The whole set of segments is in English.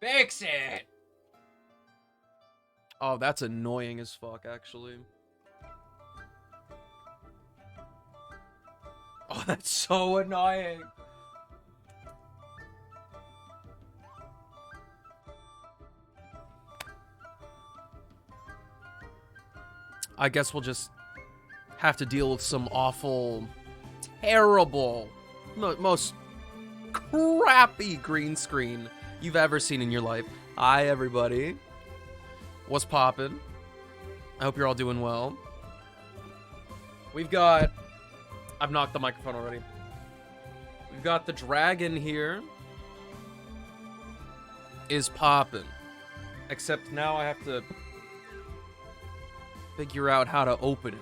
Fix it! Oh, that's annoying as fuck, actually. Oh, that's so annoying. I guess we'll just have to deal with some awful, terrible, most crappy green screen you've ever seen in your life. Hi, everybody. What's poppin'? I hope you're all doing well. We've got... I've knocked the microphone already. We've got the dragon here. Is poppin'. Except now I have to figure out how to open it.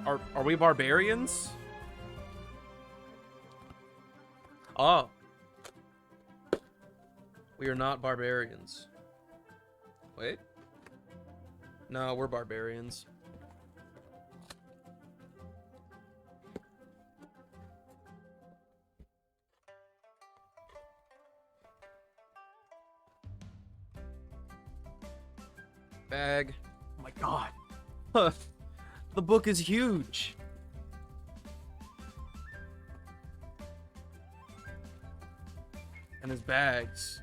Are we barbarians? Oh. We are not barbarians. Wait. No, we're barbarians. Bag. Oh my god. The book is huge. And there's bags.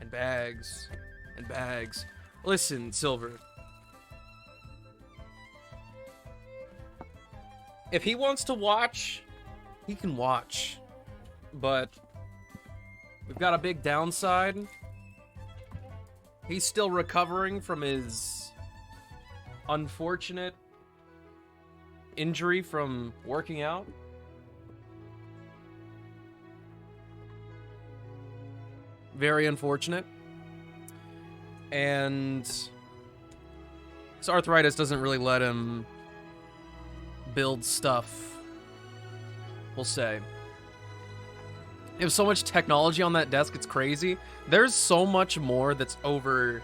And bags. And bags. Listen, Silver. If he wants to watch, he can watch. But we've got a big downside. He's still recovering from his unfortunate injury from working out. Very unfortunate. And his arthritis doesn't really let him build stuff, we'll say. They have so much technology on that desk, it's crazy. There's so much more that's over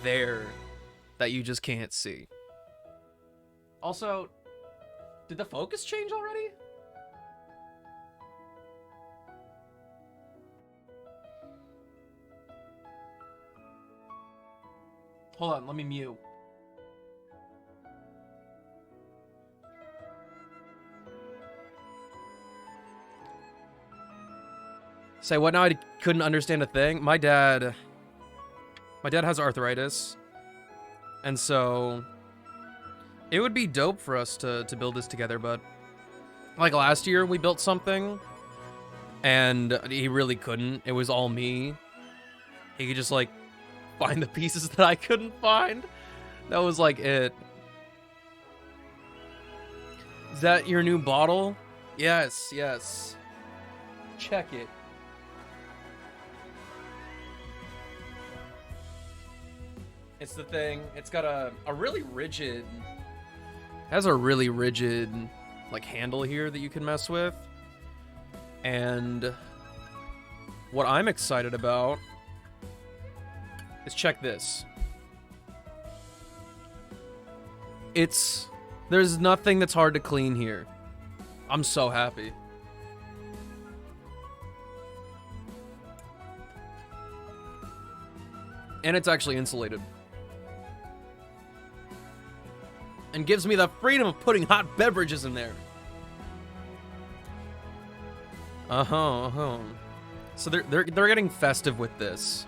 there that you just can't see. Also, did the focus change already? Hold on, let me mute. Say what now? I couldn't understand a thing. My dad has arthritis. And so it would be dope for us to build this together, but like last year we built something and he really couldn't. It was all me. He could just like find the pieces that I couldn't find. That was like it. Is that your new bottle? Yes, yes. Check it. It's the thing. It's got a really rigid... It has a really rigid, like, handle here that you can mess with. And what I'm excited about is check this. There's nothing that's hard to clean here. I'm so happy. And it's actually insulated. And gives me the freedom of putting hot beverages in there. So they're getting festive with this.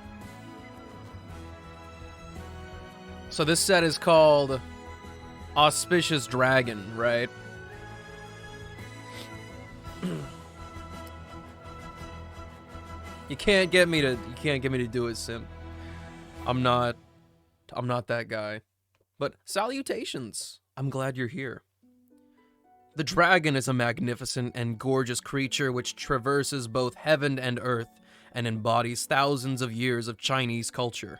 So this set is called Auspicious Dragon, right? You can't get me to do it, Sim. I'm not that guy. But salutations. I'm glad you're here. The dragon is a magnificent and gorgeous creature which traverses both heaven and earth and embodies thousands of years of Chinese culture.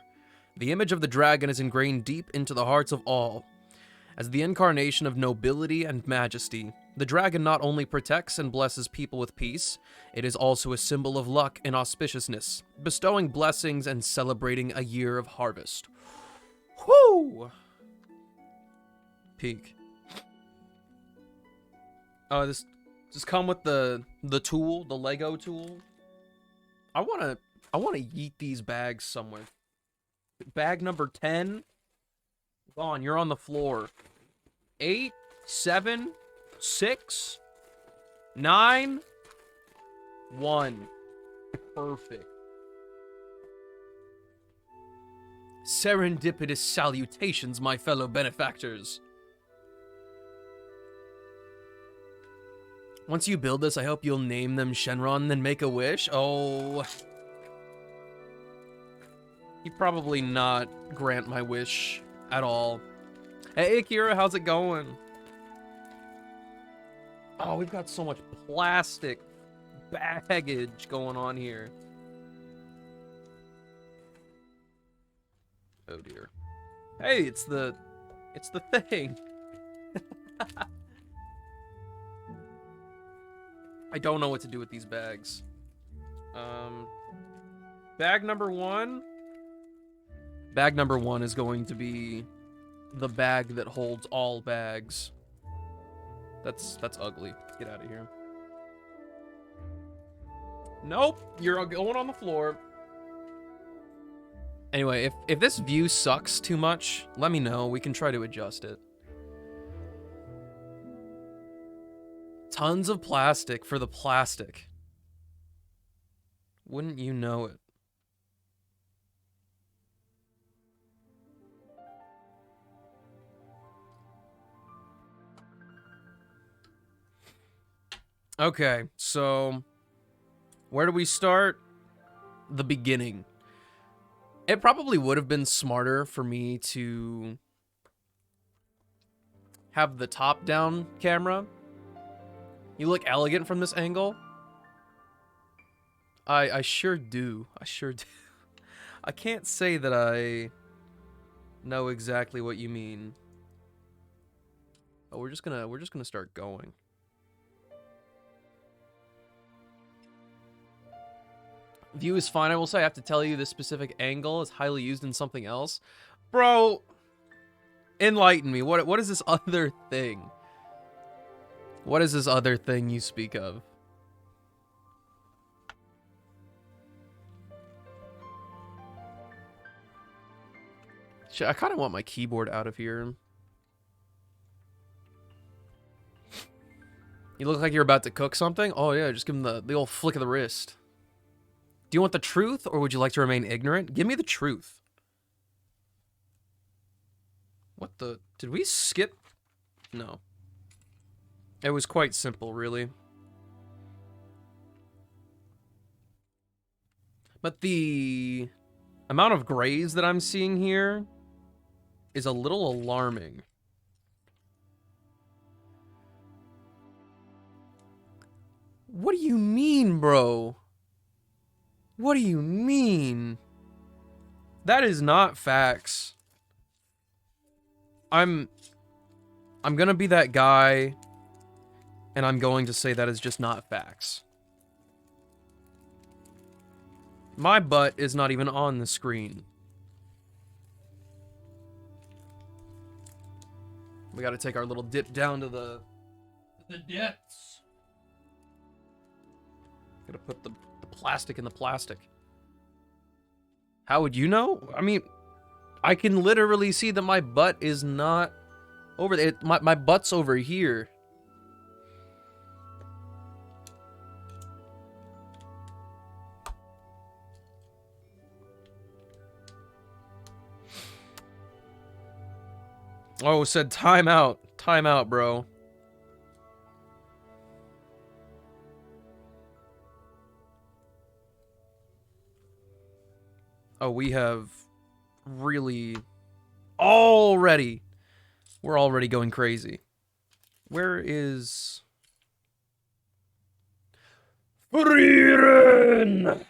The image of the dragon is ingrained deep into the hearts of all. As the incarnation of nobility and majesty, the dragon not only protects and blesses people with peace, it is also a symbol of luck and auspiciousness, bestowing blessings and celebrating a year of harvest. Whoo! Peak. Oh, this come with the tool, the Lego tool. I wanna yeet these bags somewhere. Bag number 10. Gone. You're on the floor. 8, 7, 6, 9, 1. Perfect. Serendipitous salutations, my fellow benefactors. Once you build this, I hope you'll name them Shenron, then make a wish. Oh. He'd probably not grant my wish at all. Hey, Akira, how's it going? Oh, we've got so much plastic baggage going on here. Oh dear. Hey, it's the thing. I don't know what to do with these bags. Bag number 1. Bag number 1 is going to be the bag that holds all bags. That's ugly. Get out of here. Nope, you're going on the floor. Anyway, if this view sucks too much, let me know. We can try to adjust it. Tons of plastic for the plastic. Wouldn't you know it? Okay, so where do we start? The beginning. It probably would have been smarter for me to have the top-down camera. You look elegant from this angle. I sure do. I sure do. I can't say that I know exactly what you mean. Oh, we're just gonna start going. View is fine, I will say. I have to tell you this specific angle is highly used in something else. Bro, enlighten me. What is this other thing? What is this other thing you speak of? Shit, I kind of want my keyboard out of here. You look like you're about to cook something? Oh yeah, just give him the old flick of the wrist. Do you want the truth, or would you like to remain ignorant? Give me the truth. What the... Did we skip? No. It was quite simple, really. But the amount of grays that I'm seeing here is a little alarming. What do you mean, bro? What do you mean? That is not facts. I'm gonna be that guy, and I'm going to say that is just not facts. My butt is not even on the screen. We gotta take our little dip down to the depths. Gotta put the plastic in the plastic. How would you know? I mean, I can literally see that my butt is not over there. My butt's over here. Oh, it said time out. Time out, bro. Oh, we have really already... We're already going crazy. Where is... Frieren!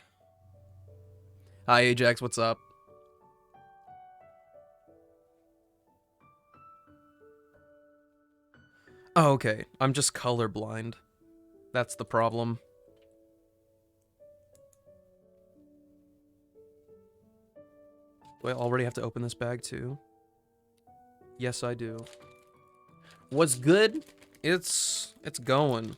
Hi, Ajax, what's up? Oh, okay. I'm just colorblind. That's the problem. Do I already have to open this bag too? Yes, I do. What's good? It's going.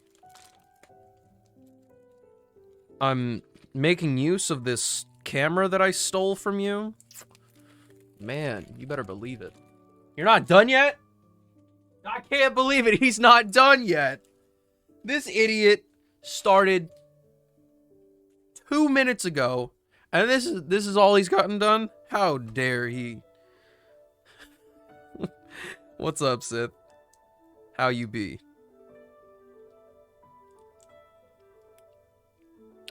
I'm making use of this camera that I stole from you. Man, you better believe it. You're not done yet? I can't believe it. He's not done yet. This idiot started 2 minutes ago, and this is all he's gotten done? How dare he? What's up, Sith? How you be?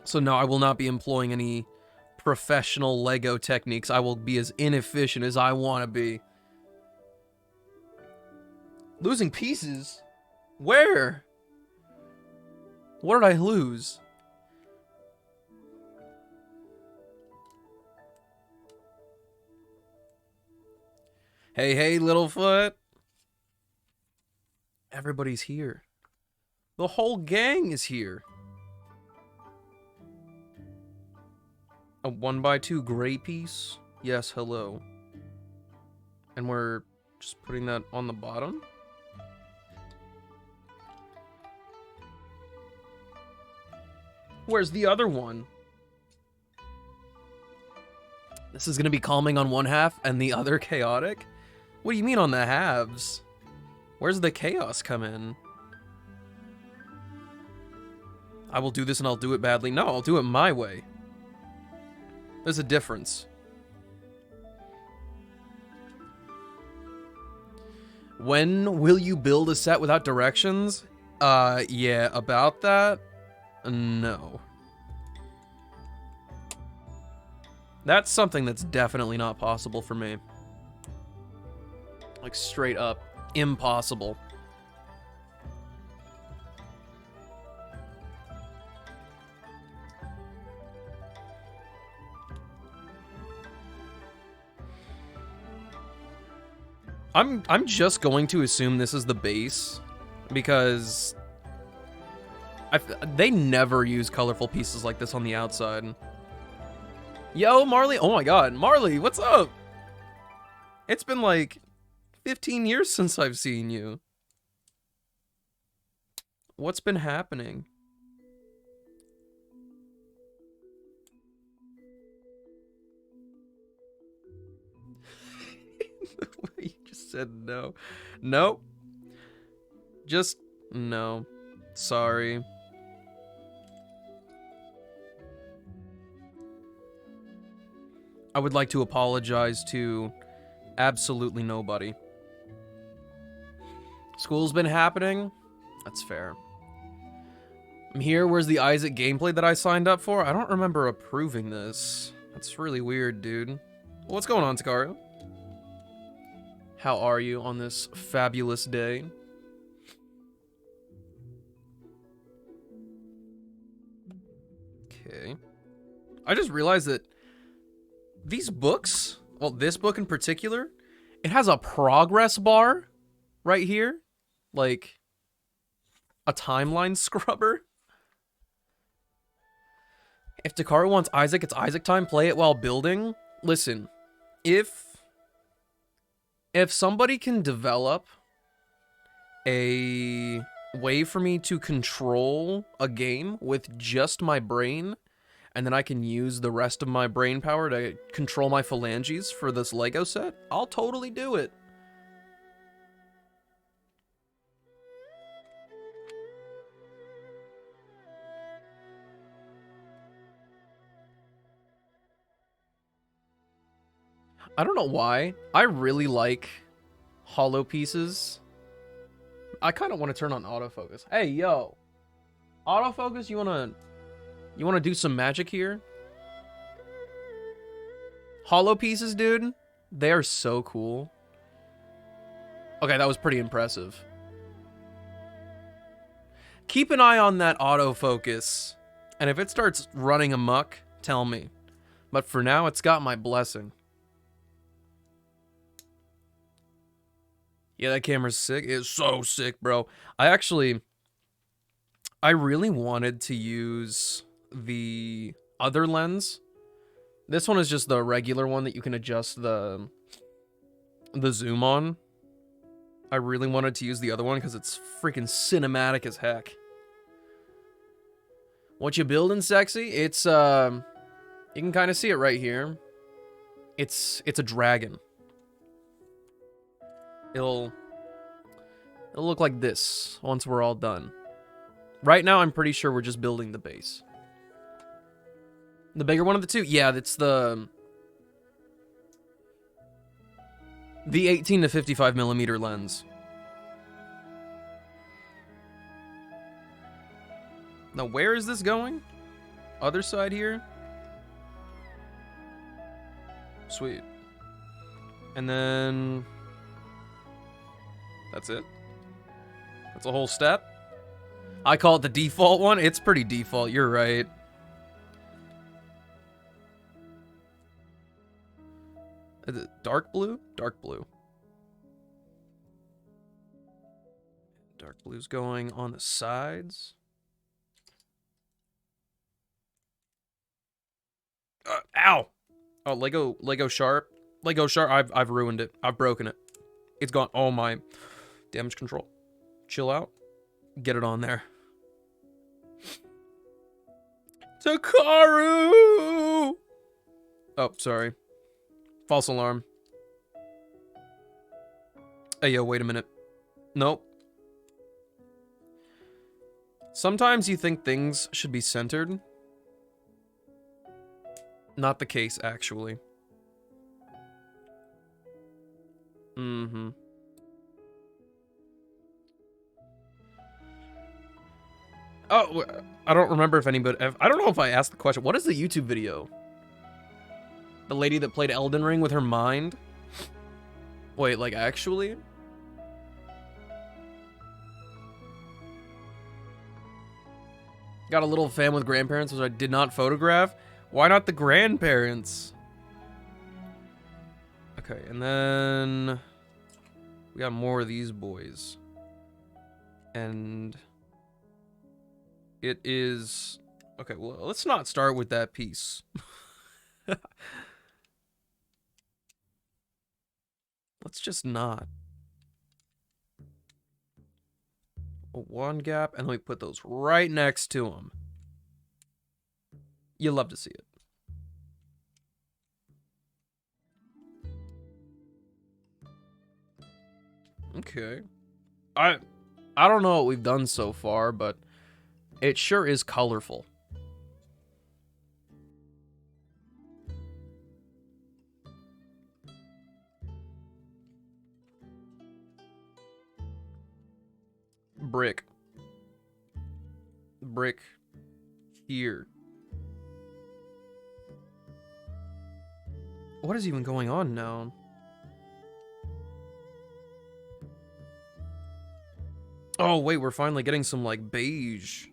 So no, I will not be employing any professional Lego techniques. I will be as inefficient as I want to be. Losing pieces? Where? What did I lose? Hey, Littlefoot. Everybody's here. The whole gang is here. A 1x2 gray piece? Yes, hello. And we're just putting that on the bottom. Where's the other one? This is going to be calming on one half and the other chaotic? What do you mean on the halves? Where's the chaos come in? I will do this and I'll do it badly. No, I'll do it my way. There's a difference. When will you build a set without directions? Yeah, about that? No. That's something that's definitely not possible for me. Like, straight up impossible. I'm just going to assume this is the base because they never use colorful pieces like this on the outside. Yo, Marley. Oh my god. Marley, what's up? It's been like 15 years since I've seen you. What's been happening? You just said no. Nope. Just no. Sorry. I would like to apologize to absolutely nobody. School's been happening? That's fair. I'm here. Where's the Isaac gameplay that I signed up for? I don't remember approving this. That's really weird, dude. What's going on, Takaru? How are you on this fabulous day? Okay. I just realized that these books, well, this book in particular, it has a progress bar right here. Like a timeline scrubber. If Takaru wants Isaac, it's Isaac time. Play it while building. Listen, if somebody can develop a way for me to control a game with just my brain, and then I can use the rest of my brain power to control my phalanges for this Lego set, I'll totally do it. I don't know why. I really like hollow pieces. I kind of want to turn on autofocus. Hey, yo. Autofocus, you want to do some magic here? Hollow pieces, dude. They are so cool. Okay, that was pretty impressive. Keep an eye on that autofocus. And if it starts running amok, tell me. But for now, it's got my blessing. Yeah, that camera's sick. It's so sick, bro. I really wanted to use the other lens. This one is just the regular one that you can adjust the zoom on. I really wanted to use the other one because it's freaking cinematic as heck. What you building, sexy? It's you can kind of see it right here. It's a dragon. It'll look like this once we're all done. Right now, I'm pretty sure we're just building the base. The bigger one of the two? Yeah, it's the 18 to 55 millimeter lens. Now, where is this going? Other side here? Sweet. And then that's it. That's a whole step. I call it the default one. It's pretty default. You're right. Is it dark blue? Dark blue. Dark blue's going on the sides. Ow! Oh, Lego Sharp. Lego shark. I've ruined it. I've broken it. It's gone. Oh my. Damage control. Chill out. Get it on there. Takaru! Oh, sorry. False alarm. Hey, yo, wait a minute. Nope. Sometimes you think things should be centered. Not the case, actually. Mm-hmm. Oh, I don't remember if anybody... I don't know if I asked the question. What is the YouTube video? The lady that played Elden Ring with her mind? Wait, like, actually? Got a little fan with grandparents, which I did not photograph. Why not the grandparents? Okay, and then... we got more of these boys. And... it is... okay, well, let's not start with that piece. Let's just not. One gap, and then we put those right next to them. You love to see it. Okay. I don't know what we've done so far, but it sure is colorful. Brick. Brick here. What is even going on now? Oh, wait, we're finally getting some, like, beige.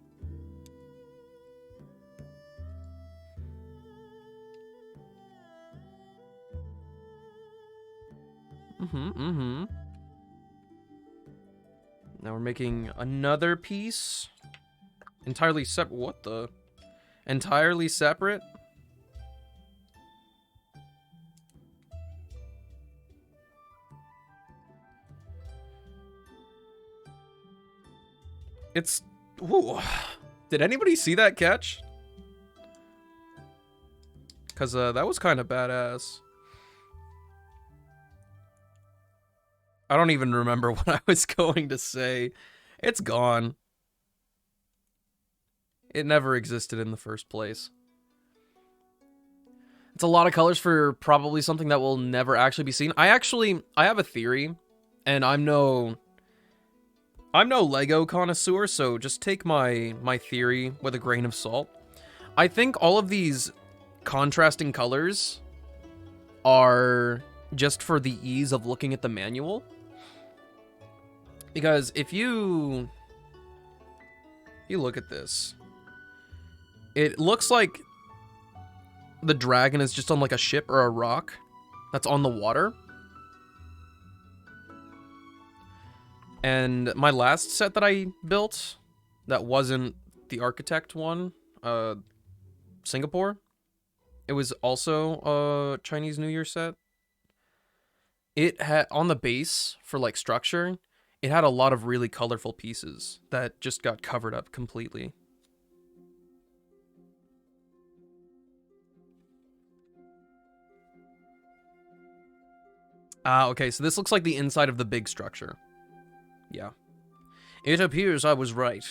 Mm-hmm. Now we're making another piece. Entirely separate. What the? Entirely separate? It's... ooh. Did anybody see that catch? Because that was kind of badass. I don't even remember what I was going to say. It's gone. It never existed in the first place. It's a lot of colors for probably something that will never actually be seen. I have a theory, and I'm no Lego connoisseur, so just take my theory with a grain of salt. I think all of these contrasting colors are just for the ease of looking at the manual. Because if you look at this, it looks like the dragon is just on like a ship or a rock that's on the water. And my last set that I built, that wasn't the architect one, Singapore, it was also a Chinese New Year set. It had, on the base for like structure, it had a lot of really colorful pieces that just got covered up completely. Ah, okay, so this looks like the inside of the big structure. Yeah. It appears I was right.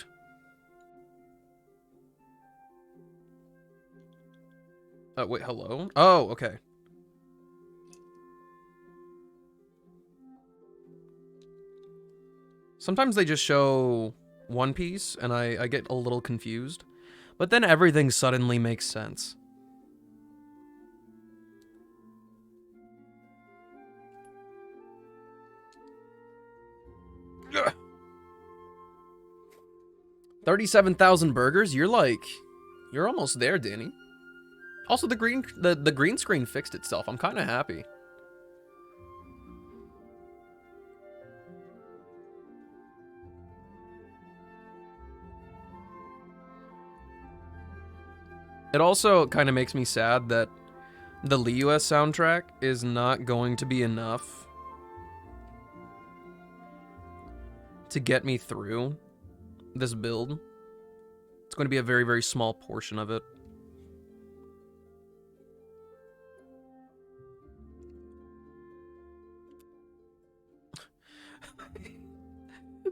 Wait, hello? Oh, okay. Sometimes they just show one piece, and I get a little confused. But then everything suddenly makes sense. Ugh. 37,000 burgers? You're almost there, Danny. Also, the green screen fixed itself. I'm kind of happy. It also kind of makes me sad that The LUS soundtrack is not going to be enough to get me through this build. It's going to be a very, very small portion of it.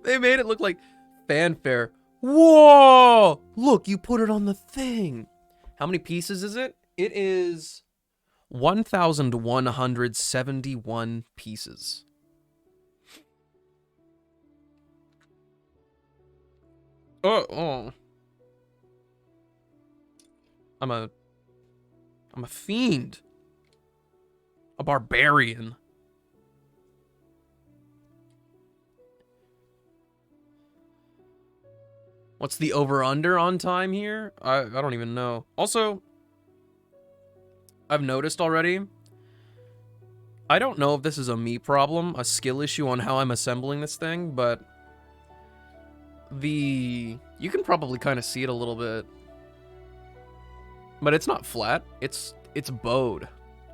They made it look like fanfare. Whoa! Look, you put it on the thing. How many pieces is it? It is 1,171 pieces. Oh. I'm a fiend. A barbarian. What's the over-under on time here? I don't even know. Also, I've noticed already, I don't know if this is a me problem, a skill issue on how I'm assembling this thing, but you can probably kind of see it a little bit. But it's not flat. It's bowed.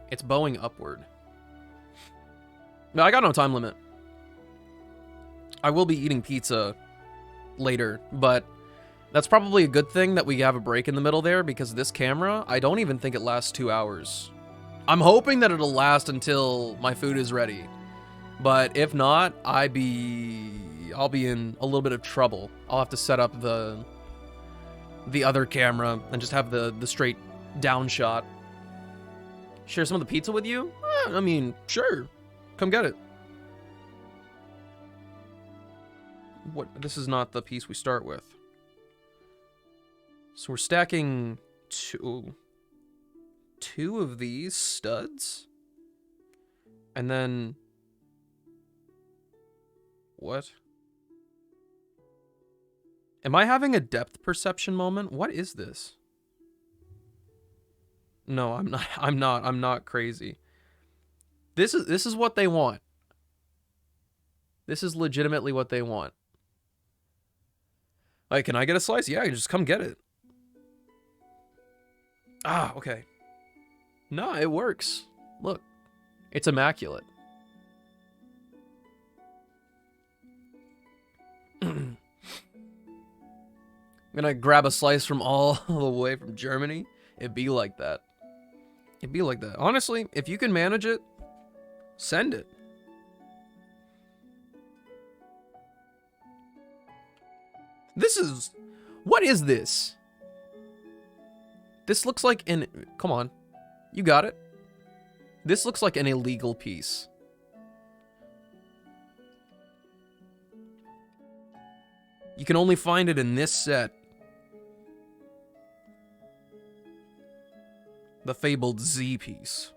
It's bowing upward. No, I got no time limit. I will be eating pizza later, but that's probably a good thing that we have a break in the middle there, because this camera, I don't even think it lasts 2 hours. I'm hoping that it'll last until my food is ready. But if not, I'll be in a little bit of trouble. I'll have to set up the other camera and just have the straight down shot. Share some of the pizza with you? I mean, sure. Come get it. What? This is not the piece we start with. So we're stacking two of these studs. And then... What? Am I having a depth perception moment? What is this? No, I'm not. I'm not crazy. This is what they want. This is legitimately what they want. Like, can I get a slice? Yeah, just come get it. Ah, okay. No, it works. Look. It's immaculate. I'm gonna grab a slice from all the way from Germany. It'd be like that. It'd be like that. Honestly, if you can manage it, send it. This is... What is this? This looks like an... Come on. You got it. This looks like an illegal piece. You can only find it in this set. The fabled Z piece.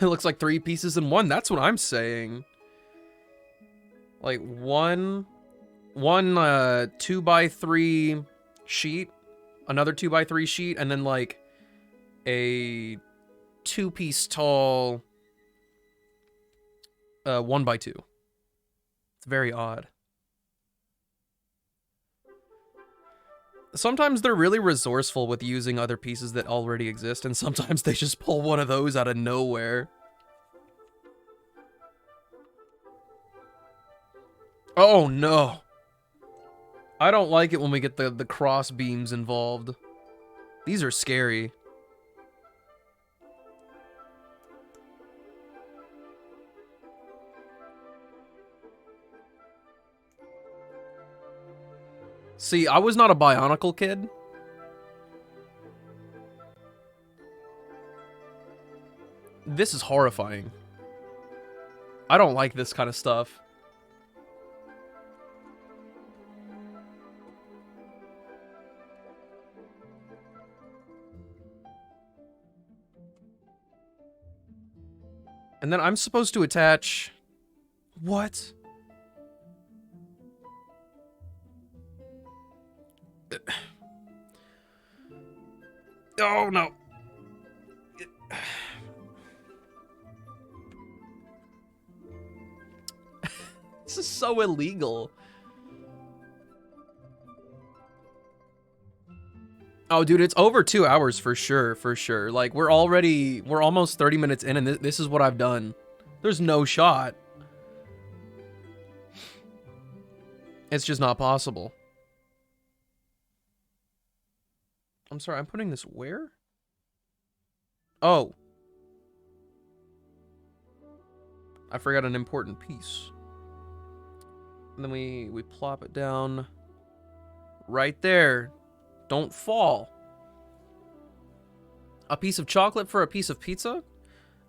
It looks like 3 pieces in one. That's what I'm saying. Like one 2x3 sheet, another 2x3 sheet, and then like a 2-piece tall 1x2. It's very odd. Sometimes they're really resourceful with using other pieces that already exist, and sometimes they just pull one of those out of nowhere. Oh no. I don't like it when we get the cross beams involved. These are scary. See, I was not a Bionicle kid. This is horrifying. I don't like this kind of stuff. And then I'm supposed to attach... What? Oh, no. This is so illegal. Oh, dude, it's over 2 hours for sure, for sure. Like, we're almost 30 minutes in, and this is what I've done. There's no shot. It's just not possible. I'm sorry, I'm putting this where? Oh. I forgot an important piece. And then we plop it down right there. Don't fall. A piece of chocolate for a piece of pizza?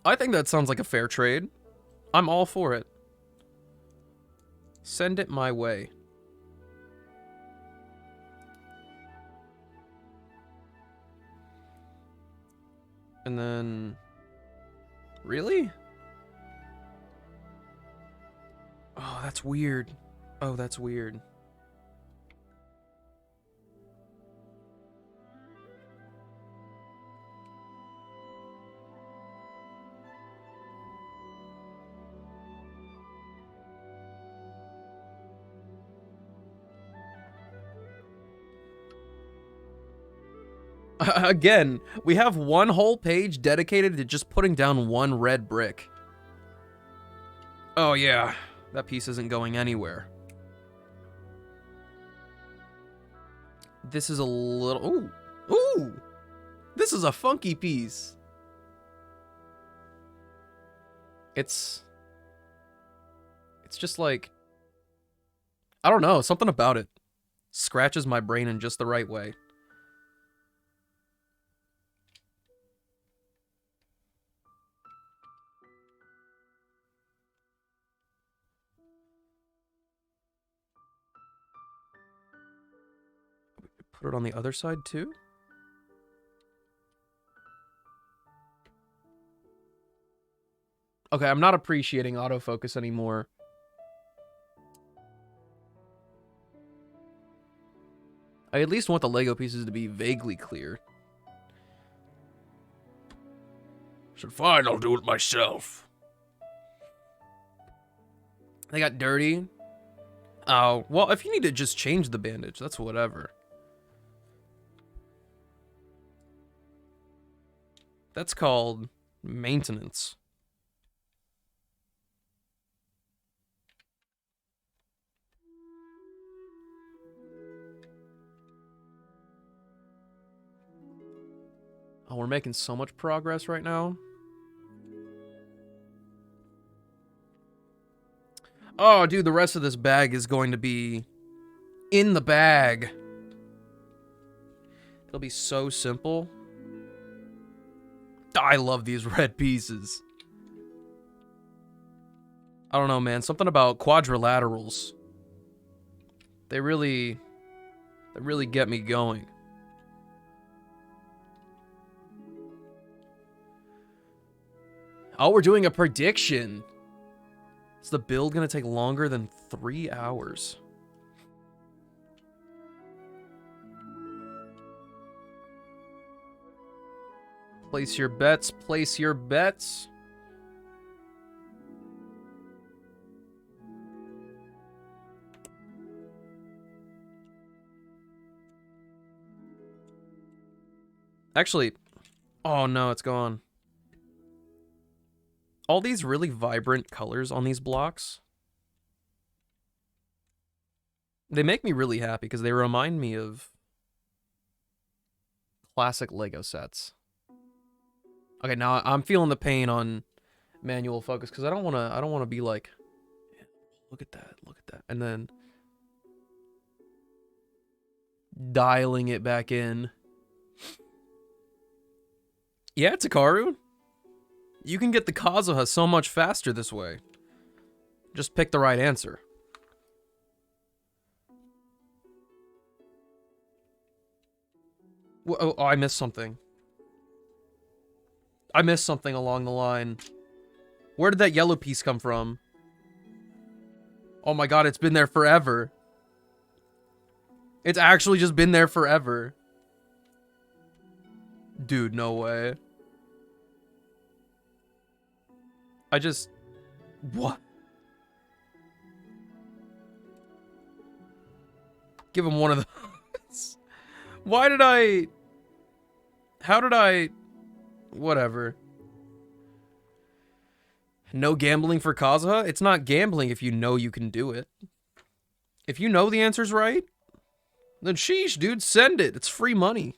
I think that sounds like a fair trade. I'm all for it. Send it my way. And then... Really? Oh, that's weird. Oh, that's weird. Again, we have one whole page dedicated to just putting down one red brick. Oh yeah, that piece isn't going anywhere. This is a little... Ooh! Ooh! This is a funky piece. It's just like... I don't know, something about it scratches my brain in just the right way. Put it on the other side too? Okay, I'm not appreciating autofocus anymore. I at least want the Lego pieces to be vaguely clear. So fine, I'll do it myself. They got dirty. Oh, well, if you need to just change the bandage, that's whatever. That's called maintenance. Oh, we're making so much progress right now. Oh, dude, the rest of this bag is going to be in the bag. It'll be so simple. I love these red pieces. I don't know, man. Something about quadrilaterals. They really get me going. Oh, we're doing a prediction. Is the build gonna take longer than 3 hours? Place your bets, place your bets. Actually, oh no, it's gone. All these really vibrant colors on these blocks, they make me really happy because they remind me of classic Lego sets. Okay, now I'm feeling the pain on manual focus because I don't want to be like, look at that, and then dialing it back in. Yeah, Takaru, you can get the Kazuha so much faster this way. Just pick the right answer. Oh, I missed something. I missed something along the line. Where did that yellow piece come from? Oh my god, it's been there forever. It's actually just been there forever. Dude, no way. What? Give him one of those. Why did I How did I... Whatever. No gambling for Kazuha? It's not gambling if you know you can do it. If you know the answer's right, then sheesh, dude, send it. It's free money.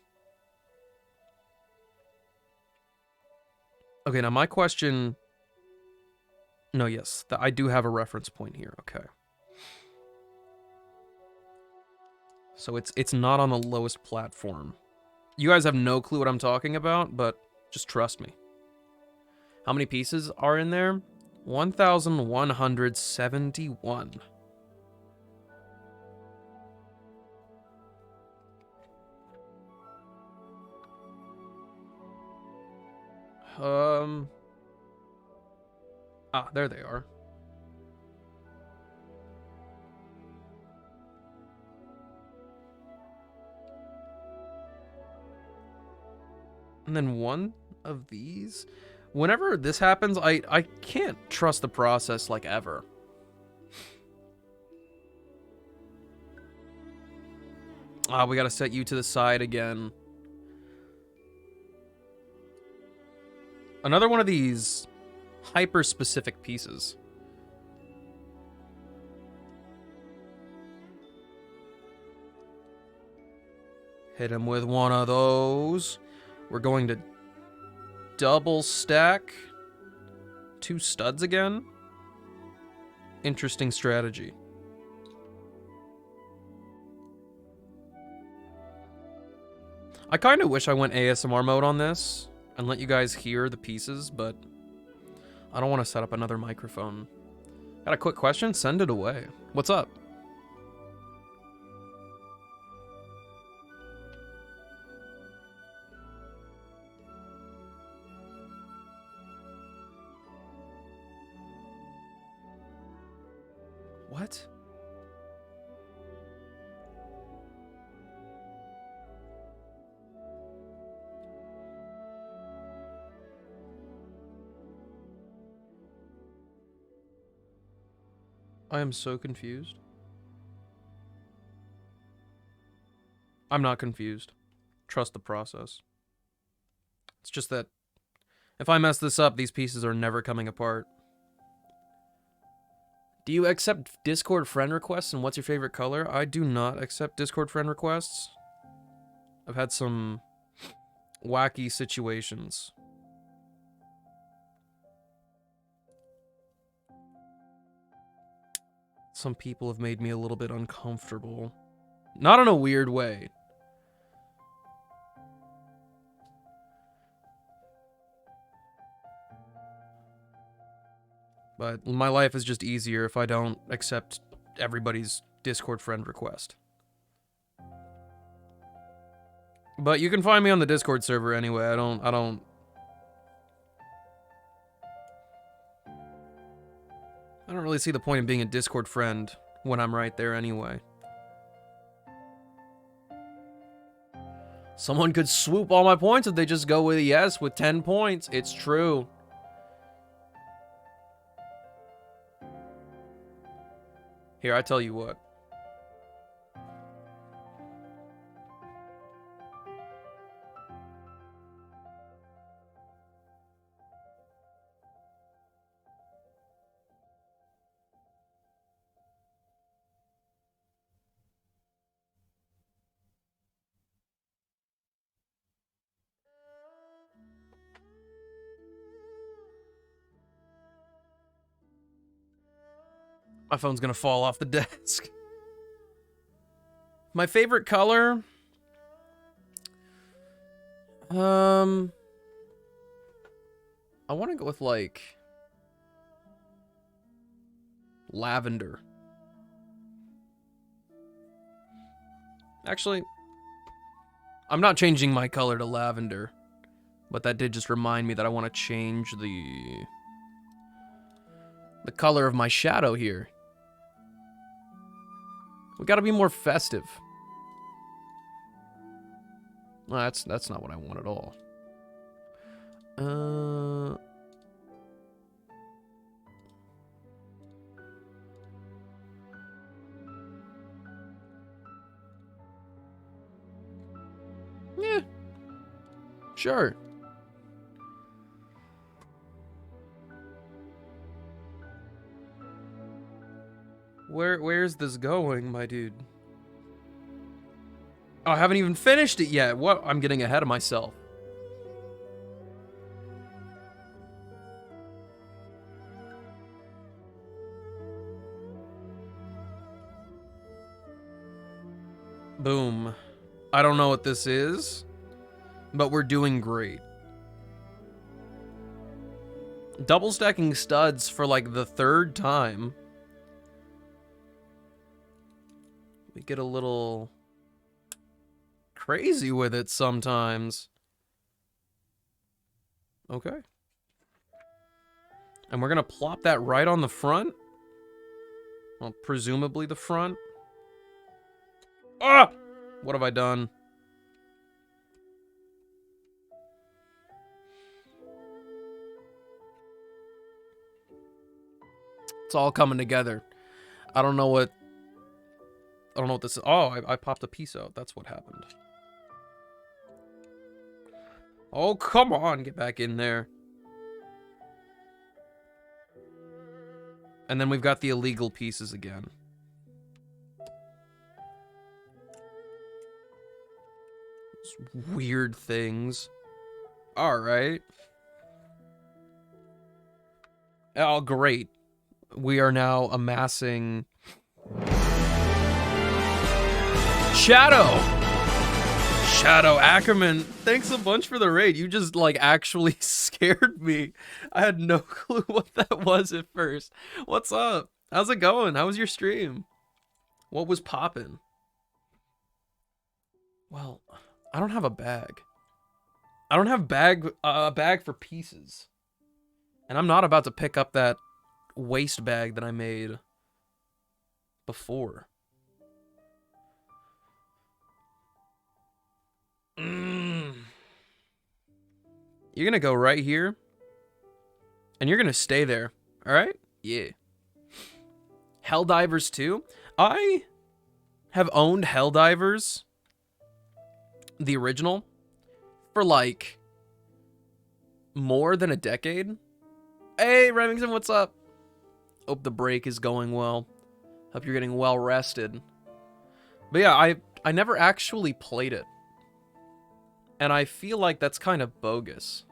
Okay, now my question... No, yes, I do have a reference point here. Okay. So it's not on the lowest platform. You guys have no clue what I'm talking about, but just trust me. How many pieces are in there? 1,171. There they are. And then one of these. Whenever this happens, I can't trust the process like ever. We gotta set you to the side again. Another one of these hyper-specific pieces. Hit him with one of those. We're going to double stack 2 studs again. Interesting strategy. I kind of wish I went ASMR mode on this and let you guys hear the pieces, but I don't want to set up another microphone. Got a quick question? Send it away. What's up? What? I am so confused. I'm not confused. Trust the process. It's just that if I mess this up, these pieces are never coming apart. Do you accept Discord friend requests, and what's your favorite color? I do not accept Discord friend requests. I've had some wacky situations. Some people have made me a little bit uncomfortable. Not in a weird way. But my life is just easier if I don't accept everybody's Discord friend request. But you can find me on the Discord server anyway. I don't really see the point of being a Discord friend when I'm right there anyway. Someone could swoop all my points if they just go with a yes with 10 points. It's true. Here, I tell you what. My phone's gonna fall off the desk. My favorite color? I want to go with, like, lavender. Actually, I'm not changing my color to lavender, but that did just remind me that I want to change the color of my shadow here. We gotta be more festive. Well, that's not what I want at all. Yeah. Sure. Where's this going, my dude? Oh, I haven't even finished it yet. What? I'm getting ahead of myself. Boom. I don't know what this is, but we're doing great. Double stacking studs for like the 3rd time. We get a little crazy with it sometimes. Okay. And we're gonna plop that right on the front. Well, presumably the front. Ah! What have I done? It's all coming together. I don't know what this is. Oh, I popped a piece out. That's what happened. Oh, come on. Get back in there. And then we've got the illegal pieces again. Weird things. Alright. Oh, great. We are now amassing... Shadow Ackerman, thanks a bunch for the raid. You just, like, actually scared me. I had no clue what that was at first. What's up? How's it going? How was your stream? What was poppin'? Well, I don't have a bag. I don't have a bag for pieces. And I'm not about to pick up that waste bag that I made before. You're gonna go right here. And you're gonna stay there. Alright? Yeah. Helldivers 2? I have owned Helldivers, the original, for like more than a decade. Hey, Remington, what's up? Hope the break is going well. Hope you're getting well rested. But yeah, I never actually played it. And I feel like that's kind of bogus.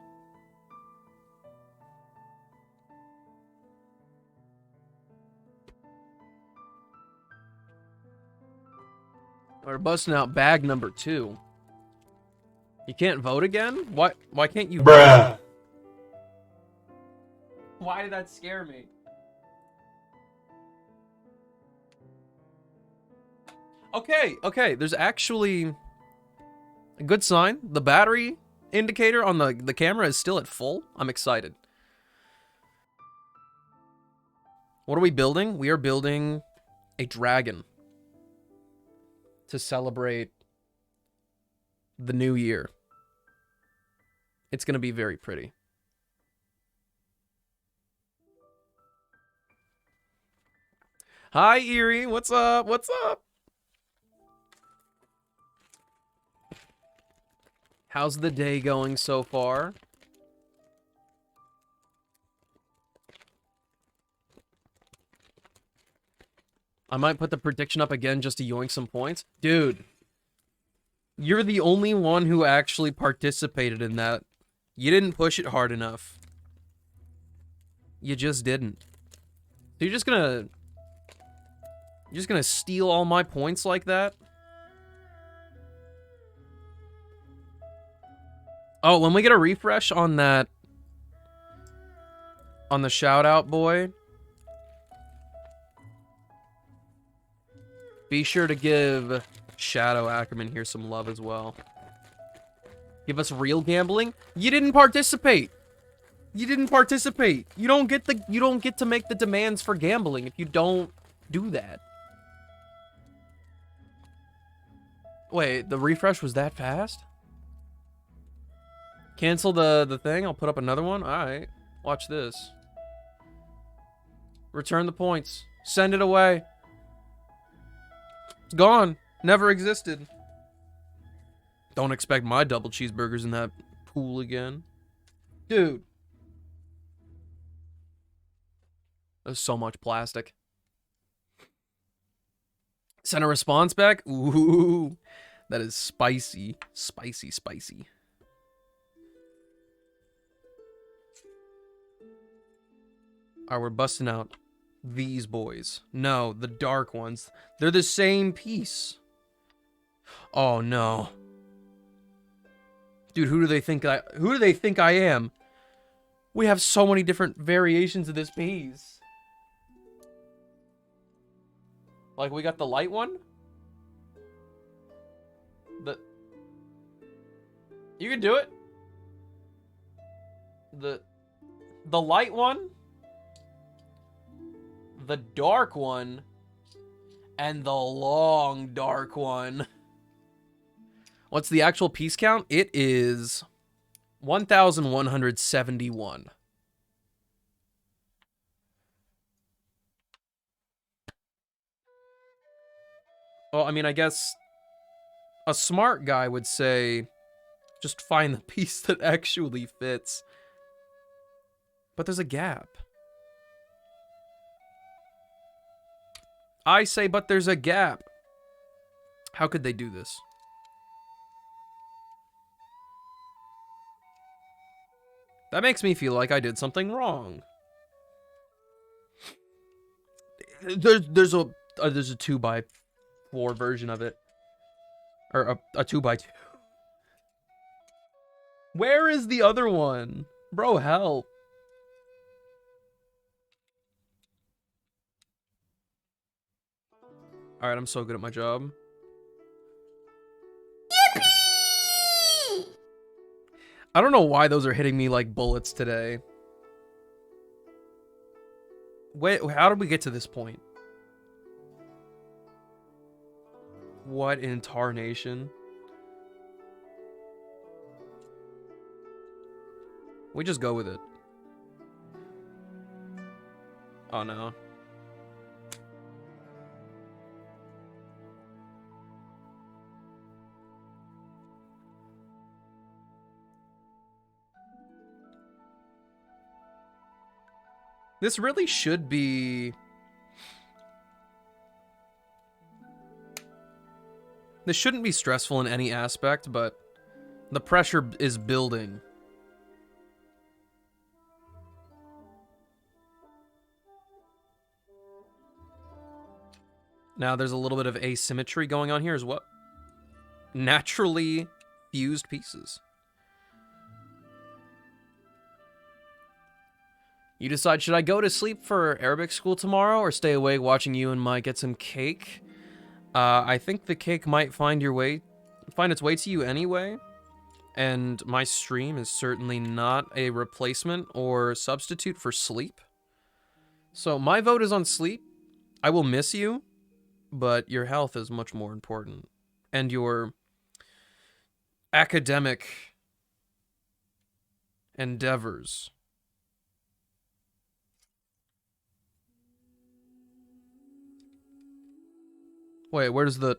We're busting out bag number 2. You can't vote again? Why can't you Bruh. vote? Why did that scare me? Okay, there's actually a good sign. The battery indicator on the camera is still at full. I'm excited. What are we building? We are building a dragon to celebrate the new year. It's gonna be very pretty. Hi, Erie. What's up? What's up? How's the day going so far? I might put the prediction up again just to yoink some points. Dude, you're the only one who actually participated in that. You didn't push it hard enough. You just didn't. So you're just gonna steal all my points like that? Oh, when we get a refresh on that, on the shout out boy, be sure to give Shadow Ackerman here some love as well. Give us real gambling. You didn't participate. You didn't participate. You don't get to make the demands for gambling if you don't do that. Wait, the refresh was that fast? Cancel the thing. I'll put up another one. All right. Watch this. Return the points. Send it away. It's gone. Never existed. Don't expect my double cheeseburgers in that pool again. Dude. There's so much plastic. Send a response back? Ooh. That is spicy. Spicy, spicy. Alright, we're busting out these boys. No, the dark ones. They're the same piece. Oh no. Dude, who do they think I am? We have so many different variations of this piece. Like, we got the light one. You can do it. The light one, the dark one, and the long dark one. What's the actual piece count? It is 1,171. Well, I mean, I guess a smart guy would say, just find the piece that actually fits. But there's a gap. I say, but there's a gap. How could they do this? That makes me feel like I did something wrong. There's a 2x4 version of it. Or a 2x2. Where is the other one? Bro, help. Alright, I'm so good at my job. Yippee! I don't know why those are hitting me like bullets today. Wait, how did we get to this point? What in tarnation? We just go with it. Oh no. This really should be... This shouldn't be stressful in any aspect, but the pressure is building. Now there's a little bit of asymmetry going on here as well. Naturally fused pieces. You decide, should I go to sleep for Arabic school tomorrow or stay awake watching you and Mike get some cake? I think the cake might find its way to you anyway. And my stream is certainly not a replacement or substitute for sleep. So my vote is on sleep. I will miss you, but your health is much more important. And your academic endeavors. Wait, where's the...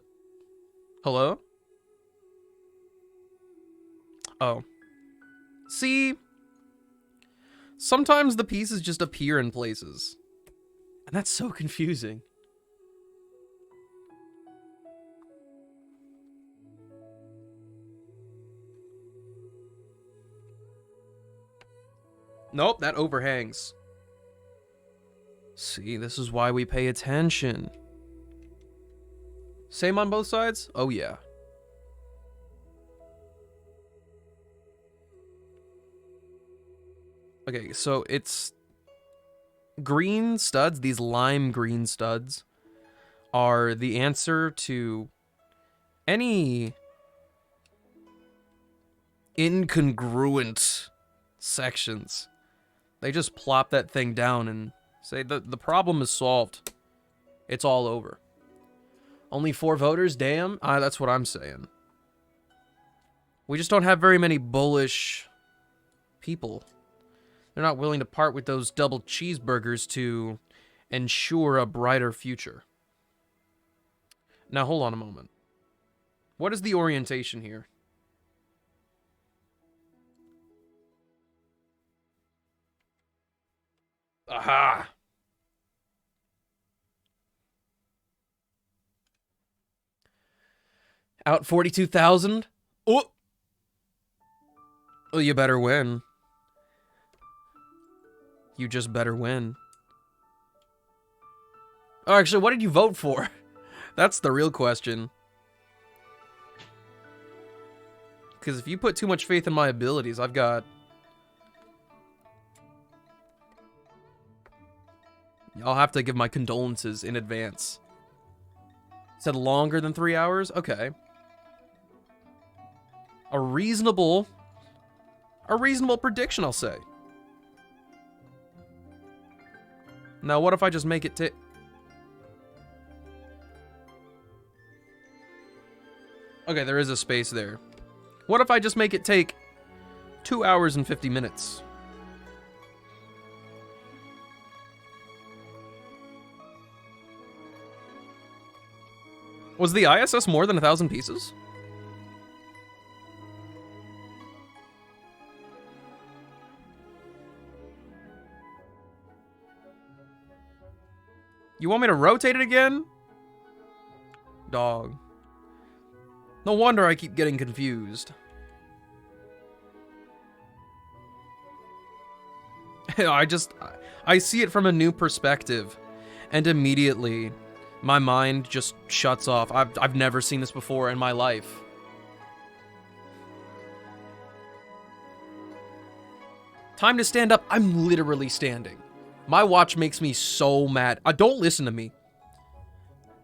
Hello? Oh. See? Sometimes the pieces just appear in places. And that's so confusing. Nope, that overhangs. See, this is why we pay attention. Same on both sides? Oh, yeah. Okay, so it's... Green studs, these lime green studs, are the answer to any incongruent sections. They just plop that thing down and say the problem is solved. It's all over. Only 4 voters? Damn. That's what I'm saying. We just don't have very many bullish people. They're not willing to part with those double cheeseburgers to ensure a brighter future. Now, hold on a moment. What is the orientation here? Aha! Out 42,000? Oh! Well, you better win. You just better win. Oh, actually, what did you vote for? That's the real question. Because if you put too much faith in my abilities, I've got... I'll have to give my condolences in advance. Said longer than 3 hours? Okay. A reasonable prediction, I'll say. Now, what if I just make it to... Okay, there is a space there. What if I just make it take 2 hours and 50 minutes? Was the ISS more than 1,000 pieces? You want me to rotate it again? Dog. No wonder I keep getting confused. I see it from a new perspective, and immediately my mind just shuts off. I've never seen this before in my life. Time to stand up. I'm literally standing. My watch makes me so mad. Don't listen to me.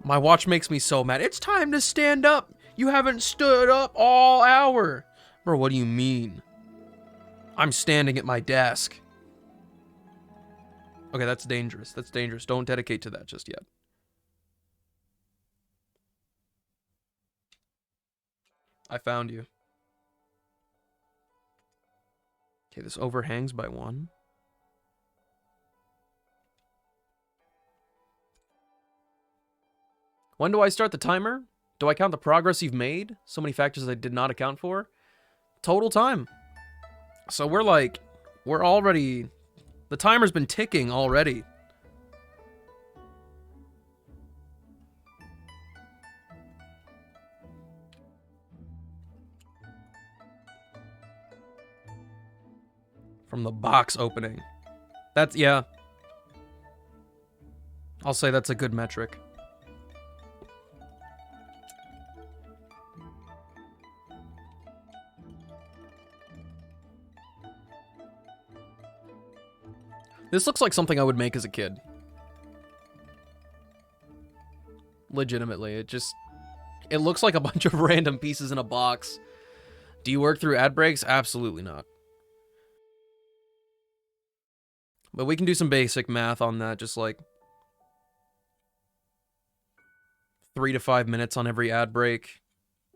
My watch makes me so mad. It's time to stand up. You haven't stood up all hour. Bro, what do you mean? I'm standing at my desk. Okay, that's dangerous. That's dangerous. Don't dedicate to that just yet. I found you. Okay, this overhangs by 1. When do I start the timer? Do I count the progress you've made? So many factors I did not account for. Total time. So we're already... The timer's been ticking already. From the box opening. That's, yeah. I'll say that's a good metric. This looks like something I would make as a kid. Legitimately, it looks like a bunch of random pieces in a box. Do you work through ad breaks? Absolutely not. But we can do some basic math on that, just like 3 to 5 minutes on every ad break.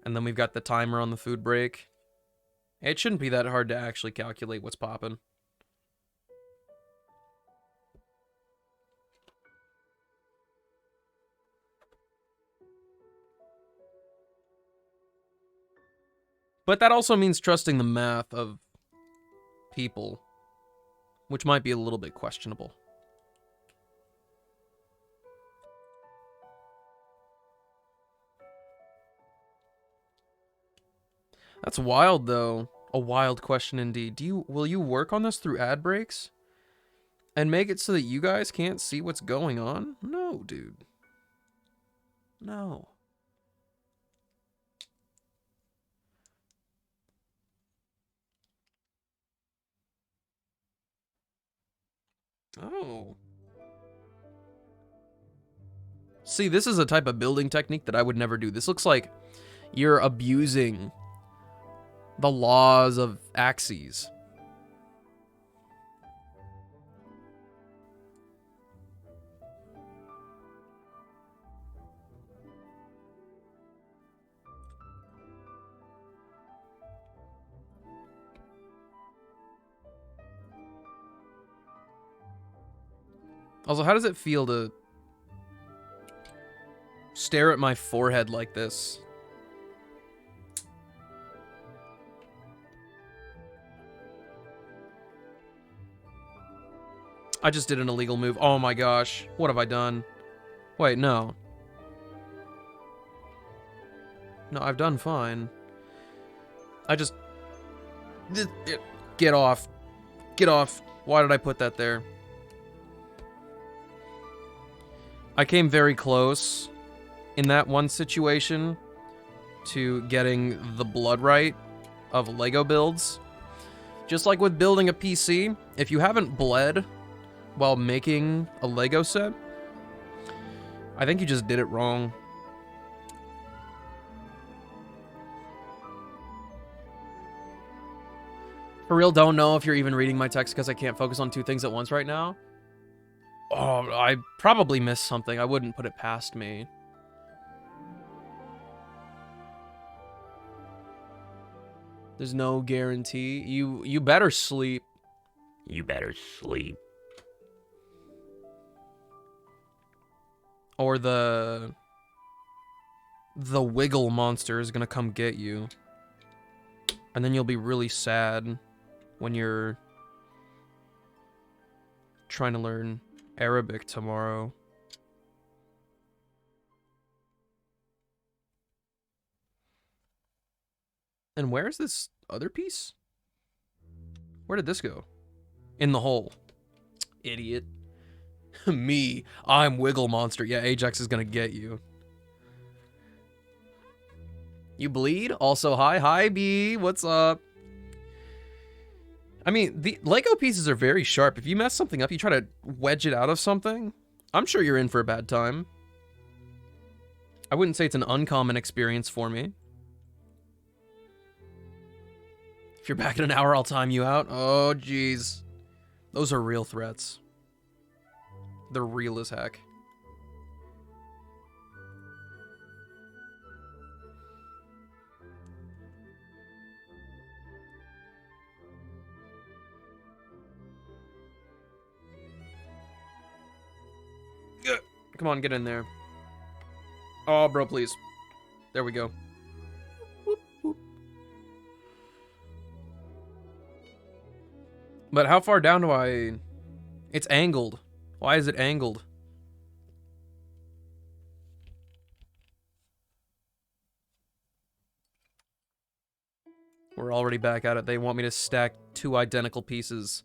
And then we've got the timer on the food break. It shouldn't be that hard to actually calculate what's popping. But that also means trusting the math of people, which might be a little bit questionable. That's wild, though. A wild question indeed. Will you work on this through ad breaks? And make it so that you guys can't see what's going on? No, dude. No. Oh. See, this is a type of building technique that I would never do. This looks like you're abusing the laws of axes. Also, how does it feel to stare at my forehead like this? I just did an illegal move. Oh my gosh. What have I done? Wait, no. No, I've done fine. I just... Get off. Get off. Why did I put that there? I came very close in that one situation to getting the blood right of Lego builds. Just like with building a PC, if you haven't bled while making a Lego set, I think you just did it wrong. For real, don't know if you're even reading my text because I can't focus on two things at once right now. Oh, I probably missed something. I wouldn't put it past me. There's no guarantee. You better sleep. You better sleep. Or the wiggle monster is gonna come get you. And then you'll be really sad when you're trying to learn Arabic tomorrow. And where's this other piece? Where did this go? In the hole. Idiot. Me. I'm Wiggle Monster. Yeah, Ajax is gonna get you. You bleed? Also, hi, B. What's up? I mean, the Lego pieces are very sharp. If you mess something up, you try to wedge it out of something, I'm sure you're in for a bad time. I wouldn't say it's an uncommon experience for me. If you're back in an hour, I'll time you out. Oh, jeez. Those are real threats. They're real as heck. Come on, get in there. Oh, bro, please. There we go. Whoop, whoop. But how far down do I... It's angled. Why is it angled? We're already back at it. They want me to stack two identical pieces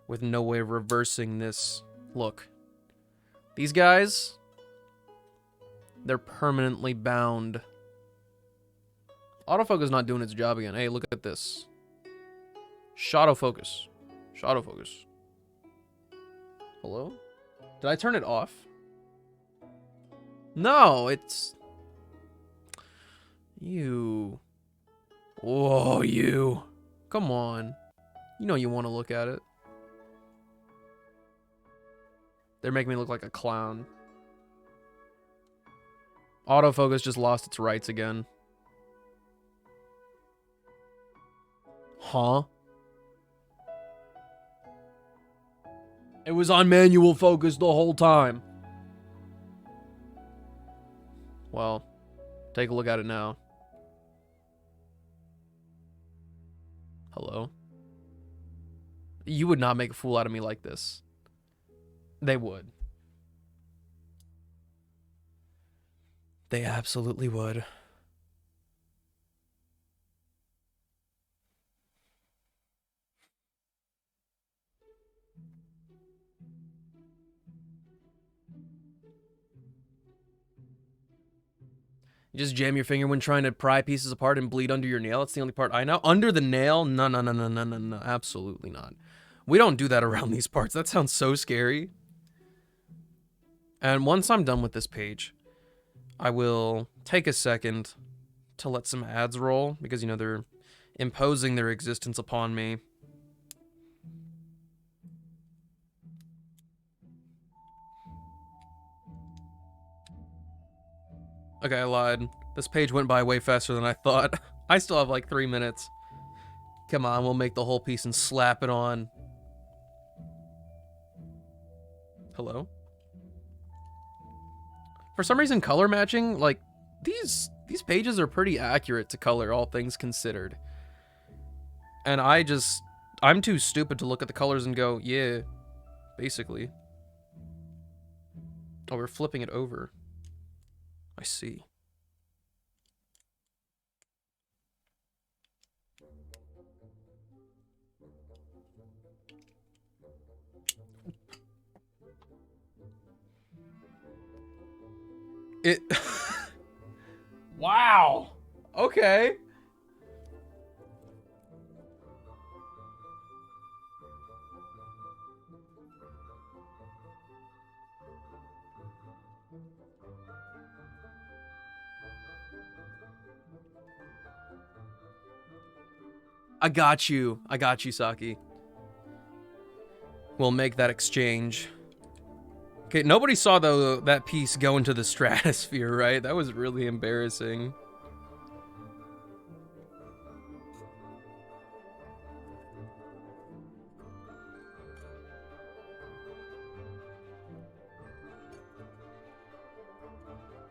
with no way of reversing this. Look. These guys, they're permanently bound. Autofocus not doing its job again. Hey, look at this. Shadow focus. Shadow focus. Hello? Did I turn it off? No, it's... You. Whoa, you. Come on. You know you want to look at it. They're making me look like a clown. Autofocus just lost its rights again. Huh? It was on manual focus the whole time. Well, take a look at it now. Hello? You would not make a fool out of me like this. They would. They absolutely would. You just jam your finger when trying to pry pieces apart and bleed under your nail. That's the only part I know. Under the nail? No, no, no, no, no, no, no. Absolutely not. We don't do that around these parts. That sounds so scary. And once I'm done with this page, I will take a second to let some ads roll because, you know, they're imposing their existence upon me. Okay, I lied. This page went by way faster than I thought. I still have like 3 minutes. Come on, we'll make the whole piece and slap it on. Hello? For some reason, color matching, like, these pages are pretty accurate to color, all things considered. And I'm too stupid to look at the colors and go, yeah, basically. Oh, we're flipping it over. I see. It... Wow! Okay. I got you. I got you, Saki. We'll make that exchange. Okay, nobody saw that piece go into the stratosphere, right? That was really embarrassing.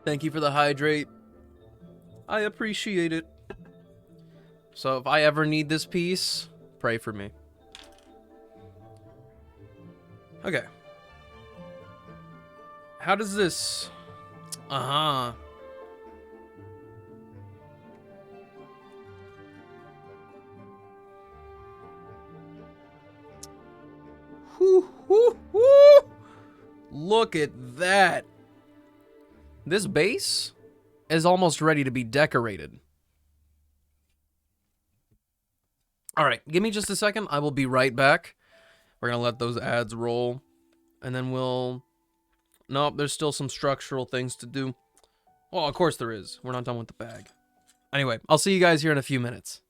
Thank you for the hydrate. I appreciate it. So if I ever need this piece, pray for me. Okay. How does this... Uh-huh. Whoo, whoo, whoo! Look at that. This base is almost ready to be decorated. All right, give me just a second. I will be right back. We're going to let those ads roll. And then we'll... Nope, there's still some structural things to do. Well, of course there is. We're not done with the bag. Anyway, I'll see you guys here in a few minutes.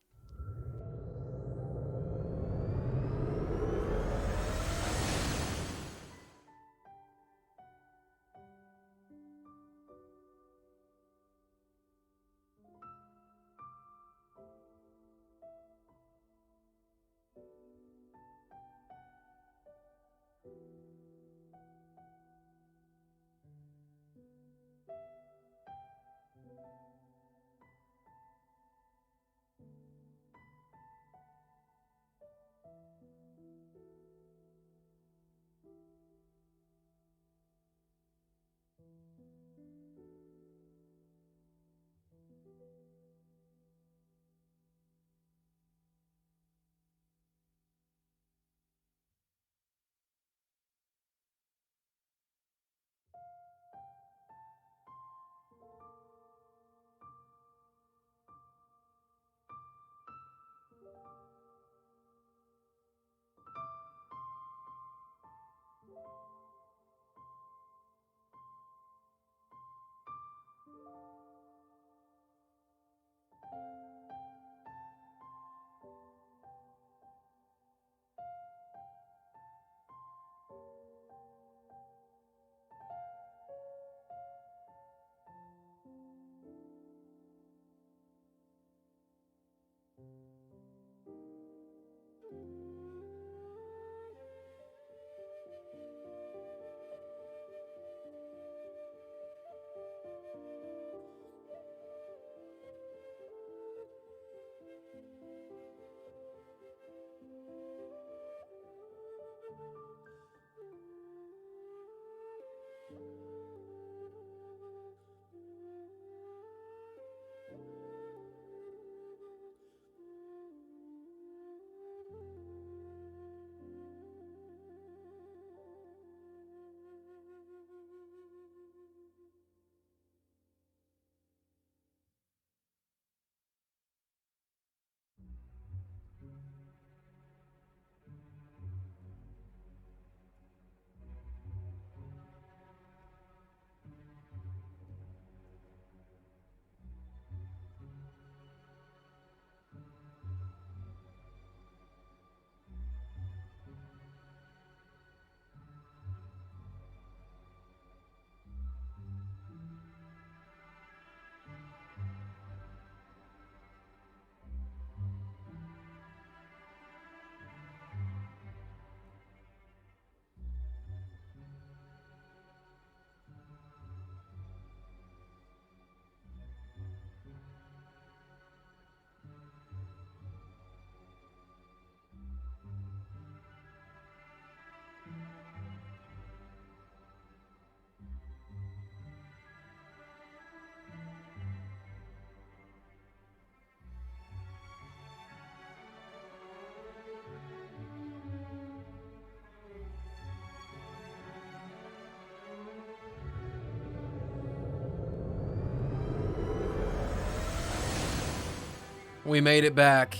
We made it back.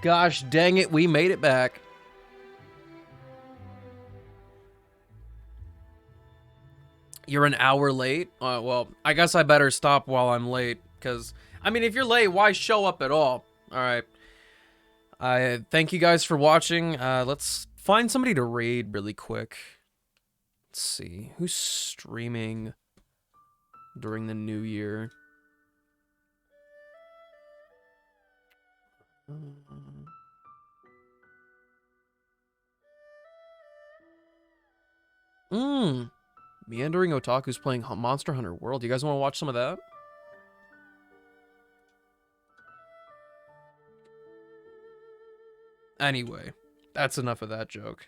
Gosh dang it, we made it back. You're an hour late? Well, I guess I better stop while I'm late, because, I mean, if you're late, why show up at all? Alright. I thank you guys for watching. Let's find somebody to raid really quick. Let's see. Who's streaming during the new year? Meandering Otaku's playing Monster Hunter World. You guys want to watch some of that? Anyway, that's enough of that joke.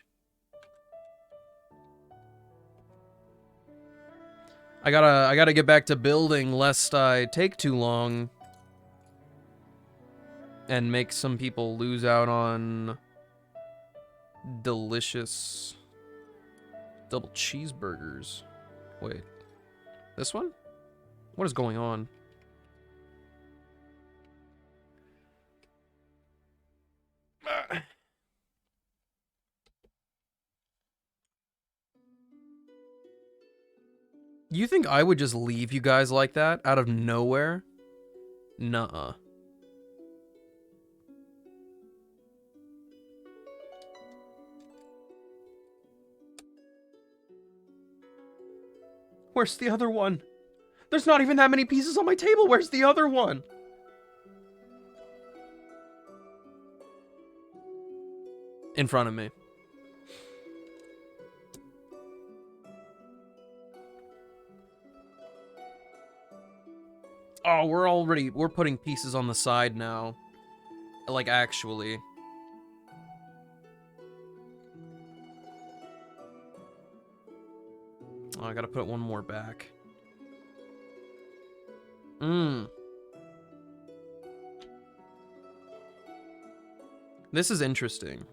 I gotta get back to building lest I take too long and make some people lose out on delicious double cheeseburgers. Wait, this one? What is going on? You think I would just leave you guys like that out of nowhere? Nuh-uh. Where's the other one? There's not even that many pieces on my table. Where's the other one? In front of me. Oh, we're putting pieces on the side now. Like, actually. Oh, I gotta put one more back. This is interesting.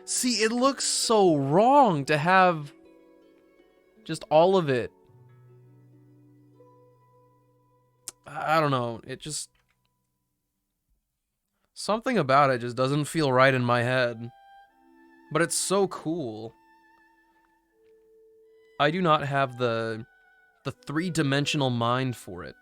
See, it looks so wrong to have just all of it. I don't know. It just... something about it just doesn't feel right in my head. But it's so cool. I do not have the three-dimensional mind for it.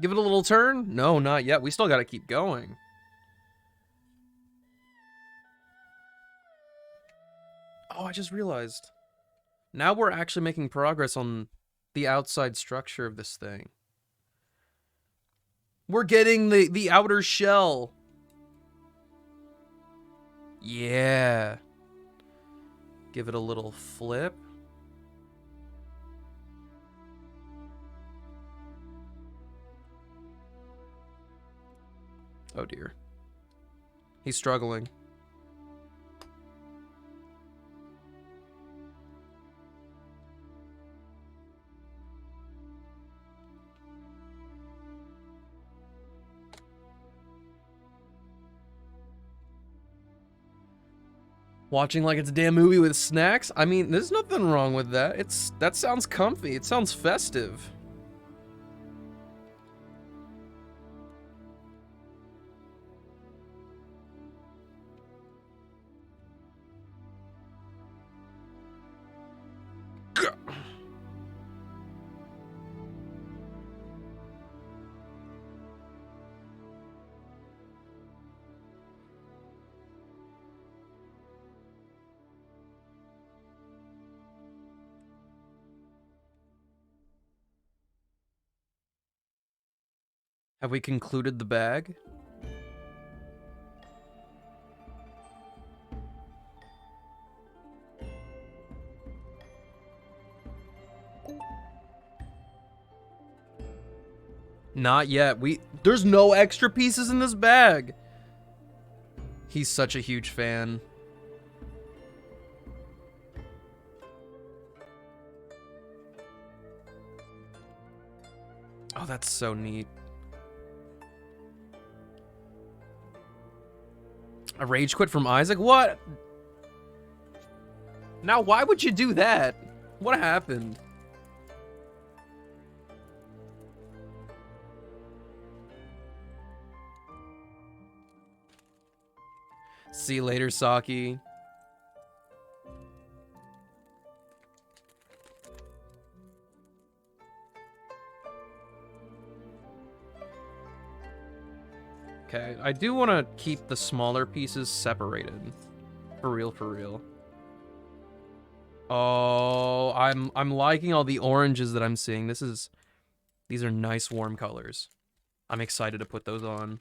Give it a little turn? No, not yet. We still gotta keep going. Oh, I just realized. Now we're actually making progress on the outside structure of this thing. We're getting the outer shell. Yeah. Give it a little flip. Oh dear. He's struggling. Watching like it's a damn movie with snacks? I mean, there's nothing wrong with that. That sounds comfy. It sounds festive. Have we concluded the bag? Not yet. There's no extra pieces in this bag. He's such a huge fan. Oh, that's so neat. A rage quit from Isaac? What? Now, why would you do that? What happened? See you later, Saki. Okay, I do want to keep the smaller pieces separated. For real, for real. Oh, I'm liking all the oranges that I'm seeing. These are nice warm colors. I'm excited to put those on.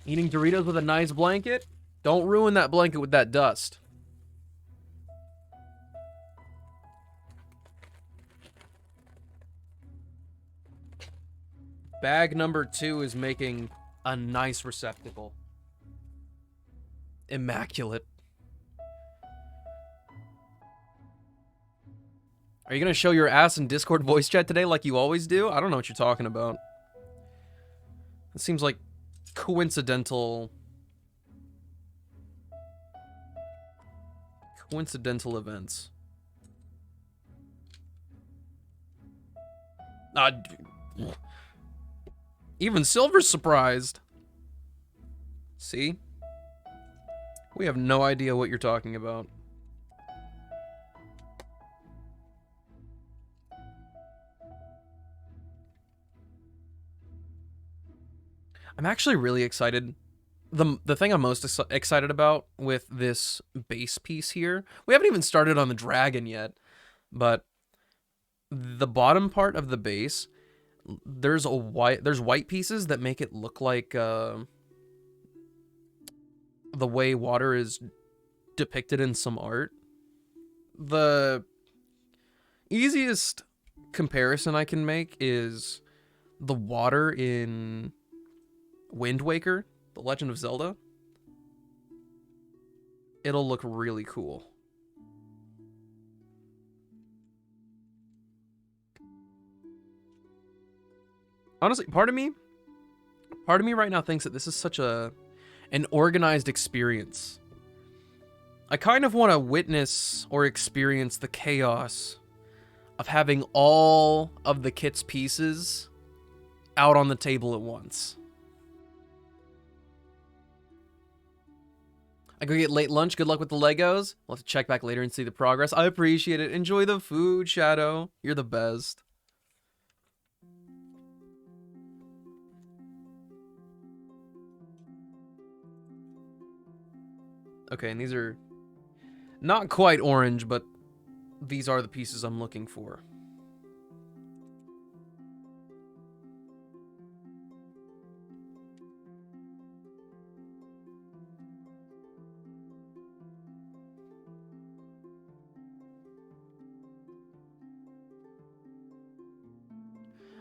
Eating Doritos with a nice blanket? Don't ruin that blanket with that dust. Bag number 2 is making a nice receptacle. Immaculate. Are you gonna show your ass in Discord voice chat today like you always do? I don't know what you're talking about. It seems like coincidental events. Even Silver's surprised. See? We have no idea what you're talking about. I'm actually really excited. The thing I'm most excited about with this base piece here, we haven't even started on the dragon yet, but the bottom part of the base, there's white pieces that make it look like the way water is depicted in some art. The easiest comparison I can make is the water in Wind Waker, The Legend of Zelda. It'll look really cool. Honestly, part of me right now thinks that this is such an organized experience. I kind of want to witness or experience the chaos of having all of the kit's pieces out on the table at once. I go get late lunch. Good luck with the Legos. We'll have to check back later and see the progress. I appreciate it. Enjoy the food, Shadow. You're the best. Okay, and these are not quite orange, but these are the pieces I'm looking for.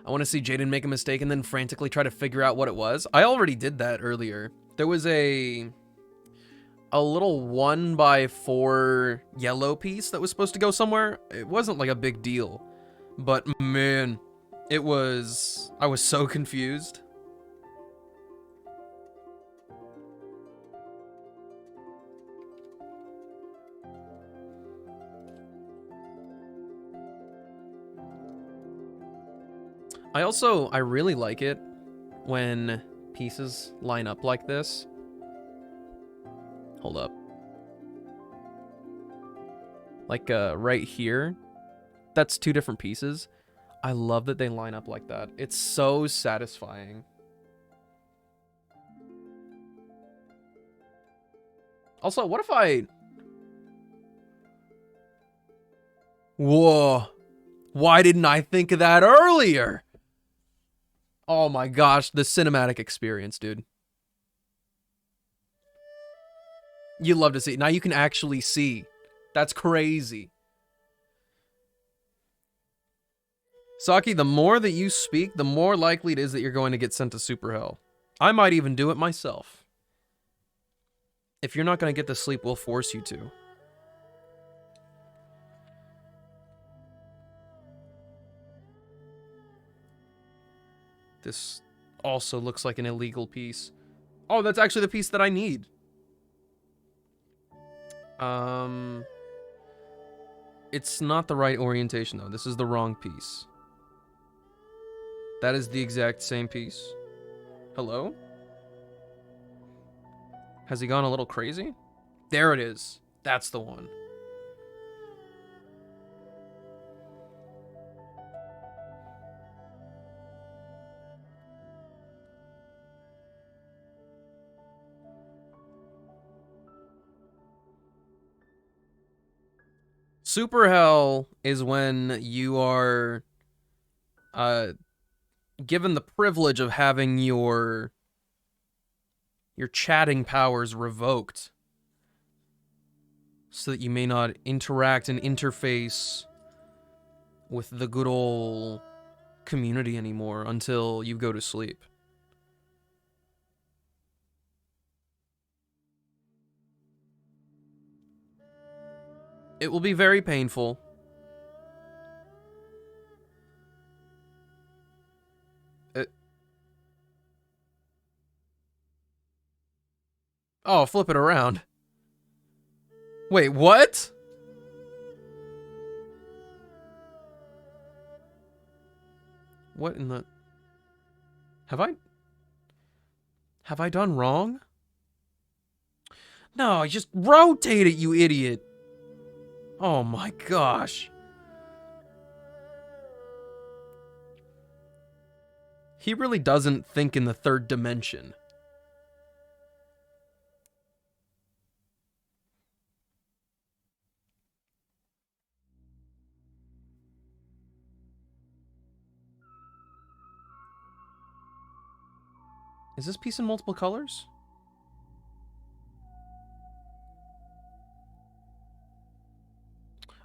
I want to see Jaden make a mistake and then frantically try to figure out what it was. I already did that earlier. There was a little 1x4 yellow piece that was supposed to go somewhere. It wasn't like a big deal, but man, I was so confused. I really like it when pieces line up like this. Hold up. Like, right here. That's 2 different pieces. I love that they line up like that. It's so satisfying. Also, what if I... Whoa. Why didn't I think of that earlier? Oh my gosh, the cinematic experience, dude. You love to see it. Now you can actually see. That's crazy. Saki, the more that you speak, the more likely it is that you're going to get sent to Super Hell. I might even do it myself. If you're not going to get the sleep, we'll force you to. This also looks like an illegal piece. Oh, that's actually the piece that I need. It's not the right orientation, though. This is the wrong piece. That is the exact same piece. Hello? Has he gone a little crazy? There it is. That's the one. Super Hell is when you are given the privilege of having your chatting powers revoked so that you may not interact and interface with the good old community anymore until you go to sleep. It will be very painful. Oh, flip it around. Wait, what? What in the... Have I done wrong? No, just rotate it, you idiot. Oh my gosh. He really doesn't think in the third dimension. Is this piece in multiple colors?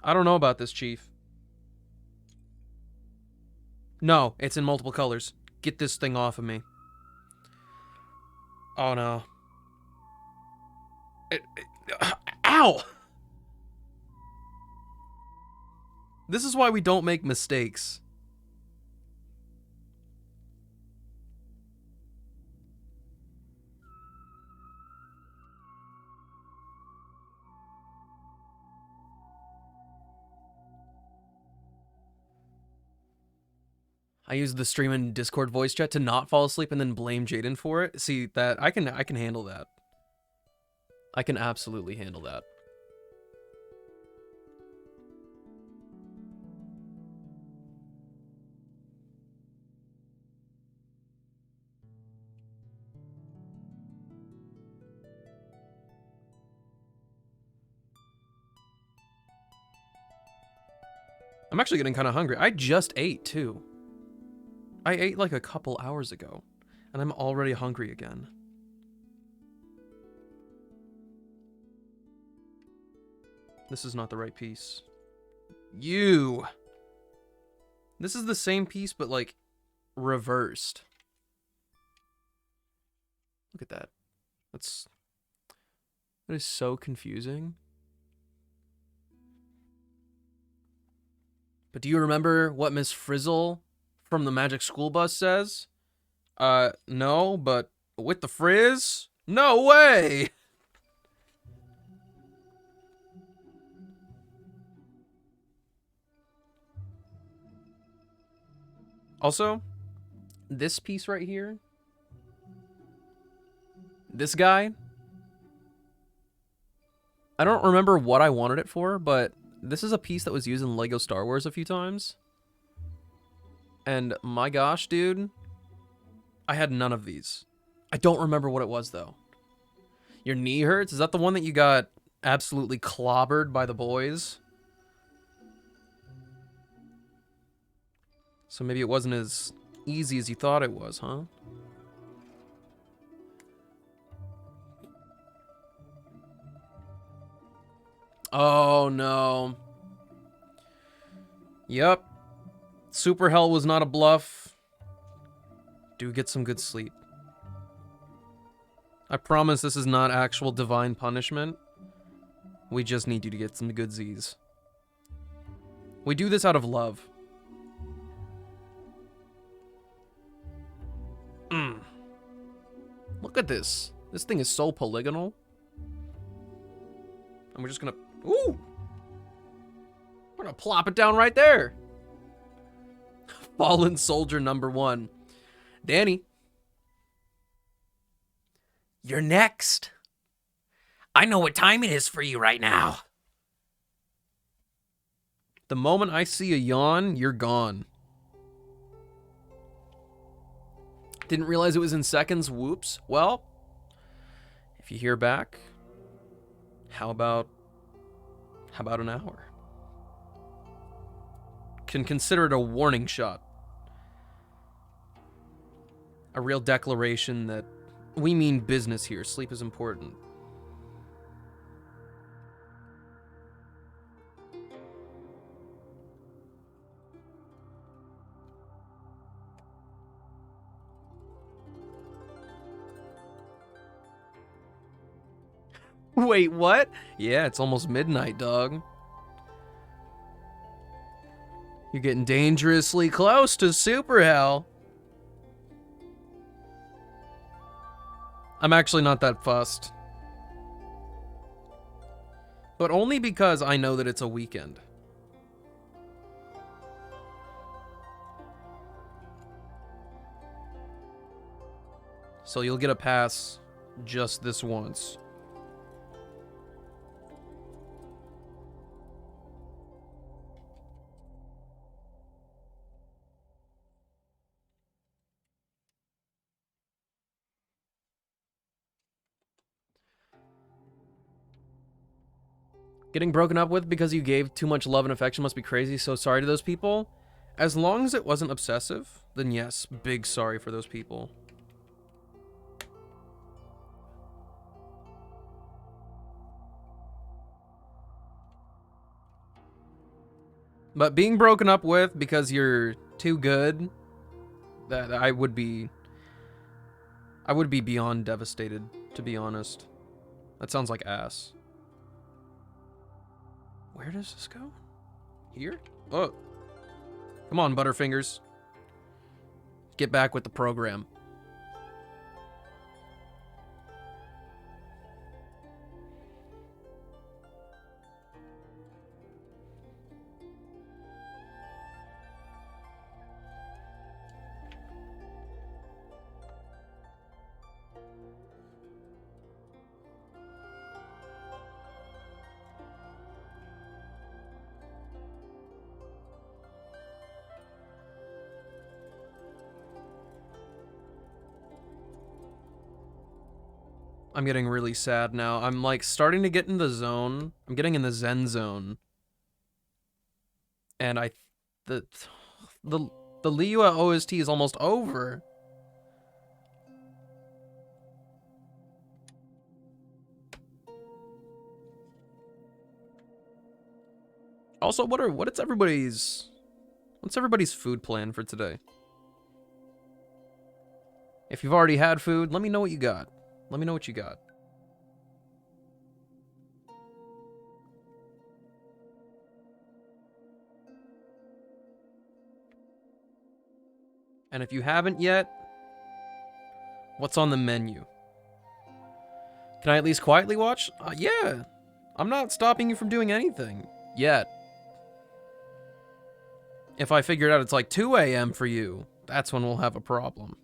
I don't know about this, Chief. No, it's in multiple colors. Get this thing off of me. Oh no. Ow! This is why we don't make mistakes. I use the stream and Discord voice chat to not fall asleep and then blame Jaden for it. See, that I can handle that. I can absolutely handle that. I'm actually getting kind of hungry. I just ate, too. I ate like a couple hours ago, and I'm already hungry again. This is not the right piece. You! This is the same piece, but like, reversed. Look at that. That is so confusing. But do you remember what Miss Frizzle from the Magic School Bus says? No, but with the frizz? No way! Also, this piece right here, this guy, I don't remember what I wanted it for, but this is a piece that was used in LEGO Star Wars a few times. And my gosh, dude, I had none of these. I don't remember what it was, though. Your knee hurts? Is that the one that you got absolutely clobbered by the boys? So maybe it wasn't as easy as you thought it was, huh? Oh, no. Yep. Super Hell was not a bluff. Do get some good sleep. I promise this is not actual divine punishment. We just need you to get some good Z's. We do this out of love. Look at this. This thing is so polygonal. And we're just gonna... Ooh! We're gonna plop it down right there. Fallen Soldier #1. Danny. You're next. I know what time it is for you right now. The moment I see a yawn, you're gone. Didn't realize it was in seconds. Whoops. Well, if you hear back, how about an hour? Can consider it a warning shot. A real declaration that we mean business here. Sleep is important. Wait, what? Yeah, it's almost midnight, dog. You're getting dangerously close to super hell. I'm actually not that fussed. But only because I know that it's a weekend. So you'll get a pass just this once. Getting broken up with because you gave too much love and affection must be crazy. So sorry to those people. As long as it wasn't obsessive, then yes, big sorry for those people. But being broken up with because you're too good, that I would be beyond devastated, to be honest. That sounds like ass. Where does this go? Here? Oh. Come on, Butterfingers. Get back with the program. I'm getting really sad now. I'm like starting to get in the zone. I'm getting in the Zen zone. And the Liyue OST is almost over. Also, what's everybody's food plan for today? If you've already had food, let me know what you got. Let me know what you got. And if you haven't yet, what's on the menu? Can I at least quietly watch? Yeah. I'm not stopping you from doing anything. Yet. If I figure out it's like 2 a.m. for you, that's when we'll have a problem.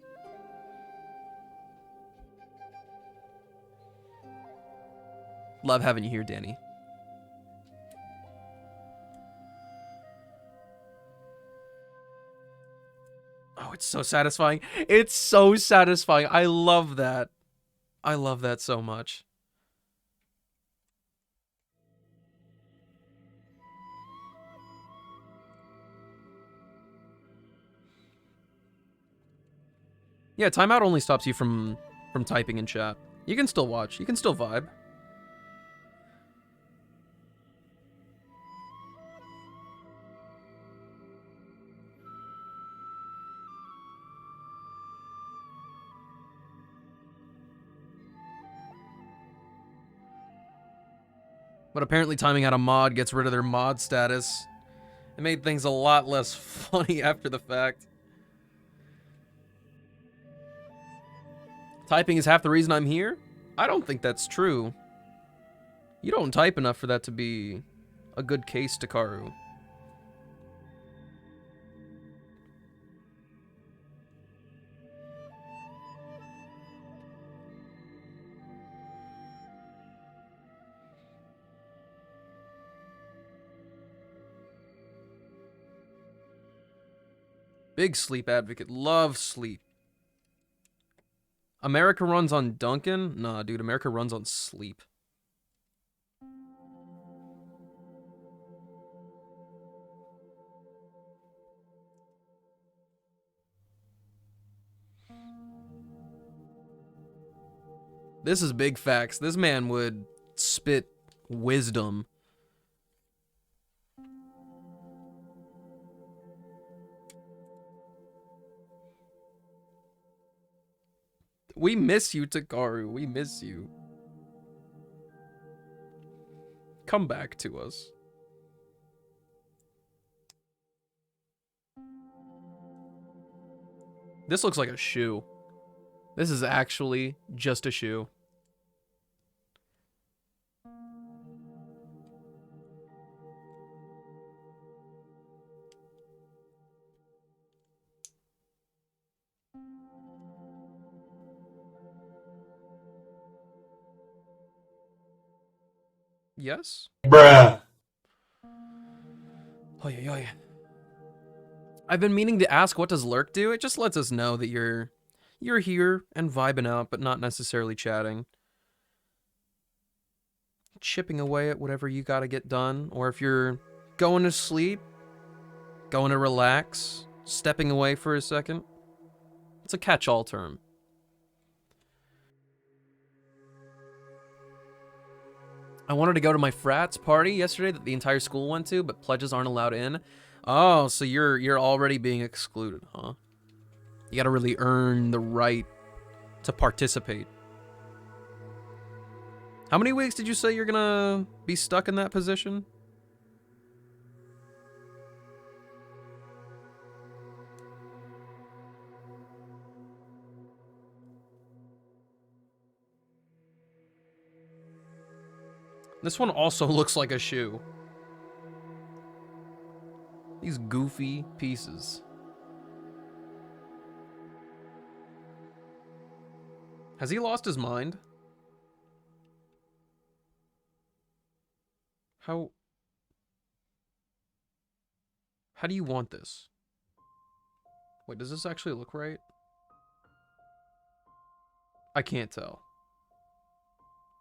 Love having you here, Danny. Oh, it's so satisfying. It's so satisfying. I love that. I love that so much. Yeah, timeout only stops you from typing in chat. You can still watch. You can still vibe. But apparently timing out a mod gets rid of their mod status. It made things a lot less funny after the fact. Typing is half the reason I'm here? I don't think that's true. You don't type enough for that to be a good case, Takaru. Big sleep advocate. Love sleep. America runs on Duncan? Nah, dude. America runs on sleep. This is big facts. This man would spit wisdom. We miss you, Takaru. We miss you. Come back to us. This looks like a shoe. This is actually just a shoe. Yes? Bruh. Oh yeah. I've been meaning to ask, what does lurk do? It just lets us know that you're here and vibing out, but not necessarily chatting. Chipping away at whatever you gotta get done, or if you're going to sleep, going to relax, stepping away for a second. It's a catch-all term. I wanted to go to my frat's party yesterday that the entire school went to, but pledges aren't allowed in. Oh, so you're already being excluded, huh? You gotta really earn the right to participate. How many weeks did you say you're gonna be stuck in that position? This one also looks like a shoe. These goofy pieces. Has he lost his mind? How do you want this? Wait, does this actually look right? I can't tell.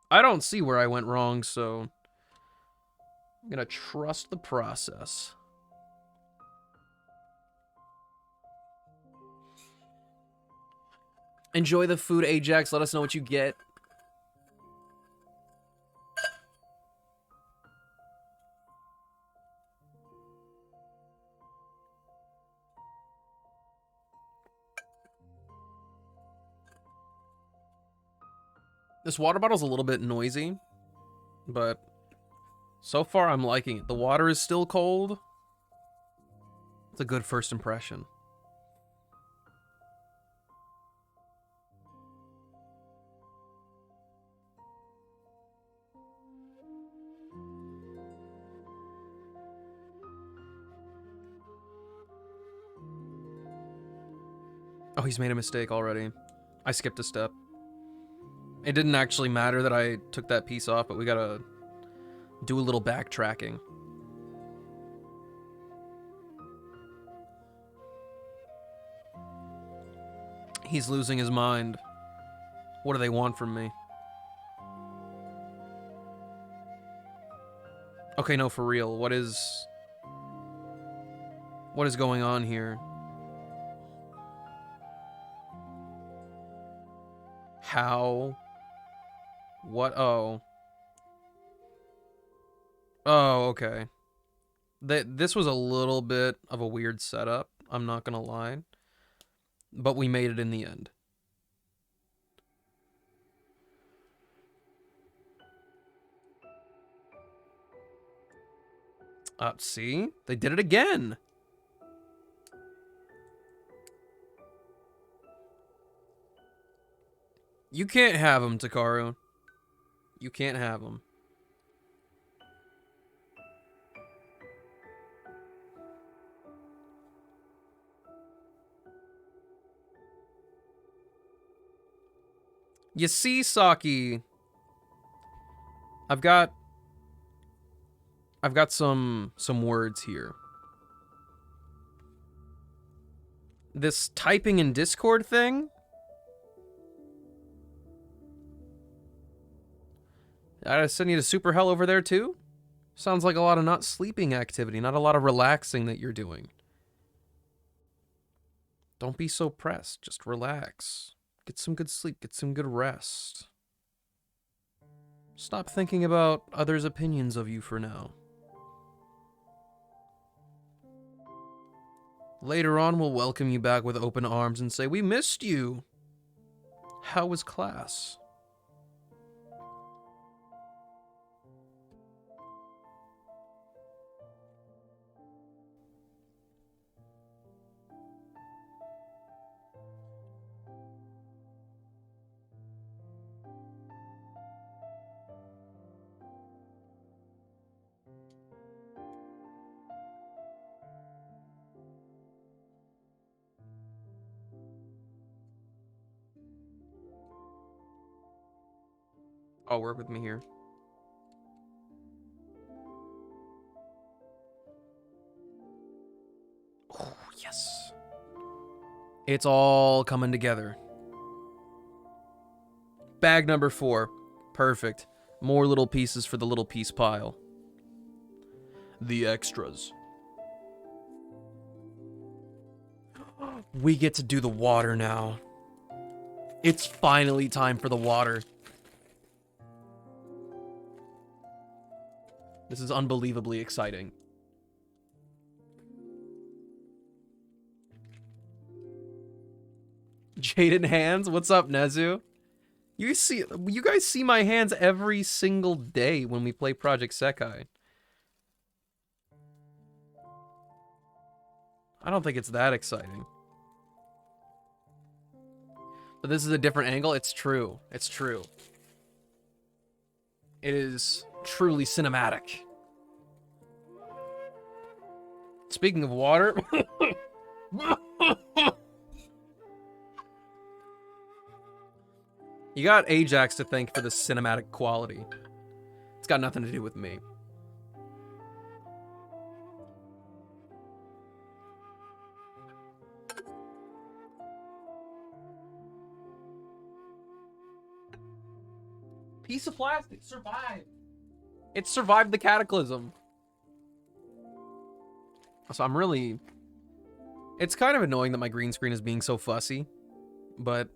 I don't see where I went wrong, so I'm gonna trust the process. Enjoy the food, Ajax. Let us know what you get. This water bottle's a little bit noisy, but so far I'm liking it. The water is still cold. It's a good first impression. Oh, he's made a mistake already. I skipped a step. It didn't actually matter that I took that piece off, but we gotta do a little backtracking. He's losing his mind. What do they want from me? Okay, no, for real. What is going on here? How? What? Oh. Oh, okay. This was a little bit of a weird setup, I'm not gonna lie. But we made it in the end. See? They did it again. You can't have him, Takaru. You can't have him. You see, Saki, I've got some words here. This typing in Discord thing, I send you to super hell over there too? Sounds like a lot of not sleeping activity, not a lot of relaxing that you're doing. Don't be so pressed, just relax. Get some good sleep, get some good rest. Stop thinking about others' opinions of you for now. Later on, we'll welcome you back with open arms and say, we missed you. How was class? Oh, work with me here. Oh, yes. It's all coming together. Bag number 4. Perfect. More little pieces for the little piece pile. The extras. We get to do the water now. It's finally time for the water. This is unbelievably exciting. Jaded hands? What's up, Nezu? You guys see my hands every single day when we play Project Sekai. I don't think it's that exciting. But this is a different angle. It's true. It's true. It is truly cinematic. Speaking of water... You got Ajax to thank for the cinematic quality. It's got nothing to do with me. Piece of plastic survived. It survived the cataclysm. So I'm really... It's kind of annoying that my green screen is being so fussy, but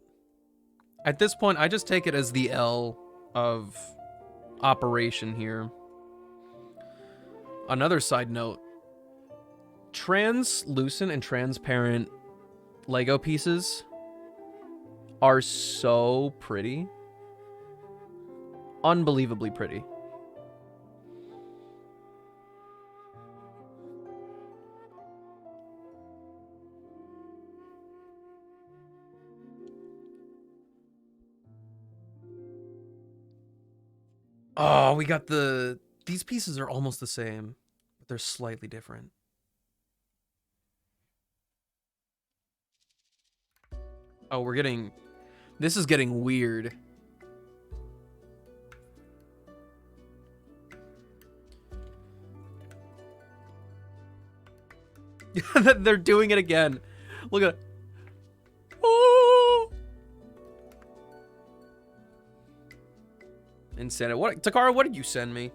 at this point, I just take it as the L of operation here. Another side note, translucent and transparent Lego pieces are so pretty. Unbelievably pretty. Oh, we got the... These pieces are almost the same, but they're slightly different. Oh, we're getting... This is getting weird. They're doing it again. Look at... Oh! Insanity. What, Takara, what did you send me?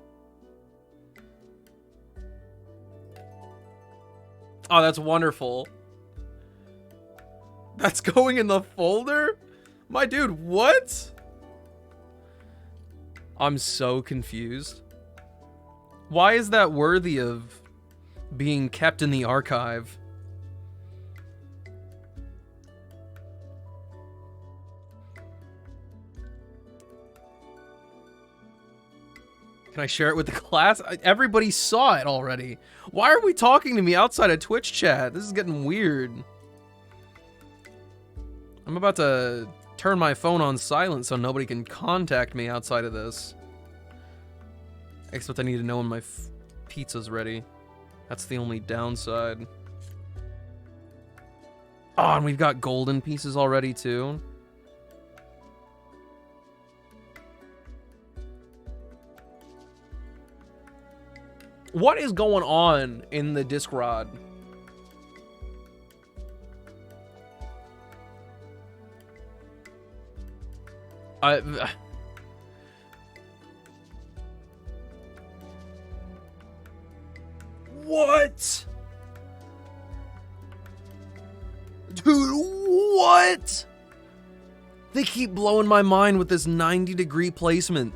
Oh, that's wonderful. That's going in the folder? My dude, what? I'm so confused. Why is that worthy of being kept in the archive? Can I share it with the class? Everybody saw it already. Why are we talking to me outside of Twitch chat? This is getting weird. I'm about to turn my phone on silent so nobody can contact me outside of this. Except I need to know when my pizza's ready. That's the only downside. Oh, and we've got golden pieces already too. What is going on in the disc rod? What? Dude, what? They keep blowing my mind with this 90-degree placement.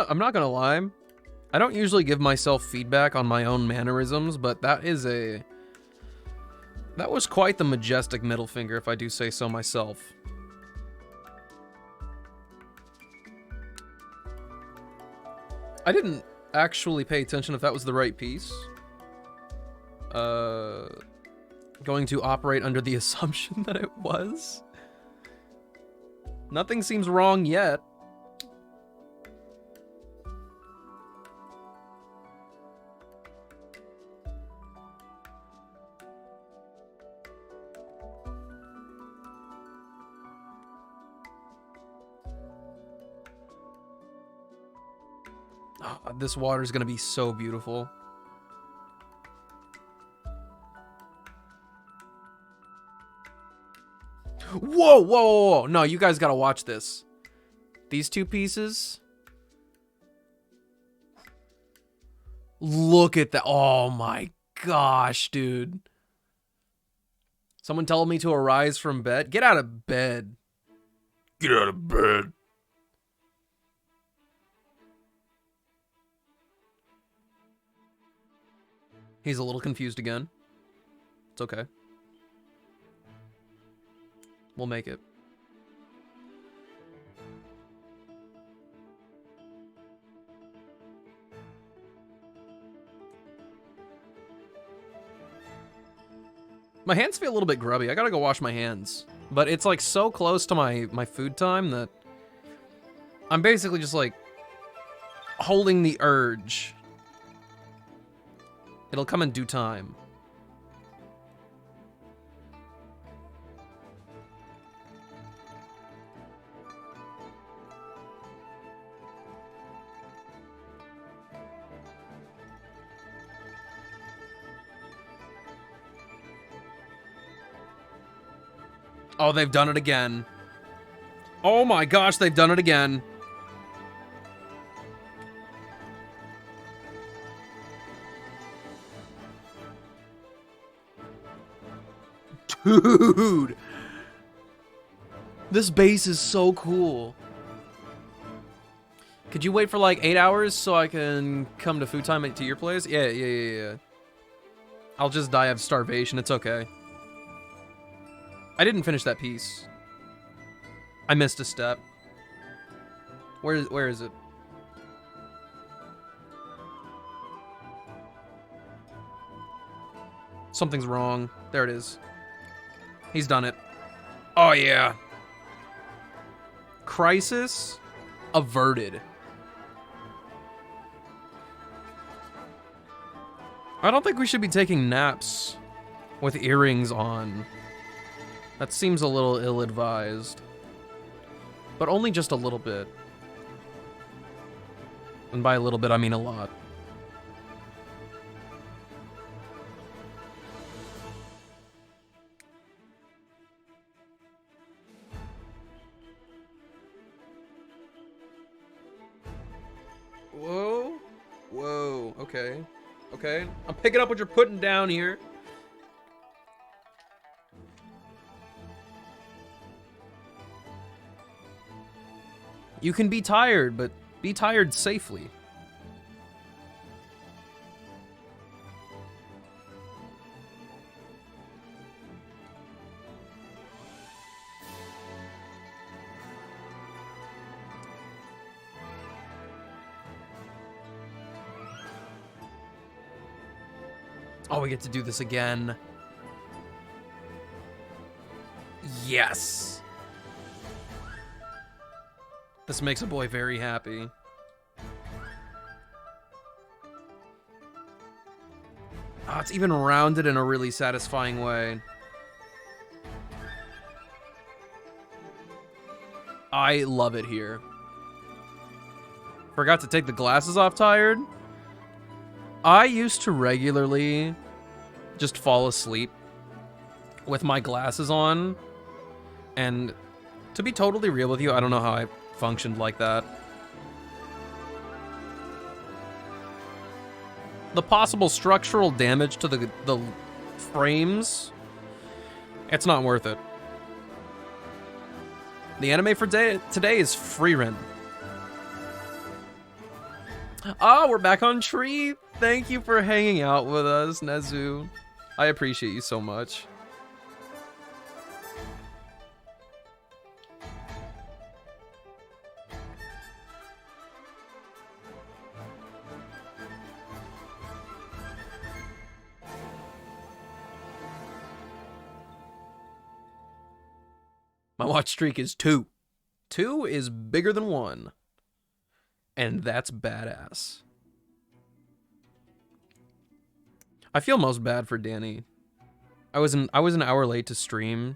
I'm not gonna lie. I don't usually give myself feedback on my own mannerisms, but that was quite the majestic middle finger, if I do say so myself. I didn't actually pay attention if that was the right piece. Going to operate under the assumption that it was. Nothing seems wrong yet. This water is going to be so beautiful. Whoa, whoa, whoa, whoa. No, you guys got to watch this. These two pieces. Look at that. Oh my gosh, dude. Someone told me to arise from bed. Get out of bed. Get out of bed. He's a little confused again. It's okay. We'll make it. My hands feel a little bit grubby. I gotta go wash my hands. But it's like so close to my food time that I'm basically just like holding the urge. It'll come in due time. Oh, they've done it again. Oh my gosh, they've done it again. Dude, this base is so cool. Could you wait for like 8 hours so I can come to food time to your place? Yeah. I'll just die of starvation. It's okay. I didn't finish that piece. I missed a step. Where is it? Something's wrong. There it is. He's done it. Oh, yeah. Crisis averted. I don't think we should be taking naps with earrings on. That seems a little ill-advised. But only just a little bit. And by a little bit, I mean a lot. Whoa, okay. I'm picking up what you're putting down here. You can be tired, but be tired safely. Oh, we get to do this again. Yes. This makes a boy very happy. Oh, it's even rounded in a really satisfying way. I love it here. Forgot to take the glasses off, tired. I used to regularly just fall asleep with my glasses on. And to be totally real with you, I don't know how I functioned like that. The possible structural damage to the frames, it's not worth it. The anime for today is Frieren. Oh, we're back on Tree. Thank you for hanging out with us, Nezu. I appreciate you so much. My watch streak is 2. 2 is bigger than 1. And that's badass. I feel most bad for Danny. I was an hour late to stream,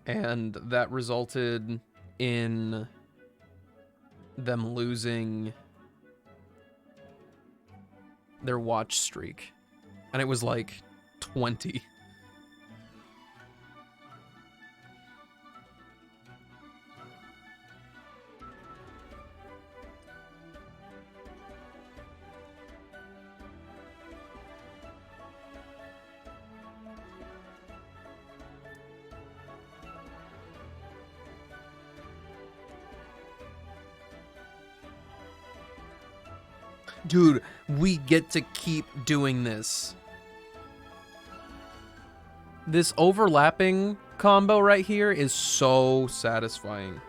and that resulted in them losing their watch streak. And it was like 20. Dude, we get to keep doing this. This overlapping combo right here is so satisfying.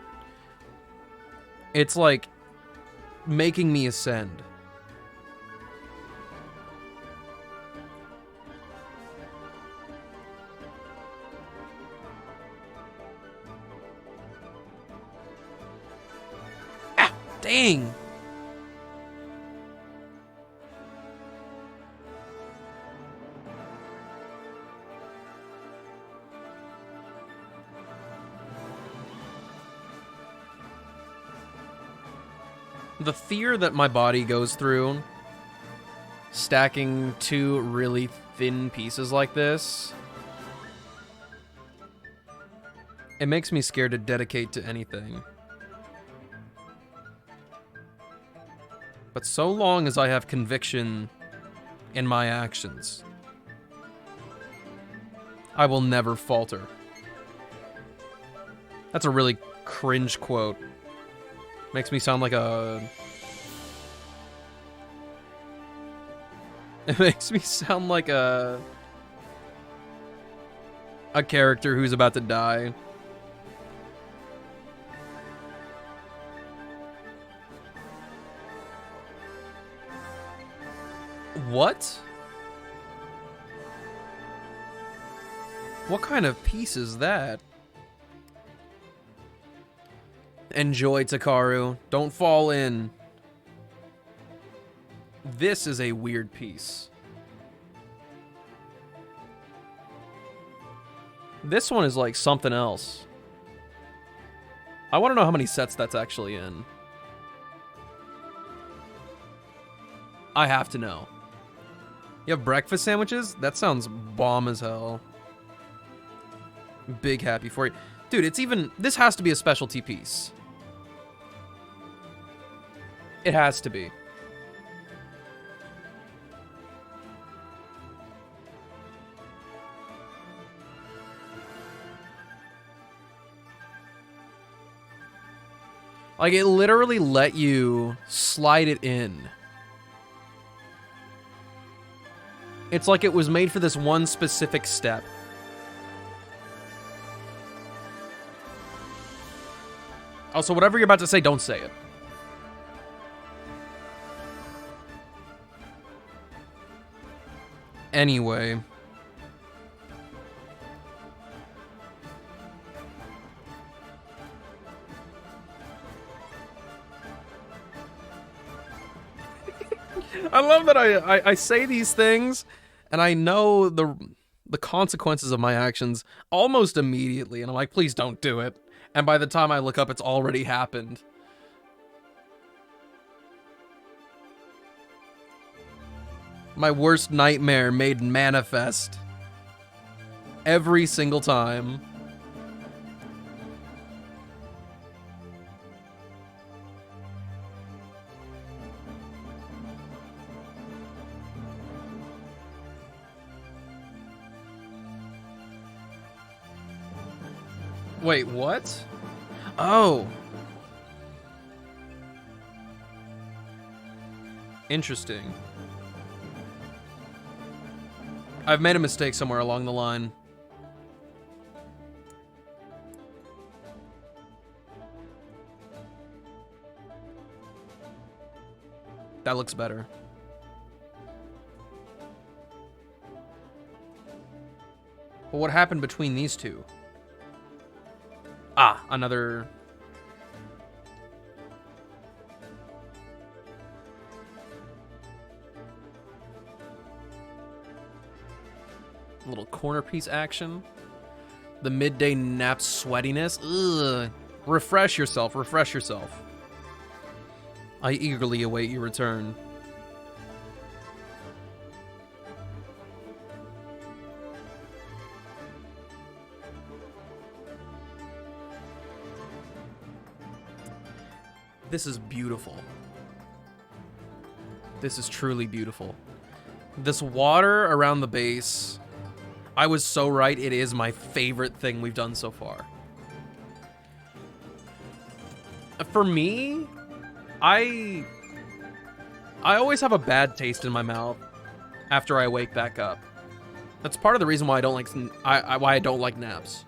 It's like making me ascend. Ah, dang. The fear that my body goes through stacking 2 really thin pieces like this, it makes me scared to dedicate to anything. But so long as I have conviction in my actions, I will never falter. That's a really cringe quote. Makes me sound like a... It makes me sound like a character who's about to die. What? What kind of piece is that? Enjoy, Takaru. Don't fall in. This is a weird piece. This one is like something else. I want to know how many sets that's actually in. I have to know. You have breakfast sandwiches? That sounds bomb as hell. Big happy for you. Dude, it's even... This has to be a specialty piece. It has to be. Like, it literally let you slide it in. It's like it was made for this one specific step. Also, whatever you're about to say, don't say it. Anyway. I love that I say these things, and I know the consequences of my actions almost immediately, and I'm like, please don't do it. And by the time I look up, it's already happened. My worst nightmare made manifest. Every single time. Wait, what? Oh. Interesting. I've made a mistake somewhere along the line. That looks better. But what happened between these two? Ah, another... little corner piece action. The midday nap sweatiness. Ugh. Refresh yourself, refresh yourself. I eagerly await your return. This is beautiful. This is truly beautiful. This water around the base, I was so right, it is my favorite thing we've done so far. For me, I always have a bad taste in my mouth after I wake back up. That's part of the reason why I don't like naps.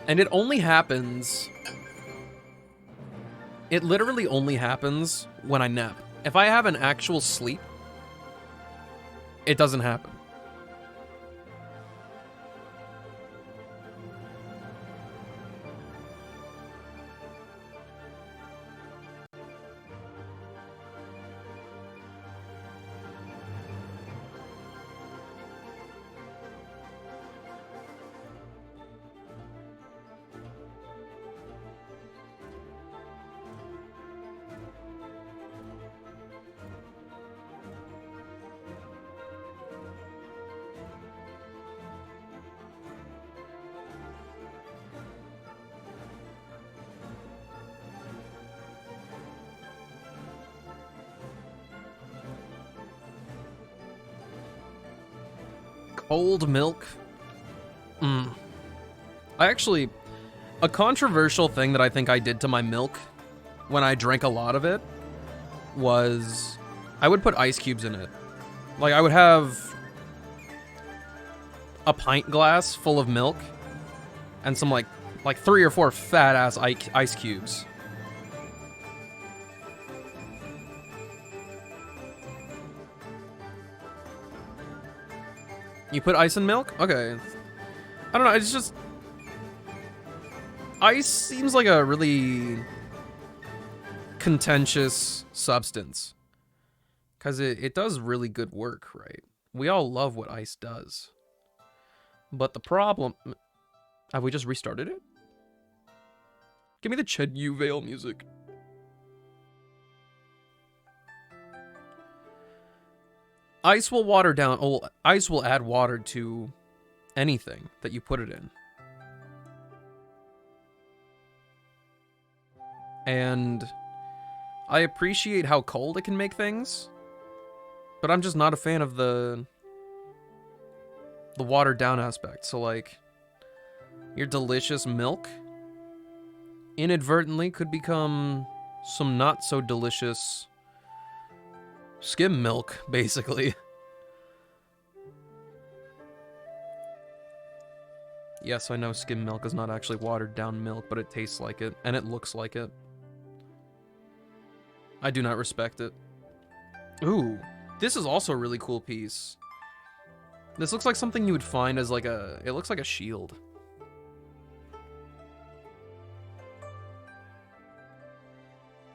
And it only happens... It literally only happens when I nap. If I have an actual sleep, it doesn't happen. Cold milk. A controversial thing that I think I did to my milk when I drank a lot of it was I would put ice cubes in it. Like, I would have a pint glass full of milk and some like 3 or 4 fat ass ice cubes. You put ice in milk? Okay. I don't know, it's just... Ice seems like a really contentious substance. Because it does really good work, right? We all love what ice does. But the problem... Have we just restarted it? Give me the Chen Yu Vale music. Ice will water down... Oh, ice will add water to anything that you put it in. And I appreciate how cold it can make things, but I'm just not a fan of the watered down aspect. So, like, your delicious milk inadvertently could become some not so delicious skim milk, basically. Yes, I know skim milk is not actually watered down milk, but it tastes like it, and it looks like it. I do not respect it. Ooh. This is also a really cool piece. This looks like something you would find as like a... It looks like a shield.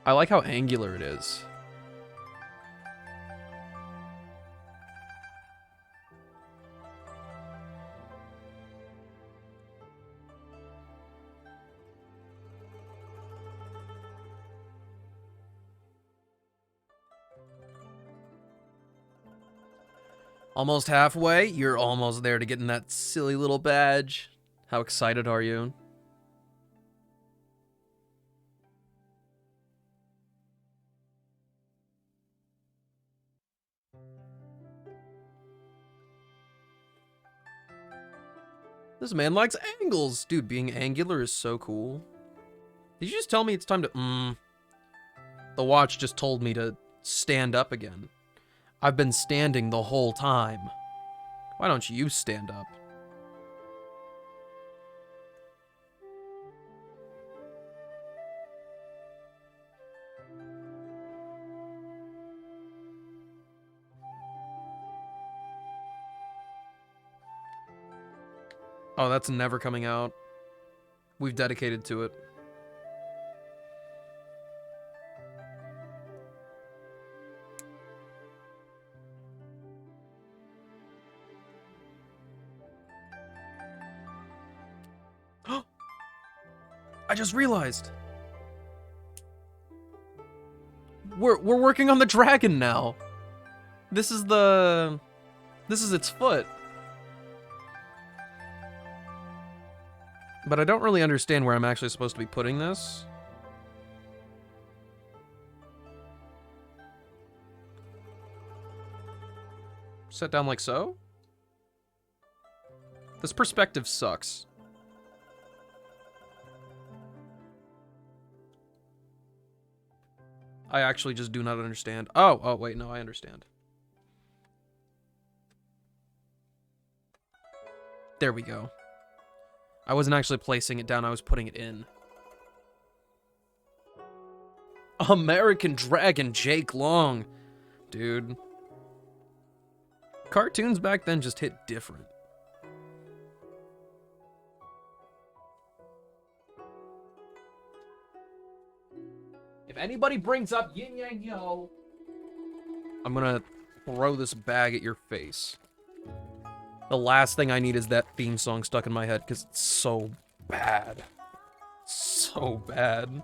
I like how angular it is. Almost halfway? You're almost there to getting that silly little badge. How excited are you? This man likes angles. Dude, being angular is so cool. Did you just tell me it's time to... The watch just told me to stand up again. I've been standing the whole time. Why don't you stand up? Oh, that's never coming out. We've dedicated to it. I just realized. We're working on the dragon now. This is its foot. But I don't really understand where I'm actually supposed to be putting this. Set down like so? This perspective sucks. I actually just do not understand. Oh, wait, no, I understand. There we go. I wasn't actually placing it down, I was putting it in. American Dragon Jake Long. Dude. Cartoons back then just hit different. If anybody brings up yin yang yo, I'm gonna throw this bag at your face. The last thing I need is that theme song stuck in my head because it's so bad. So bad.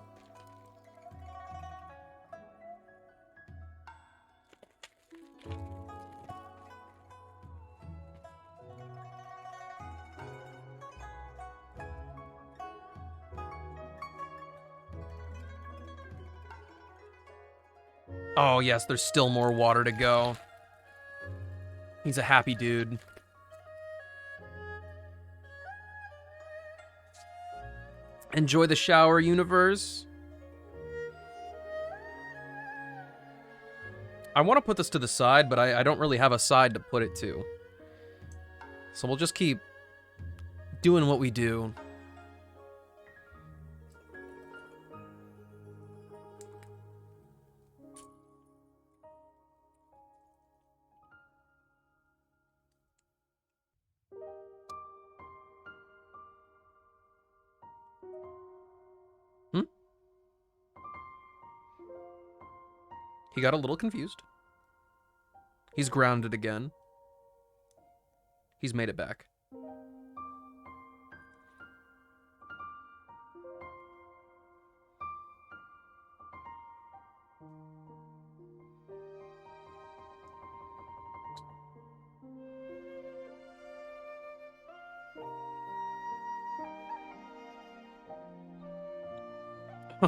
Oh, yes, there's still more water to go. He's a happy dude. Enjoy the shower, universe. I want to put this to the side, but I don't really have a side to put it to. So we'll just keep doing what we do. He got a little confused. He's grounded again. He's made it back.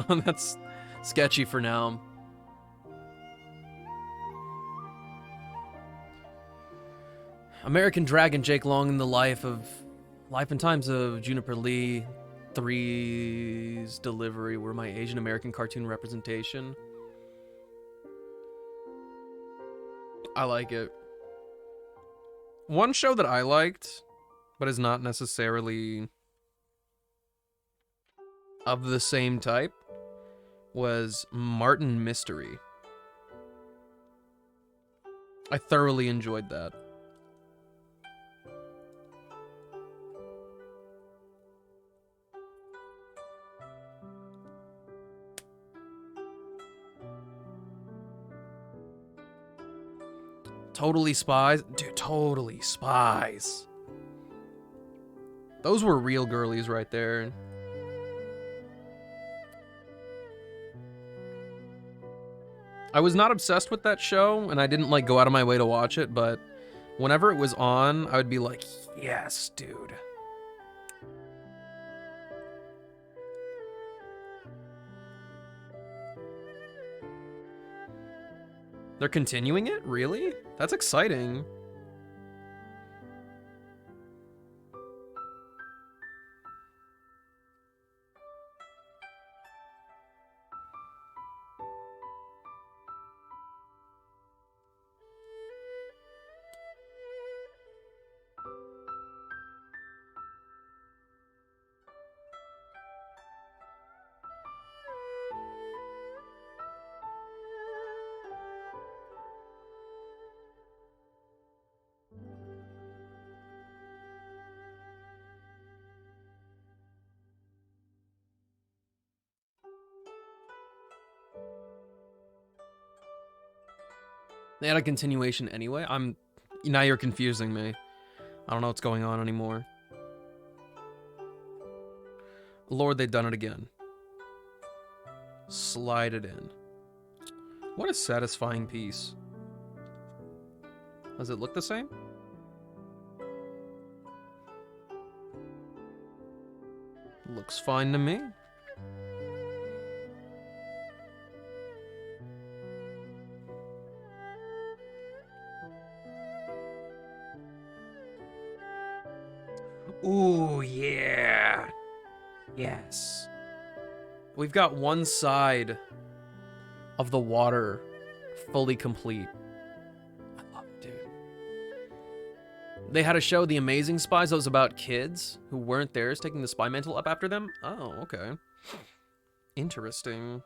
That's sketchy for now. American Dragon Jake Long in the Life and Times of Juniper Lee. 3's delivery were my Asian American cartoon representation. I like it. One show that I liked, but is not necessarily of the same type, was Martin Mystery. I thoroughly enjoyed that. Totally Spies? Dude, Totally Spies. Those were real girlies right there. I was not obsessed with that show, and I didn't like go out of my way to watch it, but whenever it was on, I would be like, yes, dude. They're continuing it? Really? That's exciting. They had a continuation anyway? Now you're confusing me. I don't know what's going on anymore. Lord, they've done it again. Slide it in. What a satisfying piece. Does it look the same? Looks fine to me. Ooh, yeah. Yes. We've got one side of the water fully complete. I love it, dude. They had a show, The Amazing Spies, that was about kids who weren't theirs taking the spy mantle up after them. Oh, okay. Interesting.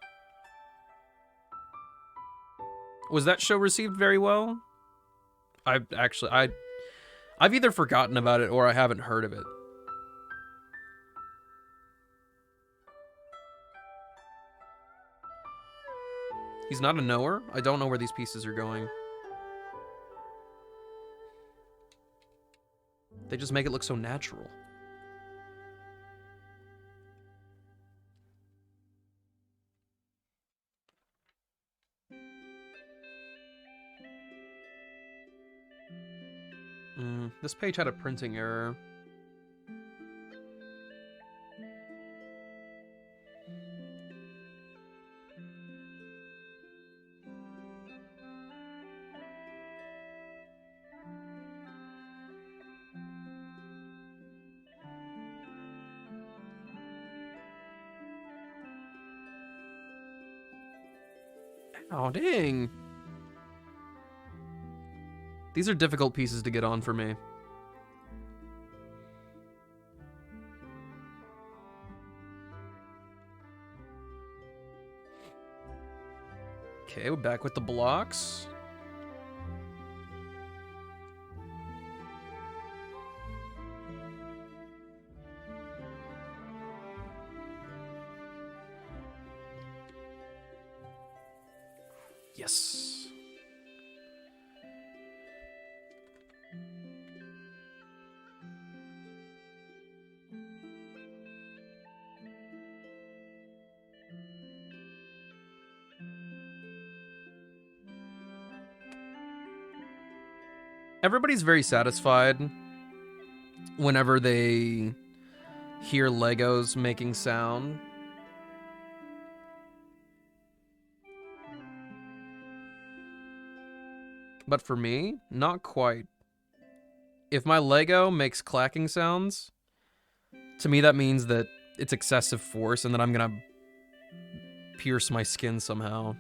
Was that show received very well? I've either forgotten about it or I haven't heard of it. He's not a knower? I don't know where these pieces are going. They just make it look so natural. This page had a printing error. Oh, dang. These are difficult pieces to get on for me. Okay, we're back with the blocks. Yes. Everybody's very satisfied whenever they hear Legos making sound. But for me, not quite. If my Lego makes clacking sounds, to me that means that it's excessive force and that I'm gonna pierce my skin somehow.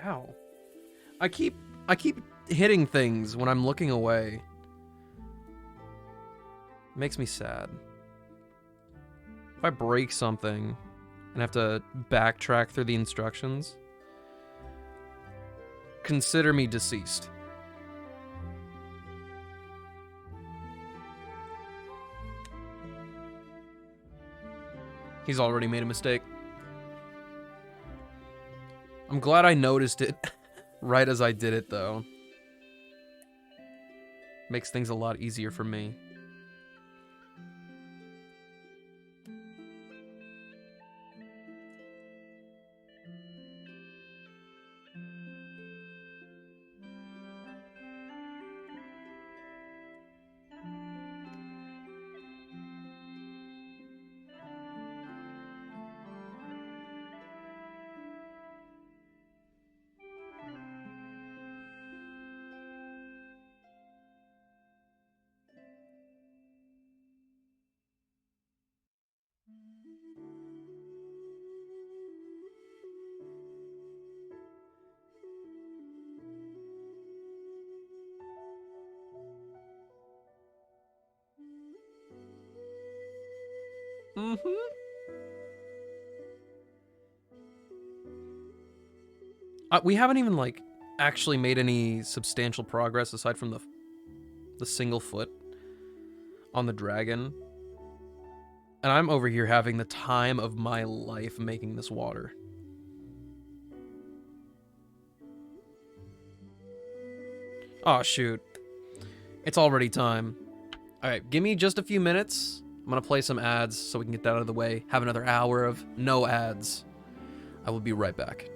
Ow. I keep hitting things when I'm looking away. It makes me sad. If I break something and have to backtrack through the instructions, consider me deceased. He's already made a mistake. I'm glad I noticed it right as I did it, though. Makes things a lot easier for me. We haven't even, like, actually made any substantial progress aside from the single foot on the dragon. And I'm over here having the time of my life making this water. Oh, shoot. It's already time. Alright, give me just a few minutes. I'm gonna play some ads so we can get that out of the way. Have another hour of no ads. I will be right back.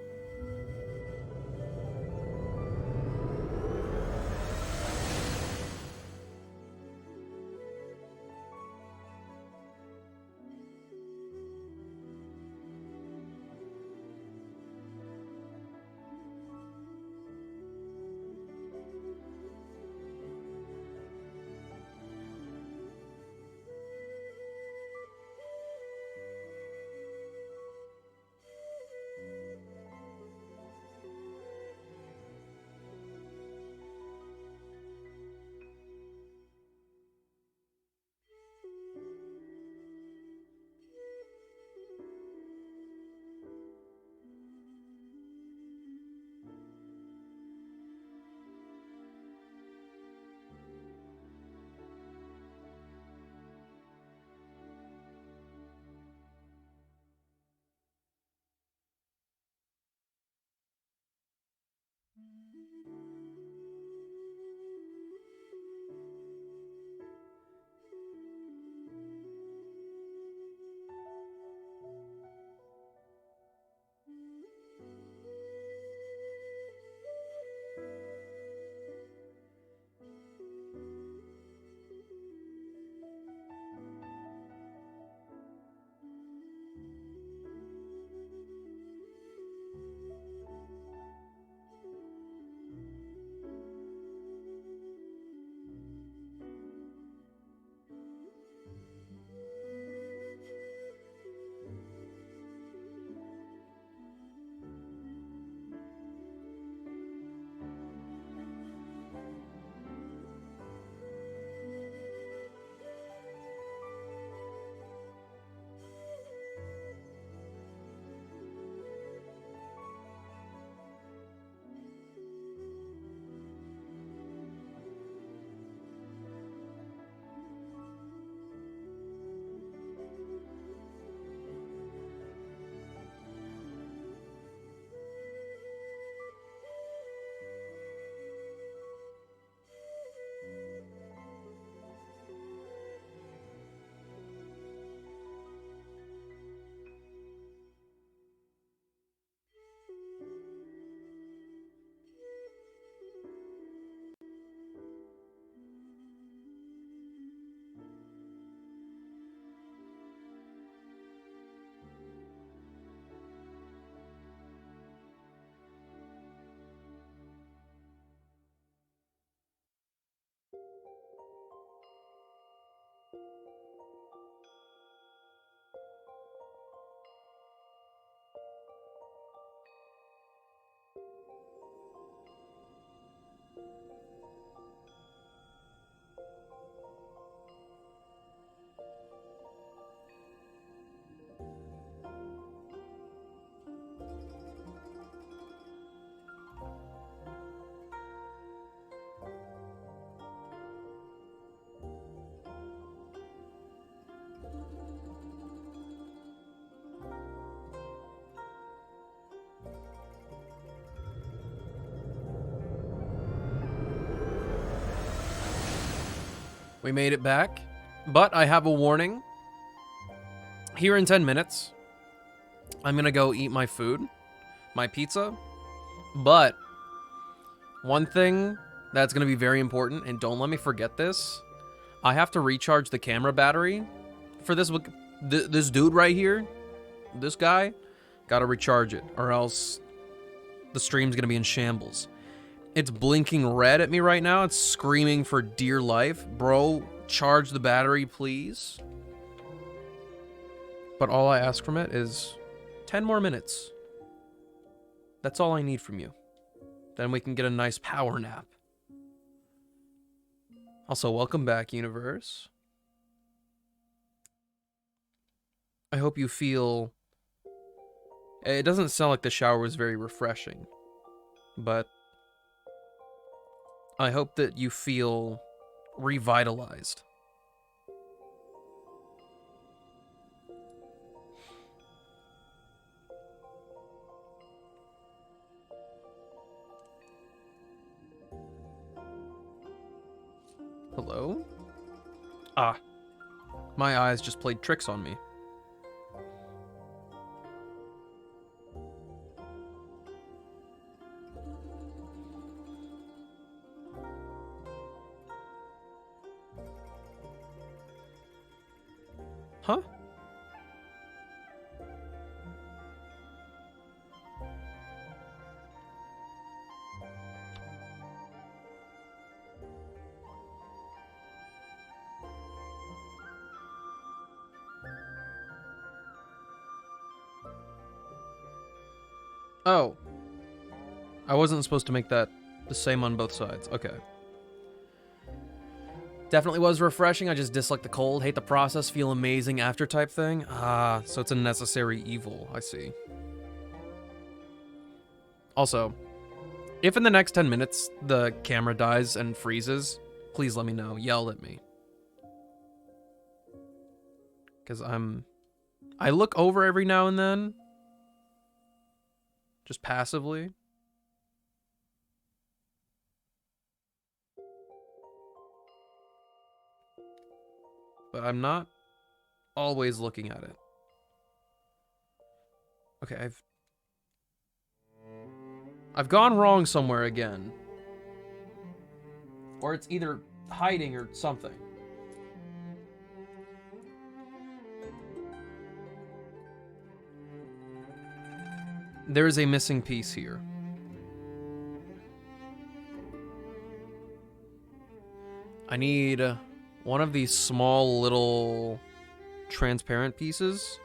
We made it back, but I have a warning. Here in 10 minutes, I'm gonna go eat my food, my pizza, but one thing that's gonna be very important, and don't let me forget this, I have to recharge the camera battery for this dude right here, this guy, gotta recharge it, or else the stream's gonna be in shambles. It's blinking red at me right now. It's screaming for dear life. Bro, charge the battery, please. But all I ask from it is 10 more minutes. That's all I need from you. Then we can get a nice power nap. Also, welcome back, universe. I hope you feel... It doesn't sound like the shower was very refreshing, but I hope that you feel revitalized. Hello? Ah. My eyes just played tricks on me. Huh? Oh. I wasn't supposed to make that the same on both sides. Okay. Definitely was refreshing. I just dislike the cold, hate the process, feel amazing after type thing. Ah, so it's a necessary evil. I see. Also, if in the next 10 minutes the camera dies and freezes, please let me know. Yell at me. Because I look over every now and then. Just passively. But I'm not always looking at it. Okay, I've gone wrong somewhere again. Or it's either hiding or something. There is a missing piece here. I need one of these small little transparent pieces.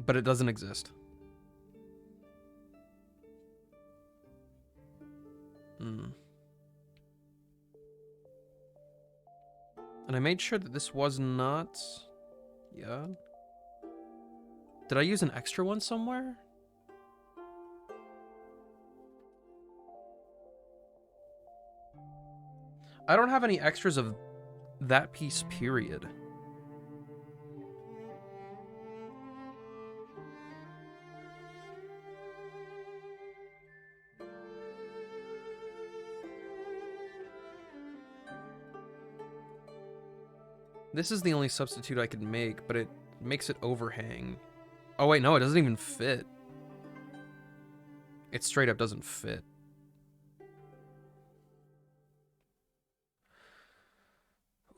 But it doesn't exist. And I made sure that this was not... Yeah. Did I use an extra one somewhere? I don't have any extras of that piece, period. This is the only substitute I could make, but it makes it overhang. Oh wait, no, it doesn't even fit. It straight up doesn't fit.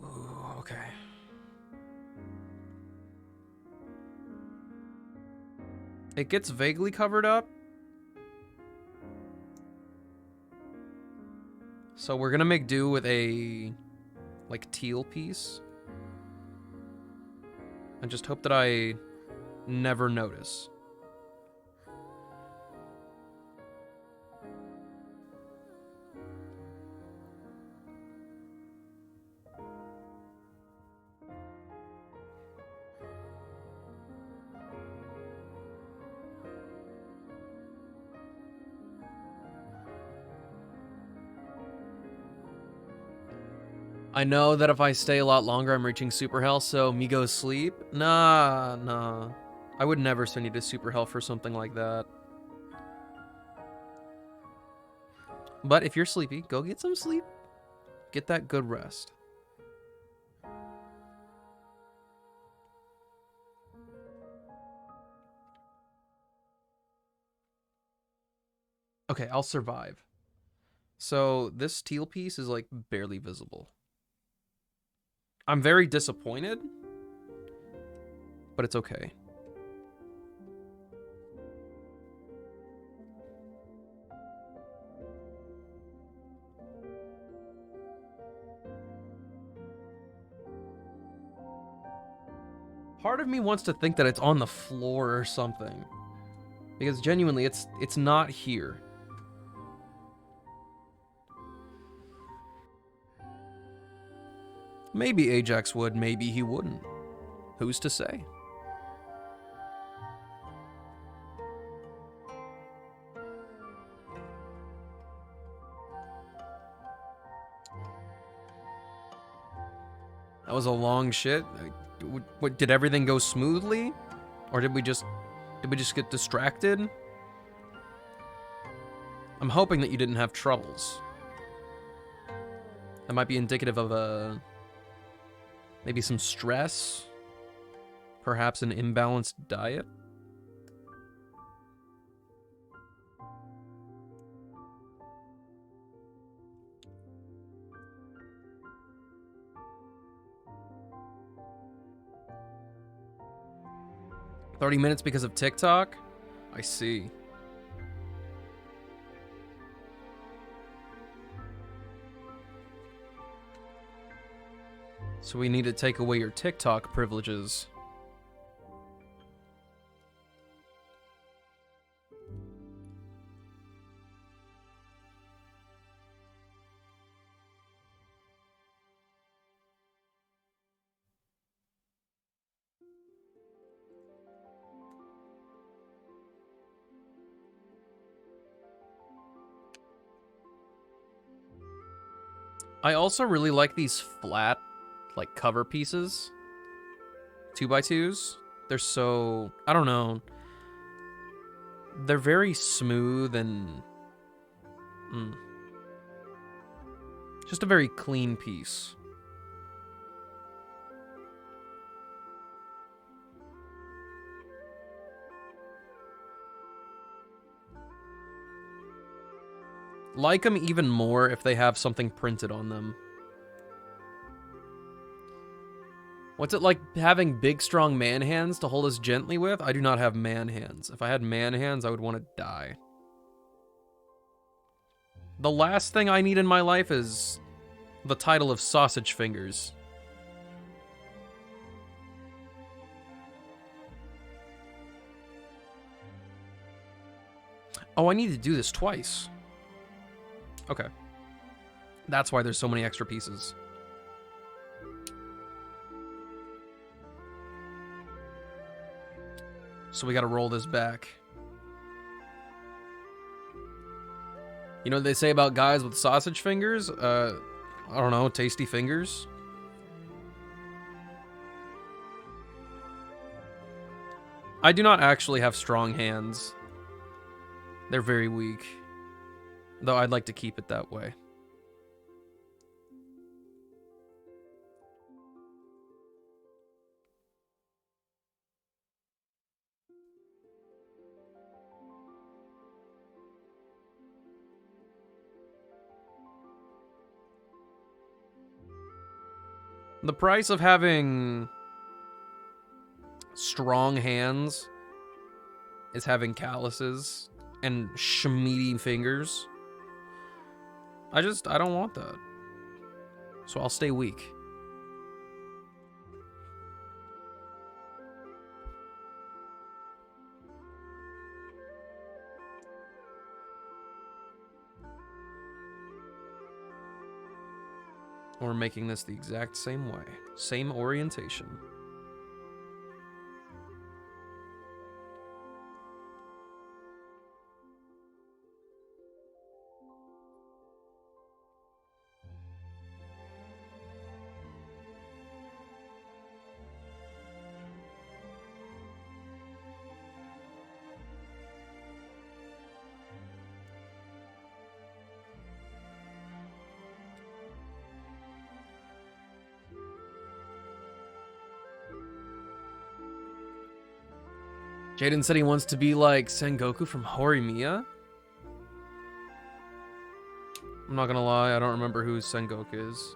Ooh, okay. It gets vaguely covered up. So we're gonna make do with a, like, teal piece. And just hope that I never notice. I know that if I stay a lot longer, I'm reaching super health, so me go sleep? Nah. I would never send you to super health for something like that. But if you're sleepy, go get some sleep. Get that good rest. Okay, I'll survive. So this teal piece is like barely visible. I'm very disappointed, but it's okay. Part of me wants to think that it's on the floor or something. Because genuinely, it's not here. Maybe Ajax would, maybe he wouldn't. Who's to say? That was a long shit. What, did everything go smoothly? Or did we just get distracted? I'm hoping that you didn't have troubles. That might be indicative of maybe some stress, perhaps an imbalanced diet. "30 minutes because of TikTok?" I see. So we need to take away your TikTok privileges. I also really like these flat, like, cover pieces. 2x2s. They're so... I don't know. They're very smooth and... just a very clean piece. Like them even more if they have something printed on them. What's it like having big, strong man hands to hold us gently with? I do not have man hands. If I had man hands, I would want to die. The last thing I need in my life is the title of Sausage Fingers. Oh, I need to do this twice. Okay. That's why there's so many extra pieces. So we gotta roll this back. You know what they say about guys with sausage fingers? I don't know, tasty fingers? I do not actually have strong hands. They're very weak. Though I'd like to keep it that way. The price of having strong hands is having calluses and schmeedy fingers. I don't want that. So I'll stay weak. We're making this the exact same way. Same orientation. Jaden said he wants to be like Sengoku from Horimiya. I'm not gonna lie, I don't remember who Sengoku is.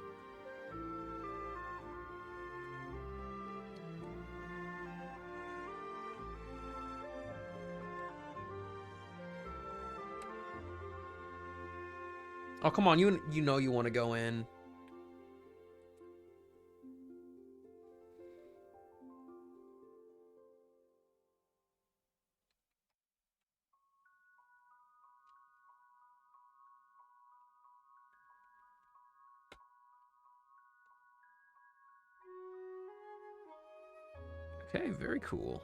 Oh, come on, you know you want to go in. Okay, very cool.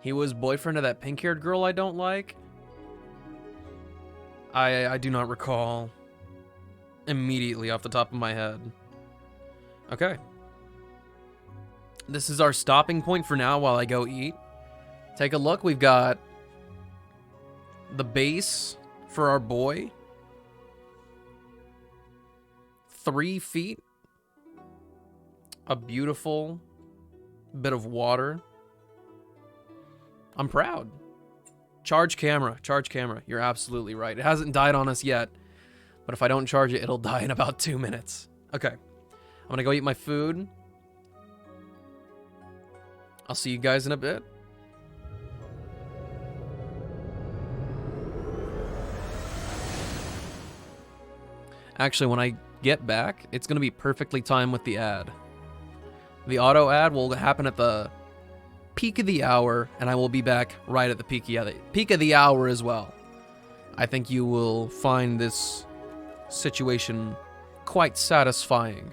He was boyfriend of that pink-haired girl I don't like. I do not recall immediately off the top of my head. Okay. This is our stopping point for now while I go eat. Take a look. We've got the base for our boy. 3 feet. A beautiful bit of water. I'm proud. Charge camera. Charge camera. You're absolutely right. It hasn't died on us yet. But if I don't charge it, it'll die in about 2 minutes. Okay. I'm gonna go eat my food. I'll see you guys in a bit. Actually, when I get back, it's gonna be perfectly timed with the ad. The auto ad will happen at the peak of the hour, and I will be back right at the peak of the hour as well. I think you will find this situation quite satisfying.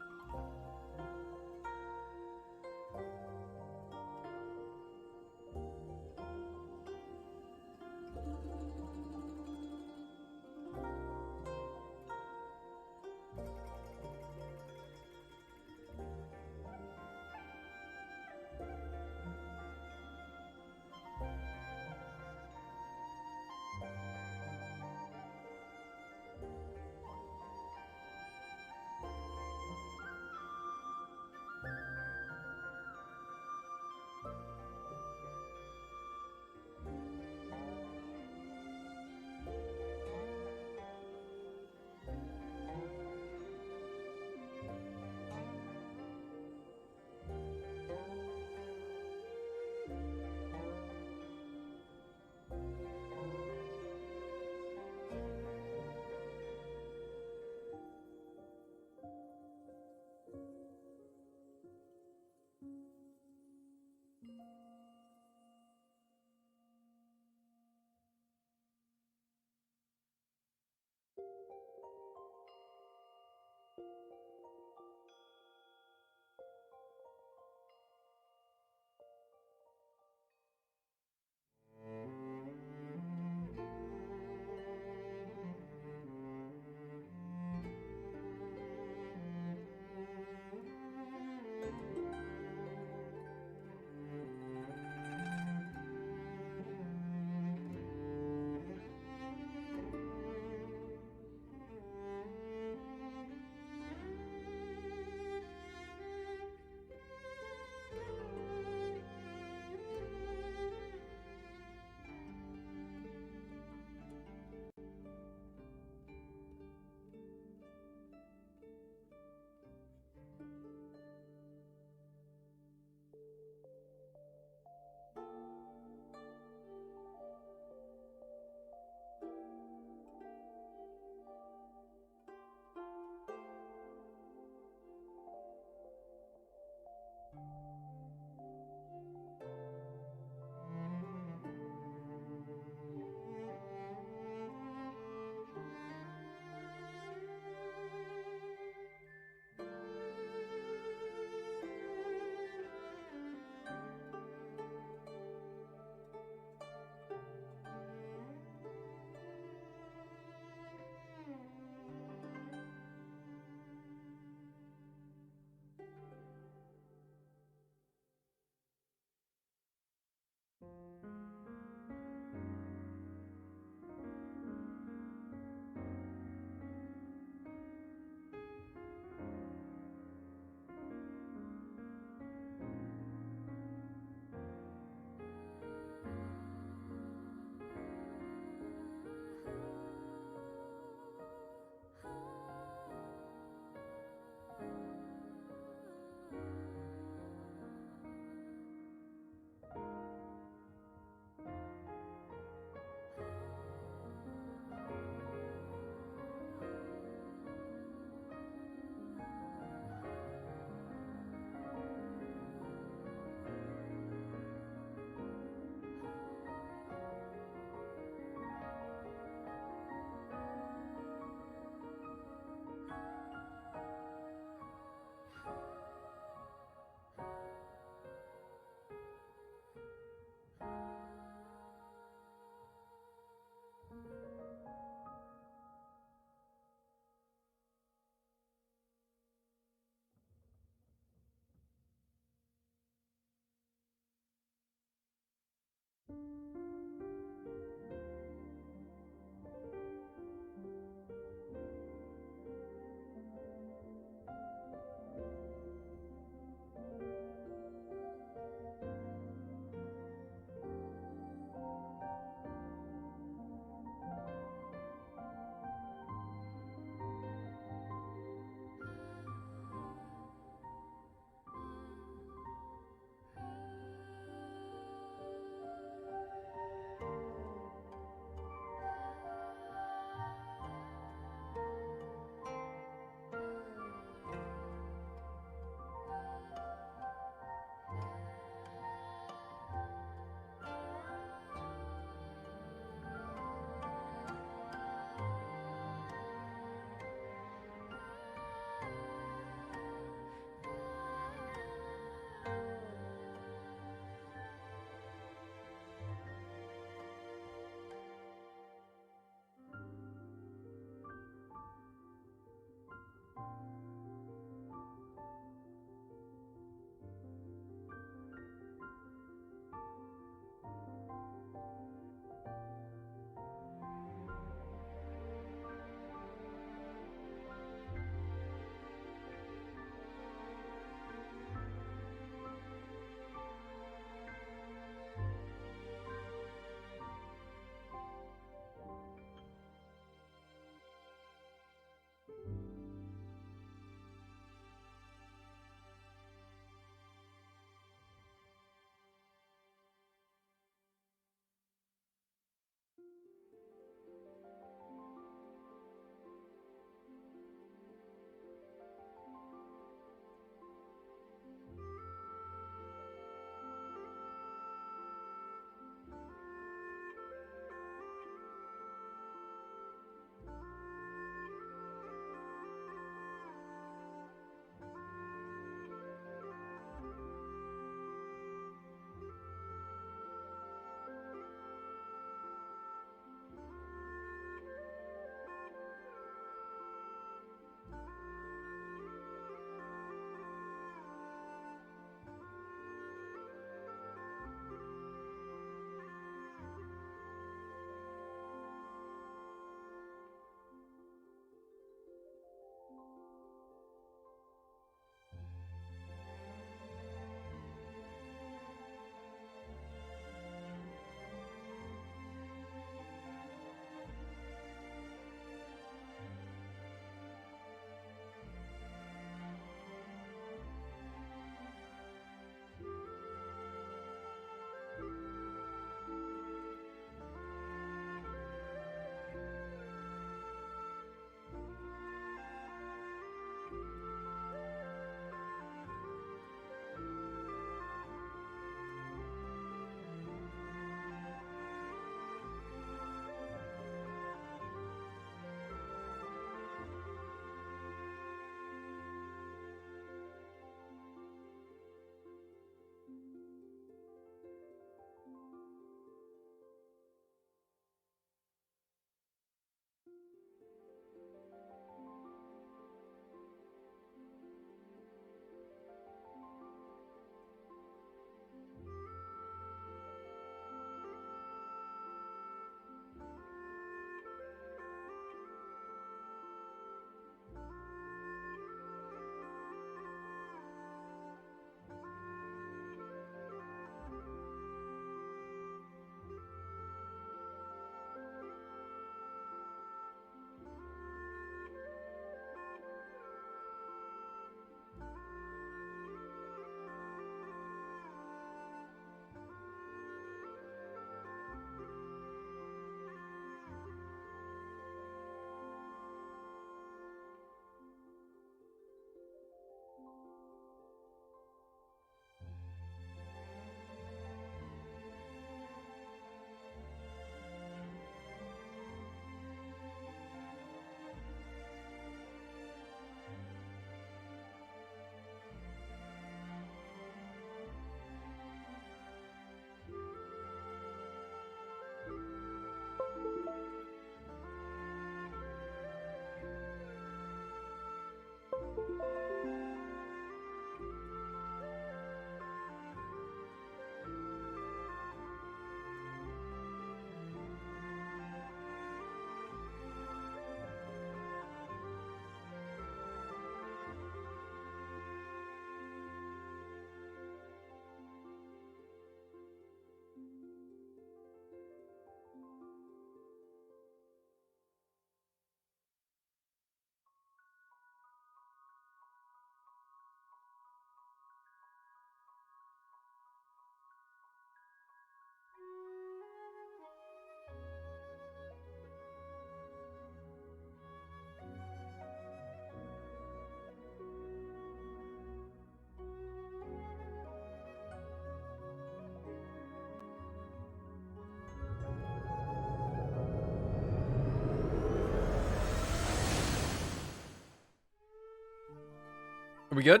Are we good?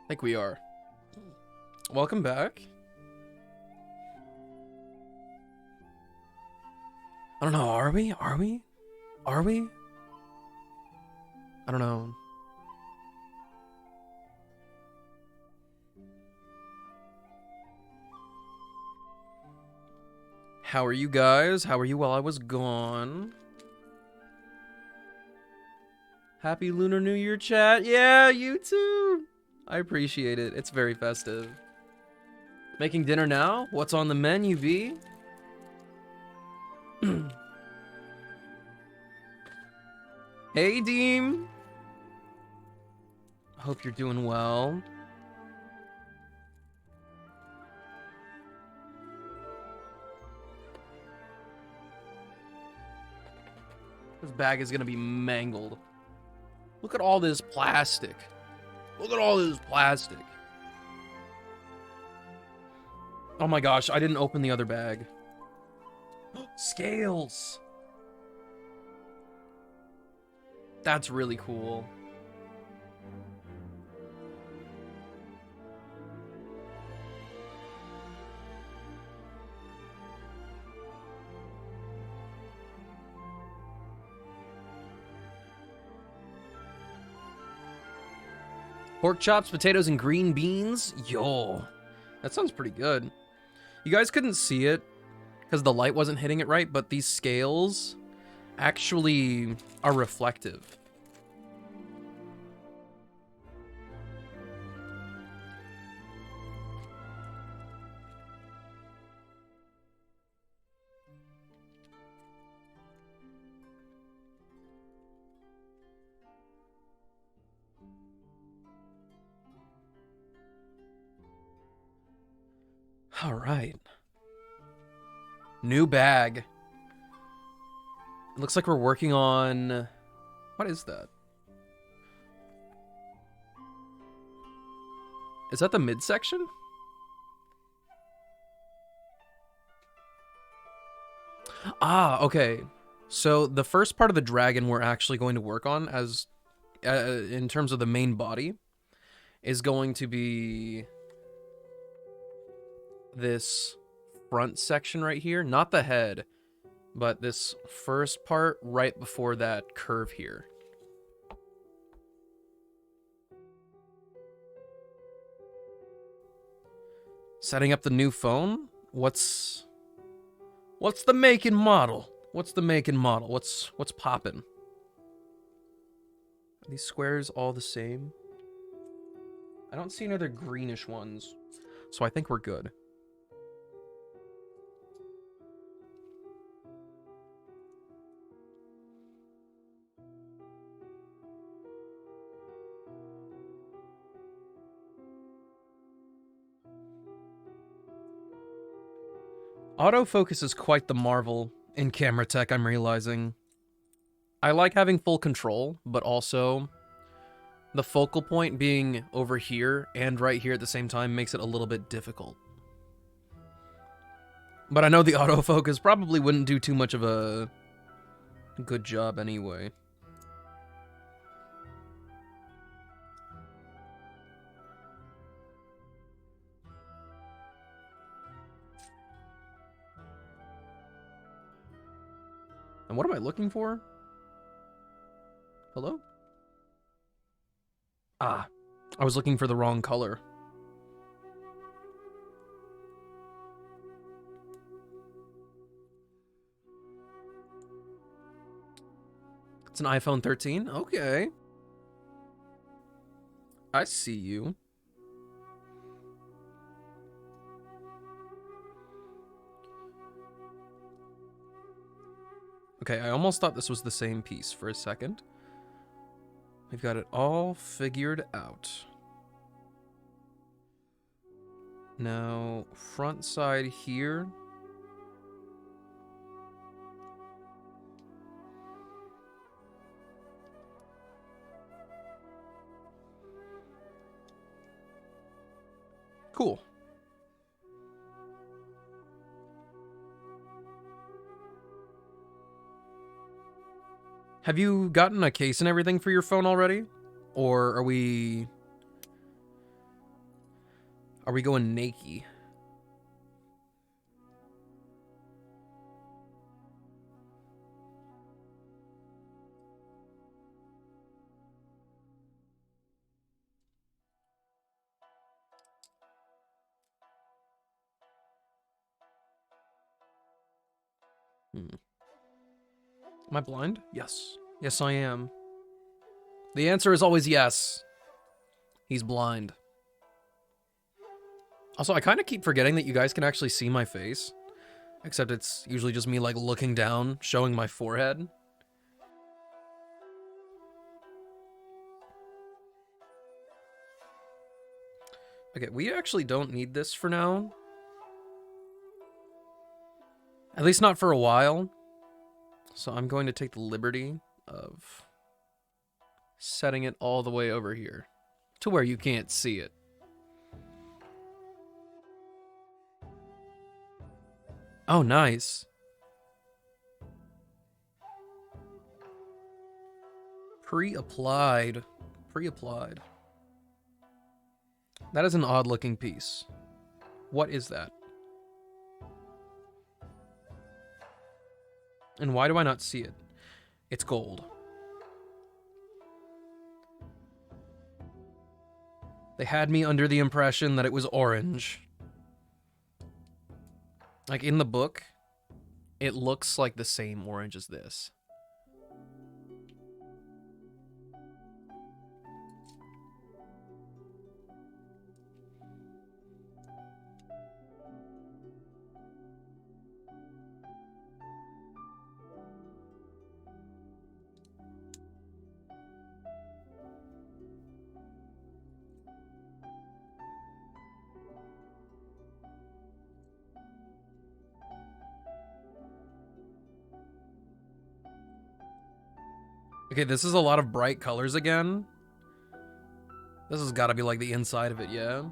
I think we are. Welcome back. I don't know, are we? Are we? Are we? I don't know. How are you guys? How are you while I was gone? Happy Lunar New Year, chat. Yeah, you too. I appreciate it. It's very festive. Making dinner now? What's on the menu, V? Hey, Deem. Hope you're doing well. This bag is gonna be mangled. Look at all this plastic. Look at all this plastic. Oh my gosh, I didn't open the other bag. Scales. That's really cool. Pork chops, potatoes, and green beans. Yo, that sounds pretty good. You guys couldn't see it because the light wasn't hitting it right, but these scales actually are reflective. All right. New bag. It looks like we're working on... What is that? Is that the midsection? Ah, okay. So the first part of the dragon we're actually going to work on as in terms of the main body is going to be this front section right here, not the head, but this first part right before that curve here. Setting up the new phone? What's the make and model? What's the make and model? What's poppin'? Are these squares all the same? I don't see any other greenish ones, so I think we're good. Autofocus is quite the marvel in camera tech, I'm realizing. I like having full control, but also the focal point being over here and right here at the same time makes it a little bit difficult. But I know the autofocus probably wouldn't do too much of a good job anyway. And what am I looking for? Hello? Ah, I was looking for the wrong color. It's an iPhone 13? Okay. I see you. Okay, I almost thought this was the same piece for a second. We've got it all figured out. Now, front side here. Cool. Have you gotten a case and everything for your phone already? Or are we going naked? Am I blind? Yes. Yes, I am. The answer is always yes. He's blind. Also, I kind of keep forgetting that you guys can actually see my face. Except it's usually just me, like, looking down, showing my forehead. Okay, we actually don't need this for now. At least not for a while. So I'm going to take the liberty of setting it all the way over here to where you can't see it. Oh, nice. Pre-applied. Pre-applied. That is an odd-looking piece. What is that? And why do I not see it? It's gold. They had me under the impression that it was orange. Like, in the book, it looks like the same orange as this. Okay, this is a lot of bright colors again. This has got to be like the inside of it, yeah?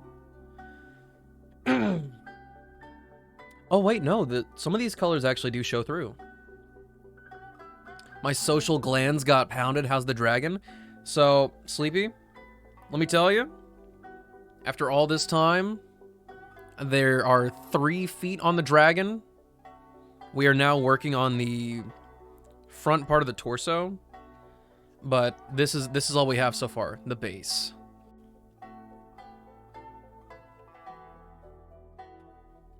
Oh, wait, no. Some of these colors actually do show through. My social glands got pounded. How's the dragon? So, Sleepy, let me tell you. After all this time, there are 3 feet on the dragon. We are now working on the front part of the torso. But this is all we have so far, the base.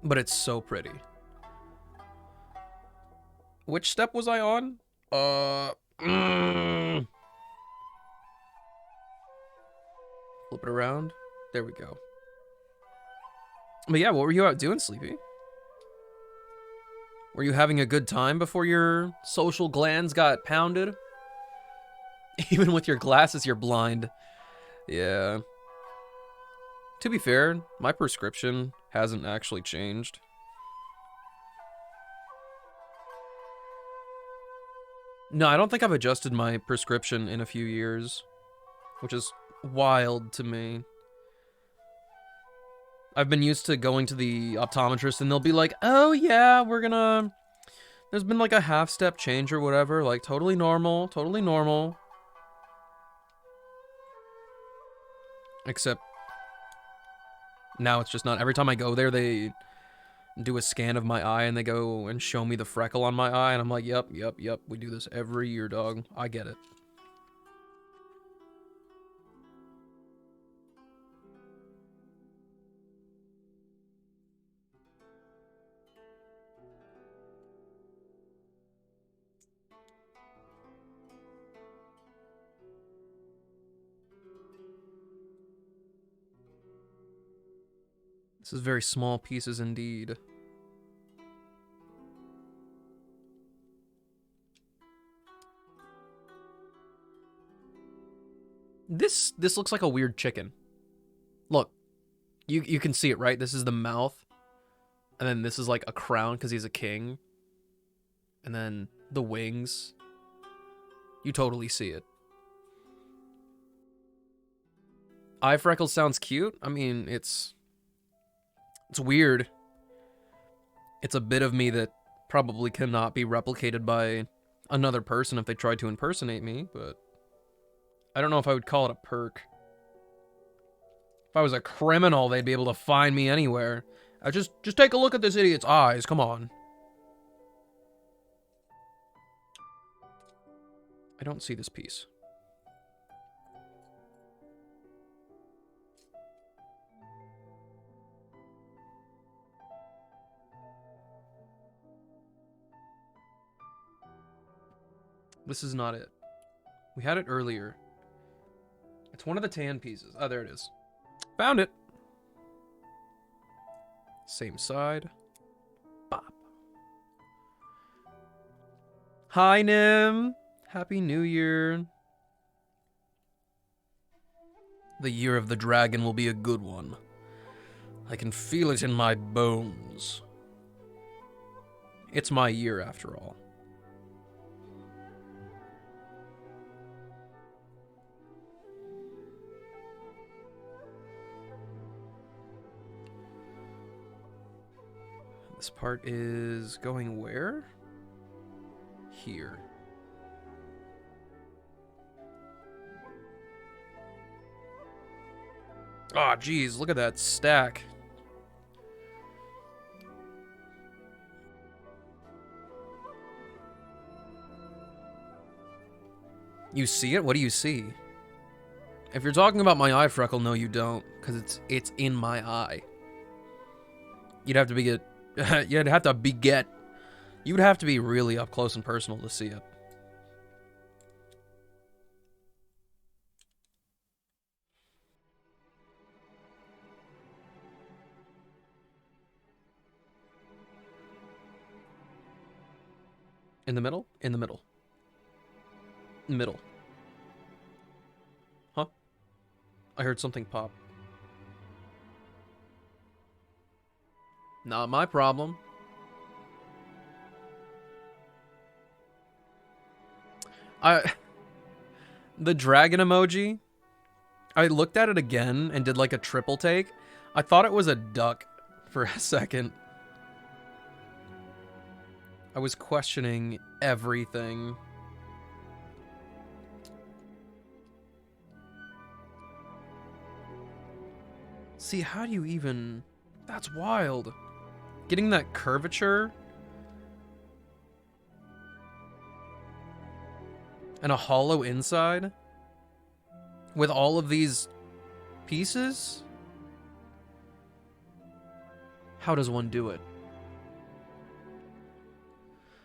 But it's so pretty. Which step was I on? Flip it around. There we go. But yeah, what were you out doing, Sleepy? Were you having a good time before your social glands got pounded? Even with your glasses, you're blind. Yeah. To be fair, my prescription hasn't actually changed. No, I don't think I've adjusted my prescription in a few years, which is wild to me. I've been used to going to the optometrist and they'll be like, oh yeah, there's been like a half-step change or whatever, like totally normal, totally normal. Except now it's just not. Every time I go there, they do a scan of my eye and they go and show me the freckle on my eye and I'm like, yep, we do this every year, dog. I get it. This is very small pieces indeed. This looks like a weird chicken. Look, you can see it, right? This is the mouth. And then this is like a crown because he's a king. And then the wings. You totally see it. Eye freckles sounds cute. I mean, it's weird. It's a bit of me that probably cannot be replicated by another person if they tried to impersonate me, but I don't know if I would call it a perk. If I was a criminal, they'd be able to find me anywhere. Just take a look at this idiot's eyes, come on. I don't see this piece. This is not it. We had it earlier. It's one of the tan pieces. Oh, there it is. Found it. Same side. Bop. Hi, Nim. Happy New Year. The year of the dragon will be a good one. I can feel it in my bones. It's my year, after all. This part is going where? Here. Aw, geez, look at that stack. You see it? What do you see? If you're talking about my eye freckle, no you don't, because it's in my eye. You'd have to be you'd have to be really up close and personal to see it. In the middle? In the middle. Middle. Huh? I heard something pop. Not my problem. The dragon emoji, I looked at it again and did like a triple take. I thought it was a duck for a second. I was questioning everything. See, how do you even... That's wild. Getting that curvature... and a hollow inside? With all of these pieces? How does one do it?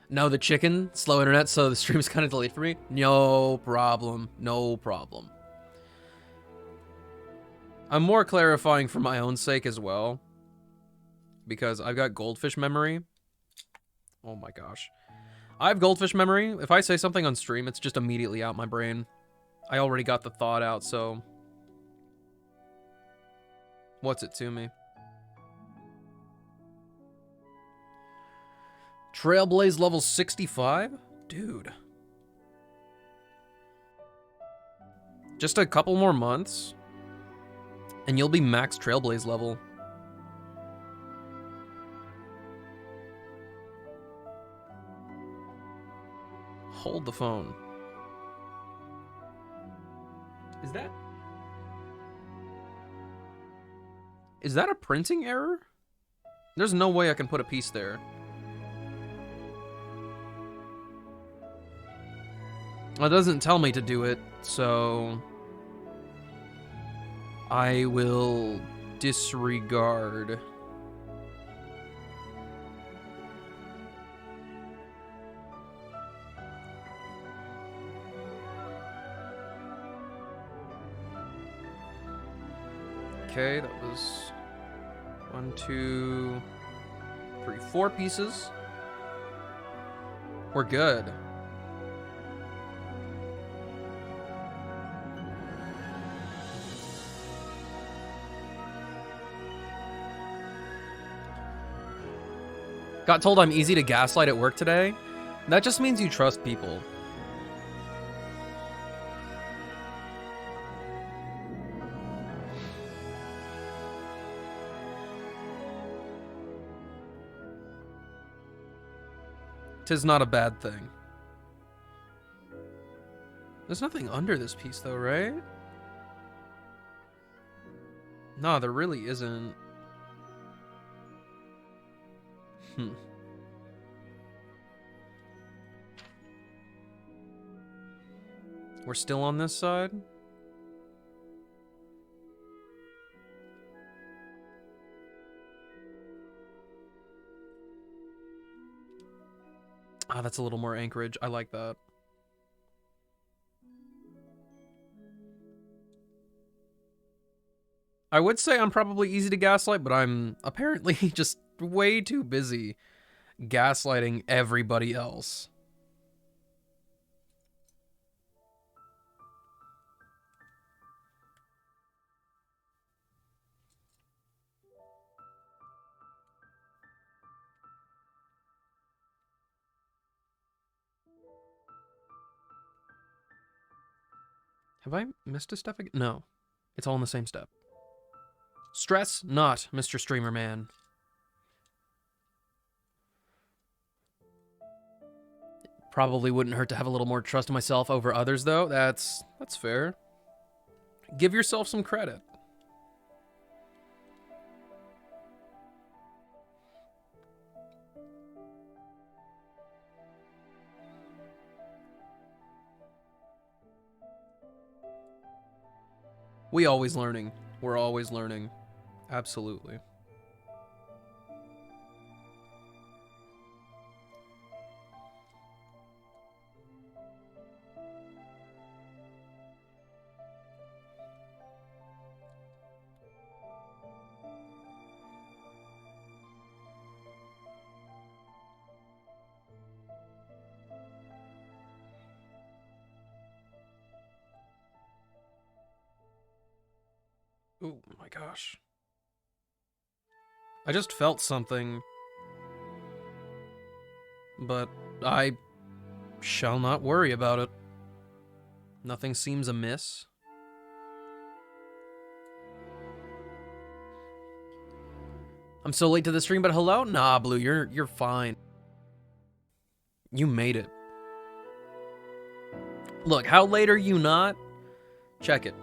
No, the chicken, slow internet, so the stream's kind of delayed for me. No problem. No problem. I'm more clarifying for my own sake as well. Because I've got goldfish memory. Oh my gosh. I have goldfish memory. If I say something on stream, it's just immediately out my brain. I already got the thought out, so... What's it to me? Trailblaze level 65? Dude. Just a couple more months, and you'll be max Trailblaze level. Hold the phone. Is that a printing error? There's no way I can put a piece there. Well, it doesn't tell me to do it, so... I will disregard. Okay, that was 1, 2, 3, 4 pieces. We're good. Got told I'm easy to gaslight at work today. That just means you trust people. Tis not a bad thing. There's nothing under this piece though, right? No, there really isn't. We're still on this side? Ah, that's a little more anchorage. I like that. I would say I'm probably easy to gaslight, but I'm apparently just way too busy gaslighting everybody else. Have I missed a step again? No. It's all in the same step. Stress not, Mr. Streamer Man. Probably wouldn't hurt to have a little more trust in myself over others, though. That's fair. Give yourself some credit. We always learning. We're always learning. Absolutely. Oh my gosh. I just felt something. But I shall not worry about it. Nothing seems amiss. I'm so late to the stream, but hello? Nah, Blue, you're fine. You made it. Look, how late are you not? Check it.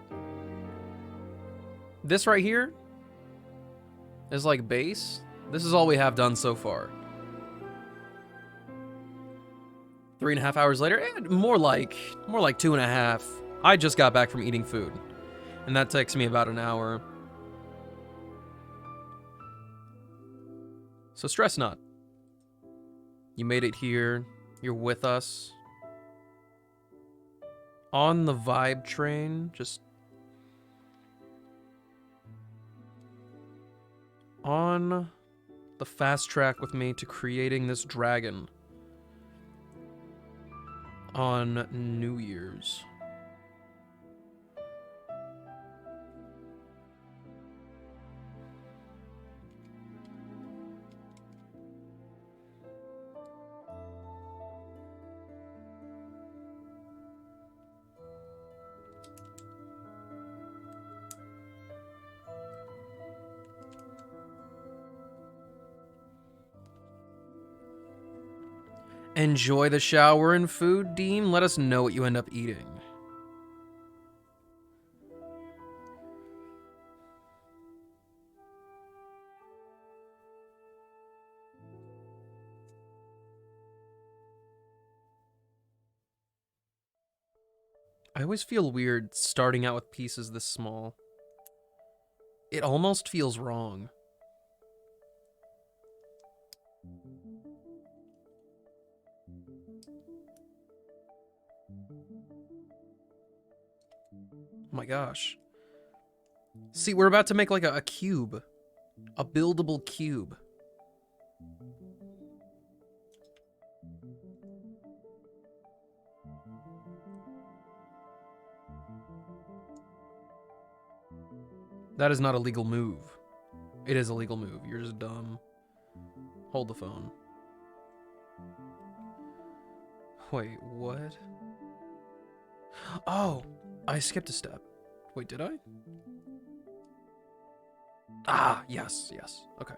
This right here is like base. This is all we have done so far. 3.5 hours later, more like 2.5. I just got back from eating food, and that takes me about an hour. So stress not. You made it here. You're with us. On the vibe train, just on the fast track with me to creating this dragon on New Year's. Enjoy the shower and food, Deem. Let us know what you end up eating. I always feel weird starting out with pieces this small. It almost feels wrong. Oh my gosh. See, we're about to make like a cube. A buildable cube. That is not a legal move. It is a legal move. You're just dumb. Hold the phone. Wait, what? Oh, I skipped a step. Wait, did I? Ah, yes, yes. Okay.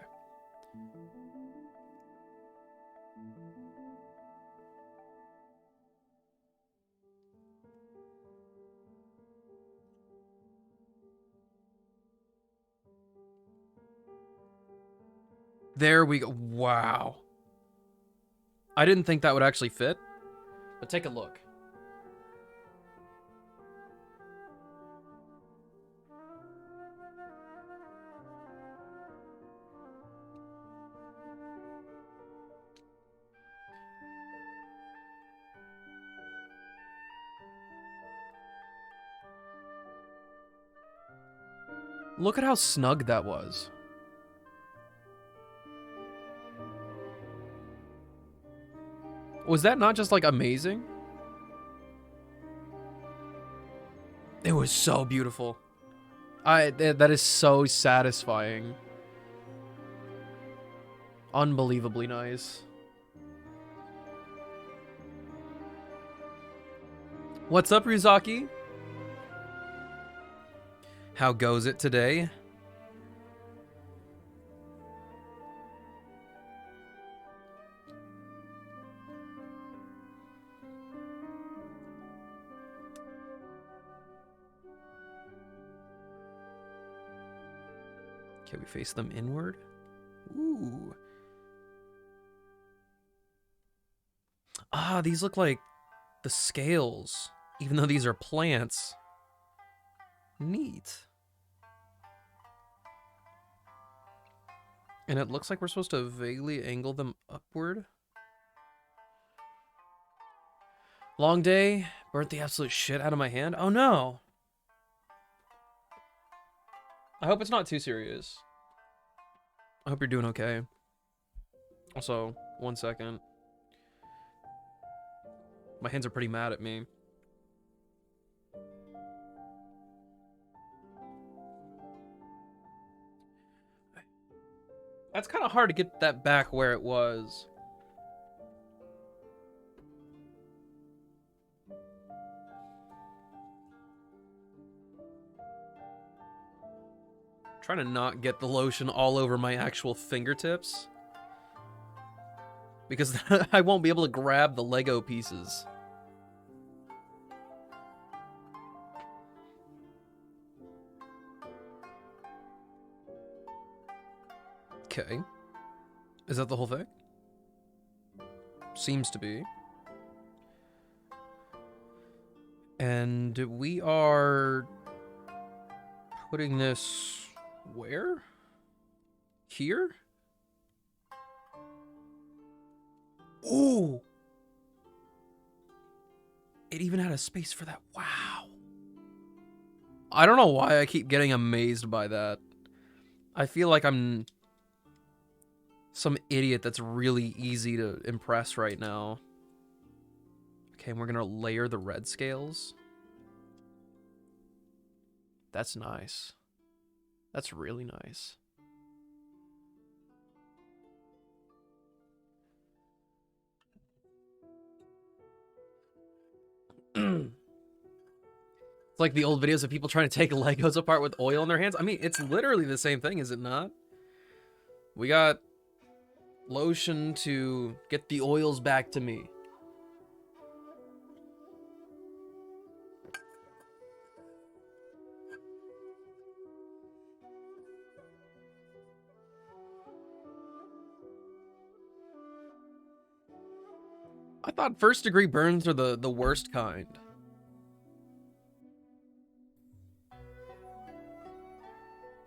There we go. Wow. I didn't think that would actually fit, but take a look. Look at how snug that was. Was that not just, like, amazing? It was so beautiful. That is so satisfying. Unbelievably nice. What's up, Ryuzaki? How goes it today? Can we face them inward? Ooh. Ah, these look like the scales, even though these are plants. Neat. And it looks like we're supposed to vaguely angle them upward. Long day, burnt the absolute shit out of my hand. Oh no. I hope it's not too serious. I hope you're doing okay. Also, 1 second. My hands are pretty mad at me. That's kind of hard to get that back where it was. Trying to not get the lotion all over my actual fingertips. Because I won't be able to grab the Lego pieces. Okay. Is that the whole thing? Seems to be. And we are putting this where? Here? Ooh! It even had a space for that. Wow. I don't know why I keep getting amazed by that. I feel like I'm some idiot that's really easy to impress right now. Okay, and we're gonna layer the red scales. That's nice. That's really nice. It's like the old videos of people trying to take Legos apart with oil in their hands. I mean, it's literally the same thing, is it not? We got lotion to get the oils back to me. I thought first degree burns are the worst kind.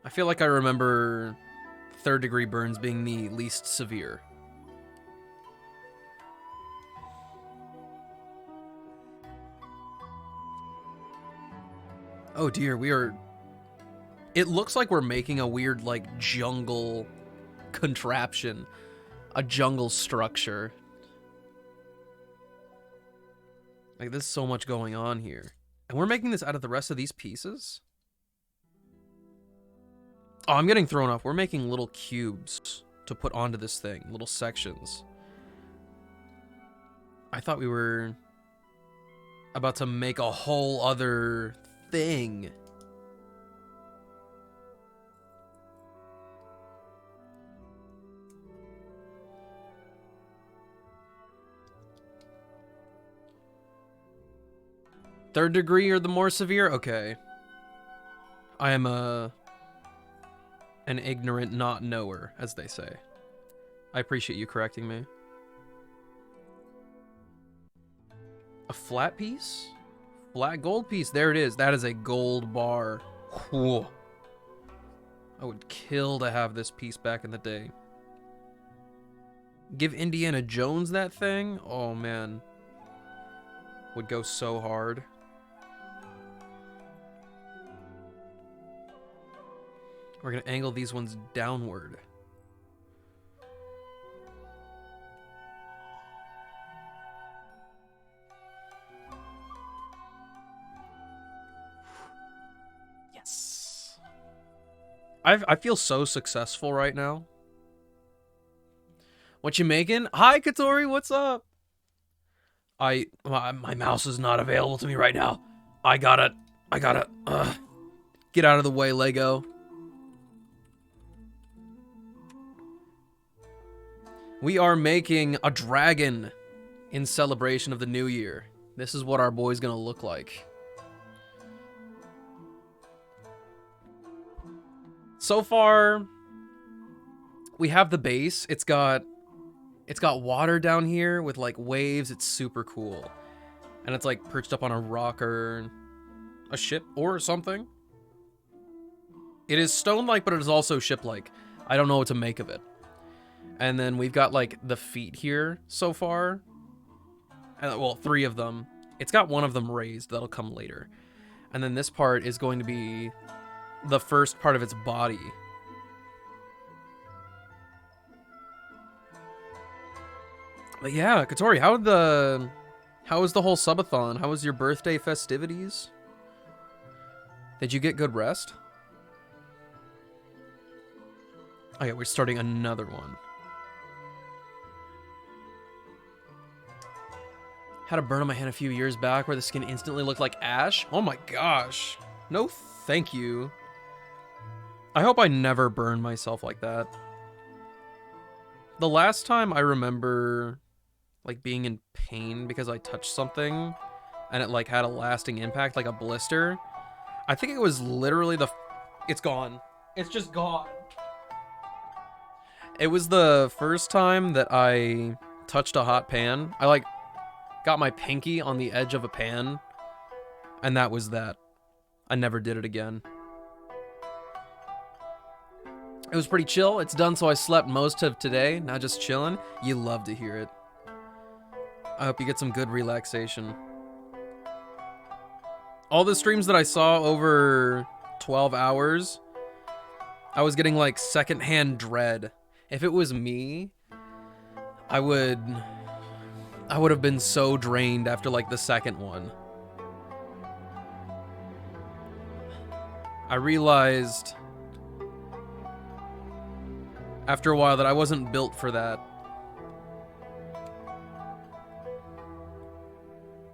I feel like I remember third degree burns being the least severe. Oh dear, we are It looks like we're making a weird, like, jungle contraption. A jungle structure. Like, there's so much going on here. And we're making this out of the rest of these pieces? Oh, I'm getting thrown off. We're making little cubes to put onto this thing. Little sections. I thought we were about to make a whole other thing. Third degree or the more severe? Okay. I am an ignorant not knower, as they say. I appreciate you correcting me. A flat piece? Flat gold piece. There it is. That is a gold bar. Whew. I would kill to have this piece back in the day. Give Indiana Jones that thing? Oh, man. Would go so hard. We're going to angle these ones downward. Yes. I feel so successful right now. What you making? Hi, Katori, what's up? My mouse is not available to me right now. I gotta, get out of the way, Lego. We are making a dragon in celebration of the new year. This is what our boy's gonna look like. So far, we have the base. It's got water down here with like waves. It's super cool. And it's like perched up on a rock or a ship or something. It is stone-like, but it is also ship-like. I don't know what to make of it. And then we've got, like, the feet here so far. Well, 3 of them. It's got one of them raised. That'll come later. And then this part is going to be the first part of its body. But yeah, Katori, how was the whole subathon? How was your birthday festivities? Did you get good rest? Oh yeah, we're starting another one. Had a burn on my hand a few years back where the skin instantly looked like ash. Oh my gosh. No thank you. I hope I never burn myself like that. The last time I remember like being in pain because I touched something and it like had a lasting impact, like a blister, I think it was literally it's gone. It's just gone. It was the first time that I touched a hot pan. I like got my pinky on the edge of a pan, and that was that. I never did it again. It was pretty chill. It's done, so I slept most of today. Now just chilling. You love to hear it. I hope you get some good relaxation. All the streams that I saw over 12 hours, I was getting like secondhand dread. If it was me, I would have been so drained after like the second one. I realized after a while that I wasn't built for that.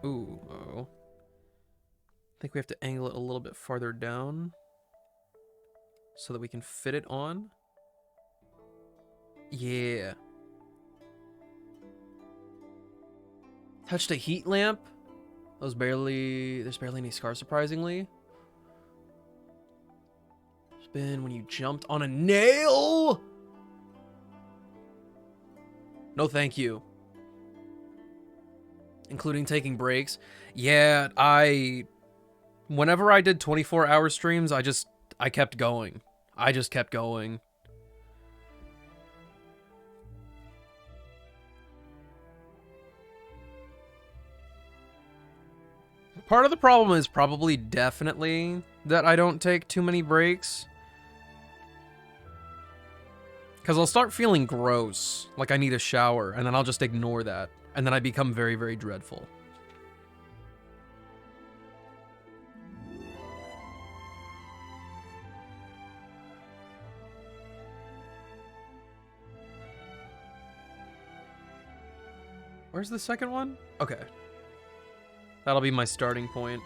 Ooh, uh-oh. I think we have to angle it a little bit farther down so that we can fit it on. Yeah. Touched a heat lamp. There's barely any scars, surprisingly. Spin when you jumped on a nail. No, thank you. Including taking breaks. Yeah, whenever I did 24-hour streams, I kept going. I just kept going. Part of the problem is probably definitely that I don't take too many breaks. Because I'll start feeling gross, like I need a shower, and then I'll just ignore that. And then I become very, very dreadful. Where's the second one? Okay. That'll be my starting point.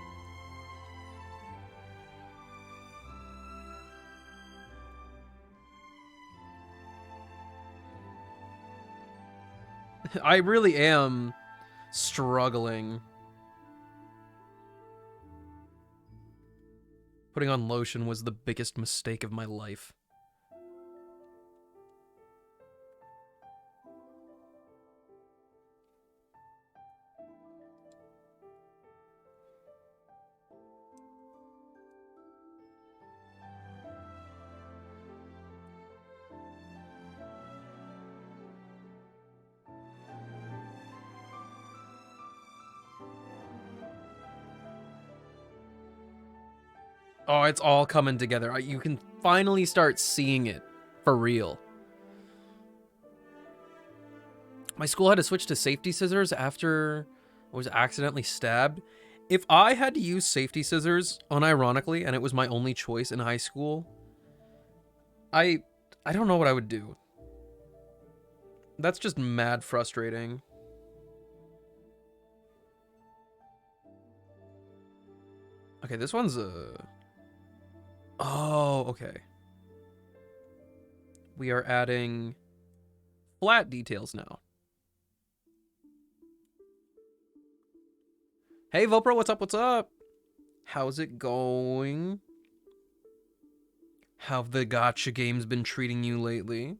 I really am struggling. Putting on lotion was the biggest mistake of my life. Oh, it's all coming together. You can finally start seeing it for real. My school had to switch to safety scissors after I was accidentally stabbed. If I had to use safety scissors, unironically, and it was my only choice in high school, I don't know what I would do. That's just mad frustrating. Okay, this one's Oh, okay. We are adding flat details now. Hey, Vopro, what's up? What's up? How's it going? How have the gacha games been treating you lately?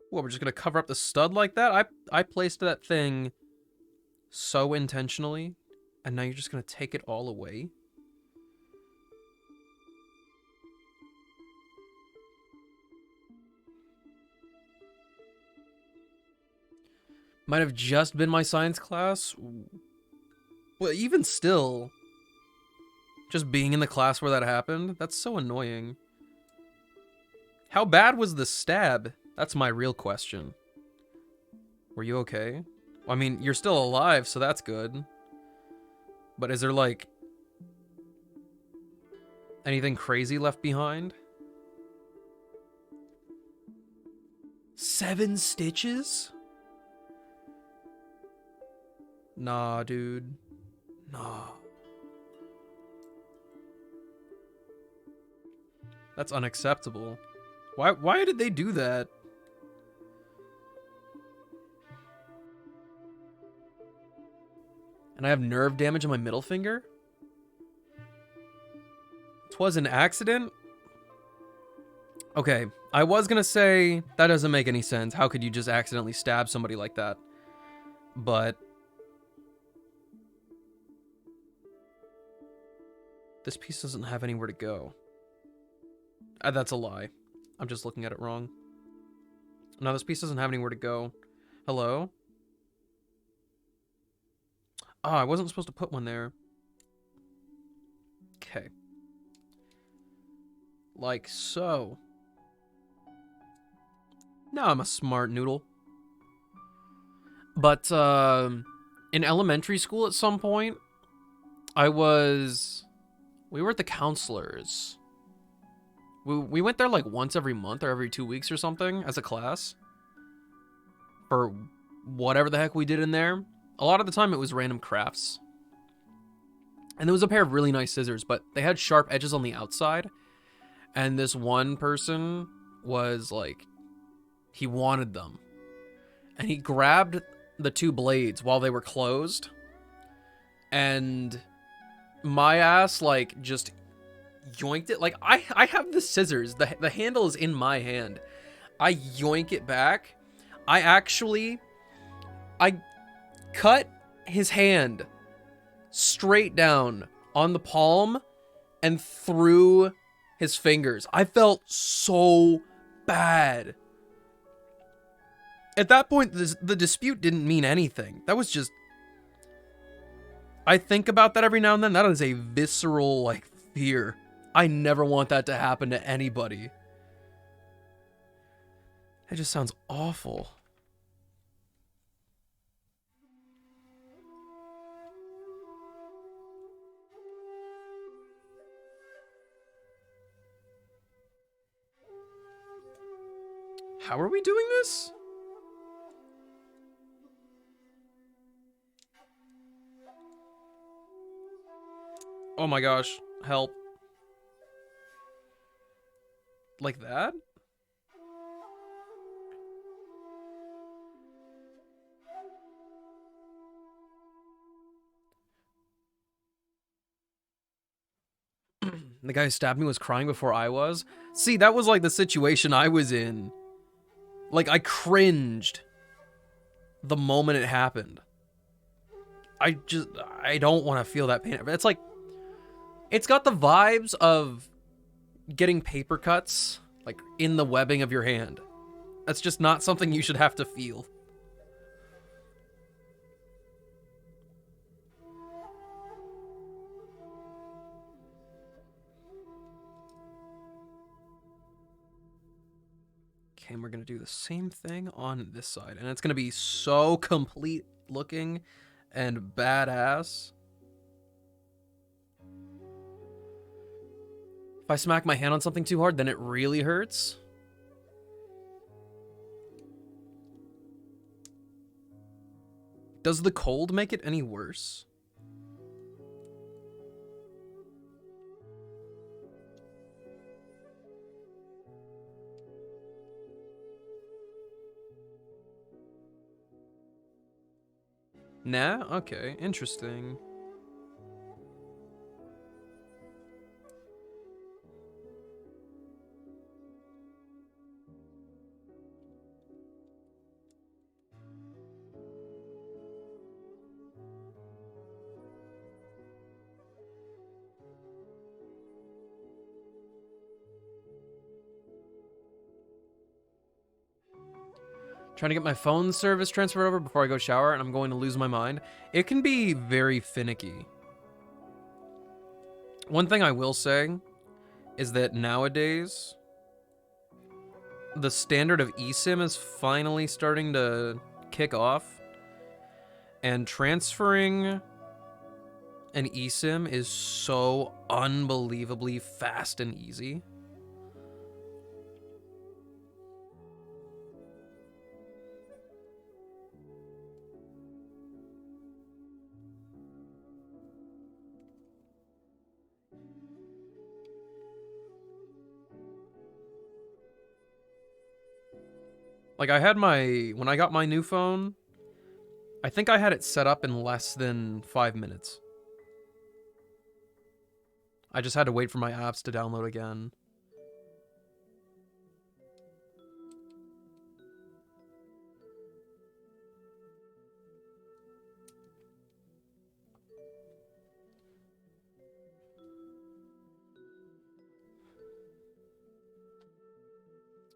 What, we're just gonna cover up the stud like that? I placed that thing so intentionally, and now you're just gonna take it all away? Might have just been my science class. Well, even still, just being in the class where that happened, that's so annoying. How bad was the stab? That's my real question. Were you okay? Well, I mean, you're still alive, so that's good. But is there, like, anything crazy left behind? 7 stitches? Nah, dude. Nah. That's unacceptable. Why did they do that? And I have nerve damage in my middle finger? 'Twas an accident? Okay, I was gonna say, that doesn't make any sense. How could you just accidentally stab somebody like that? But this piece doesn't have anywhere to go. That's a lie. I'm just looking at it wrong. No, this piece doesn't have anywhere to go. Hello? Ah, I wasn't supposed to put one there. Okay. Like so. Now I'm a smart noodle. But, in elementary school at some point, we were at the counselors. We went there like once every month or every 2 weeks or something as a class. For whatever the heck we did in there. A lot of the time it was random crafts. And there was a pair of really nice scissors, but they had sharp edges on the outside. And this one person was like, he wanted them. And he grabbed the 2 blades while they were closed. And my ass, like, just yoinked it. Like, I have the scissors. The handle is in my hand. I yoink it back. I cut his hand straight down on the palm and through his fingers. I felt so bad. At that point, the dispute didn't mean anything. That was just... I think about that every now and then. That is a visceral, like, fear I never want that to happen to anybody. It just sounds awful. How are we doing this? Oh my gosh, help. Like that? The guy who stabbed me was crying before I was? See, that was like the situation I was in. Like, I cringed the moment it happened. I don't want to feel that pain. It's like, it's got the vibes of getting paper cuts, like, in the webbing of your hand. That's just not something you should have to feel. Okay, and we're gonna do the same thing on this side, and it's gonna be so complete looking and badass. If I smack my hand on something too hard, then it really hurts. Does the cold make it any worse? Nah? Okay, interesting. Trying to get my phone service transferred over before I go shower, and I'm going to lose my mind. It can be very finicky. One thing I will say is that nowadays, the standard of eSIM is finally starting to kick off, and transferring an eSIM is so unbelievably fast and easy. Like, when I got my new phone, I think I had it set up in less than 5 minutes. I just had to wait for my apps to download again.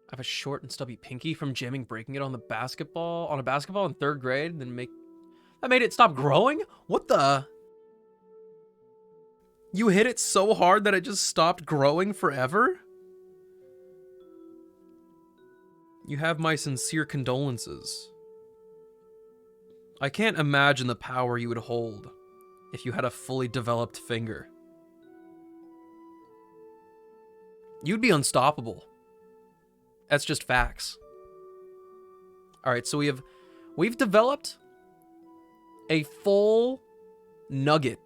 I have a short and stubby pinky from jamming breaking it on a basketball in 3rd grade, and then that made it stop growing? What the? You hit it so hard that it just stopped growing forever? You have my sincere condolences. I can't imagine the power you would hold if you had a fully developed finger. You'd be unstoppable. That's just facts. Alright, so we've developed a full nugget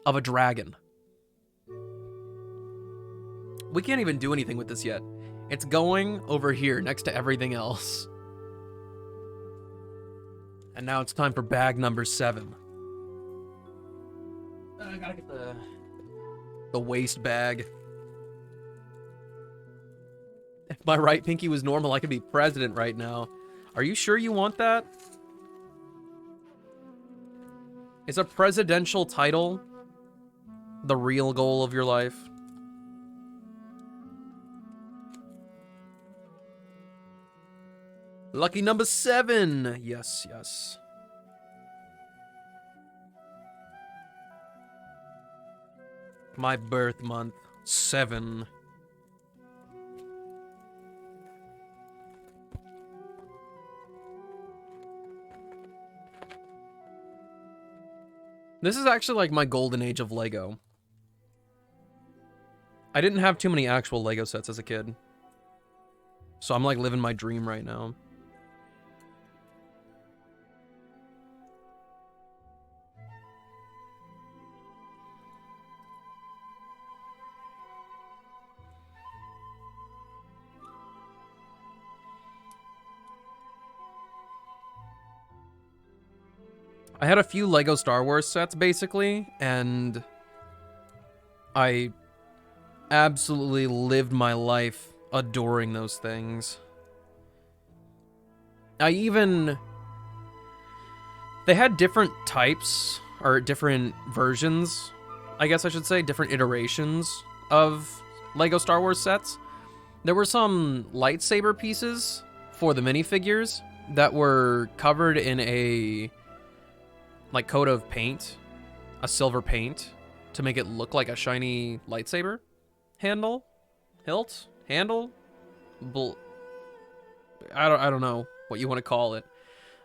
of a dragon. We can't even do anything with this yet. It's going over here next to everything else. And now it's time for bag number 7. I gotta get the waste bag. If my right pinky was normal, I could be president right now. Are you sure you want that? Is a presidential title the real goal of your life? Lucky number 7. Yes, yes. My birth month. 7. This is actually like my golden age of Lego. I didn't have too many actual Lego sets as a kid. So I'm like living my dream right now. I had a few Lego Star Wars sets, basically, and I absolutely lived my life adoring those things. They had different types, or different versions, I guess I should say, different iterations of Lego Star Wars sets. There were some lightsaber pieces for the minifigures that were covered in a coat of paint, a silver paint, to make it look like a shiny lightsaber handle, hilt, handle. I don't know what you want to call it,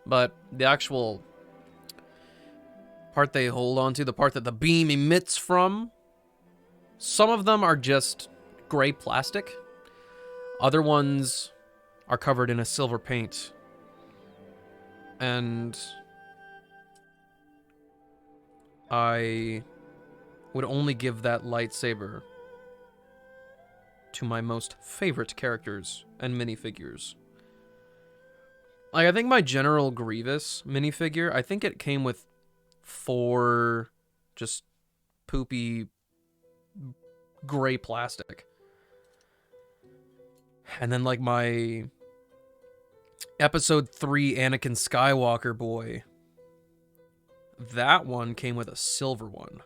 but the actual part they hold onto, the part that the beam emits from, some of them are just gray plastic. Other ones are covered in a silver paint, and I would only give that lightsaber to my most favorite characters and minifigures. Like, I think my General Grievous minifigure, I think it came with 4 just poopy gray plastic. And then, like, my Episode 3 Anakin Skywalker boy, that one came with a silver one.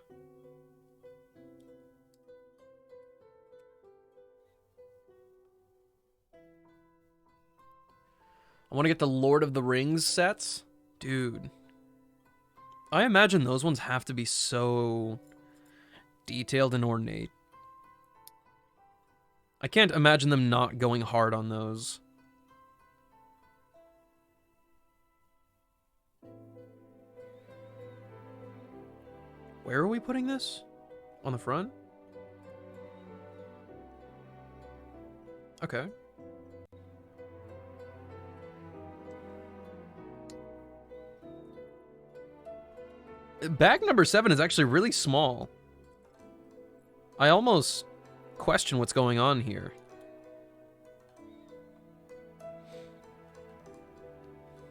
I want to get the Lord of the Rings sets. Dude. I imagine those ones have to be so detailed and ornate. I can't imagine them not going hard on those. Where are we putting this? On the front? Okay. Bag number 7 is actually really small. I almost question what's going on here.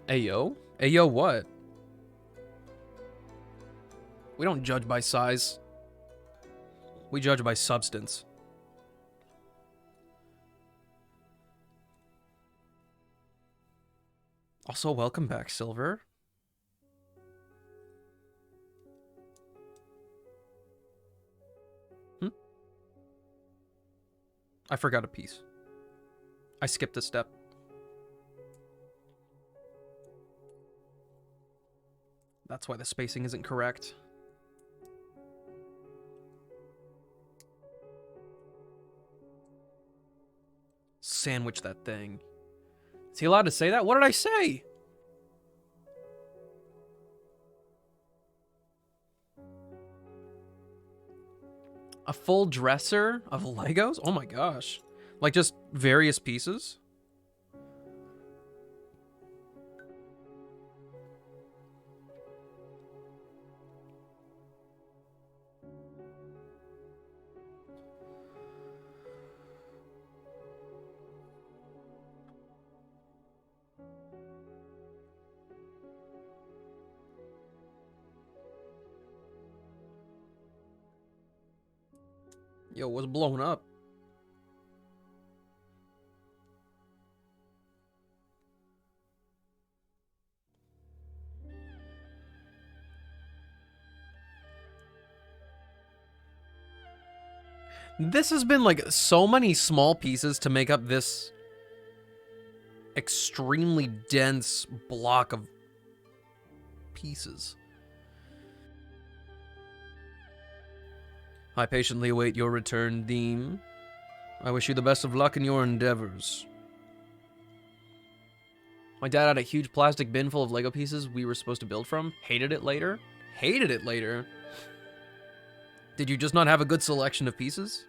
Ayo? Ayo what? We don't judge by size. We judge by substance. Also, welcome back, Silver. I forgot a piece. I skipped a step. That's why the spacing isn't correct. Sandwich that thing. Is he allowed to say that? What did I say? A full dresser of Legos? Oh my gosh. Like just various pieces? Yo, what's blowing up? This has been like so many small pieces to make up this extremely dense block of pieces. I patiently await your return, Dean. I wish you the best of luck in your endeavors. My dad had a huge plastic bin full of Lego pieces we were supposed to build from. Hated it later. Hated it later. Did you just not have a good selection of pieces?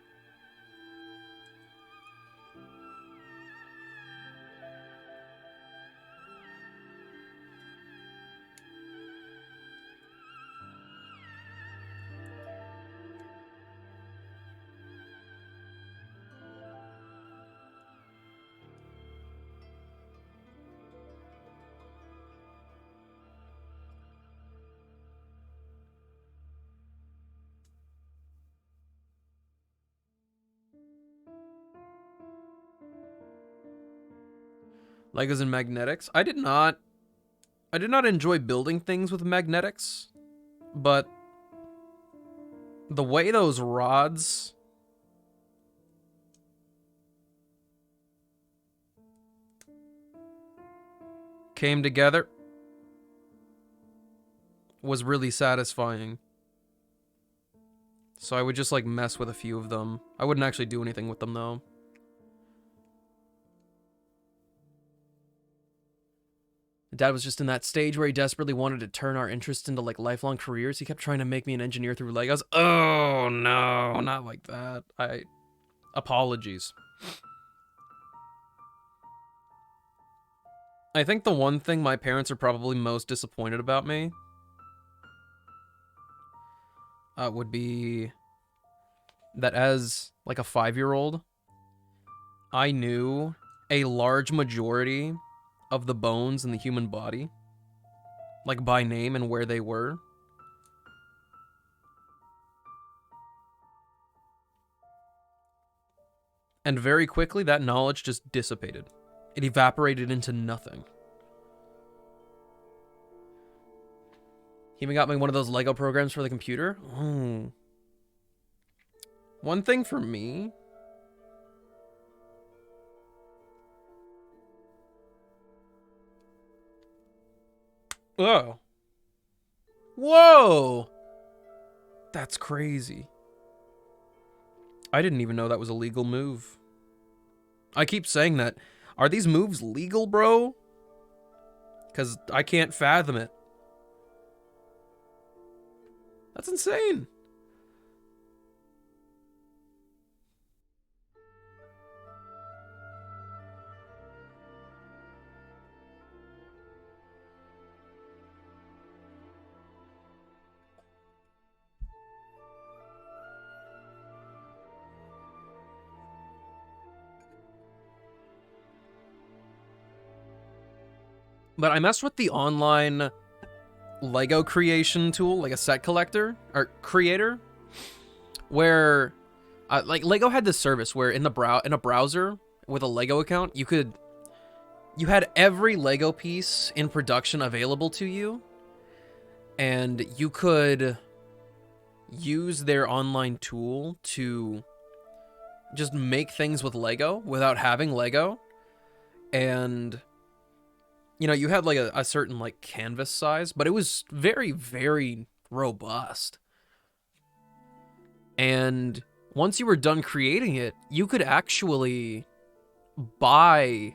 Legos and magnetics. I did not enjoy building things with magnetics, but the way those rods came together was really satisfying. So I would just like mess with a few of them. I wouldn't actually do anything with them though. Dad was just in that stage where he desperately wanted to turn our interest into like lifelong careers. He kept trying to make me an engineer through Legos. Oh no, not like that. Apologies. I think the one thing my parents are probably most disappointed about me would be that as like a 5-year-old, I knew a large majority of the bones in the human body, like by name and where they were. And very quickly, that knowledge just dissipated. It evaporated into nothing. He even got me one of those Lego programs for the computer. Oh. One thing for me... Oh. Whoa! That's crazy. I didn't even know that was a legal move. I keep saying that. Are these moves legal, bro? Because I can't fathom it. That's insane. But I messed with the online Lego creation tool, like a set collector or creator, where like Lego had this service where in a browser with a Lego account, you had every Lego piece in production available to you, and you could use their online tool to just make things with Lego without having Lego. And you know, you had like a certain like canvas size, but it was very, very robust. And once you were done creating it, you could actually buy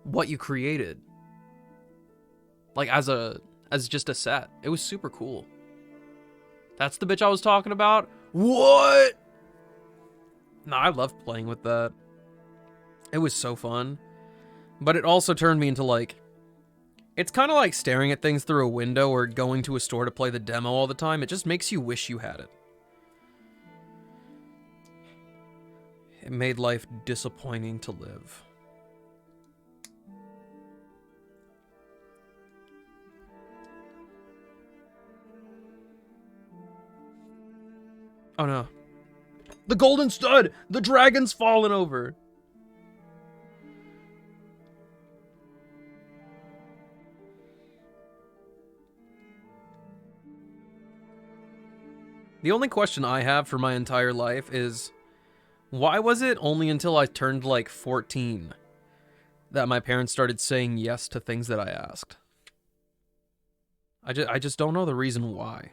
what you created. Like as just a set. It was super cool. That's the bitch I was talking about? What? No, I loved playing with that. It was so fun. But it also turned me into like... It's kind of like staring at things through a window or going to a store to play the demo all the time. It just makes you wish you had it. It made life disappointing to live. Oh no. The golden stud! The dragon's fallen over! The only question I have for my entire life is, why was it only until I turned like 14 that my parents started saying yes to things that I asked? I just don't know the reason why.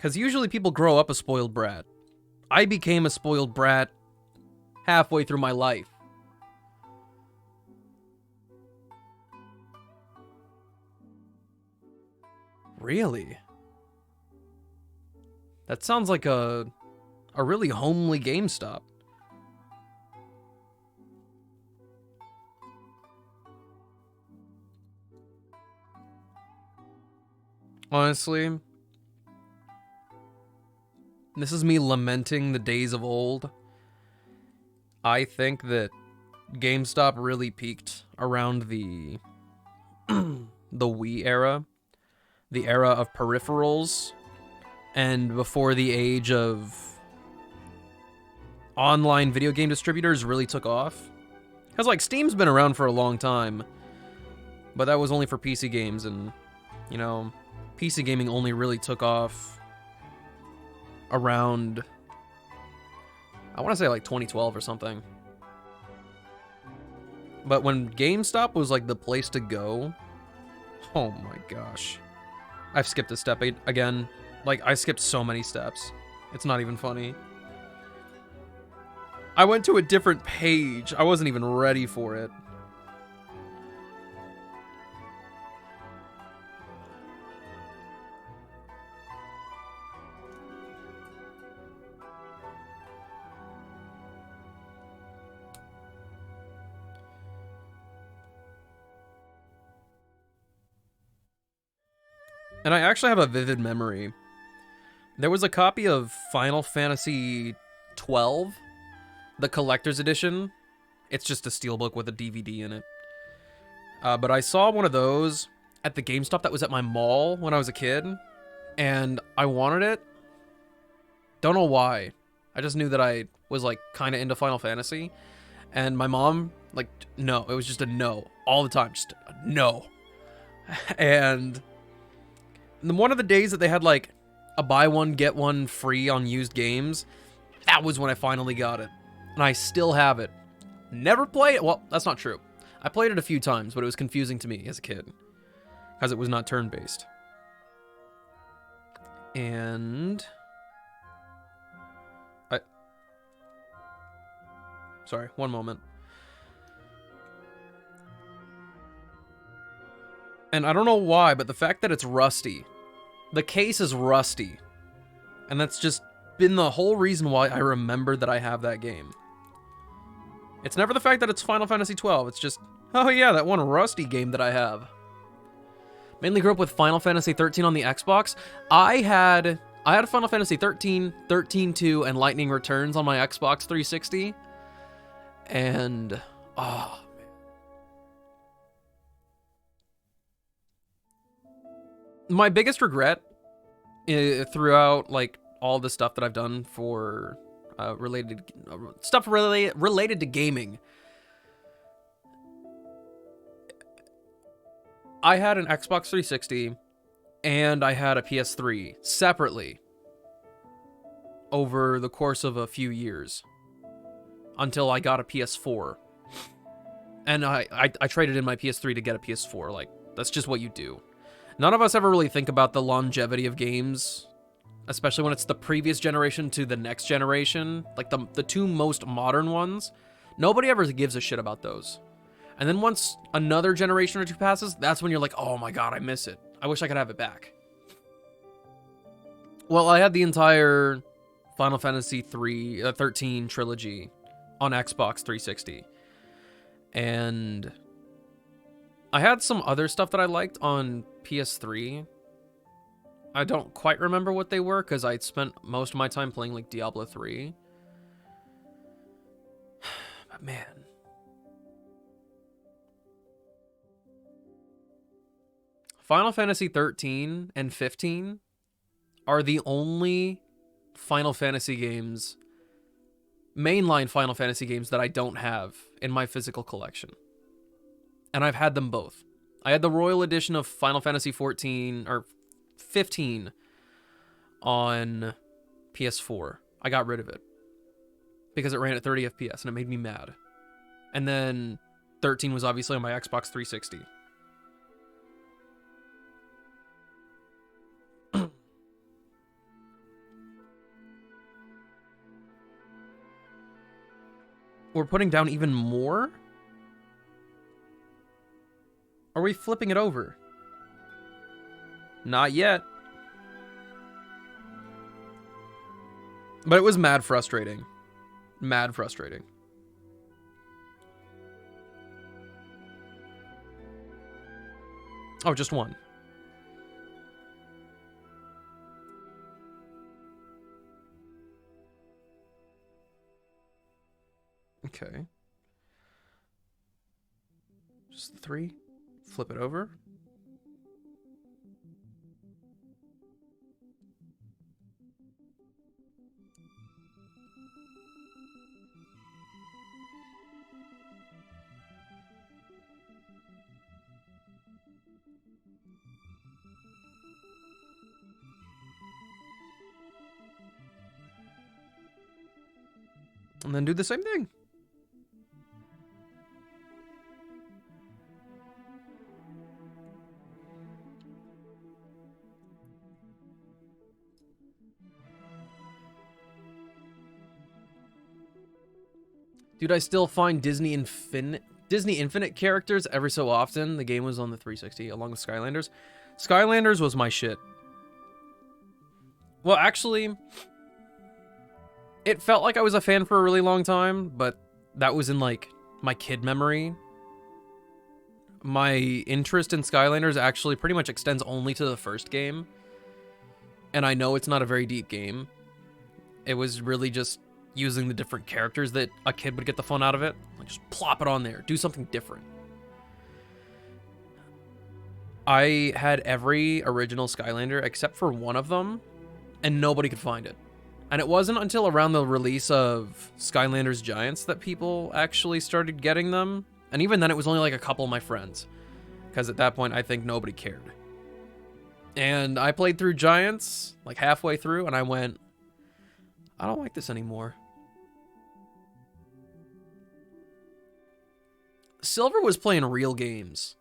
Because usually people grow up a spoiled brat. I became a spoiled brat halfway through my life. Really? That sounds like a really homely GameStop. Honestly, this is me lamenting the days of old. I think that GameStop really peaked around the the Wii era, the era of peripherals, and before the age of online video game distributors really took off. Because, like, Steam's been around for a long time, but that was only for PC games, and, you know, PC gaming only really took off around, I want to say, like, 2012 or something. But when GameStop was, like, the place to go, oh my gosh. I've skipped a step again. Like, I skipped so many steps. It's not even funny. I went to a different page. I wasn't even ready for it. And I actually have a vivid memory. There was a copy of Final Fantasy 12, the collector's edition. It's just a steelbook with a DVD in it. But I saw one of those at the GameStop that was at my mall when I was a kid, and I wanted it. Don't know why. I just knew that I was, like, kind of into Final Fantasy, and my mom, like, no. It was just a no all the time. Just a no. And one of the days that they had, like, a buy one, get one free on used games, that was when I finally got it. And I still have it. Never played it. Well, that's not true. I played it a few times, but it was confusing to me as a kid, because it was not turn-based. And sorry, one moment. And I don't know why, but the fact that it's rusty. The case is rusty. And that's just been the whole reason why I remember that I have that game. It's never the fact that it's Final Fantasy 12. It's just, oh yeah, that one rusty game that I have. Mainly grew up with Final Fantasy 13 on the Xbox. I had Final Fantasy 13, 13-2, and Lightning Returns on my Xbox 360. And, oh, man. My biggest regret throughout, like, all the stuff that I've done for related to gaming, I had an Xbox 360 and I had a PS3 separately over the course of a few years until I got a PS4. And I traded in my PS3 to get a PS4. Like, that's just what you do. None of us ever really think about the longevity of games, especially when it's the previous generation to the next generation. Like, the two most modern ones, nobody ever gives a shit about those. And then once another generation or two passes, that's when you're like, oh my god, I miss it. I wish I could have it back. Well, I had the entire Final Fantasy 13 trilogy on Xbox 360. And I had some other stuff that I liked on PS3. I don't quite remember what they were, because I'd spent most of my time playing, like, Diablo 3. But man. Final Fantasy 13 and 15 are the only Final Fantasy games, mainline Final Fantasy games, that I don't have in my physical collection. And I've had them both. I had the Royal Edition of Final Fantasy 14, or 15, on PS4. I got rid of it because it ran at 30 FPS and it made me mad. And then 13 was obviously on my Xbox 360. We're putting down even more? Are we flipping it over? Not yet. But it was mad frustrating. Mad frustrating. Oh, just one. Okay. Just 3. Flip it over. And then do the same thing. Dude, I still find Disney Infinite characters every so often. The game was on the 360 along with Skylanders. Skylanders was my shit. Well, actually, it felt like I was a fan for a really long time, but that was in, like, my kid memory. My interest in Skylanders actually pretty much extends only to the first game. And I know it's not a very deep game. It was really just using the different characters that a kid would get the fun out of it. Like, just plop it on there. Do something different. I had every original Skylander except for one of them, and nobody could find it. And it wasn't until around the release of Skylanders Giants that people actually started getting them. And even then, it was only like a couple of my friends. Because at that point, I think nobody cared. And I played through Giants, like halfway through, and I went, I don't like this anymore. Silver was playing real games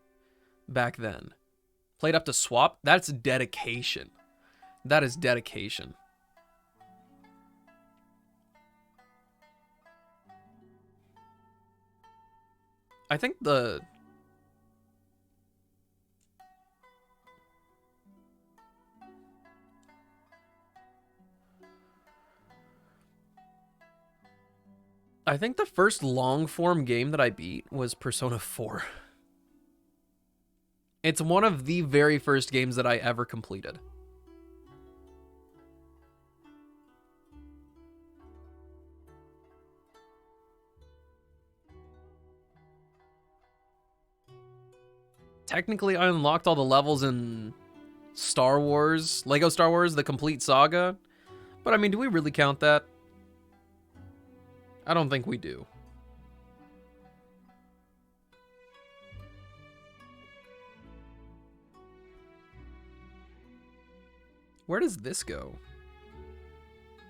back then. Played up to swap. That's dedication. That is dedication. I think the first long-form game that I beat was Persona 4. It's one of the very first games that I ever completed. Technically, I unlocked all the levels in Star Wars, Lego Star Wars, the complete saga. But I mean, do we really count that? I don't think we do. Where does this go?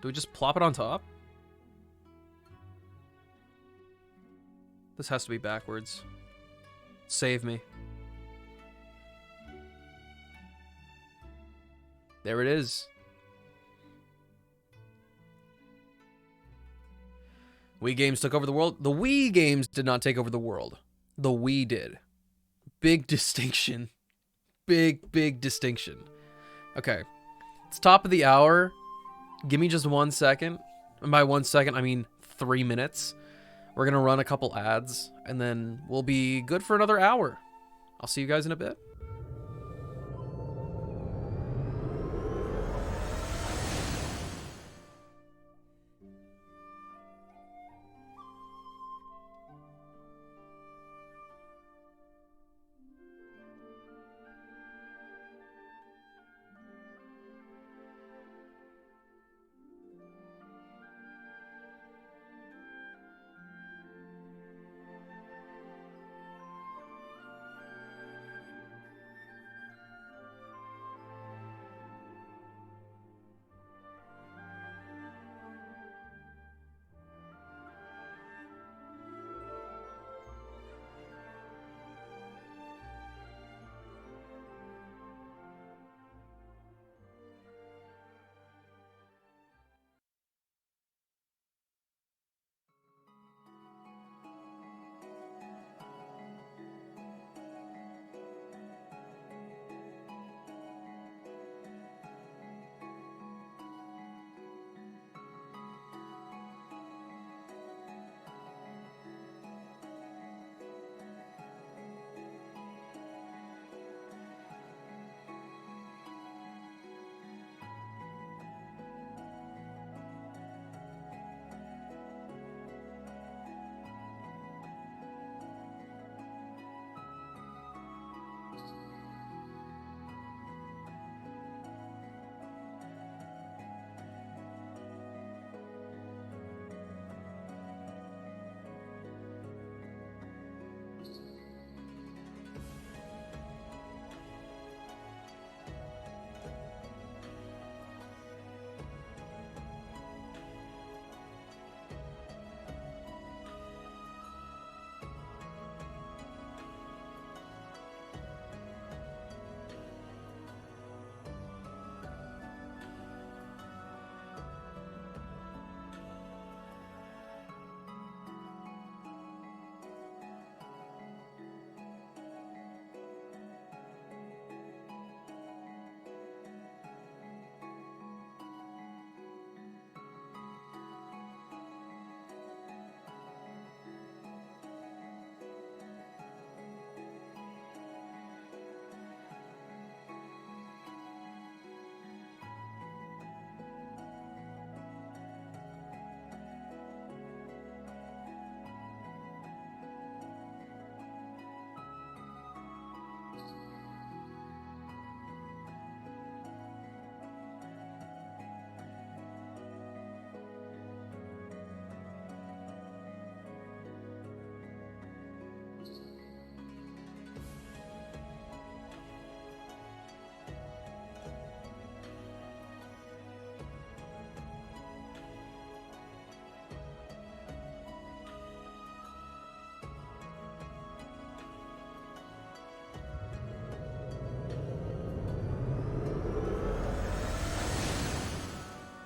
Do we just plop it on top? This has to be backwards. Save me. There it is. Wii games took over the world. The Wii games did not take over the world. The Wii did. Big distinction. Big distinction. Okay. It's top of the hour. Give me just 1 second. And by 1 second, I mean 3 minutes. We're going to run a couple ads, and then we'll be good for another hour. I'll see you guys in a bit.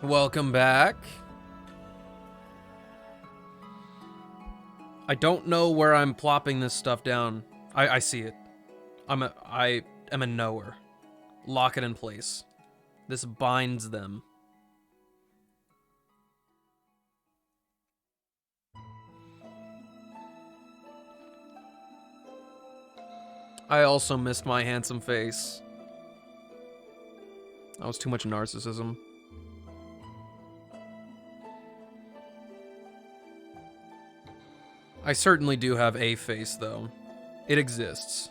Welcome back. I don't know where I'm plopping this stuff down. I see it. I am a knower. Lock it in place. This binds them. I also missed my handsome face. That was too much narcissism. I certainly do have a face, though. It exists.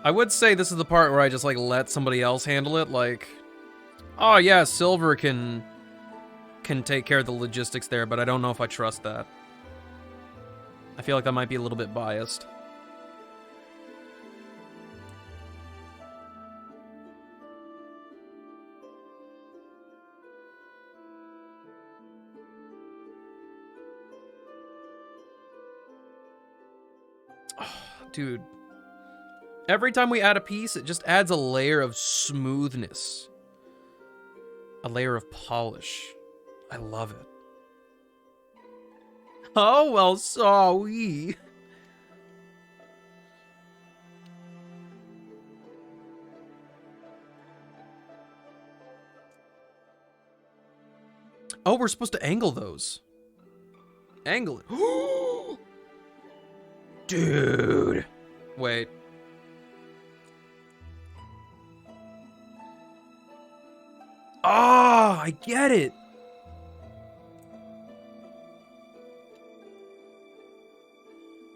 I would say this is the part where I just, like, let somebody else handle it, like... Oh, yeah, Silver can take care of the logistics there, but I don't know if I trust that. I feel like that might be a little bit biased. Oh, dude. Every time we add a piece, it just adds a layer of smoothness. A layer of polish. I love it. Oh, well, sorry. Oh, we're supposed to angle those. Angle it. Dude. Wait. Oh, I get it.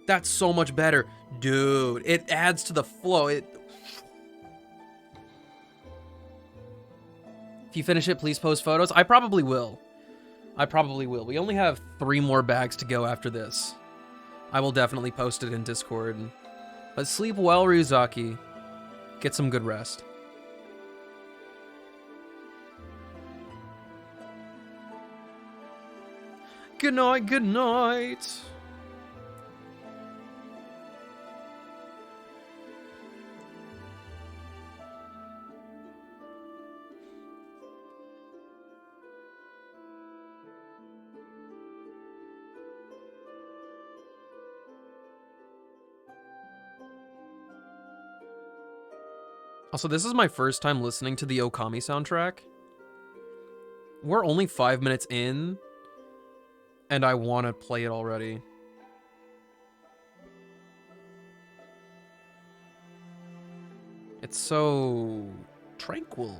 That's so much better. Dude, it adds to the flow. If you finish it, please post photos. I probably will. I probably will. We only have 3 more bags to go after this. I will definitely post it in Discord. But sleep well, Ryuzaki. Get some good rest. Good night, good night. Also, this is my first time listening to the Okami soundtrack. We're only 5 minutes in, and I want to play it already. It's so tranquil.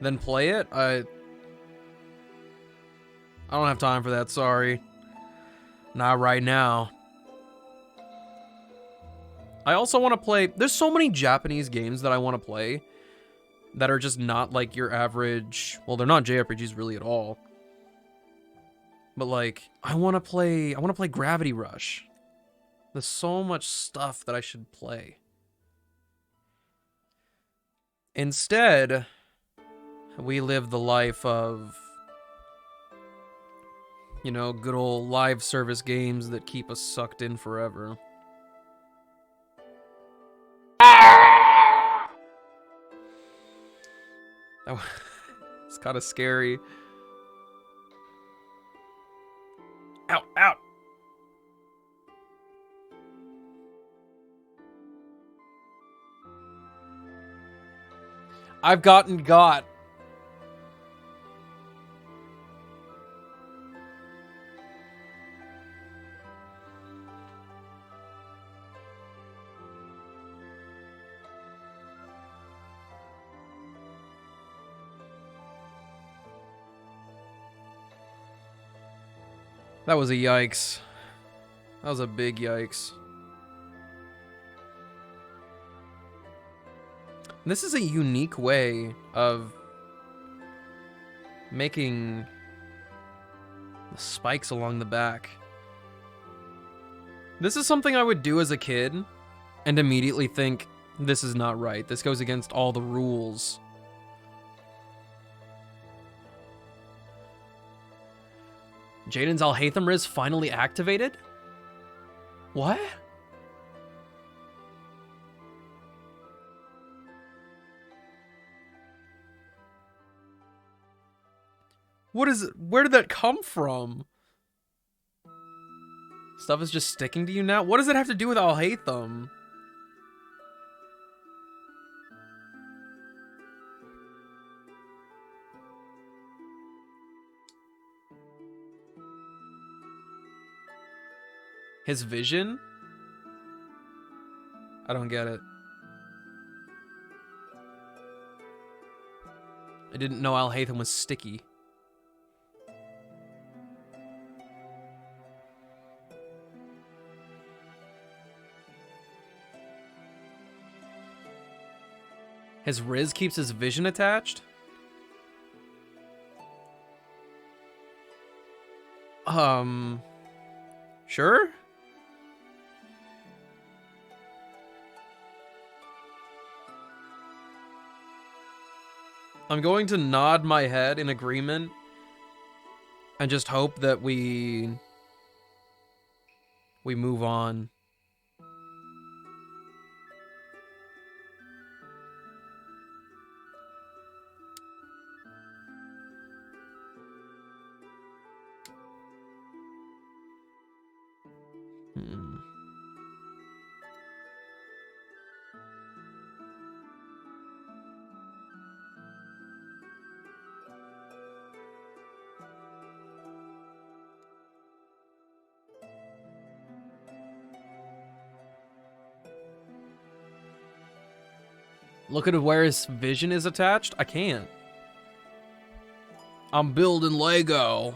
Then play it? I don't have time for that, sorry. Not right now. I also want to play... There's so many Japanese games that I want to play that are just not like your average... Well, they're not JRPGs really at all. But like, I want to play Gravity Rush. There's so much stuff that I should play. Instead, we live the life of... You know, good old live service games that keep us sucked in forever. It's kind of scary. Ow, ow! I've gotten got. That was a yikes. That was a big yikes. This is a unique way of making the spikes along the back. This is something I would do as a kid and immediately think, this is not right. This goes against all the rules. Jaden's Alhaitham Riz finally activated? What? What is it? Where did that come from? Stuff is just sticking to you now? What does it have to do with Alhaitham? His vision? I don't get it. I didn't know Alhaitham was sticky. His Riz keeps his vision attached? Sure? I'm going to nod my head in agreement and just hope that we move on. Look at where his vision is attached. I can't. I'm building Lego.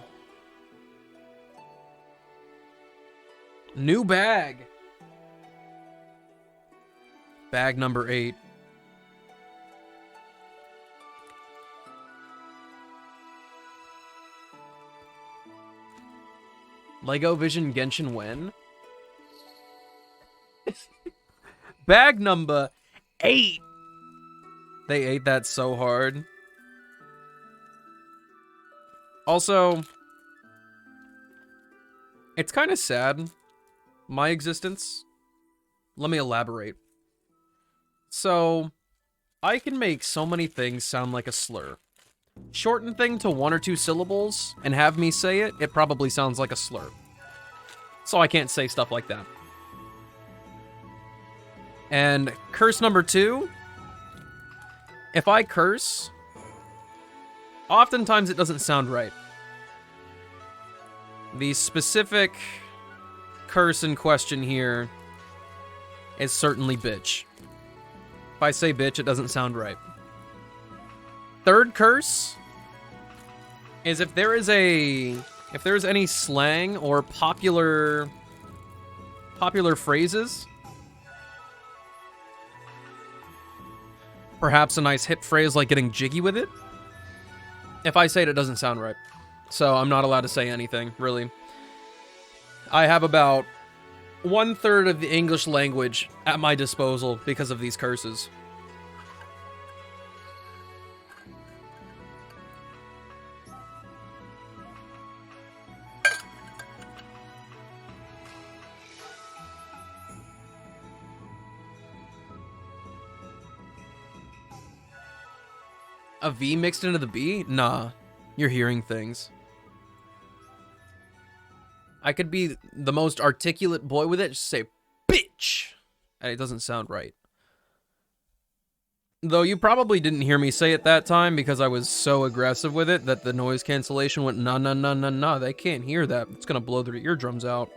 New bag. Bag number 8. Lego Vision Genshin when? Bag number 8. They ate that so hard. Also, it's kind of sad, my existence. Let me elaborate. So, I can make so many things sound like a slur. Shorten thing to 1 or 2 syllables and have me say it, it probably sounds like a slur. So I can't say stuff like that. And curse number 2, if I curse, oftentimes it doesn't sound right. The specific curse in question here is certainly bitch. If I say bitch, it doesn't sound right. Third curse is if there's any slang or popular phrases, perhaps a nice hip phrase like getting jiggy with it. If I say it, it doesn't sound right. So I'm not allowed to say anything, really. I have about 1/3 of the English language at my disposal because of these curses. A V mixed into the B? Nah, you're hearing things. I could be the most articulate boy with it, just say, bitch! And it doesn't sound right. Though you probably didn't hear me say it that time because I was so aggressive with it that the noise cancellation went, nah, nah, nah, nah, nah, they can't hear that. It's gonna blow their eardrums out.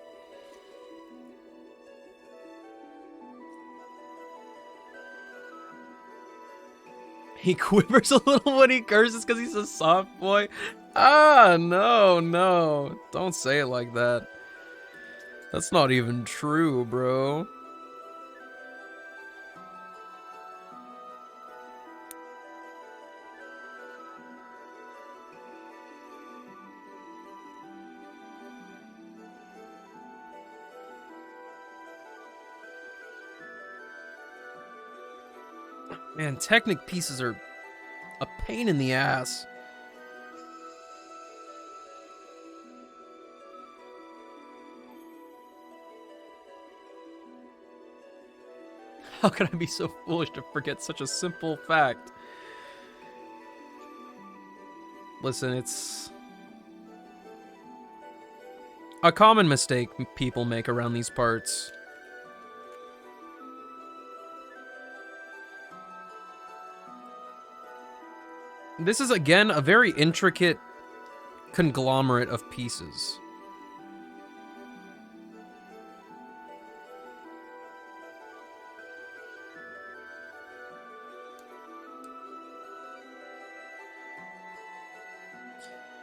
He quivers a little when he curses because he's a soft boy. Ah, no, no. Don't say it like that. That's not even true, bro. Man, Technic pieces are a pain in the ass. How could I be so foolish to forget such a simple fact? Listen, it's a common mistake people make around these parts. This is, again, a very intricate conglomerate of pieces.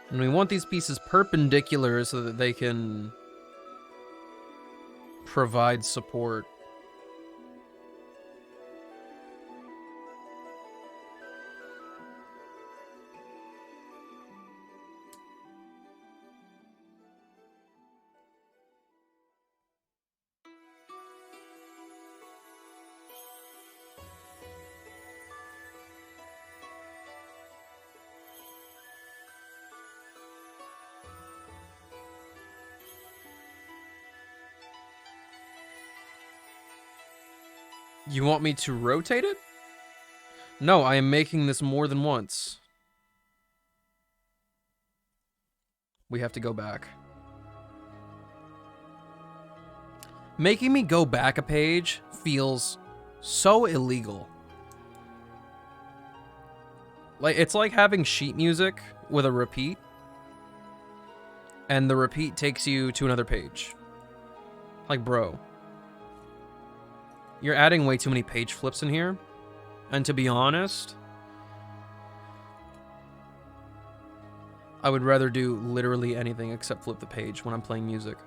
And we want these pieces perpendicular so that they can provide support. You want me to rotate it? No, I am making this more than once. We have to go back. Making me go back a page feels so illegal. Like, it's like having sheet music with a repeat, and the repeat takes you to another page. Like, bro. You're adding way too many page flips in here. And to be honest, I would rather do literally anything except flip the page when I'm playing music.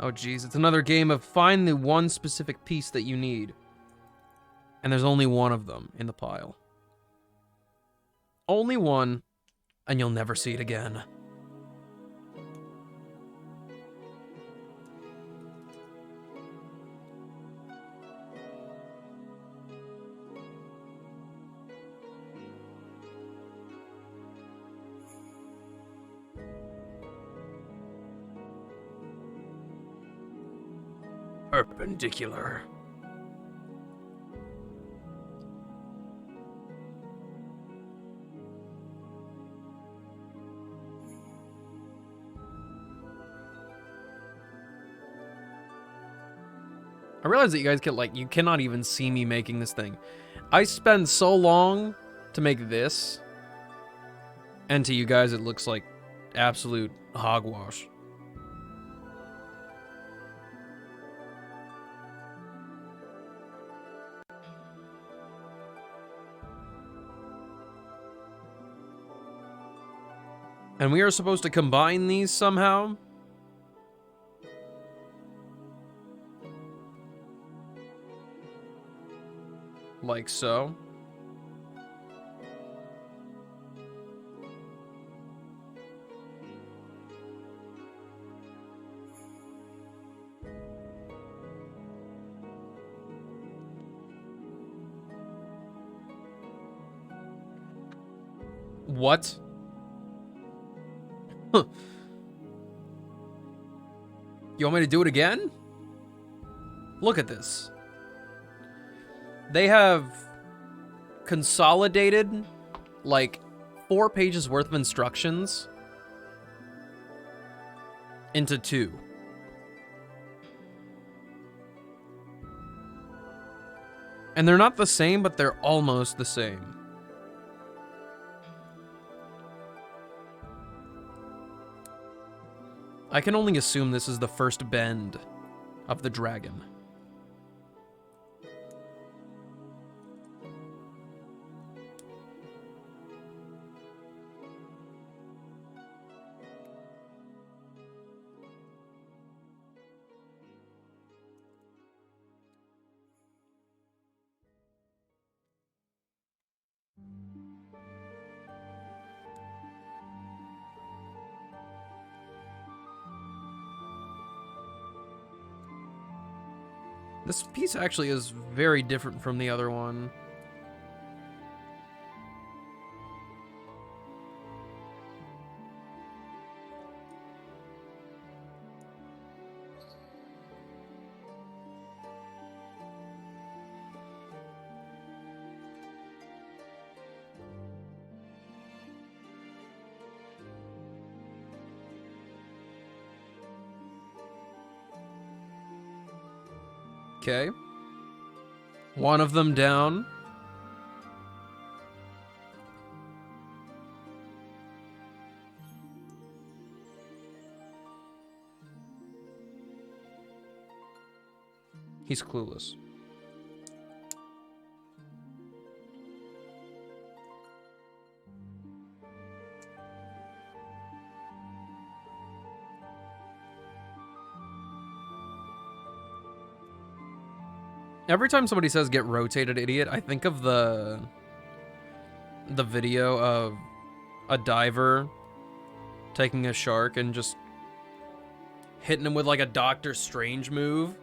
Oh geez, it's another game of find the one specific piece that you need. And there's only one of them in the pile. Only one, and you'll never see it again. Perpendicular. I realize that you guys you cannot even see me making this thing. I spend so long to make this, and to you guys it looks like absolute hogwash. And we are supposed to combine these somehow? Like so. What? Huh. You want me to do it again? Look at this. They have consolidated like 4 pages worth of instructions into 2. And they're not the same, but they're almost the same. I can only assume this is the first bend of the dragon. This piece actually is very different from the other one. Okay. One of them down. He's clueless. Every time somebody says get rotated, idiot, I think of the video of a diver taking a shark and just hitting him with like a Doctor Strange move,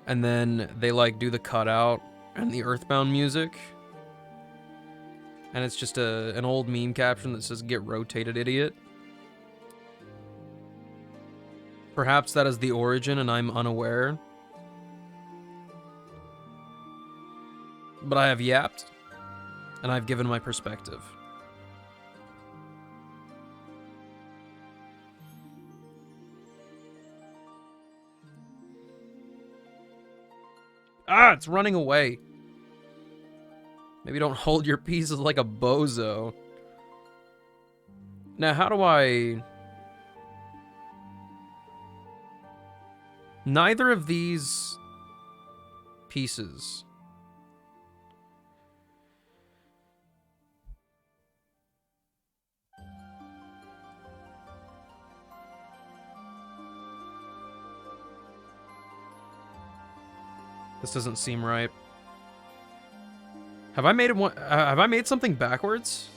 and then they like do the cutout and the Earthbound music, and it's just an old meme caption that says get rotated, idiot. Perhaps that is the origin and I'm unaware. But I have yapped, and I've given my perspective. Ah, it's running away. Maybe don't hold your pieces like a bozo. Now, how do I... Neither of these pieces... This doesn't seem right. Have I made one? Have I made something backwards?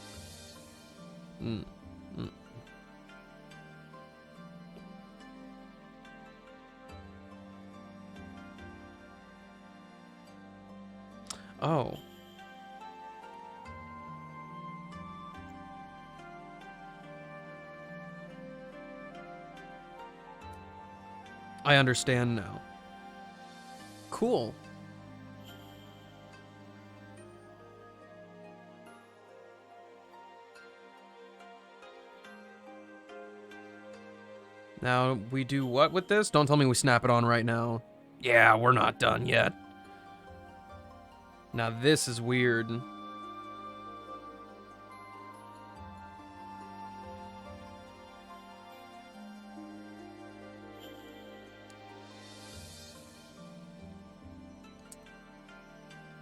Oh. I understand now. Cool. Now, we do what with this? Don't tell me we snap it on right now. Yeah, we're not done yet. Now, this is weird.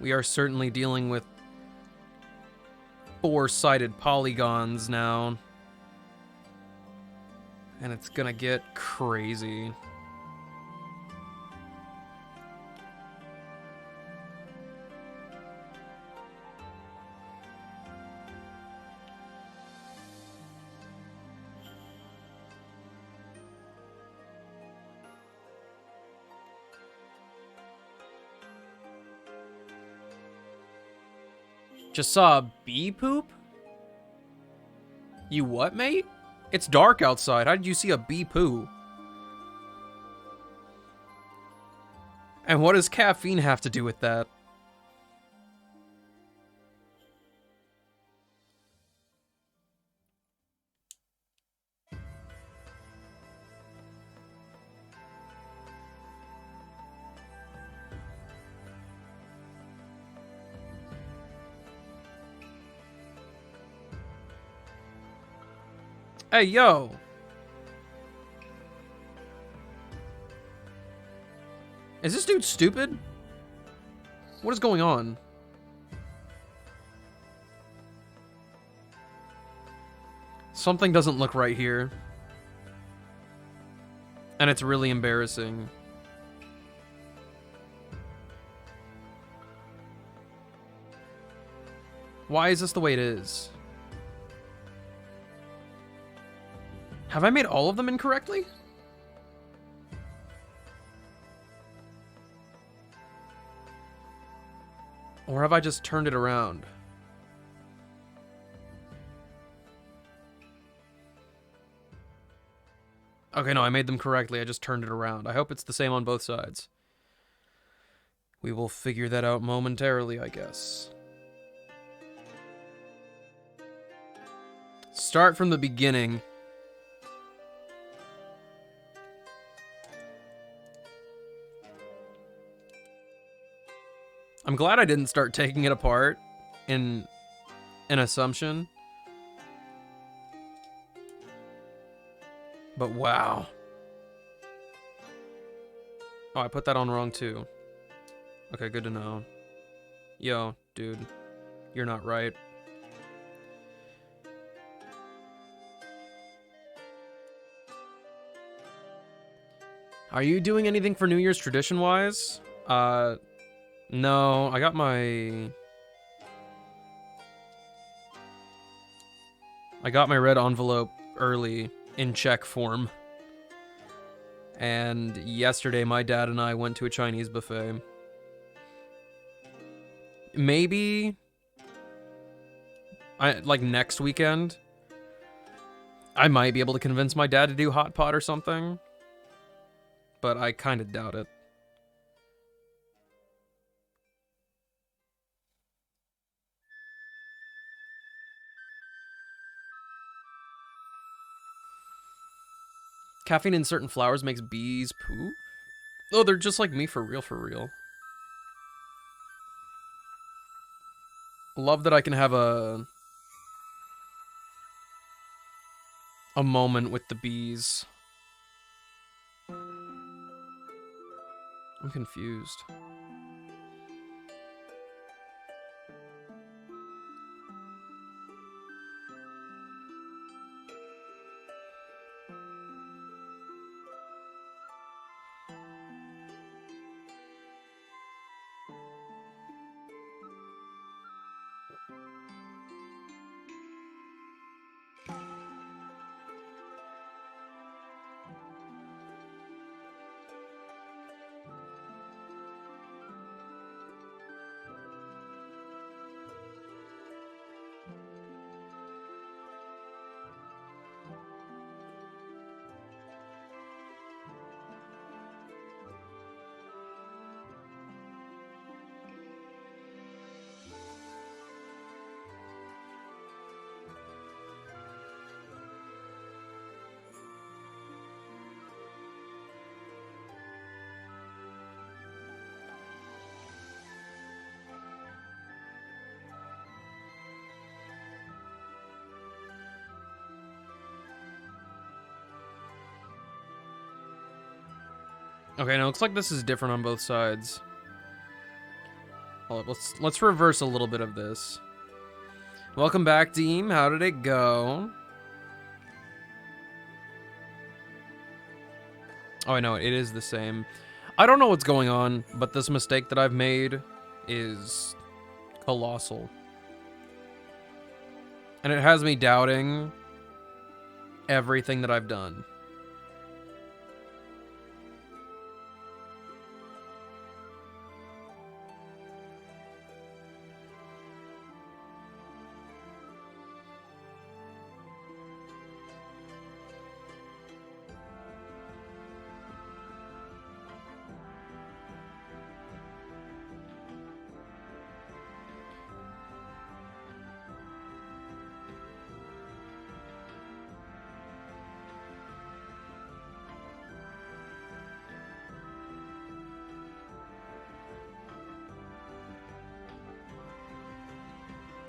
We are certainly dealing with four-sided polygons now. And it's gonna get crazy. Just saw a bee poop? You what, mate? It's dark outside. How did you see a bee poo? And what does caffeine have to do with that? Hey, yo! Is this dude stupid? What is going on? Something doesn't look right here. And it's really embarrassing. Why is this the way it is? Have I made all of them incorrectly? Or have I just turned it around? Okay, no, I made them correctly. I just turned it around. I hope it's the same on both sides. We will figure that out momentarily, I guess. Start from the beginning. I'm glad I didn't start taking it apart in an assumption. But wow. Oh, I put that on wrong too. Okay, good to know. Yo, dude, you're not right. Are you doing anything for New Year's tradition-wise? No, I got my red envelope early in check form. And yesterday my dad and I went to a Chinese buffet. Maybe like next weekend I might be able to convince my dad to do hot pot or something. But I kind of doubt it. Caffeine in certain flowers makes bees poo? Oh, they're just like me for real, for real. Love that I can have a moment with the bees. I'm confused. Okay, now it looks like this is different on both sides. Hold up, let's reverse a little bit of this. Welcome back, Deem. How did it go? Oh, I know, it is the same. I don't know what's going on, but this mistake that I've made is colossal. And it has me doubting everything that I've done.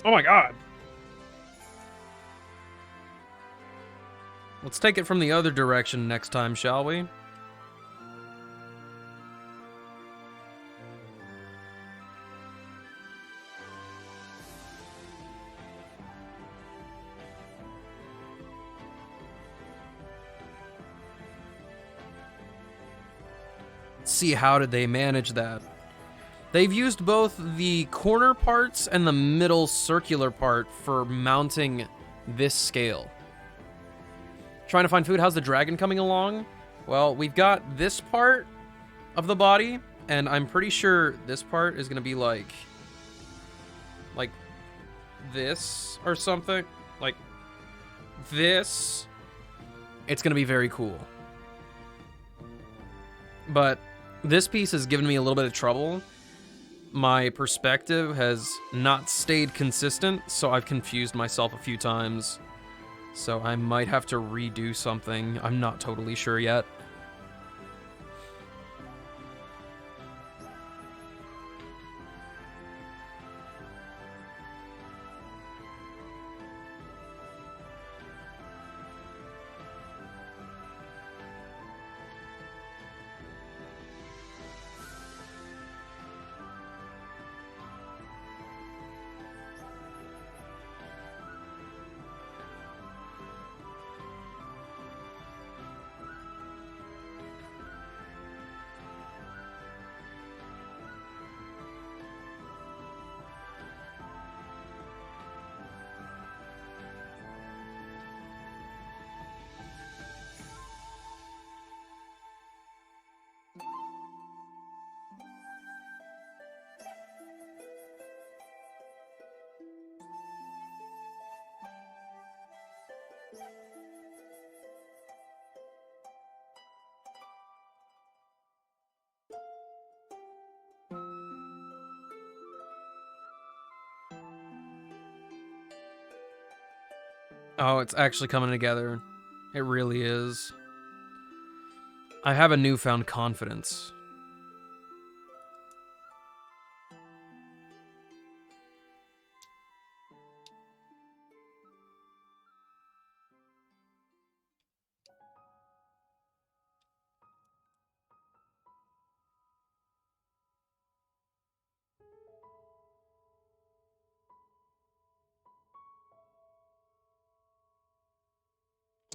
Oh my god. Let's take it from the other direction next time, shall we? Let's see, how did they manage that? They've used both the corner parts and the middle circular part for mounting this scale. Trying to find food. How's the dragon coming along? Well, we've got this part of the body, and I'm pretty sure this part is going to be like like this or something, like this, it's gonna be very cool. But this piece has given me a little bit of trouble. My perspective has not stayed consistent, so I've confused myself a few times. So I might have to redo something. I'm not totally sure yet. Oh, it's actually coming together. It really is. I have a newfound confidence.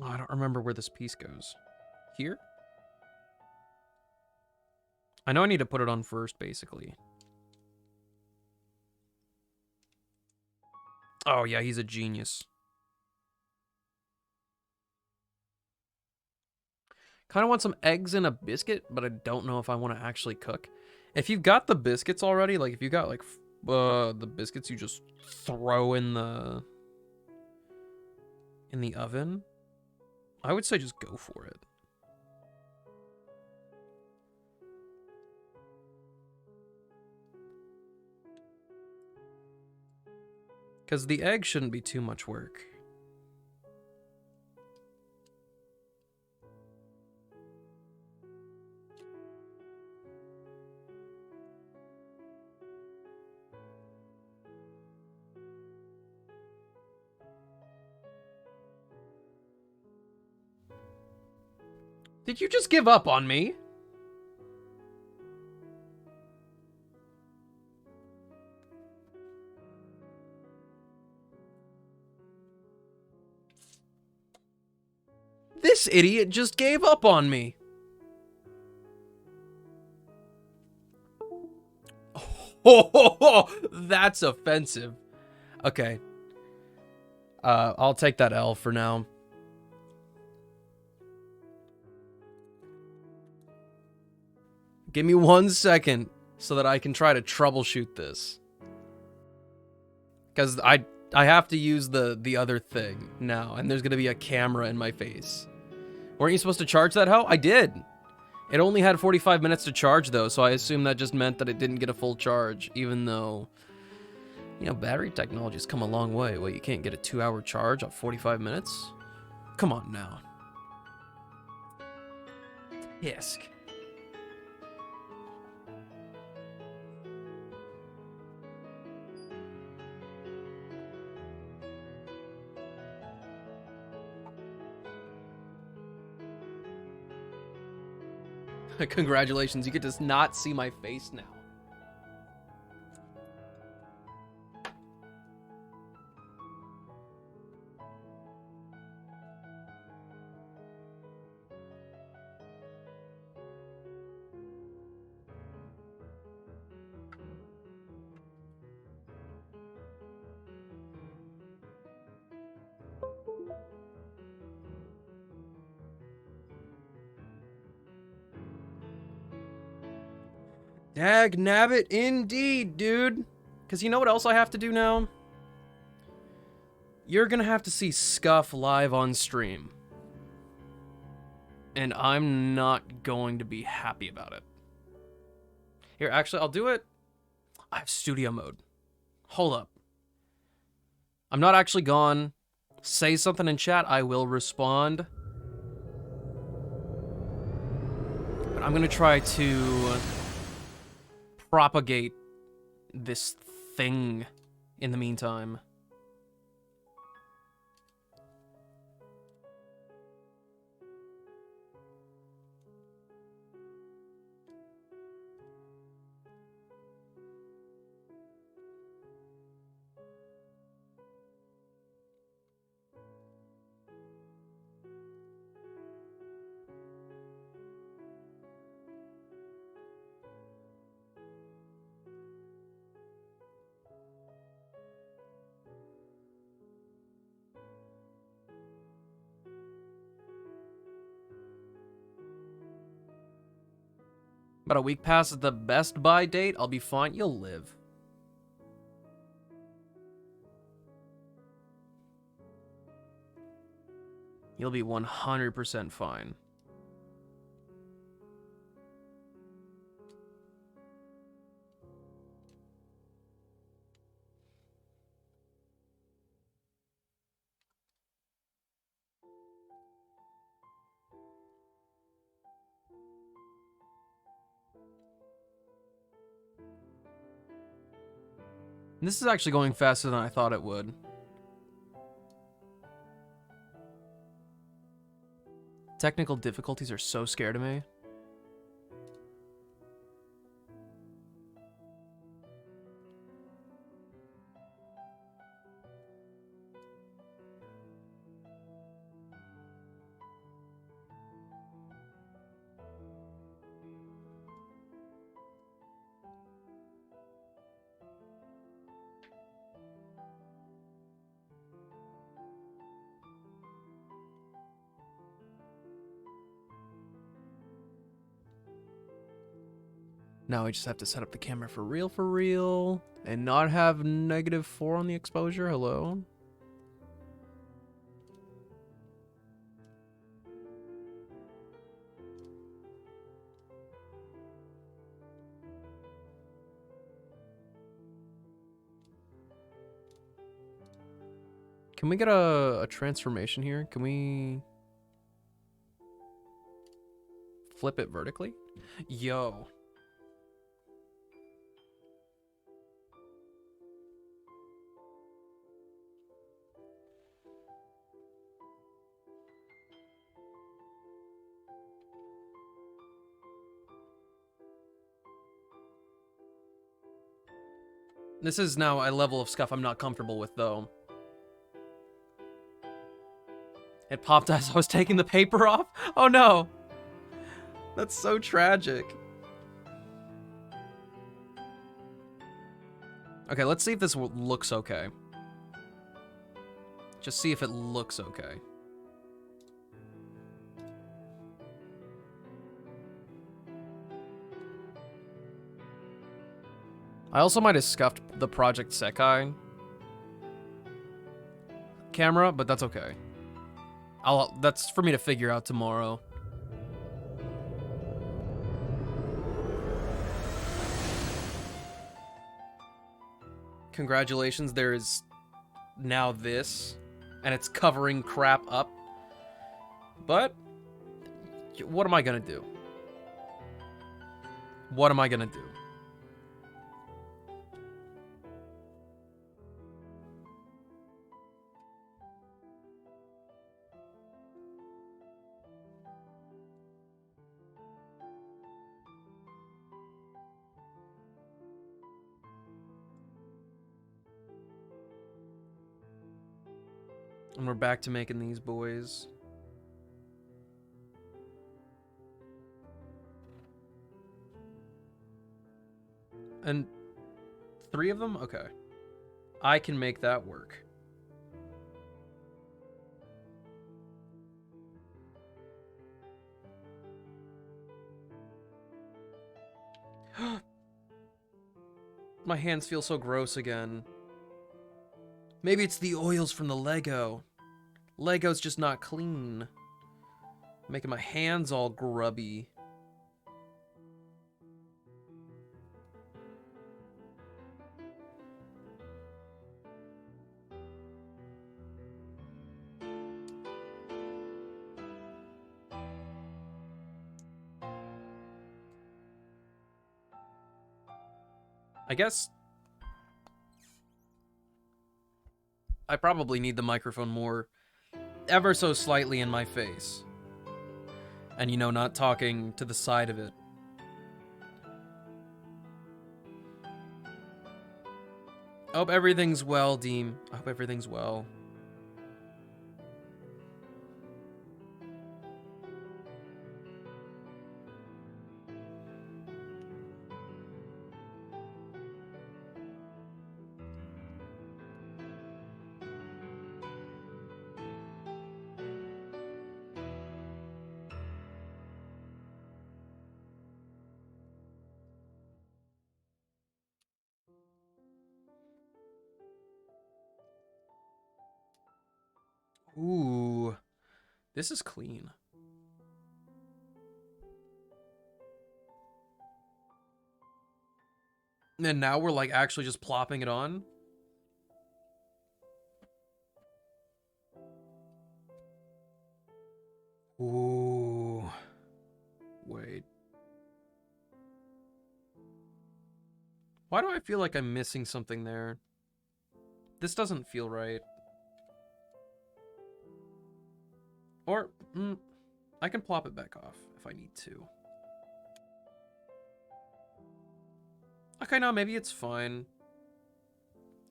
Oh, I don't remember where this piece goes. Here? I know I need to put it on first, basically. Oh, yeah, he's a genius. Kind of want some eggs and a biscuit, but I don't know if I want to actually cook. If you've got the biscuits already, like if you got like the biscuits you just throw in the oven, I would say just go for it. Because the egg shouldn't be too much work. Did you just give up on me? This idiot just gave up on me. Oh, that's offensive. Okay. I'll take that L for now. Give me 1 second so that I can try to troubleshoot this. Because I have to use the other thing now, and there's going to be a camera in my face. Weren't you supposed to charge that hoe? I did. It only had 45 minutes to charge, though, so I assume that just meant that it didn't get a full charge, even though, you know, battery technology's come a long way. Wait, you can't get a 2-hour charge off 45 minutes? Come on now. Tisk. Congratulations, you get to not see my face now. Dag nabbit, indeed, dude. Because you know what else I have to do now? You're gonna have to see Scuff live on stream. And I'm not going to be happy about it. Here, actually, I'll do it. I have studio mode. Hold up. I'm not actually gone. Say something in chat, I will respond. But I'm gonna try to propagate this thing in the meantime. About a week past the Best Buy date, I'll be fine. You'll live. You'll be 100% fine. This is actually going faster than I thought it would. Technical difficulties are so scared of me. Now we just have to set up the camera for real, and not have -4 on the exposure. Hello? Can we get a transformation here? Can we flip it vertically? Yo. This is now a level of Scuff I'm not comfortable with, though. It popped as I was taking the paper off? Oh no! That's so tragic. Okay, let's see if this looks okay. Just see if it looks okay. I also might have scuffed the Project Sekai camera, but that's okay. That's for me to figure out tomorrow. Congratulations, there is now this, and it's covering crap up. But what am I gonna do? What am I gonna do? And we're back to making these boys. And 3 of them? Okay. I can make that work. My hands feel so gross again. Maybe it's the oils from the Lego. Lego's just not clean. Making my hands all grubby. I guess I probably need the microphone more, ever so slightly in my face. And, you know, not talking to the side of it. I hope everything's well, Deem. I hope everything's well. Ooh, this is clean. And now we're like actually just plopping it on. Ooh. Wait. Why do I feel like I'm missing something there? This doesn't feel right. Or, I can plop it back off if I need to. Okay, no, maybe it's fine.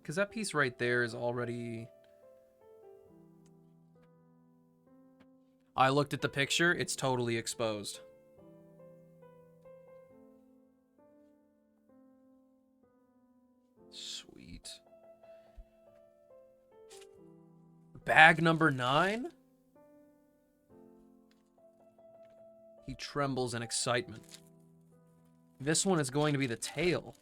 Because that piece right there is already... I looked at the picture, it's totally exposed. Sweet. Bag number 9? He trembles in excitement. This one is going to be the tail.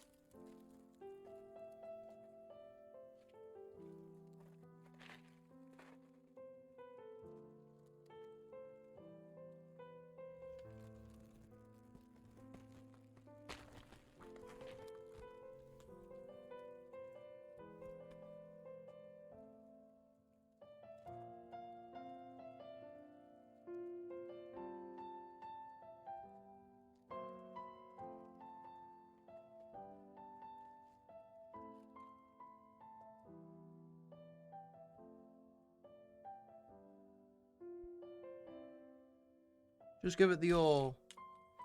Just give it the old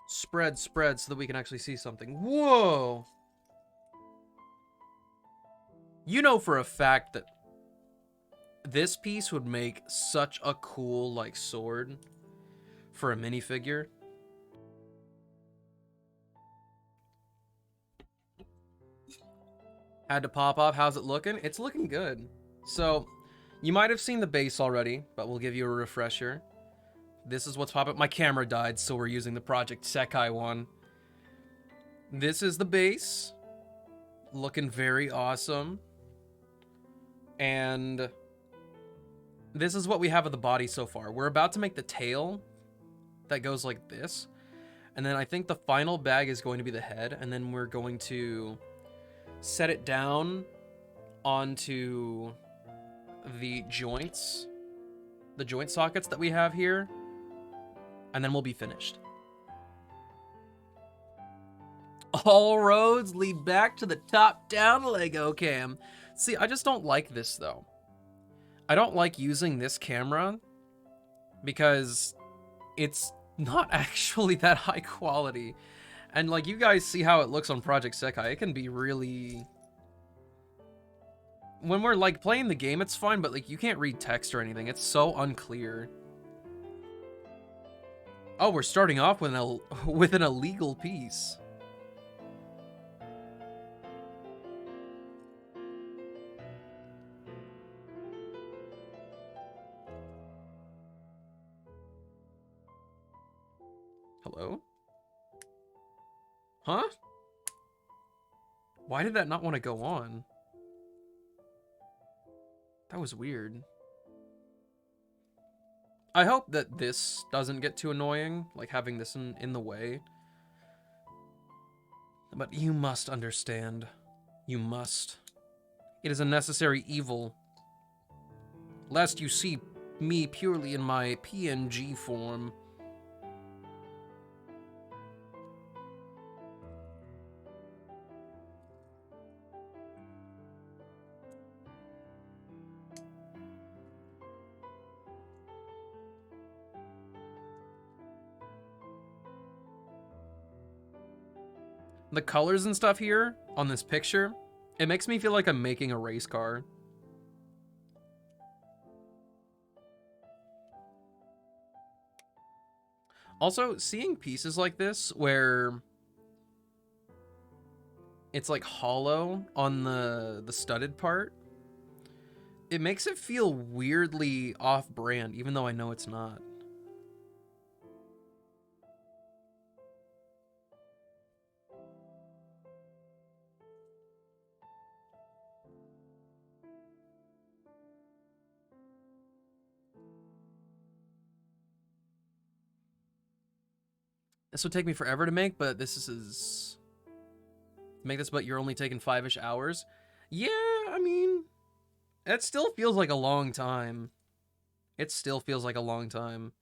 spread so that we can actually see something. Whoa! You know for a fact that this piece would make such a cool, like, sword for a minifigure. Had to pop off. How's it looking? It's looking good. So, you might have seen the base already, but we'll give you a refresher. This is what's popping up. My camera died, so we're using the Project Sekai one. This is the base. Looking very awesome. And this is what we have of the body so far. We're about to make the tail that goes like this. And then I think the final bag is going to be the head. And then we're going to set it down onto the joints. The joint sockets that we have here. And then we'll be finished. All roads lead back to the top-down Lego cam. See, I just don't like this, though. I don't like using this camera because it's not actually that high quality. And, like, you guys see how it looks on Project Sekai. It can be really... When we're, like, playing the game, it's fine, but, like, you can't read text or anything. It's so unclear. Oh, we're starting off with an illegal piece. Hello? Huh? Why did that not want to go on? That was weird. I hope that this doesn't get too annoying, like having this in the way. But you must understand. You must. It is a necessary evil. Lest you see me purely in my PNG form. The colors and stuff here on this picture, it makes me feel like I'm making a race car. Also, seeing pieces like this where it's like hollow on the studded part, it makes it feel weirdly off-brand, even though I know it's not. This would take me forever to make, but this is... Make this, but you're only taking 5-ish hours? Yeah, I mean... It still feels like a long time. It still feels like a long time.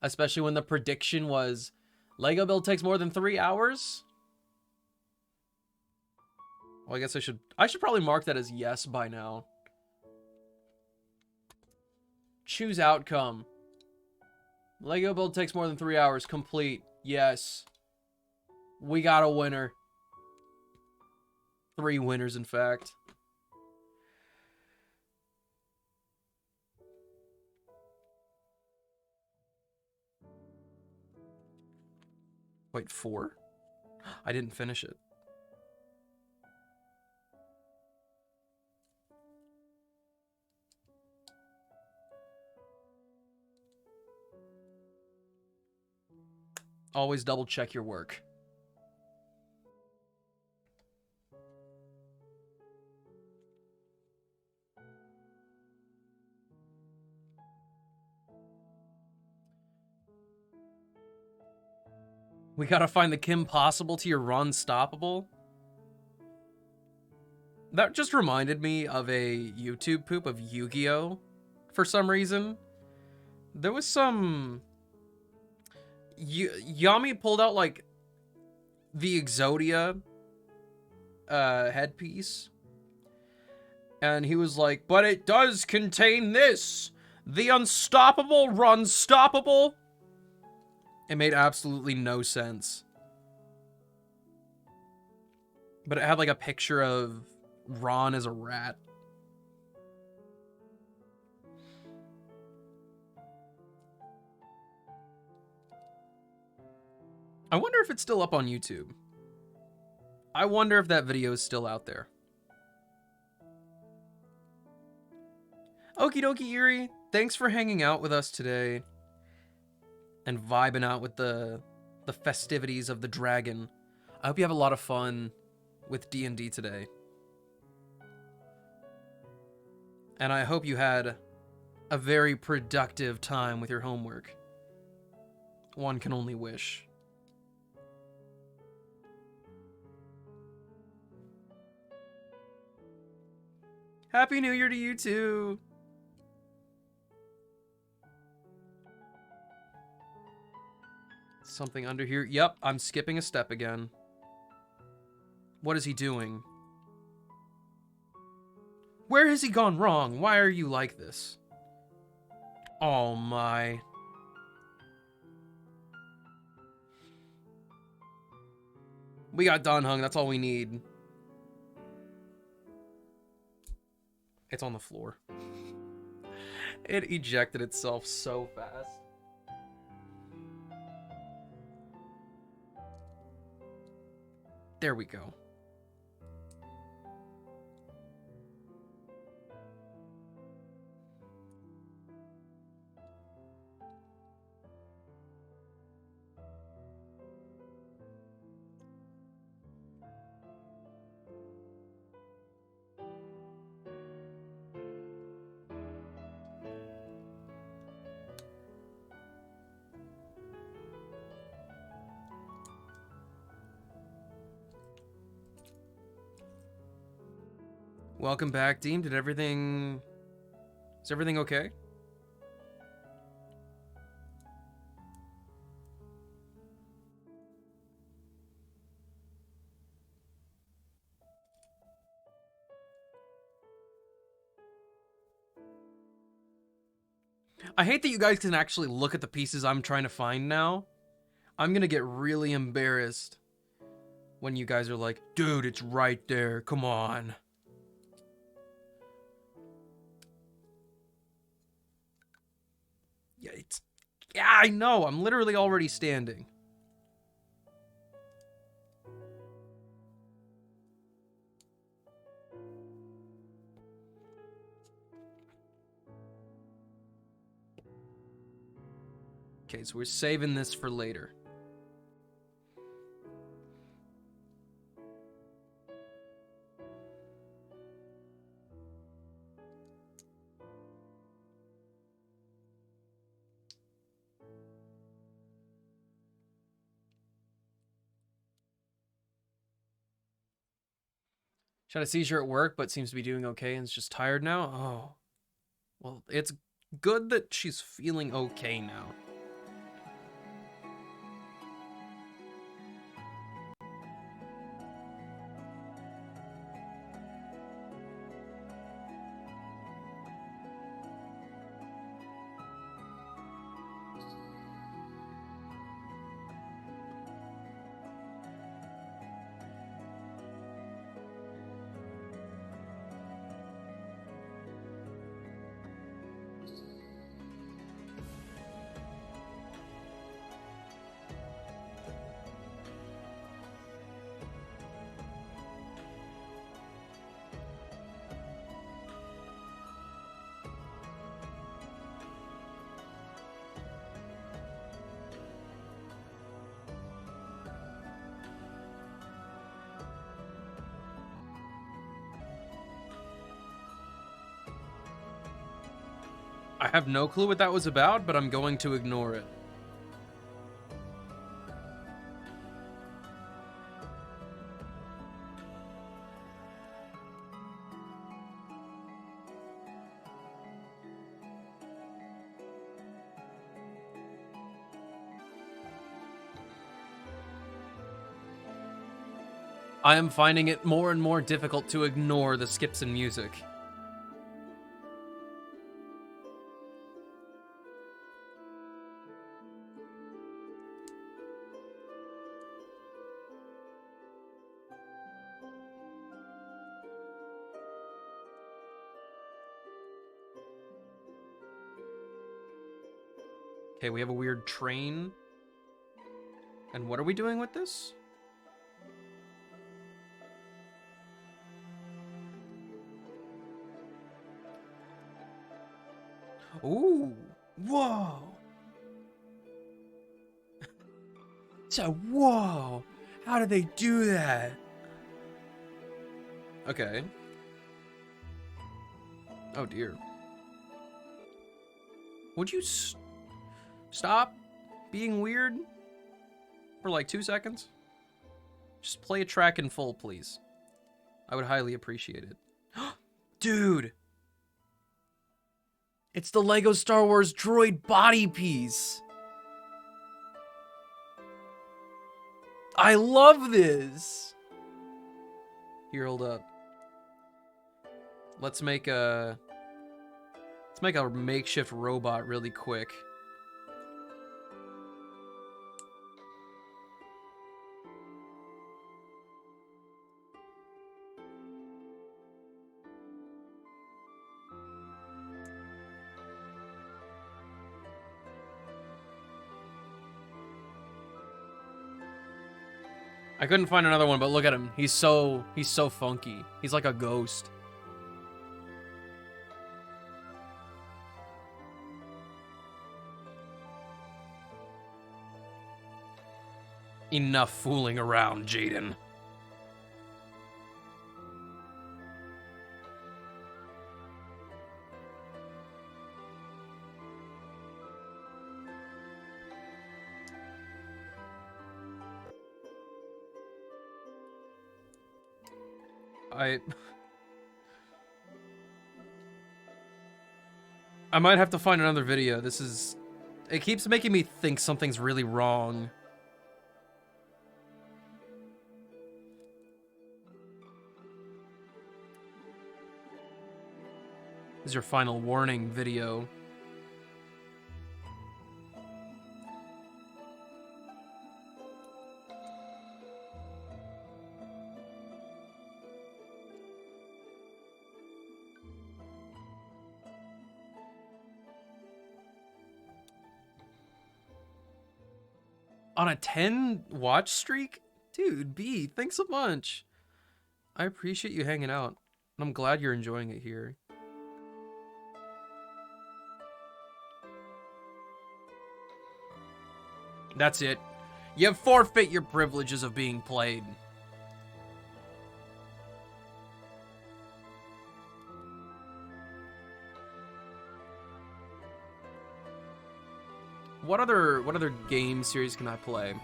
Especially when the prediction was... Lego build takes more than 3 hours? Well, I guess I should probably mark that as yes by now. Choose outcome. Lego build takes more than 3 hours. Complete. Yes. We got a winner. 3 winners, in fact. Wait, 4? I didn't finish it. Always double check your work. We gotta find the Kim Possible to your Ron Stoppable. That just reminded me of a YouTube poop of Yu-Gi-Oh! For some reason. There was some... Yami pulled out, like, the Exodia headpiece. And he was like, but it does contain this! The Unstoppable Runstoppable! It made absolutely no sense. But it had, like, a picture of Ron as a rat. I wonder if it's still up on YouTube. I wonder if that video is still out there. Okie dokie, Eerie. Thanks for hanging out with us today. And vibing out with the festivities of the dragon. I hope you have a lot of fun with D&D today. And I hope you had a very productive time with your homework. One can only wish. Happy New Year to you too! Something under here. Yep, I'm skipping a step again. What is he doing? Where has he gone wrong? Why are you like this? Oh my. We got done hung, that's all we need. It's on the floor. It ejected itself so fast. There we go. Welcome back, Deem. Is everything okay? I hate that you guys can actually look at the pieces I'm trying to find now. I'm gonna get really embarrassed when you guys are like, dude, it's right there, come on. Yeah, I know, I'm literally already standing. Okay, so we're saving this for later. She had a seizure at work, but seems to be doing okay and is just tired now. Oh, well, it's good that she's feeling okay now. I have no clue what that was about, but I'm going to ignore it. I am finding it more and more difficult to ignore the skips in music. Okay, we have a weird train. And what are we doing with this? Ooh, whoa. So, whoa. How did they do that? Okay. Oh dear. Would you stop being weird for like 2 seconds? Just play a track in full, please. I would highly appreciate it. Dude! It's the Lego Star Wars droid body piece! I love this! Here, hold up. Let's make a makeshift robot really quick. I couldn't find another one, but look at him. He's so funky. He's like a ghost. Enough fooling around, Jaden. I might have to find another video. This is... It keeps making me think something's really wrong. This is your final warning video. On a 10 watch streak? Dude, B, thanks a bunch. I appreciate you hanging out. And I'm glad you're enjoying it here. That's it. You forfeit your privileges of being played. What other game series can I play?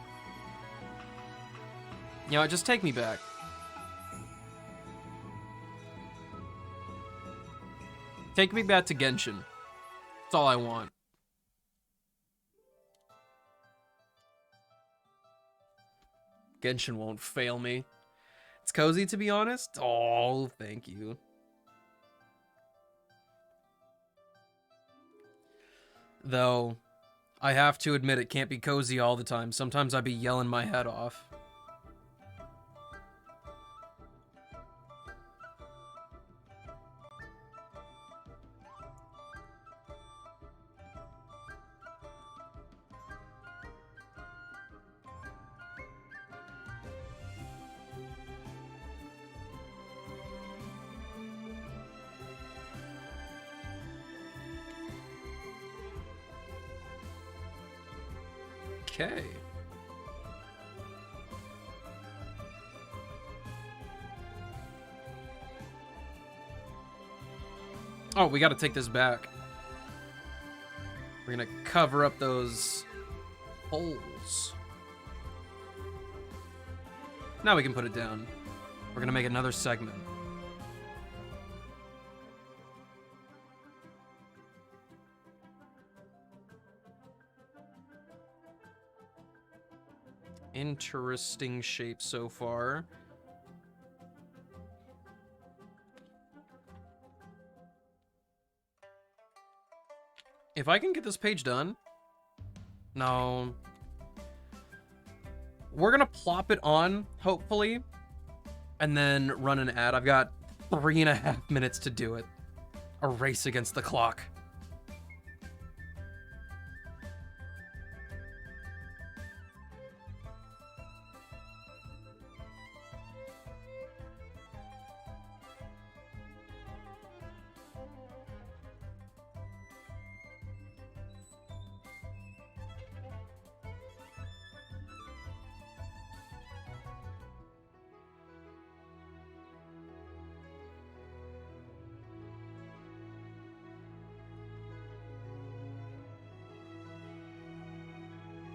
You know, just take me back. Take me back to Genshin. That's all I want. Genshin won't fail me. It's cozy, to be honest. Oh, thank you. Though, I have to admit it can't be cozy all the time. Sometimes I'd be yelling my head off. Okay. Oh, we gotta take this back. We're gonna cover up those holes. Now we can put it down. We're gonna make another segment. Interesting shape so far. If I can get this page done... No. We're gonna plop it on, hopefully, and then run an ad. I've got 3.5 minutes to do it. A race against the clock.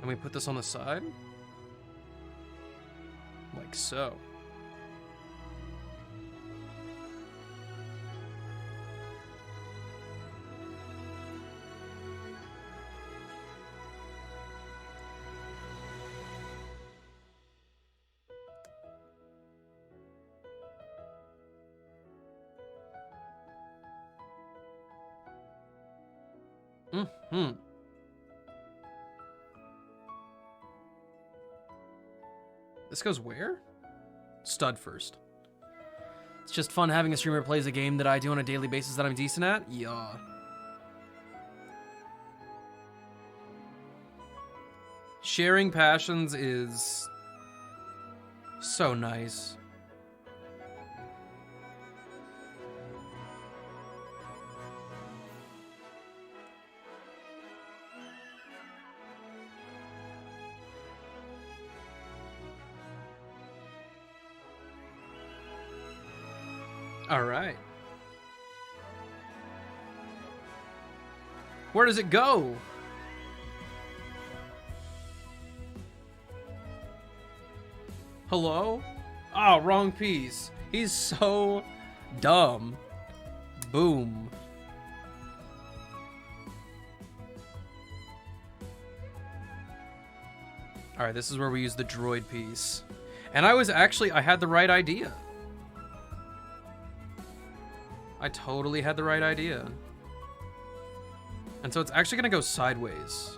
And we put this on the side? Like so. Mm-hmm. This goes where? Stud first. It's just fun having a streamer plays a game that I do on a daily basis that I'm decent at? Yeah. Sharing passions is so nice. All right. Where does it go? Hello? Oh, wrong piece. He's so dumb. Boom. All right, this is where we use the droid piece. And I had the right idea. I totally had the right idea. And so it's actually gonna go sideways.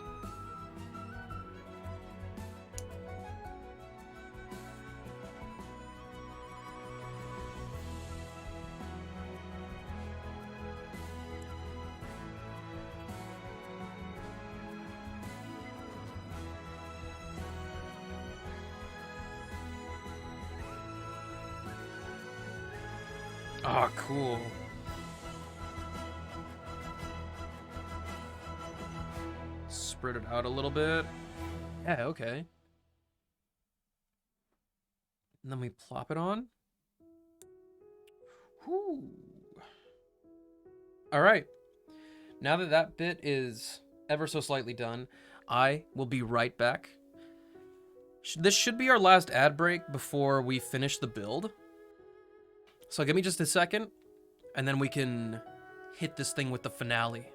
Oh, cool. Spread it out a little bit. Yeah, okay. And then we plop it on. Whew. All right. Now that that bit is ever so slightly done, I will be right back. This should be our last ad break before we finish the build. So give me just a second, and then we can hit this thing with the finale.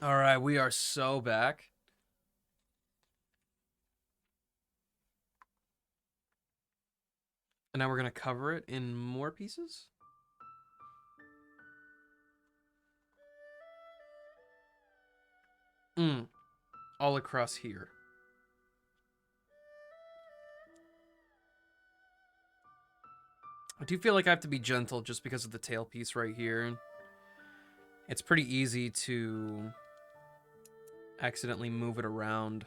All right, we are so back. And now we're going to cover it in more pieces. All across here. I do feel like I have to be gentle just because of the tail piece right here. It's pretty easy to accidentally move it around.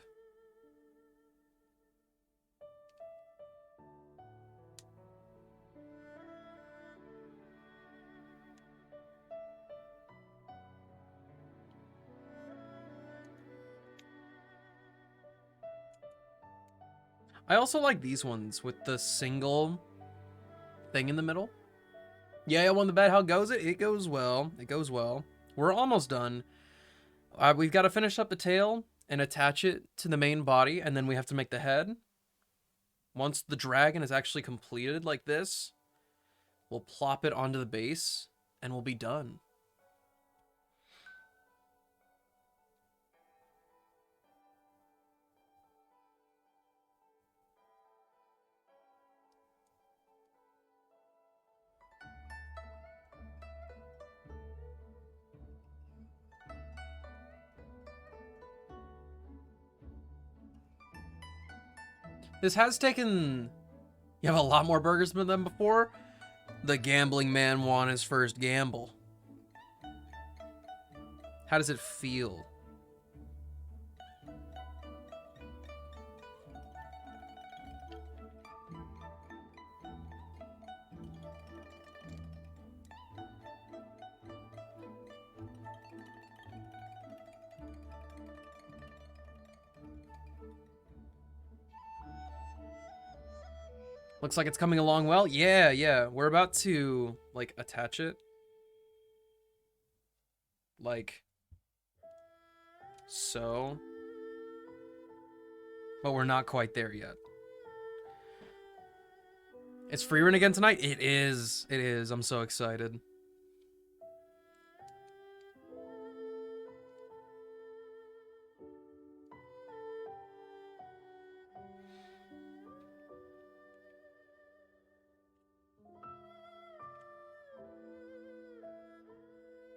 I also like these ones with the single thing in the middle. Yeah, I won the bet. How goes it? It goes well. It goes well. We're almost done. We've got to finish up the tail and attach it to the main body, and then we have to make the head. Once the dragon is actually completed like this, we'll plop it onto the base, and we'll be done. This has taken... You have a lot more burgers than before? The gambling man won his first gamble. How does it feel? Looks like it's coming along well. Yeah. We're about to, like, attach it. Like, so. But we're not quite there yet. It's free run again tonight? It is. It is. I'm so excited.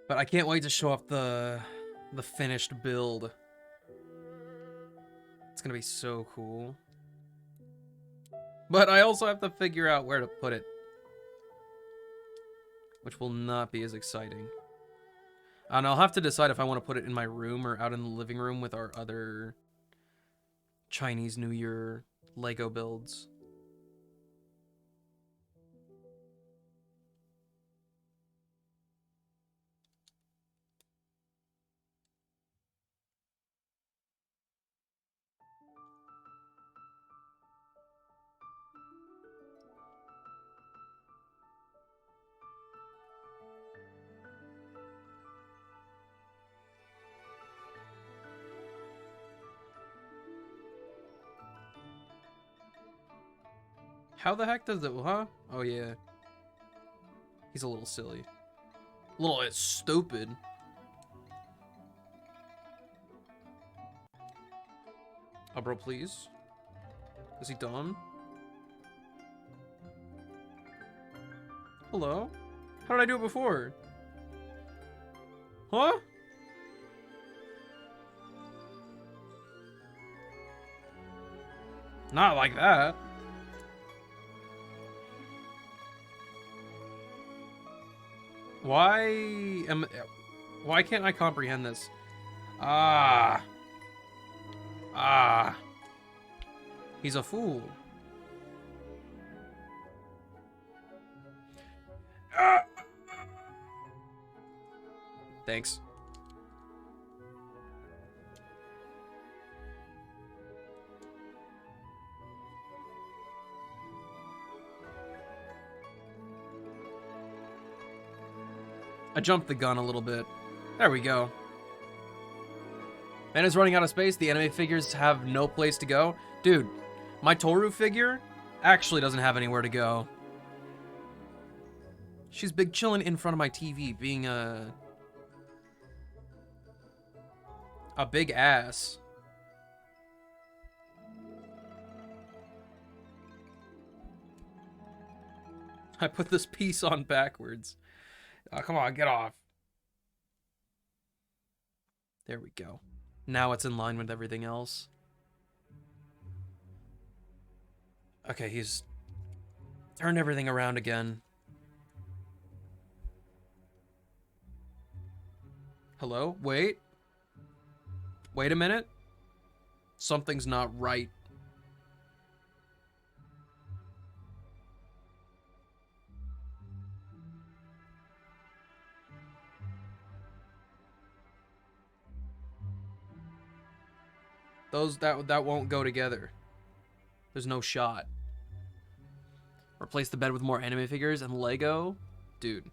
But I can't wait to show off the finished build. It's gonna be so cool. But I also have to figure out where to put it, which will not be as exciting. And I'll have to decide if I want to put it in my room or out in the living room with our other Chinese New Year Lego builds. How the heck does it, huh? Oh yeah. He's a little silly. A little bit stupid. Oh, bro, please. Is he done? Hello? How did I do it before? Huh? Not like that. Why can't I comprehend this? Ah. He's a fool. Ah. Thanks. I jumped the gun a little bit. There we go. Man is running out of space. The anime figures have no place to go. Dude, my Toru figure actually doesn't have anywhere to go. She's big chilling in front of my TV, being a big ass. I put this piece on backwards. Oh, come on, get off. There we go. Now it's in line with everything else. Okay, he's turned everything around again. Hello? Wait. Wait a minute. Something's not right. That won't go together. There's no shot. Replace the bed with more anime figures and Lego? Dude,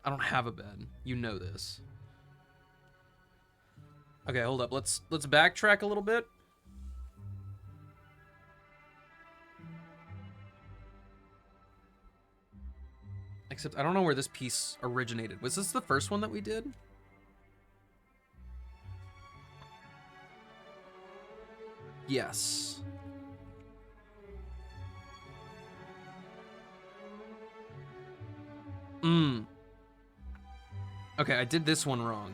I don't have a bed. You know this. Okay, hold up. Let's backtrack a little bit. Except I don't know where this piece originated. Was this the first one that we did? Yes. Okay, I did this one wrong.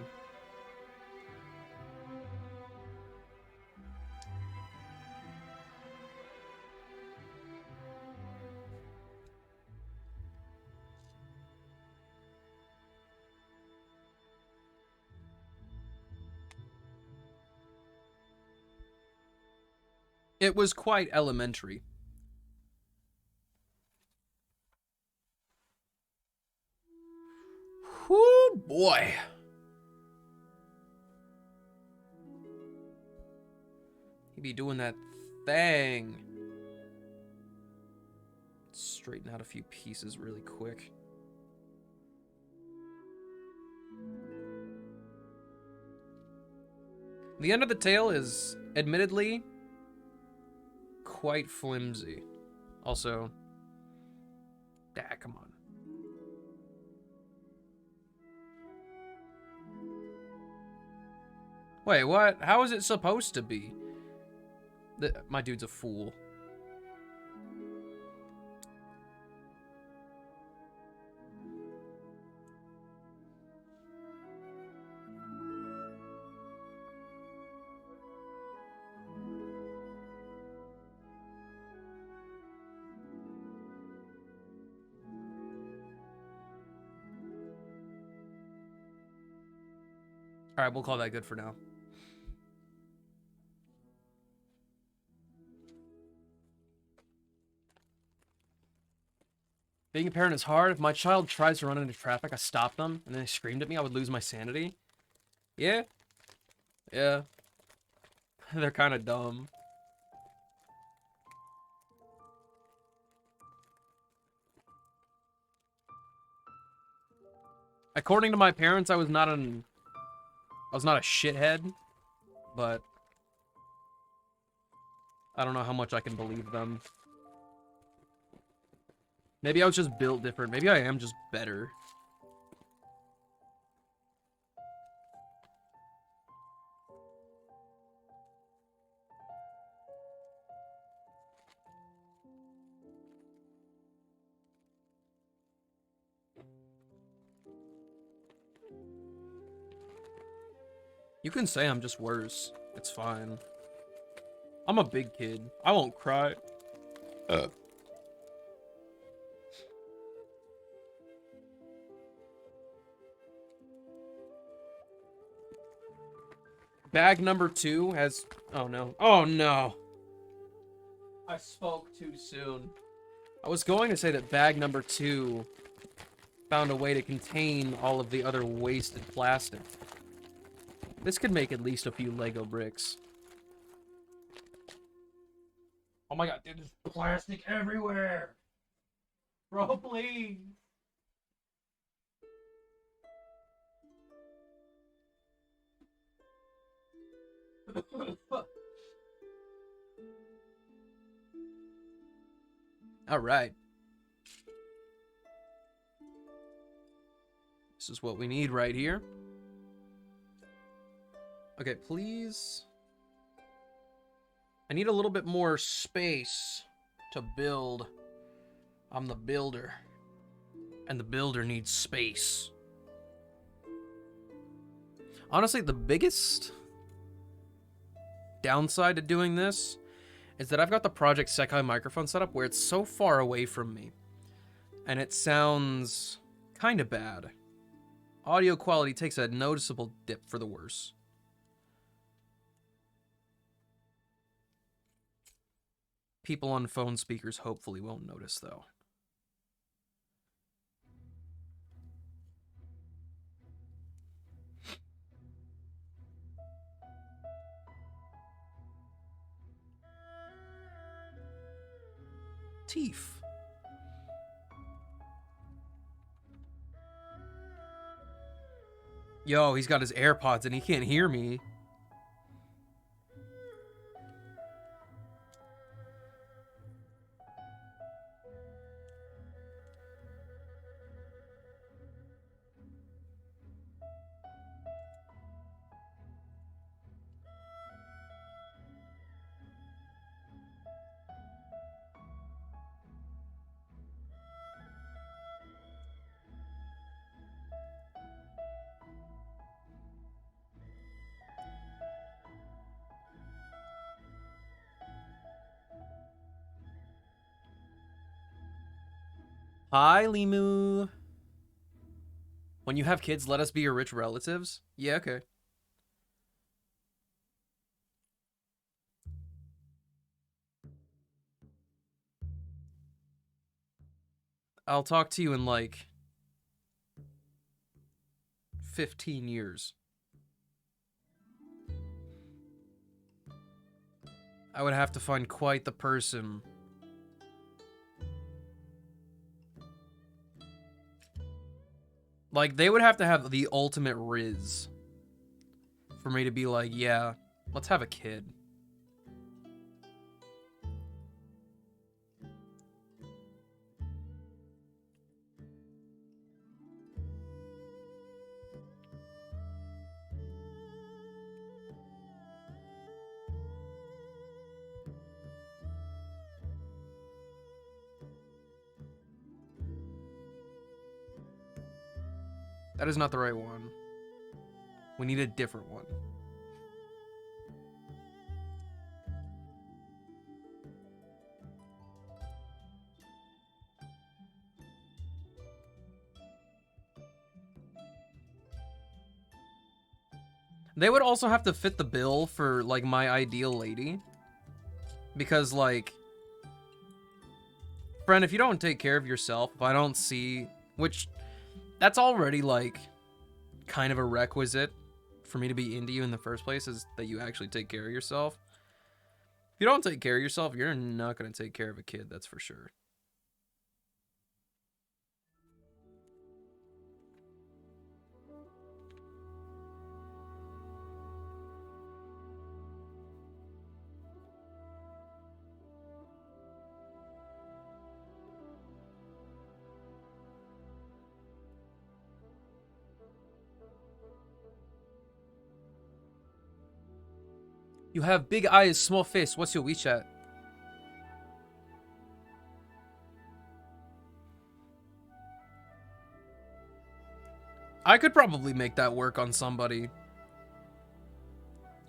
It was quite elementary. Whoo, boy. He be doing that thing. Straighten out a few pieces really quick. The end of the tail is, admittedly, quite flimsy. Also, come on. Wait, what? How is it supposed to be? My dude's a fool. All right, we'll call that good for now. Being a parent is hard. If my child tries to run into traffic, I stop them, and then they screamed at me, I would lose my sanity. Yeah. Yeah. They're kind of dumb. According to my parents, I was not a shithead, but I don't know how much I can believe them. Maybe I was just built different. Maybe I am just better. You can say I'm just worse. It's fine. I'm a big kid. I won't cry. Bag number 2 has... Oh, no. Oh, no. I spoke too soon. I was going to say that bag number 2 found a way to contain all of the other wasted plastic. This could make at least a few Lego bricks. Oh my god, dude, there's plastic everywhere! Bro, please! Alright. This is what we need right here. Okay, please. I need a little bit more space to build. I'm the builder. And the builder needs space. Honestly, the biggest downside to doing this is that I've got the Project Sekai microphone set up where it's so far away from me. And it sounds kind of bad. Audio quality takes a noticeable dip for the worse. People on phone speakers hopefully won't notice, though. Teef. Yo, he's got his AirPods and he can't hear me. Hi, Limu. When you have kids, let us be your rich relatives? Yeah, okay. I'll talk to you in like 15 years. I would have to find quite the person. Like, they would have to have the ultimate riz for me to be like, yeah, let's have a kid. That is not the right one. We need a different one. They would also have to fit the bill for, like, my ideal lady. Because, like, friend, if you don't take care of yourself, if I don't see... Which, that's already, like, kind of a requisite for me to be into you in the first place, is that you actually take care of yourself. If you don't take care of yourself, you're not going to take care of a kid, that's for sure. You have big eyes, small face. What's your WeChat? I could probably make that work on somebody.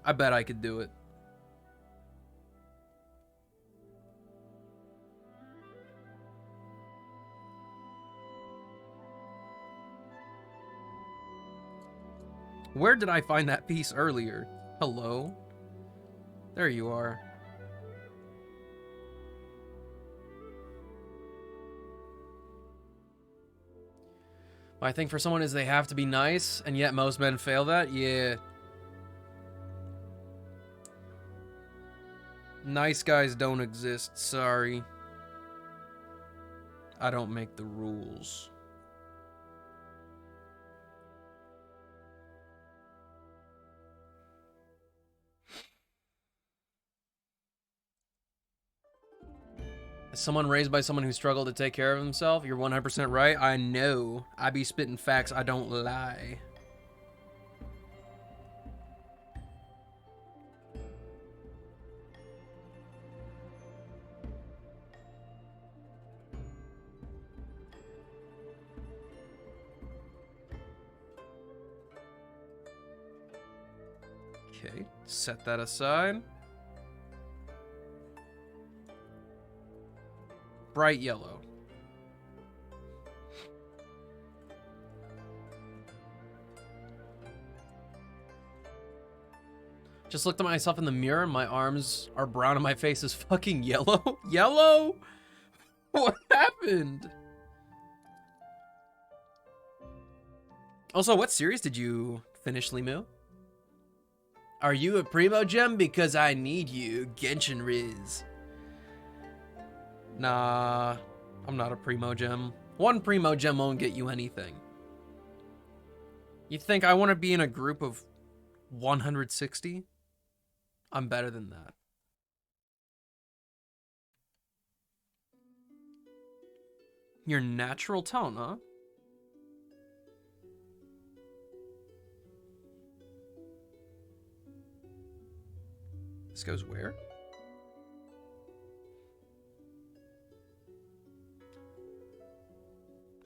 I bet I could do it. Where did I find that piece earlier? Hello? There you are. My thing for someone is they have to be nice, and yet most men fail that? Yeah. Nice guys don't exist, sorry. I don't make the rules. As someone raised by someone who struggled to take care of himself, you're 100% right. I know. I be spitting facts, I don't lie. Okay, set that aside. Bright yellow. Just looked at myself in the mirror and my arms are brown and my face is fucking yellow. Yellow? What happened? Also, what series did you finish, Limu? Are you a primo gem? Because I need you. Genshin Riz. Nah, I'm not a primo gem. One primo gem won't get you anything. You think I want to be in a group of 160? I'm better than that. Your natural tone, huh? This goes where?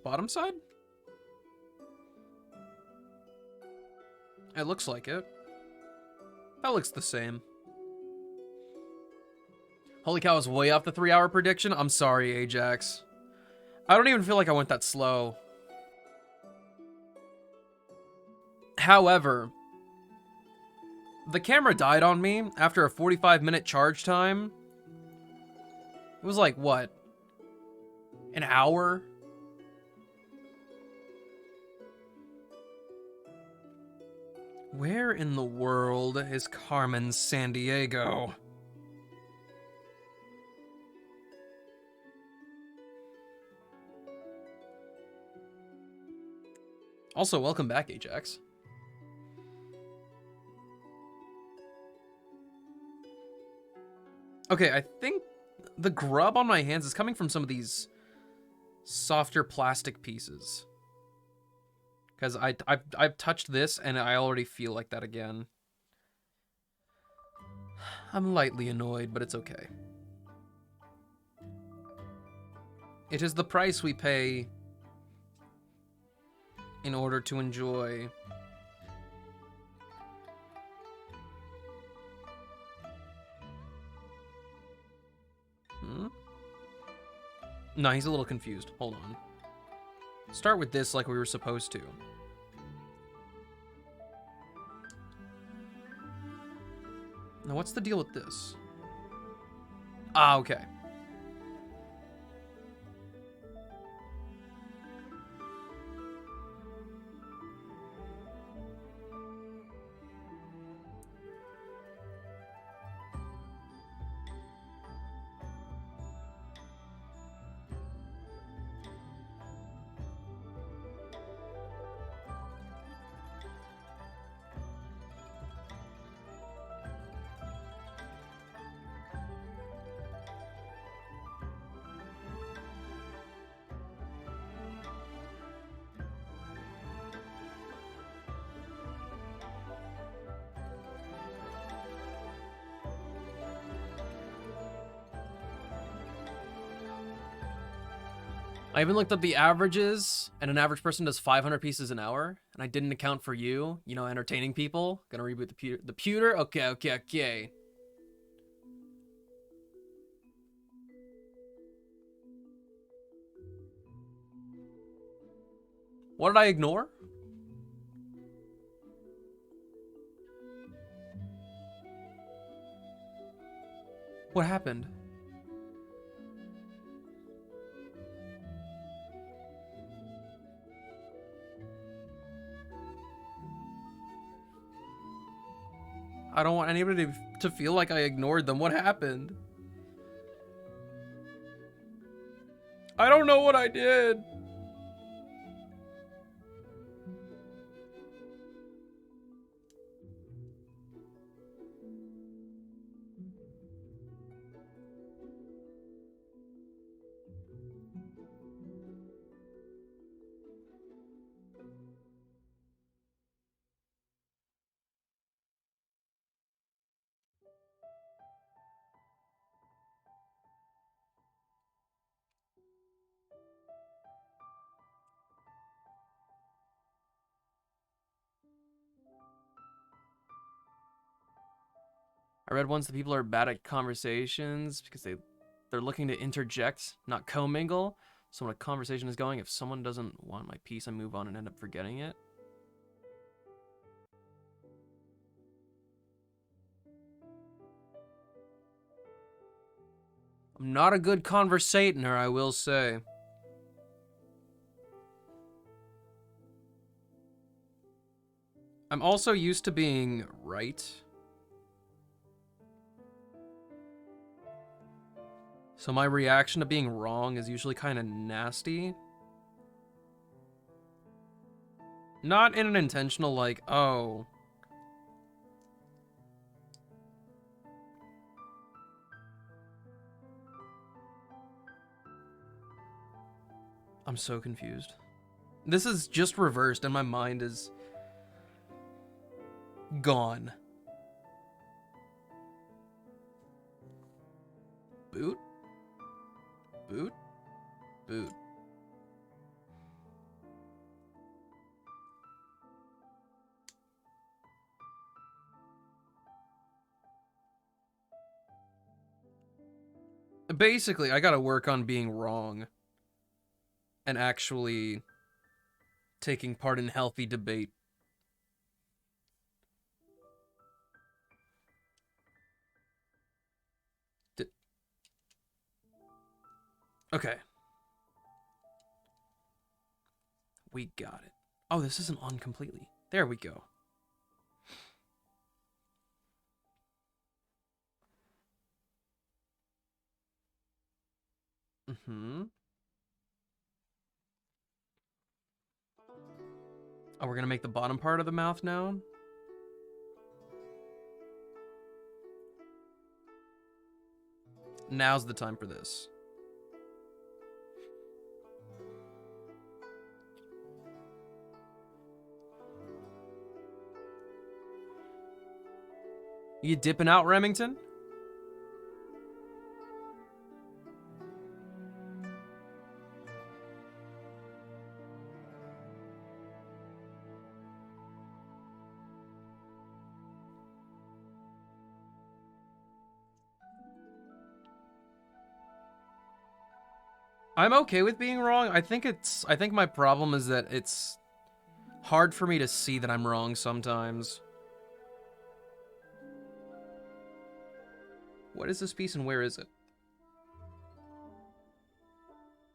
Bottom side? It looks like it. That looks the same. Holy cow, I was way off the 3-hour prediction. I'm sorry, Ajax. I don't even feel like I went that slow. However, the camera died on me after a 45-minute charge time. It was like, what? An hour? Where in the world is Carmen Sandiego? Also, welcome back, Ajax. Okay, I think the grub on my hands is coming from some of these softer plastic pieces. Because I've touched this and I already feel like that again. I'm lightly annoyed, but it's okay. It is the price we pay in order to enjoy. No, he's a little confused. Hold on. Start with this like we were supposed to. Now, what's the deal with this? Ah, okay. I even looked up the averages, and an average person does 500 pieces an hour, and I didn't account for you, you know, entertaining people. Gonna reboot the pewter? Okay. What did I ignore? What happened? I don't want anybody to feel like I ignored them. What happened? I don't know what I did. I read once that people are bad at conversations because they're looking to interject, not commingle. So when a conversation is going, if someone doesn't want my piece, I move on and end up forgetting it. I'm not a good conversator, I will say. I'm also used to being right. So my reaction to being wrong is usually kind of nasty. Not in an intentional, like, oh. I'm so confused. This is just reversed and my mind is gone. Boot? Boot? Boot. Basically, I gotta work on being wrong and actually taking part in healthy debate. Okay. We got it. Oh, this isn't on completely. There we go. Mm-hmm. Oh, we're gonna make the bottom part of the mouth now? Now's the time for this. You dipping out, Remington? I'm okay with being wrong. I think my problem is that it's hard for me to see that I'm wrong sometimes. What is this piece and where is it?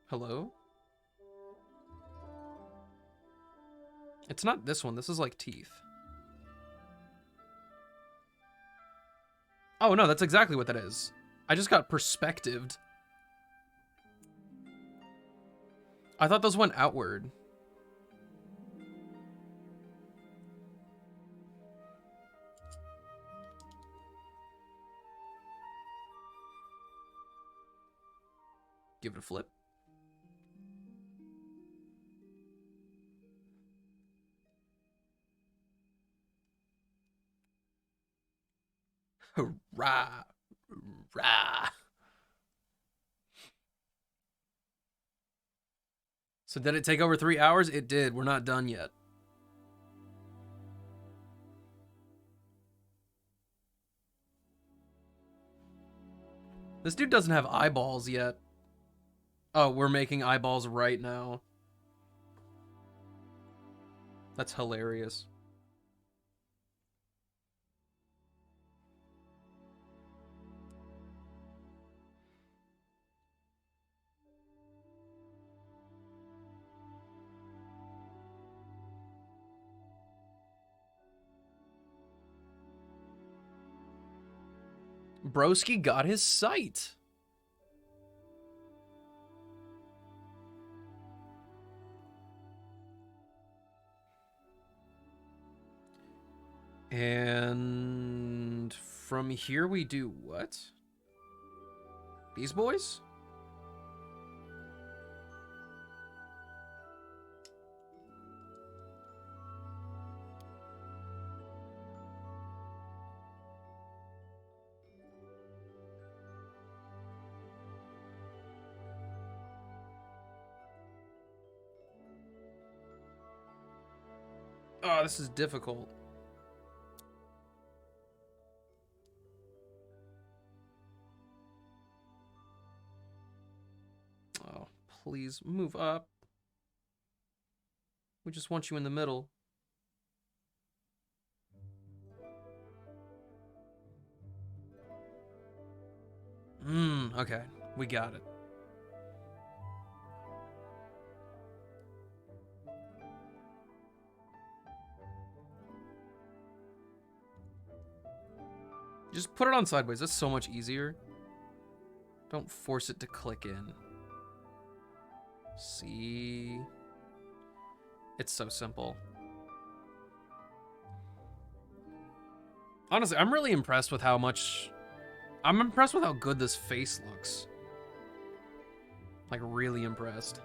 Hello? It's not this one. This is like teeth. Oh, no, that's exactly what that is. I just got perspectived. I thought those went outward. Give it a flip. Hurrah! Hurrah! So did it take over 3 hours? It did. We're not done yet. This dude doesn't have eyeballs yet. Oh, we're making eyeballs right now. That's hilarious. Broski got his sight. And from here we do what? These boys? Oh, this is difficult. Oh, please move up. We just want you in the middle. Okay. We got it. Just put it on sideways. That's so much easier. Don't force it to click in. See? It's so simple. Honestly, I'm really impressed with how much... I'm impressed with how good this face looks. Like, really impressed.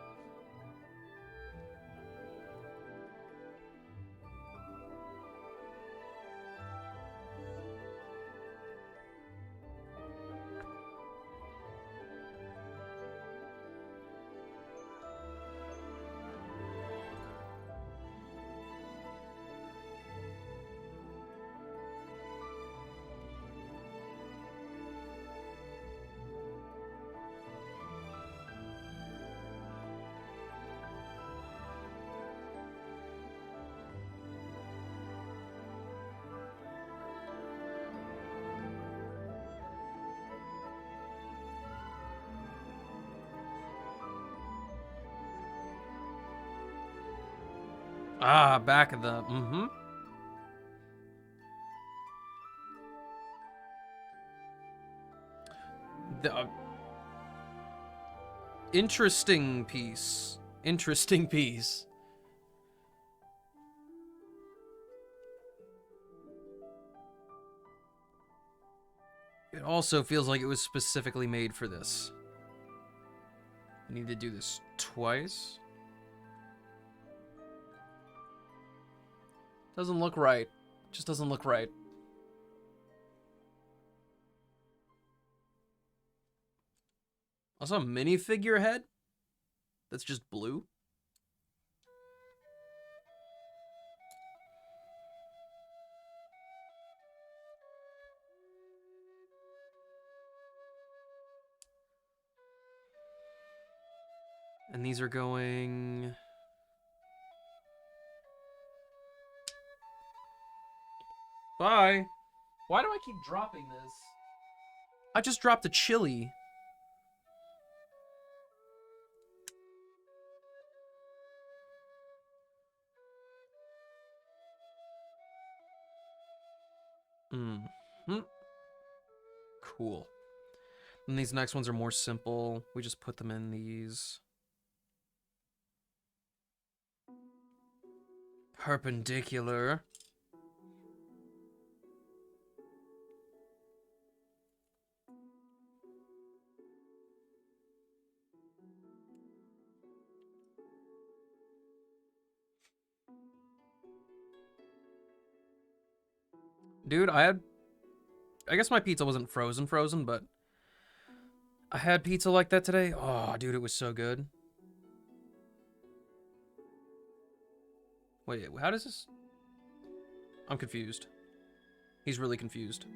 Ah, back of the... Mm-hmm. The... interesting piece. Interesting piece. It also feels like it was specifically made for this. I need to do this twice. Doesn't look right. Just doesn't look right. Also, a minifigure head that's just blue. And these are going... Bye. Why do I keep dropping this? I just dropped a chili. Mm-hmm. Cool. And these next ones are more simple. We just put them in these. Perpendicular. Dude, I guess my pizza wasn't frozen, but I had pizza like that today. Oh, dude, it was so good. Wait, how does this... I'm confused. He's really confused.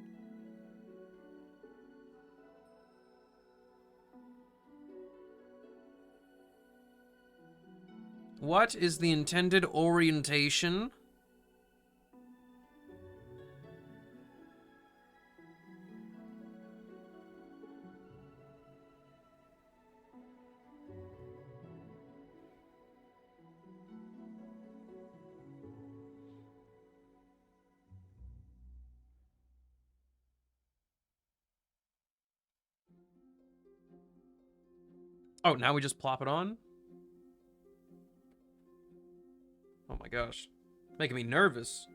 What is the intended orientation? Oh, now we just plop it on? Oh my gosh. Making me nervous.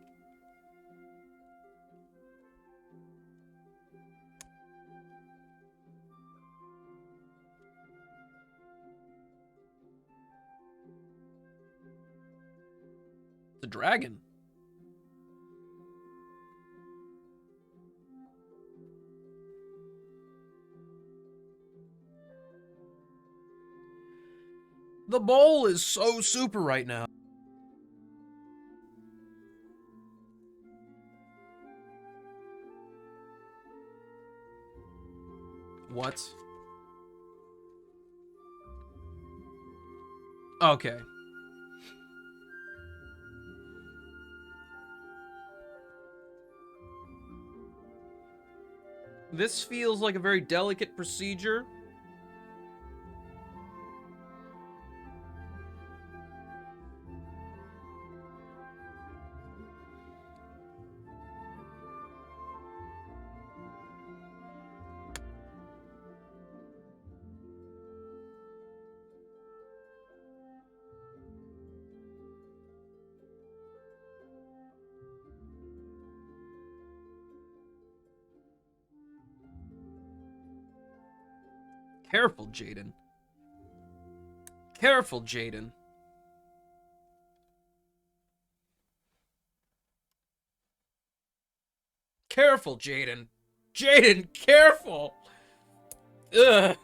The dragon. The bowl is so super right now. What? Okay. This feels like a very delicate procedure. Careful, Jaden. Careful, Jaden. Careful, Jaden. Jaden, careful! Ugh.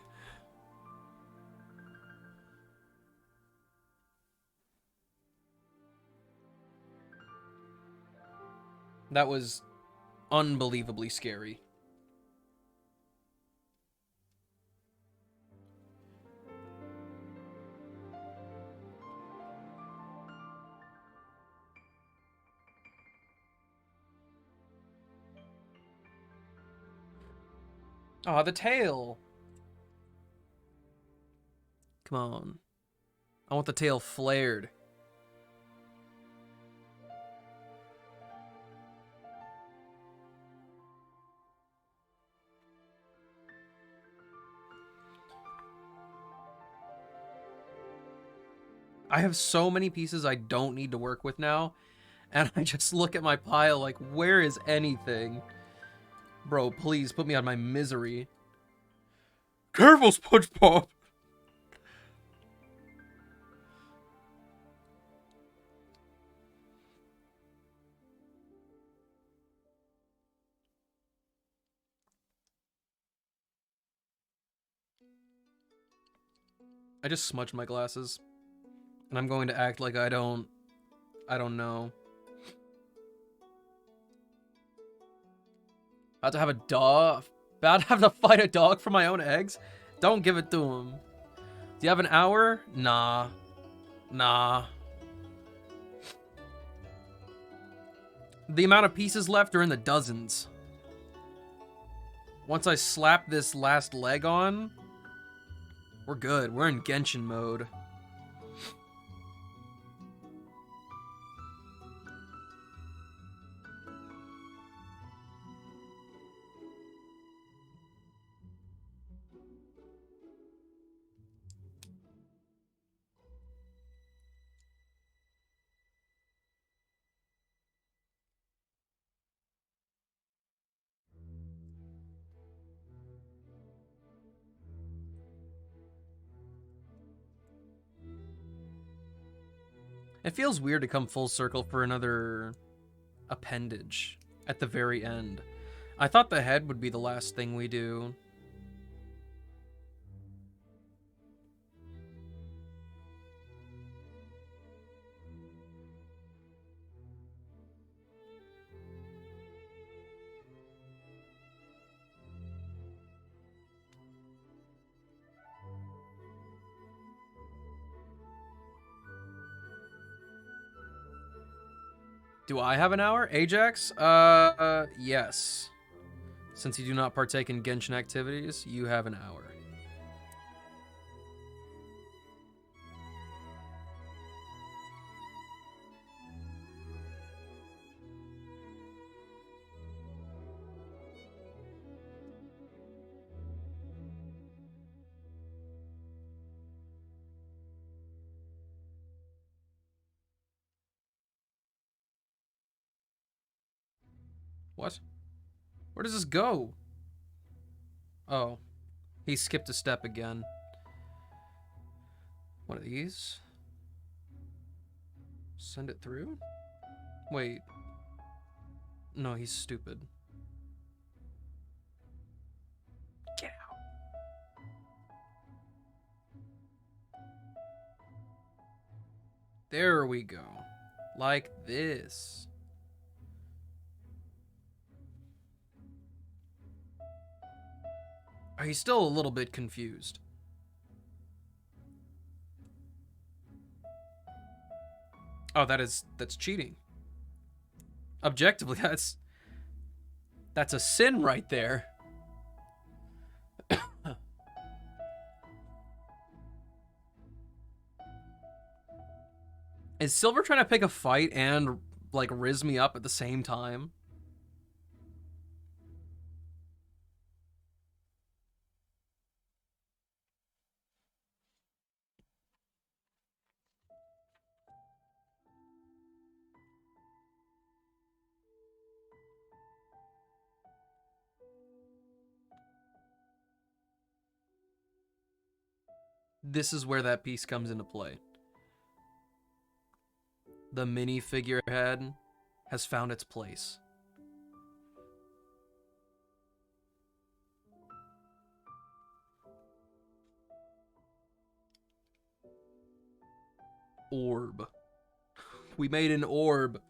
That was unbelievably scary. Aw, the tail. Come on. I want the tail flared. I have so many pieces I don't need to work with now, and I just look at my pile like, where is anything? Bro, please put me out of my misery. Careful, SpongeBob! I just smudged my glasses. And I'm going to act like I don't know. About to have a dog. About to have to fight a dog for my own eggs? Don't give it to him. Do you have an hour? Nah. Nah. The amount of pieces left are in the dozens. Once I slap this last leg on, we're good. We're in Genshin mode. It feels weird to come full circle for another appendage at the very end. I thought the head would be the last thing we do. Do I have an hour? Ajax? Yes. Since you do not partake in Genshin activities, you have an hour. What? Where does this go? Oh. He skipped a step again. One of these? Send it through? Wait. No, he's stupid. Get out. There we go. Like this. He's still a little bit confused. Oh, that's cheating. Objectively, that's a sin right there. Is Silver trying to pick a fight and, like, riz me up at the same time? this is where that piece comes into play. The mini figurehead has found its place. Orb. We made an orb.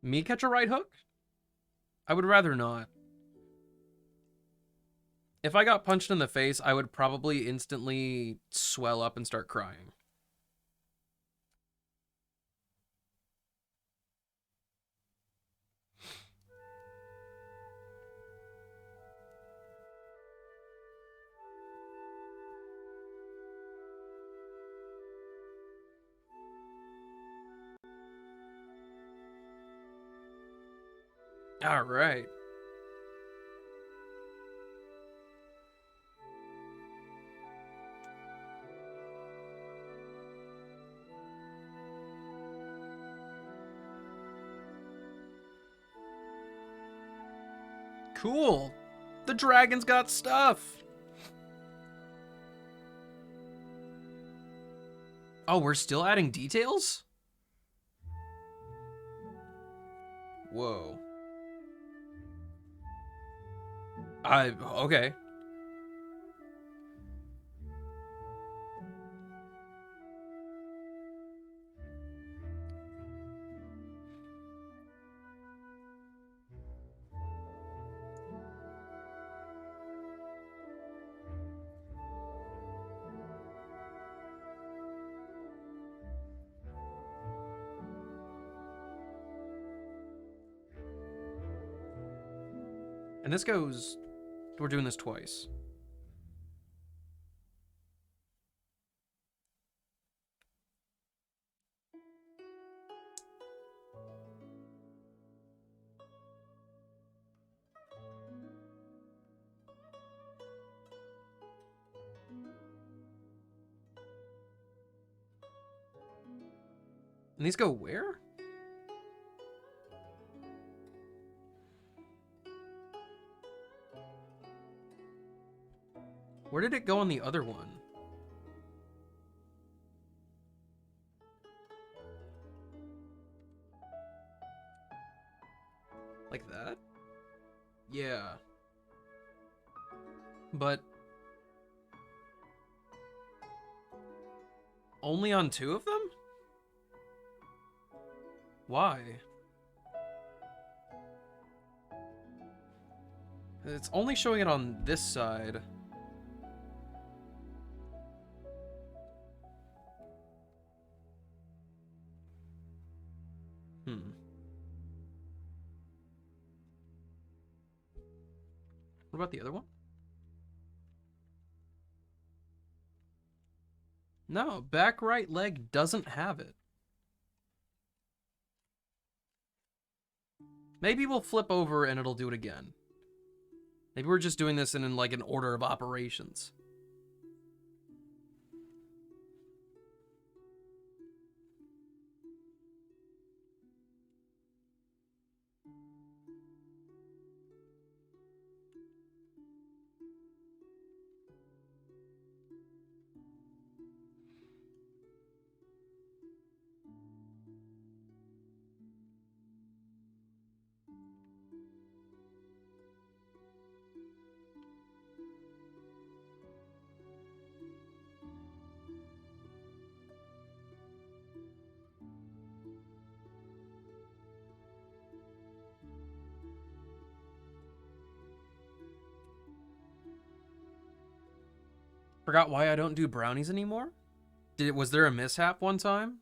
Me catch a right hook? I would rather not. If I got punched in the face, I would probably instantly swell up and start crying. All right. Cool. The dragon's got stuff. Oh, we're still adding details? Whoa. Okay. And this goes... We're doing this twice. And these go where? Where did it go on the other one? Like that? Yeah. But... only on 2 of them? Why? It's only showing it on this side. What about the other one? No, back right leg doesn't have it. Maybe we'll flip over and it'll do it again. Maybe we're just doing this in like an order of operations. Forgot why I don't do brownies anymore? Was there a mishap one time?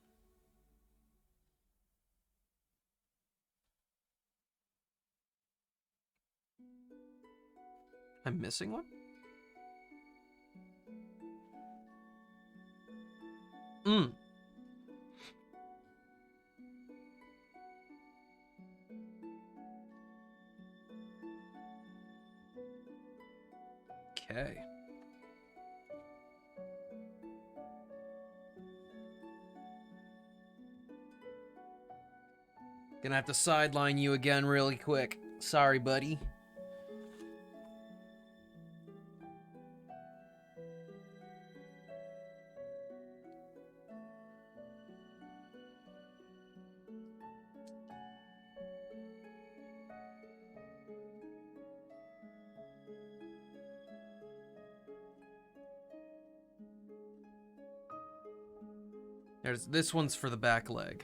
I'm missing one? Okay. Gonna have to sideline you again really quick. Sorry, buddy. This one's for the back leg.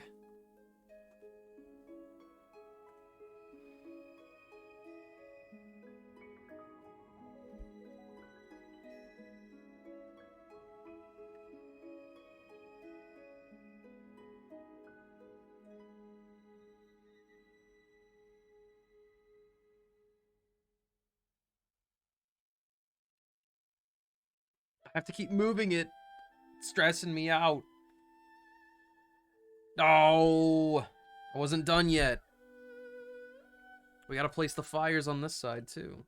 I have to keep moving it. It's stressing me out. Oh, I wasn't done yet. We gotta place the fires on this side, too.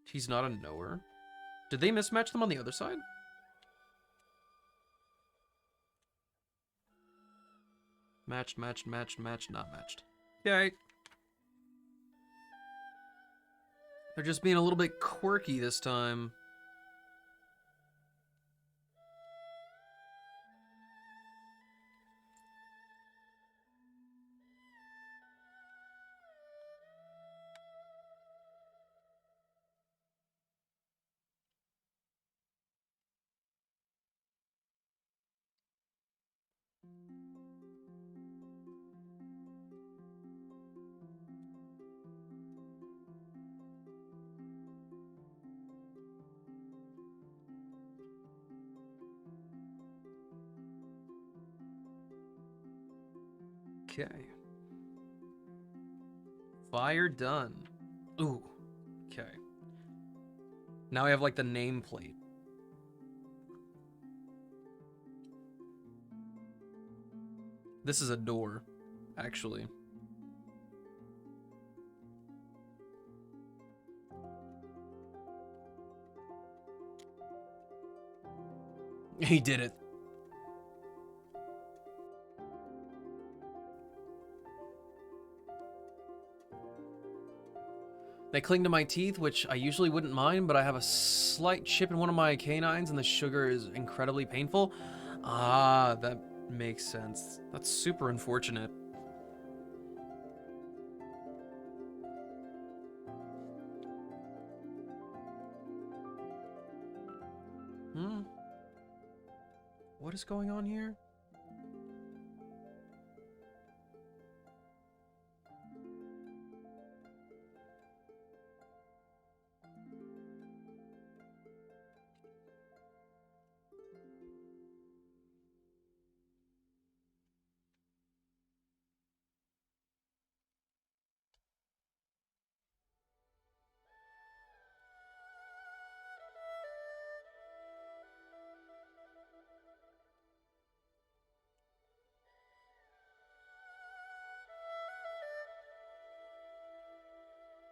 He's not a knower. Did they mismatch them on the other side? Matched, matched, matched, matched, not matched. Okay. They're just being a little bit quirky this time. Okay. Fire done. Ooh. Okay. Now we have like the nameplate. This is a door, actually. He did it. They cling to my teeth, which I usually wouldn't mind, but I have a slight chip in one of my canines and the sugar is incredibly painful. Ah, that makes sense. That's super unfortunate. What is going on here?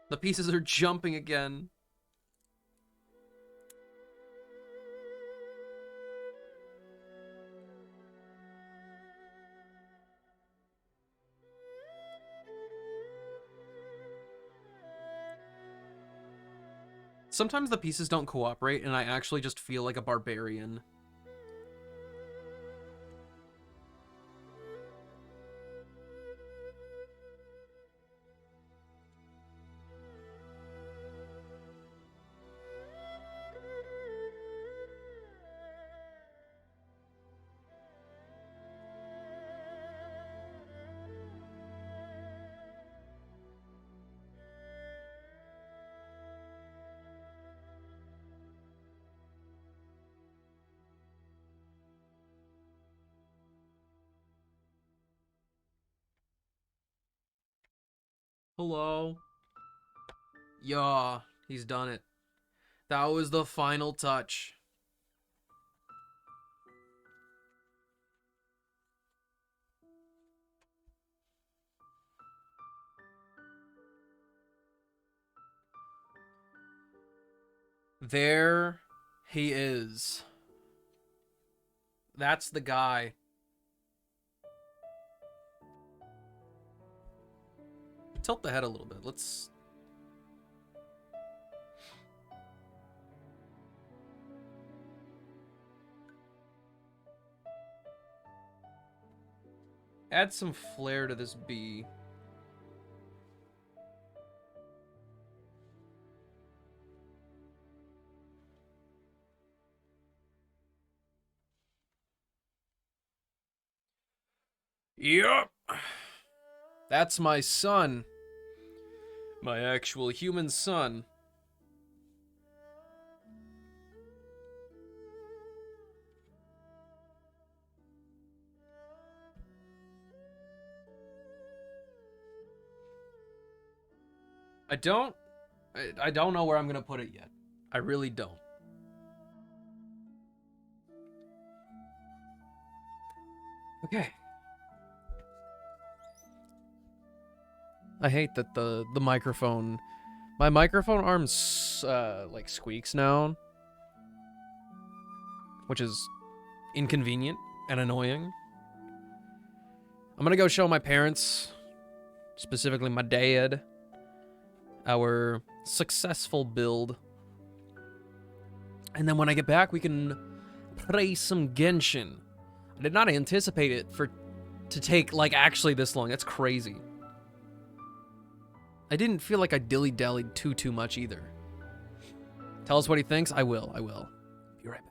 The pieces are jumping again. Sometimes the pieces don't cooperate, and I actually just feel like a barbarian. Hello? Yeah, he's done it. That was the final touch. There he is. That's the guy. Tilt the head a little bit. Let's... add some flair to this bee. Yup. That's my son. My actual human son. I don't know where I'm gonna put it yet. I really don't. Okay. I hate that the microphone... my microphone arms, like, squeaks now. Which is inconvenient and annoying. I'm gonna go show my parents, specifically my dad, our successful build. And then when I get back, we can play some Genshin. I did not anticipate it to take, like, actually this long. That's crazy. I didn't feel like I dilly-dallied too much either. Tell us what he thinks. I will. Be right back.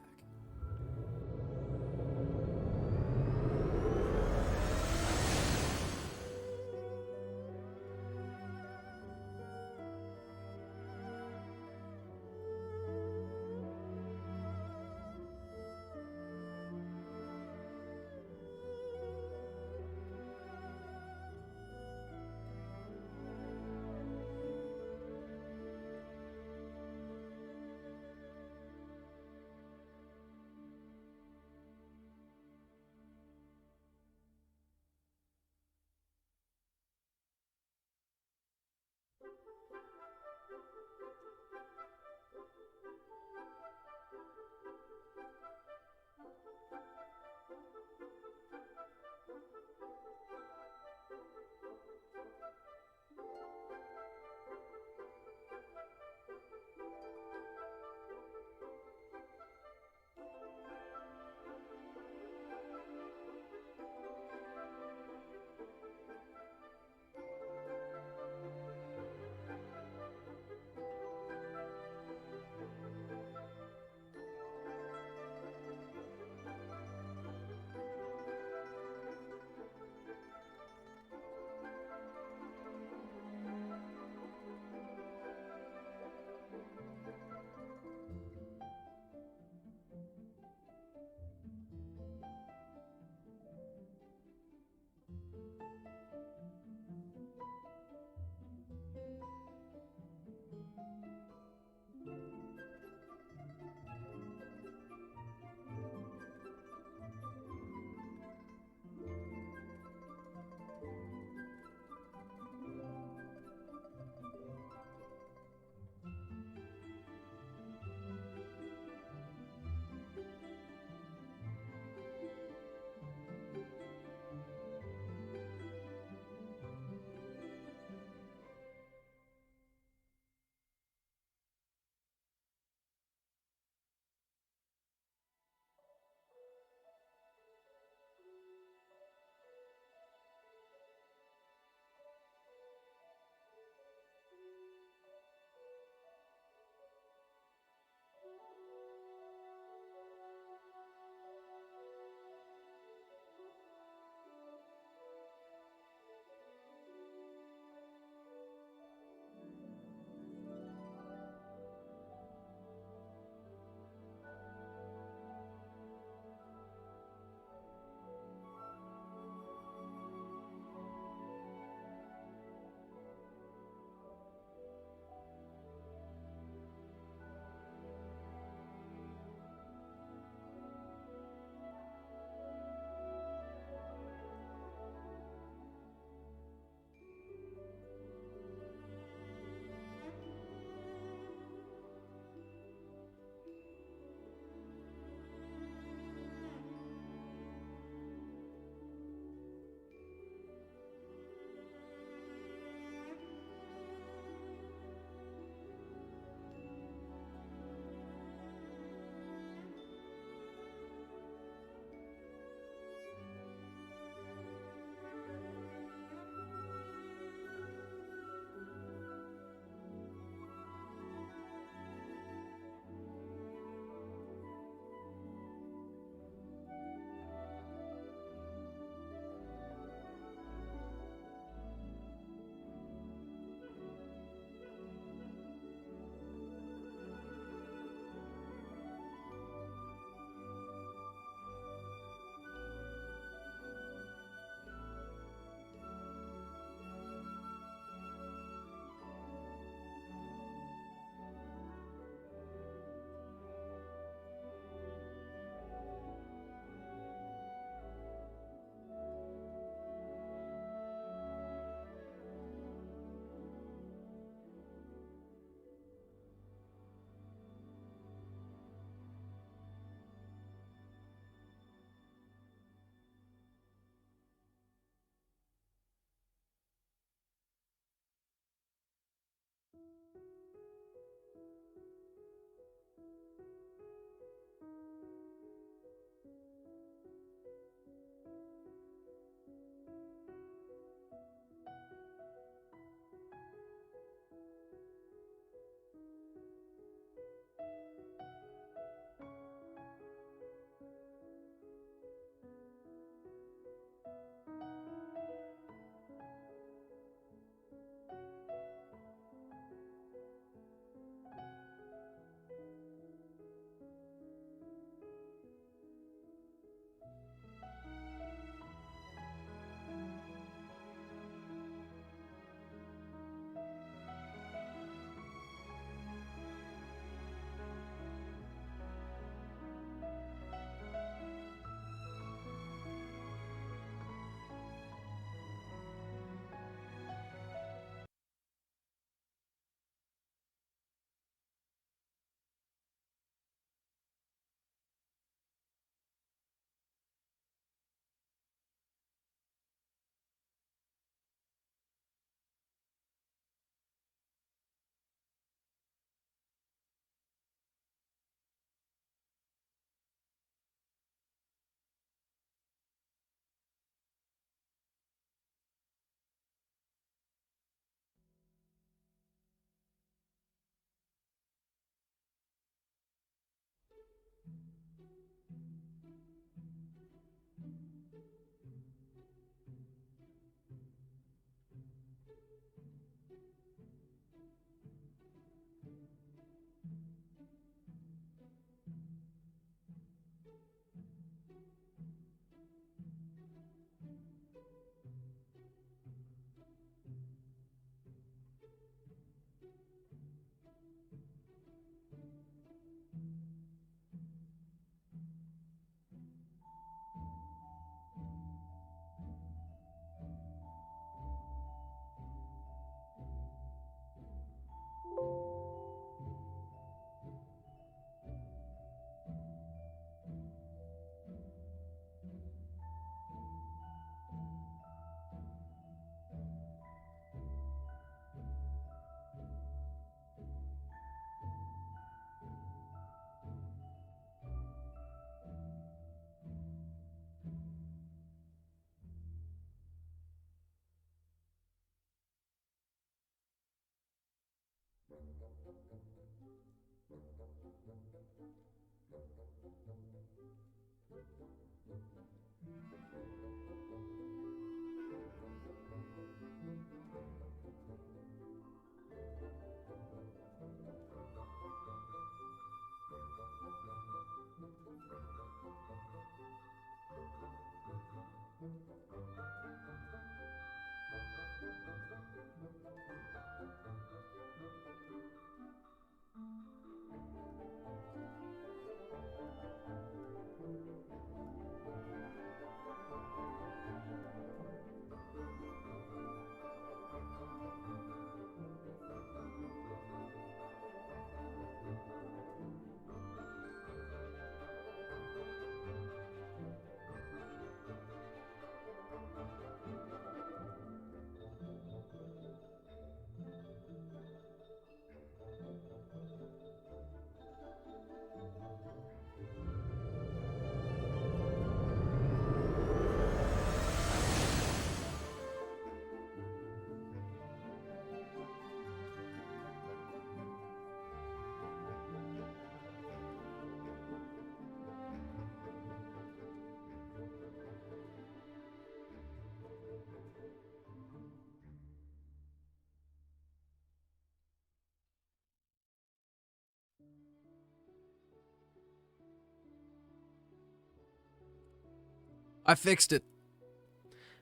I fixed it.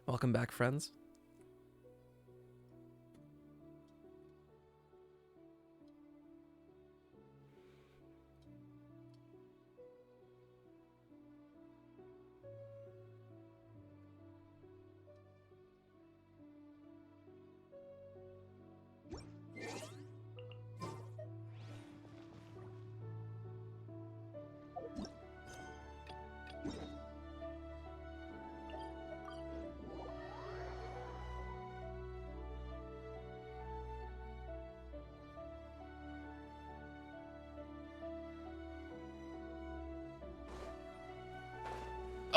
Welcome back, friends.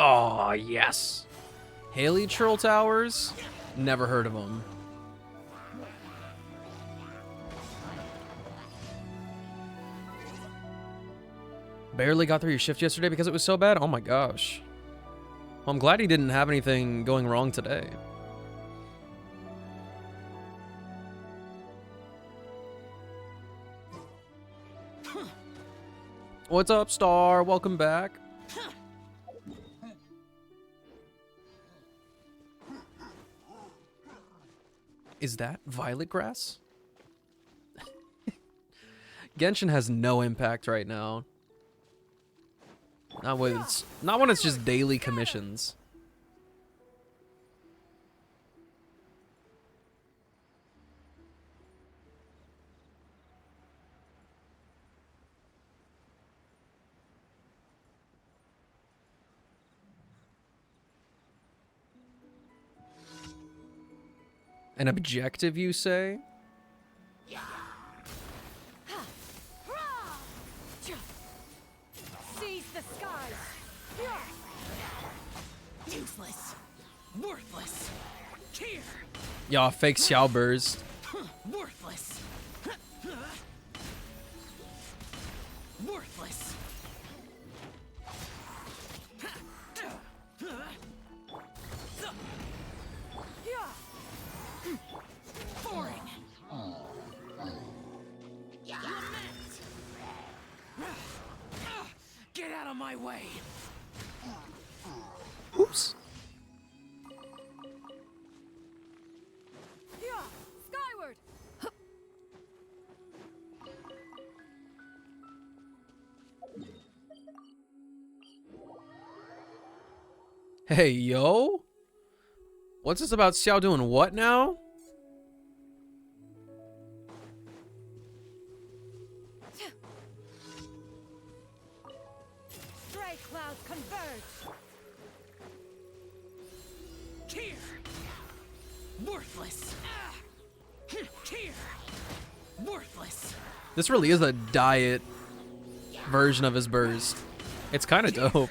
Oh, yes. Haley Churl Towers? Never heard of them. Barely got through your shift yesterday because it was so bad? Oh my gosh. Well, I'm glad he didn't have anything going wrong today. What's up, Star? Welcome back. Is that violet grass? Genshin has no impact right now. Not when it's just daily commissions. An objective, you say? Seize the skies. Useless. Worthless. Here. Yeah, fake Xiao burst. Worthless. Worthless. Boring. Get out of my way. Oops. Skyward. Hey, yo. What's this about Xiao doing what now? Stray clouds converge. Here. Worthless. Here. Worthless. This really is a diet version of his burst. It's kind of dope.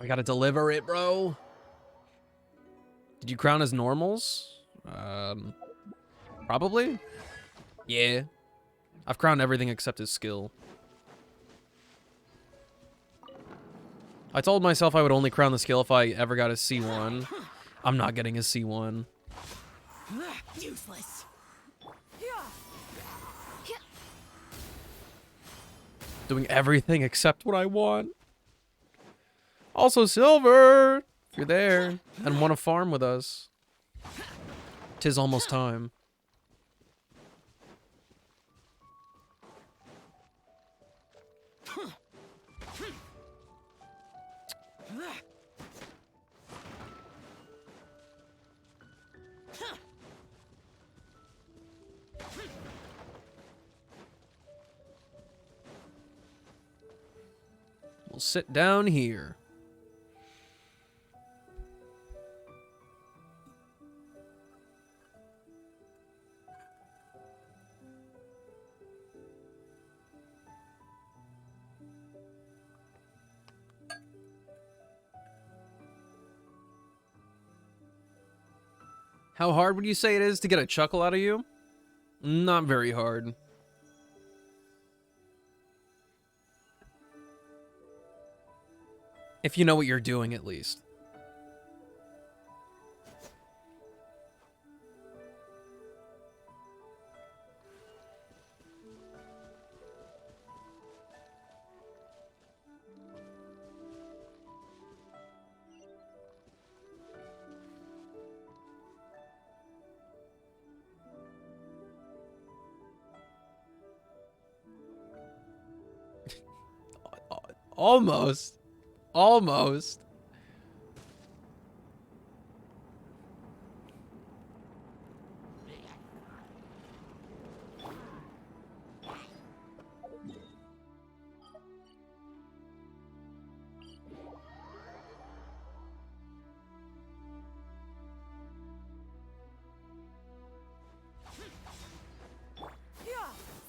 I gotta deliver it, bro. Did you crown as normals? Probably? Yeah. I've crowned everything except his skill. I told myself I would only crown the skill if I ever got a C1. I'm not getting a C1. Useless. Doing everything except what I want. Also, Silver, if you're there and want to farm with us, 'tis almost time. We'll sit down here. How hard would you say it is to get a chuckle out of you? Not very hard. If you know what you're doing, at least. Almost. Almost.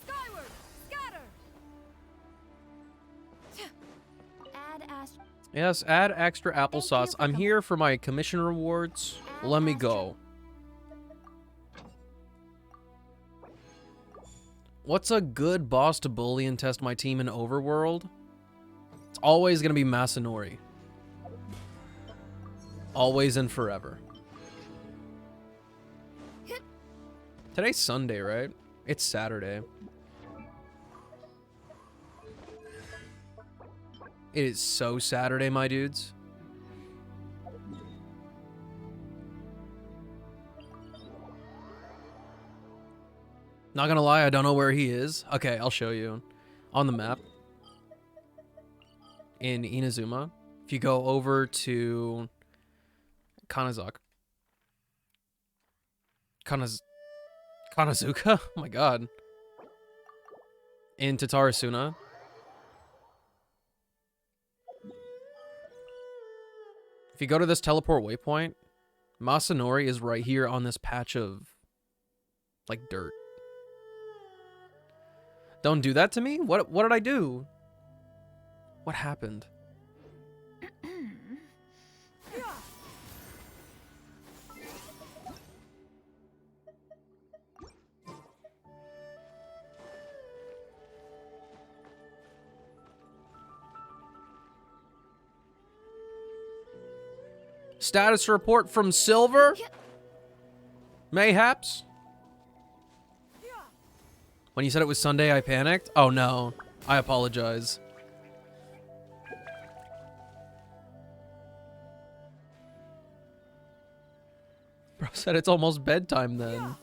Skyward. Scatter. Yes, add extra applesauce. I'm here for my commission rewards. Let me go. What's a good boss to bully and test my team in Overworld? It's always going to be Masanori. Always and forever. Today's Sunday, right? It's Saturday. It is so Saturday, my dudes. Not gonna lie, I don't know where he is. Okay, I'll show you. On the map. In Inazuma. If you go over to Kanazuka. Kanazuka? Oh my god. In Tatarasuna. If you go to this teleport waypoint, Masanori is right here on this patch of, like, dirt. Don't do that to me? What did I do? What happened? Status report from Silver? Mayhaps? When you said it was Sunday, I panicked? Oh no. I apologize. Bro said it's almost bedtime then.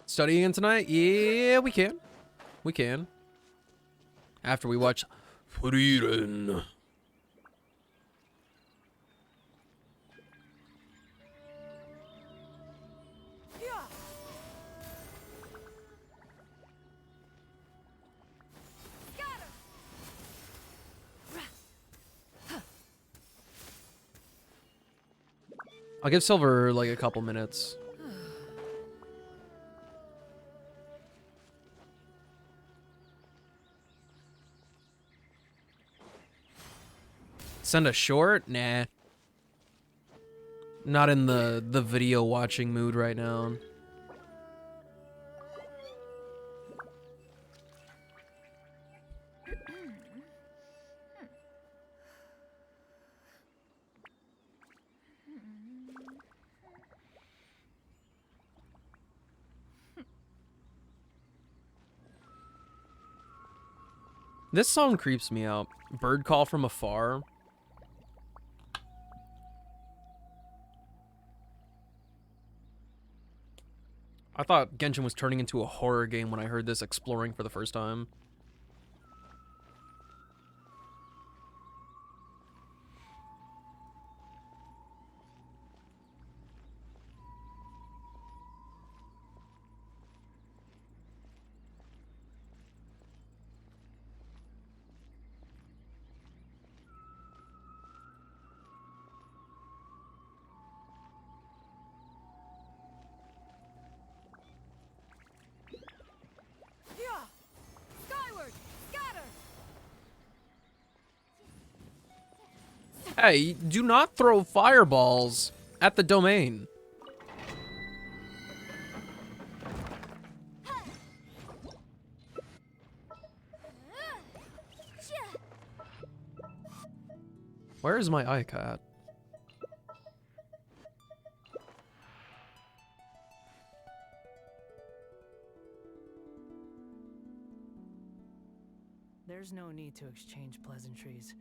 Studying again tonight? Yeah, we can. We can. After we watch Frieren. I'll give Silver like a couple minutes. Send a short? Nah. Not in the video watching mood right now. This song creeps me out. Bird call from afar. I thought Genshin was turning into a horror game when I heard this exploring for the first time. Skyward! Scatter! Hey, do not throw fireballs at the domain. Where is my iCat? There's no need to exchange pleasantries.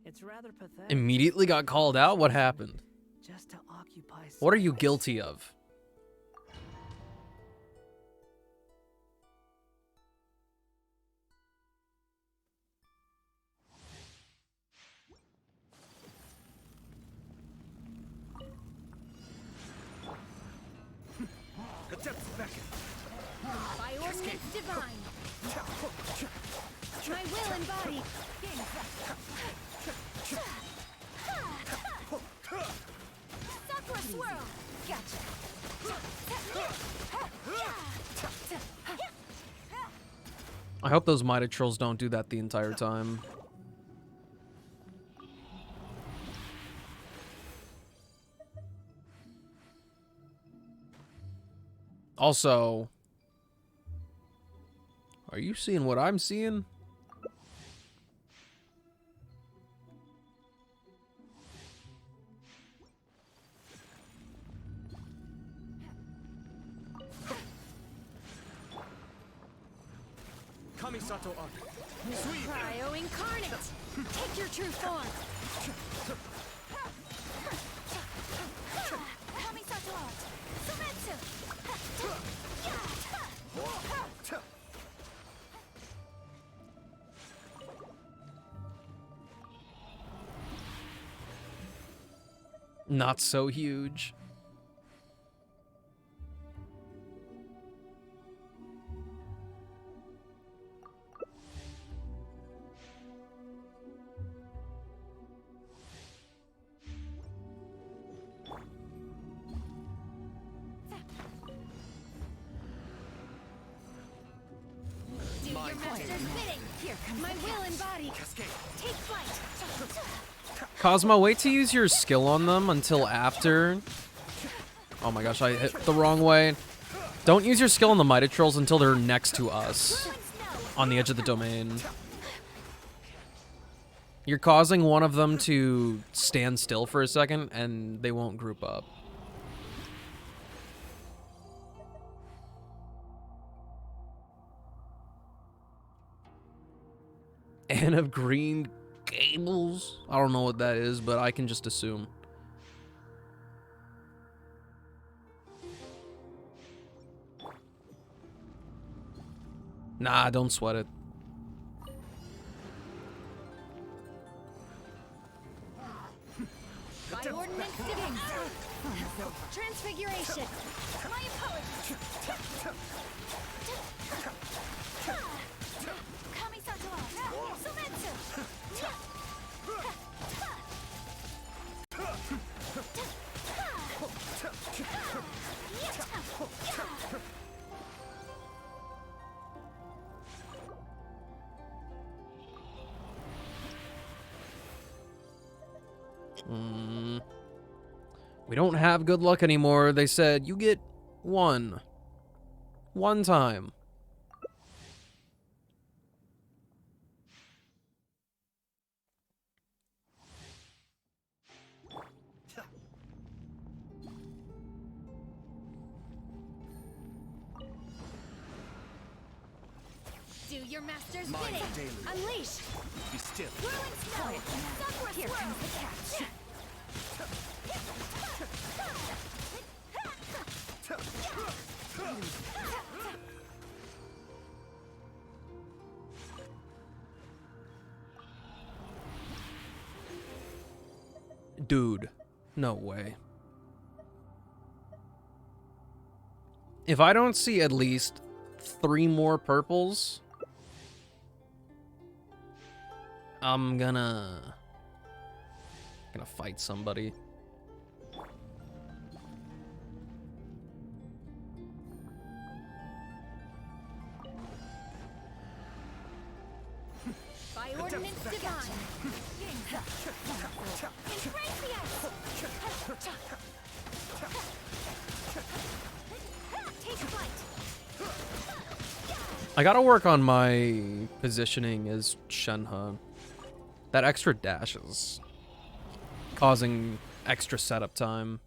It's rather pathetic. Immediately got called out? What happened? Just to occupy. What are you silence. guilty of? By ordinance divine! My will embodied! Sakura swirl! Gotcha! I hope those Mighty Trolls don't do that the entire time. Also, are you seeing what I'm seeing? Kamisato Arc. Cryo incarnate! Take your true form! Kamisato art! Sumetsu! Not so huge. Do your master's bidding! Here comes my will embodied! Cascade. Take flight! Cosmo, wait to use your skill on them until after. Oh my gosh, I hit the wrong way. Don't use your skill on the Mighty Trolls until they're next to us. On the edge of the domain. You're causing one of them to stand still for a second, and they won't group up. And of Green Gables? I don't know what that is, but I can just assume. Nah, don't sweat it. By ordinance divine! Transfiguration! My apologies! Kamisato art! Sumetsu! We don't have good luck anymore. They said you get one. One time. Do your master's bidding. Unleash. Be still. Whirling snow. Sakura Here swirl. comes the catch. Dude, no way. If I don't see at least 3 more purples, I'm gonna fight somebody. By ordinance divine. Embrace the ice. Take flight. I gotta work on my positioning as Shenhe. That extra dash is causing extra setup time.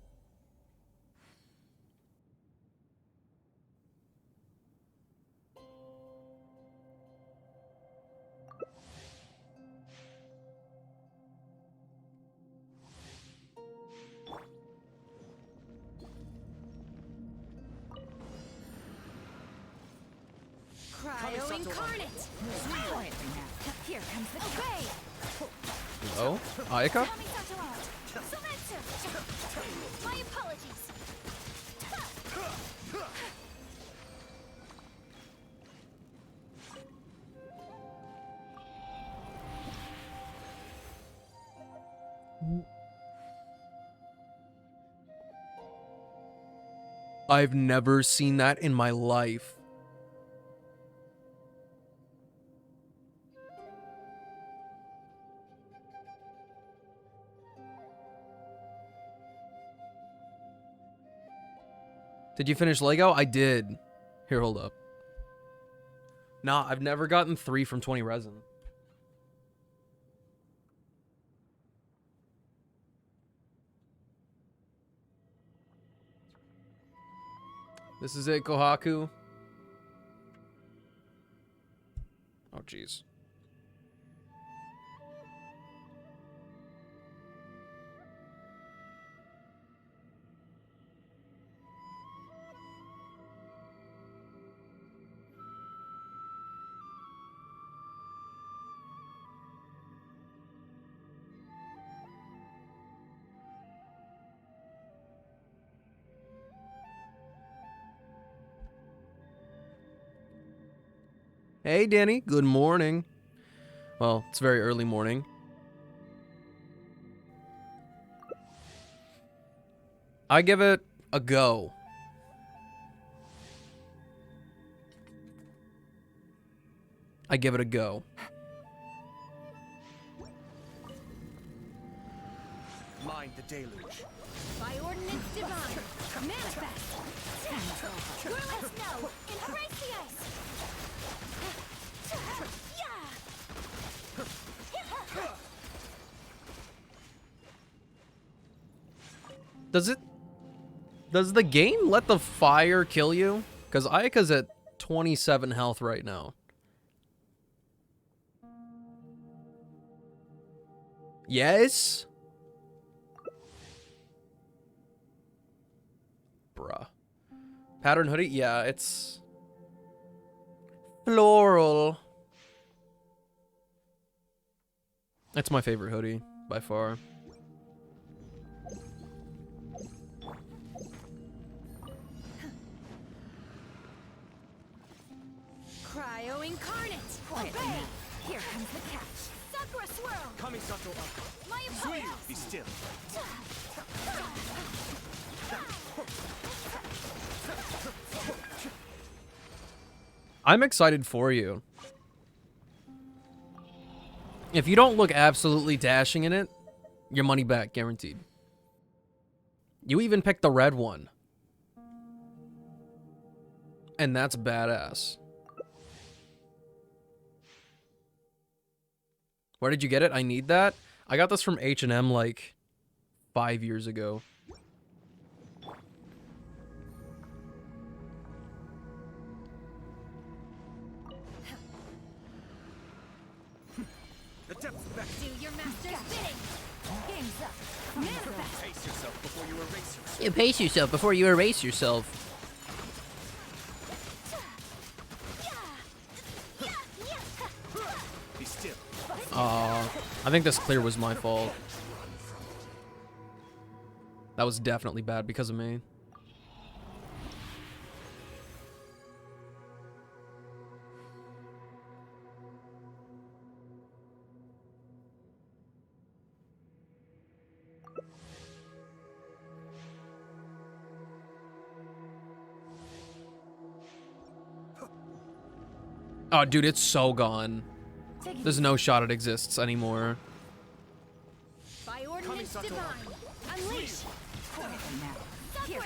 Cryo incarnate. Quietly now. Here comes the Obey. Hello? Ayaka? Kamisato out. Soumetsu. My apologies. I've never seen that in my life. Did you finish Lego? I did. Here, hold up. Nah, I've never gotten 3 from 20 resin. This is it, Kohaku. Oh, jeez. Hey, Danny. Good morning. Well, it's very early morning. I give it a go. I give it a go. Mind the deluge. By ordinance divine. Manifest. Whirling snow. Embrace the ice. Does the game let the fire kill you? Because Ayaka's at 27 health right now. Yes? Bruh. Pattern hoodie? Yeah, it's floral. That's my favorite hoodie, by far. Cryo incarnate. Quietly Obey. now. Here comes the catch. Sakura swirl. Kamisato up. My apologies. Be still. I'm excited for you. If you don't look absolutely dashing in it, Your money back, guaranteed. You even picked the red one. And that's badass. Where did you get it? I need that. I got this from H&M like 5 years ago. The depths back. Do your master's bidding. Game's up. Manifest. Pace yourself before you erase yourself. You pace yourself before you erase yourself. Be still. I think this clear was my fault. That was definitely bad because of me. Oh, dude, it's so gone. There's no shot it exists anymore. By ordinance divine. Unleash. Here,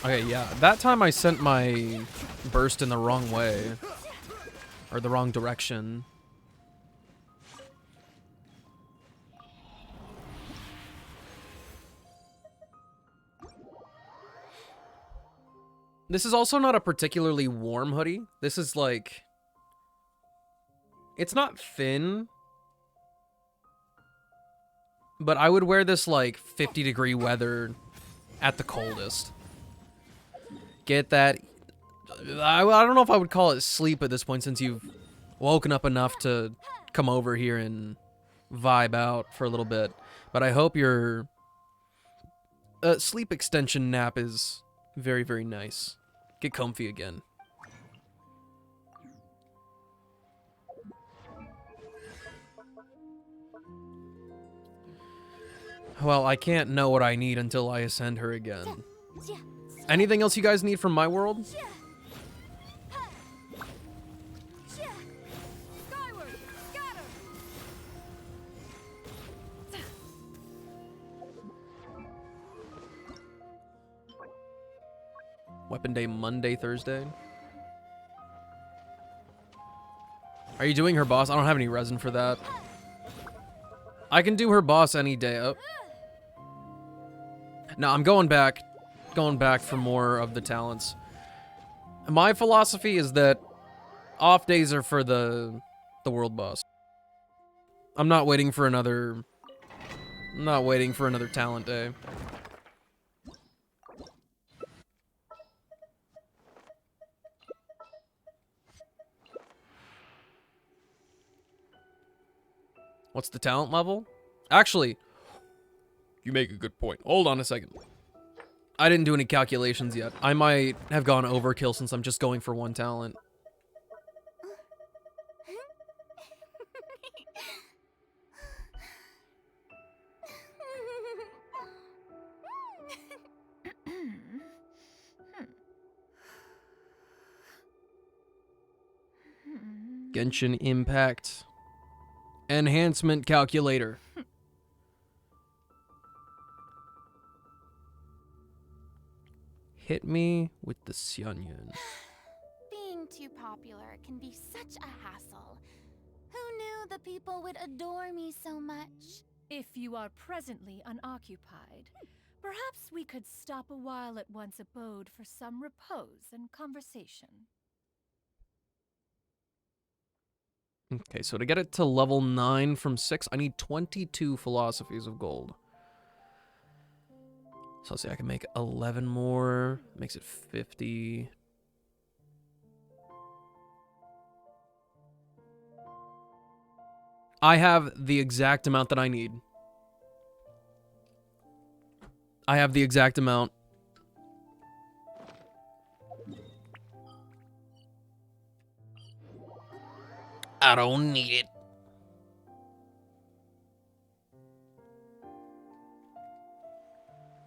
Okay, yeah. That time I sent my burst in the wrong way. Or the wrong direction. This is also not a particularly warm hoodie. This is like... It's not thin. But I would wear this like 50-degree weather at the coldest. Get that... I don't know if I would call it sleep at this point since you've woken up enough to come over here and vibe out for a little bit. But I hope your sleep extension nap is very, very nice. Get comfy again. Well, I can't know what I need until I ascend her again. Anything else you guys need from my world? Skyward. Scatter. Weapon Day Monday, Thursday. Are you doing her boss? I don't have any resin for that. I can do her boss any day. Oh. No, I'm going back for more of the talents. My philosophy is that off days are for the world boss. I'm not waiting for another talent day. What's the talent level? Actually, you make a good point. Hold on a second. I didn't do any calculations yet. I might have gone overkill since I'm just going for one talent. Genshin Impact. Enhancement calculator. Hit me with the Xianyun. Being too popular can be such a hassle. Who knew the people would adore me so much? If you are presently unoccupied, perhaps we could stop a while at one's abode for some repose and conversation. Okay, so to get it to level 9 from 6, I need 22 philosophies of gold. So let's see, I can make 11 more. Makes it 50. I have the exact amount that I need. I have the exact amount. I don't need it.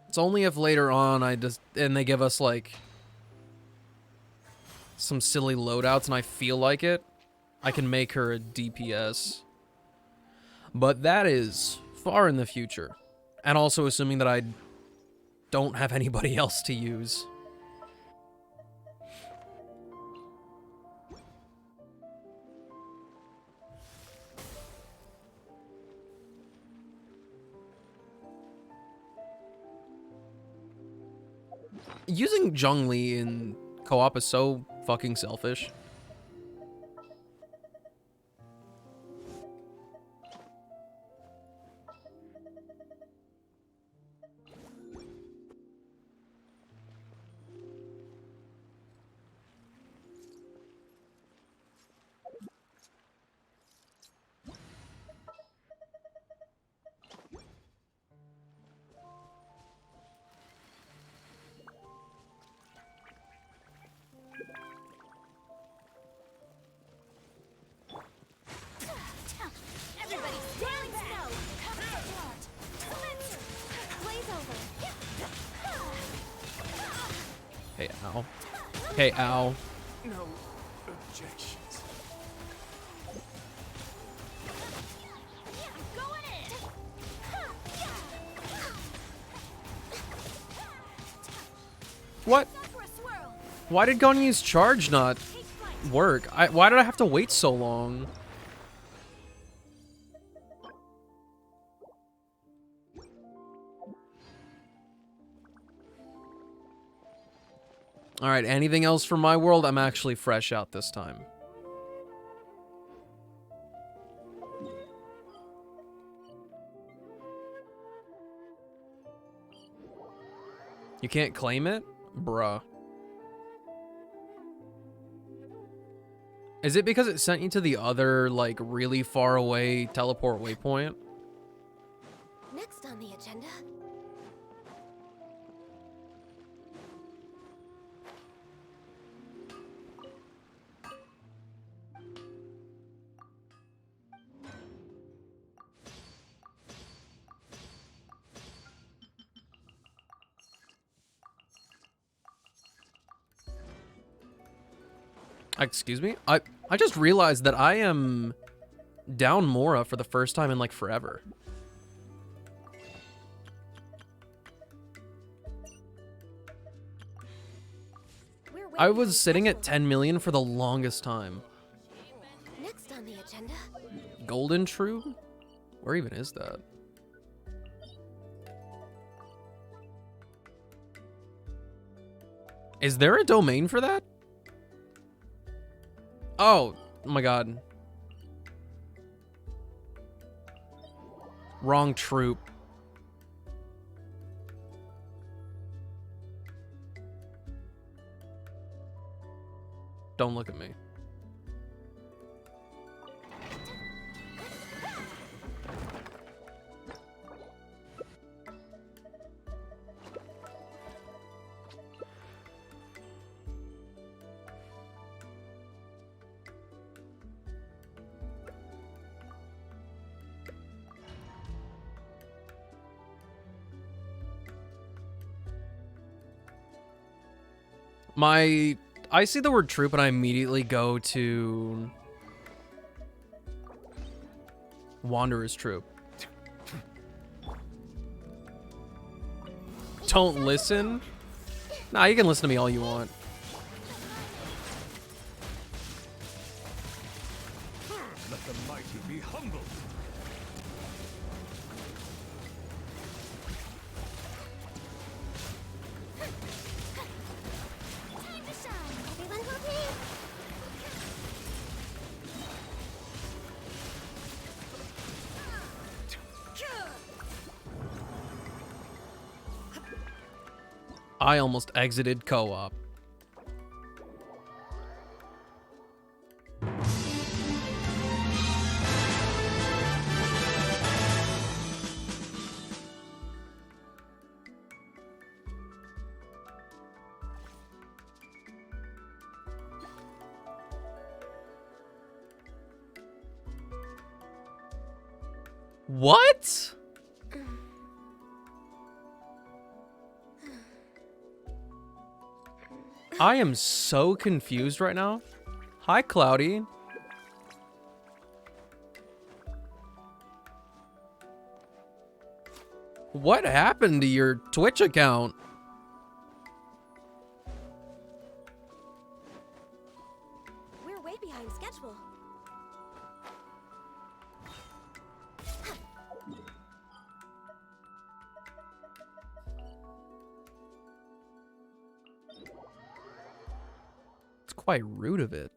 It's only if later on and they give us like some silly loadouts and I feel like it, I can make her a DPS. But that is far in the future. And also assuming that I don't have anybody else to use. Using Zhongli in co-op is so fucking selfish. Everybody, Sterling Snow! Spencer! Blaze over! Hey, ow. Hey, ow. No objections. Going in! What? For a swirl! Why did Gonyi's charge not Take flight! work? Why did I have to wait so long? Alright, anything else from my world? I'm actually fresh out this time. You can't claim it? Bruh. Is it because it sent you to the other, like, really far away teleport waypoint? Next on the agenda. Excuse me? I just realized that I am down Mora for the first time in, like, forever. I was sitting at 10 million for the longest time. Next on the agenda. Golden True? Where even is that? Is there a domain for that? Oh my god. Wrong troop. Don't look at me. I see the word troop and I immediately go to Wanderer's Troop. Don't listen? Nah, you can listen to me all you want. Let the mighty be humbled. Time to shine! Everyone copy! I almost exited co-op. What? I am so confused right now. Hi, Cloudy. What happened to your Twitch account? We're way behind schedule. It's quite rude of it.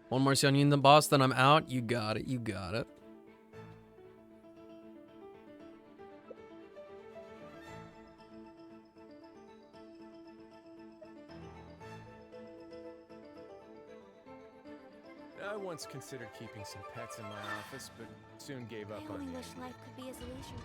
One more Onion the boss, then I'm out. You got it, you got it. I once considered keeping some pets in my office, but soon gave up I on only the wish idea. life could be as leisure.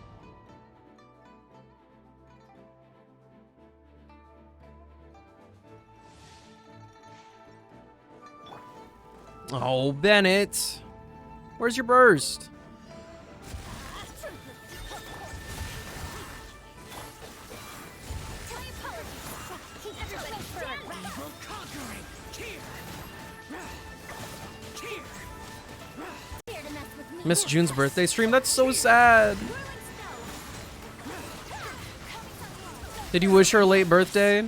Oh, Bennett. Where's your burst? Miss June's birthday stream? That's so sad. Did you wish her a late birthday?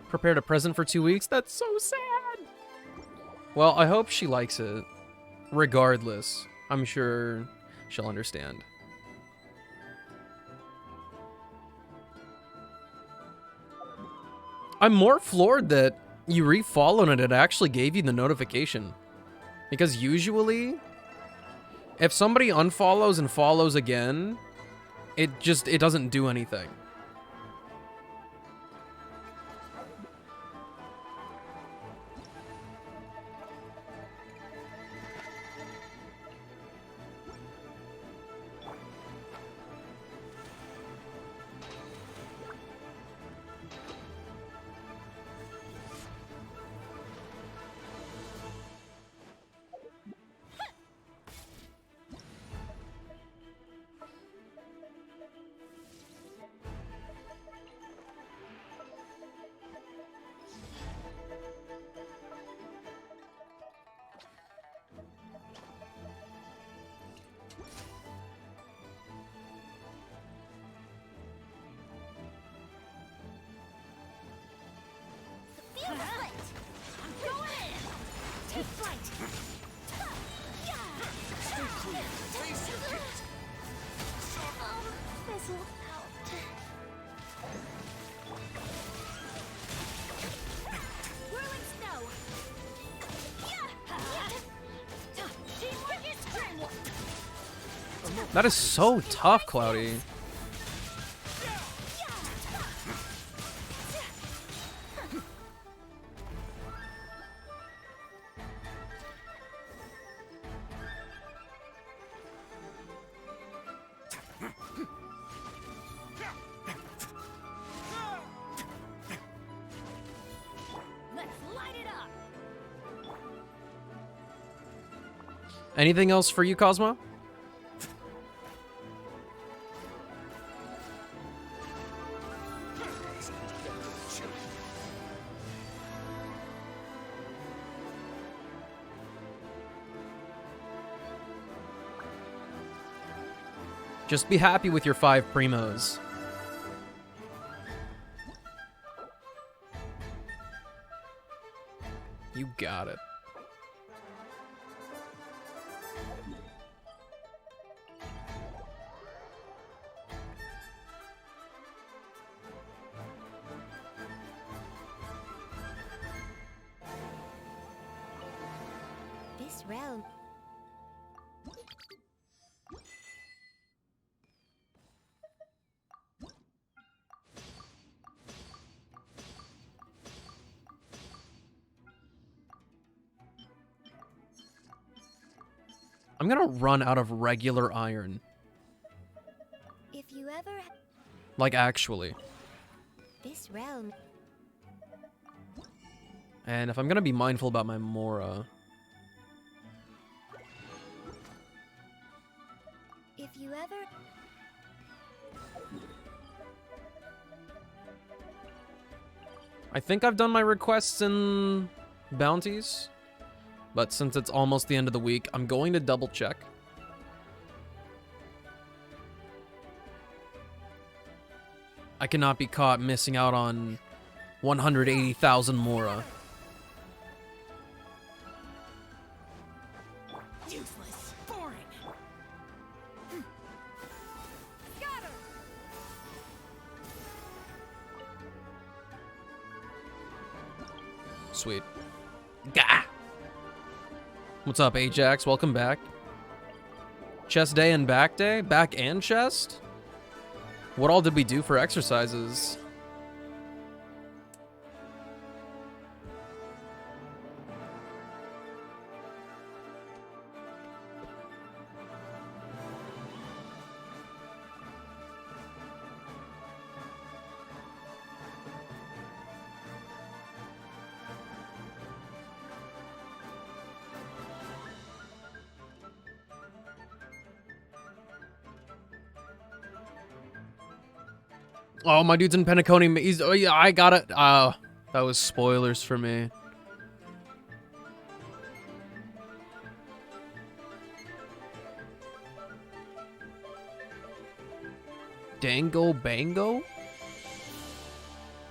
Prepared a present for 2 weeks? That's so sad. Well, I hope she likes it. Regardless, I'm sure she'll understand. I'm more floored that you refollowed and it actually gave you the notification. Because usually, if somebody unfollows and follows again, it doesn't do anything. That is so tough, Cloudy. Anything else for you, Cosmo? Just be happy with your 5 primos. You got it. This realm. I'm gonna run out of regular iron. If you ever Like, actually. this realm. And if I'm gonna be mindful about my Mora... If you ever I think I've done my requests and bounties. But since it's almost the end of the week, I'm going to double check. I cannot be caught missing out on 180,000 Mora. Useless. Boring. Sweet. Gah! What's up, Ajax? Welcome back. Chest day and back day? Back and chest? What all did we do for exercises? Oh, my dude's in Penacony. He's, oh, yeah, I got it. That was spoilers for me. Dango Bango?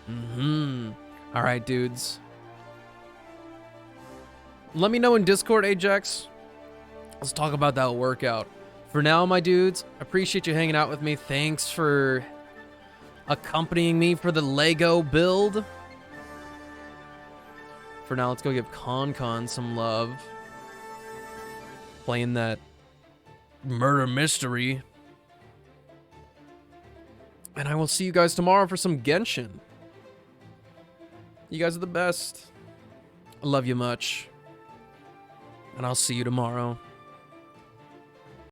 All right, dudes. Let me know in Discord, Ajax. Let's talk about that workout. For now, my dudes, appreciate you hanging out with me. Thanks for accompanying me for the Lego build. For now, let's go give Con some love. Playing that murder mystery. And I will see you guys tomorrow for some Genshin. You guys are the best. I love you much. And I'll see you tomorrow.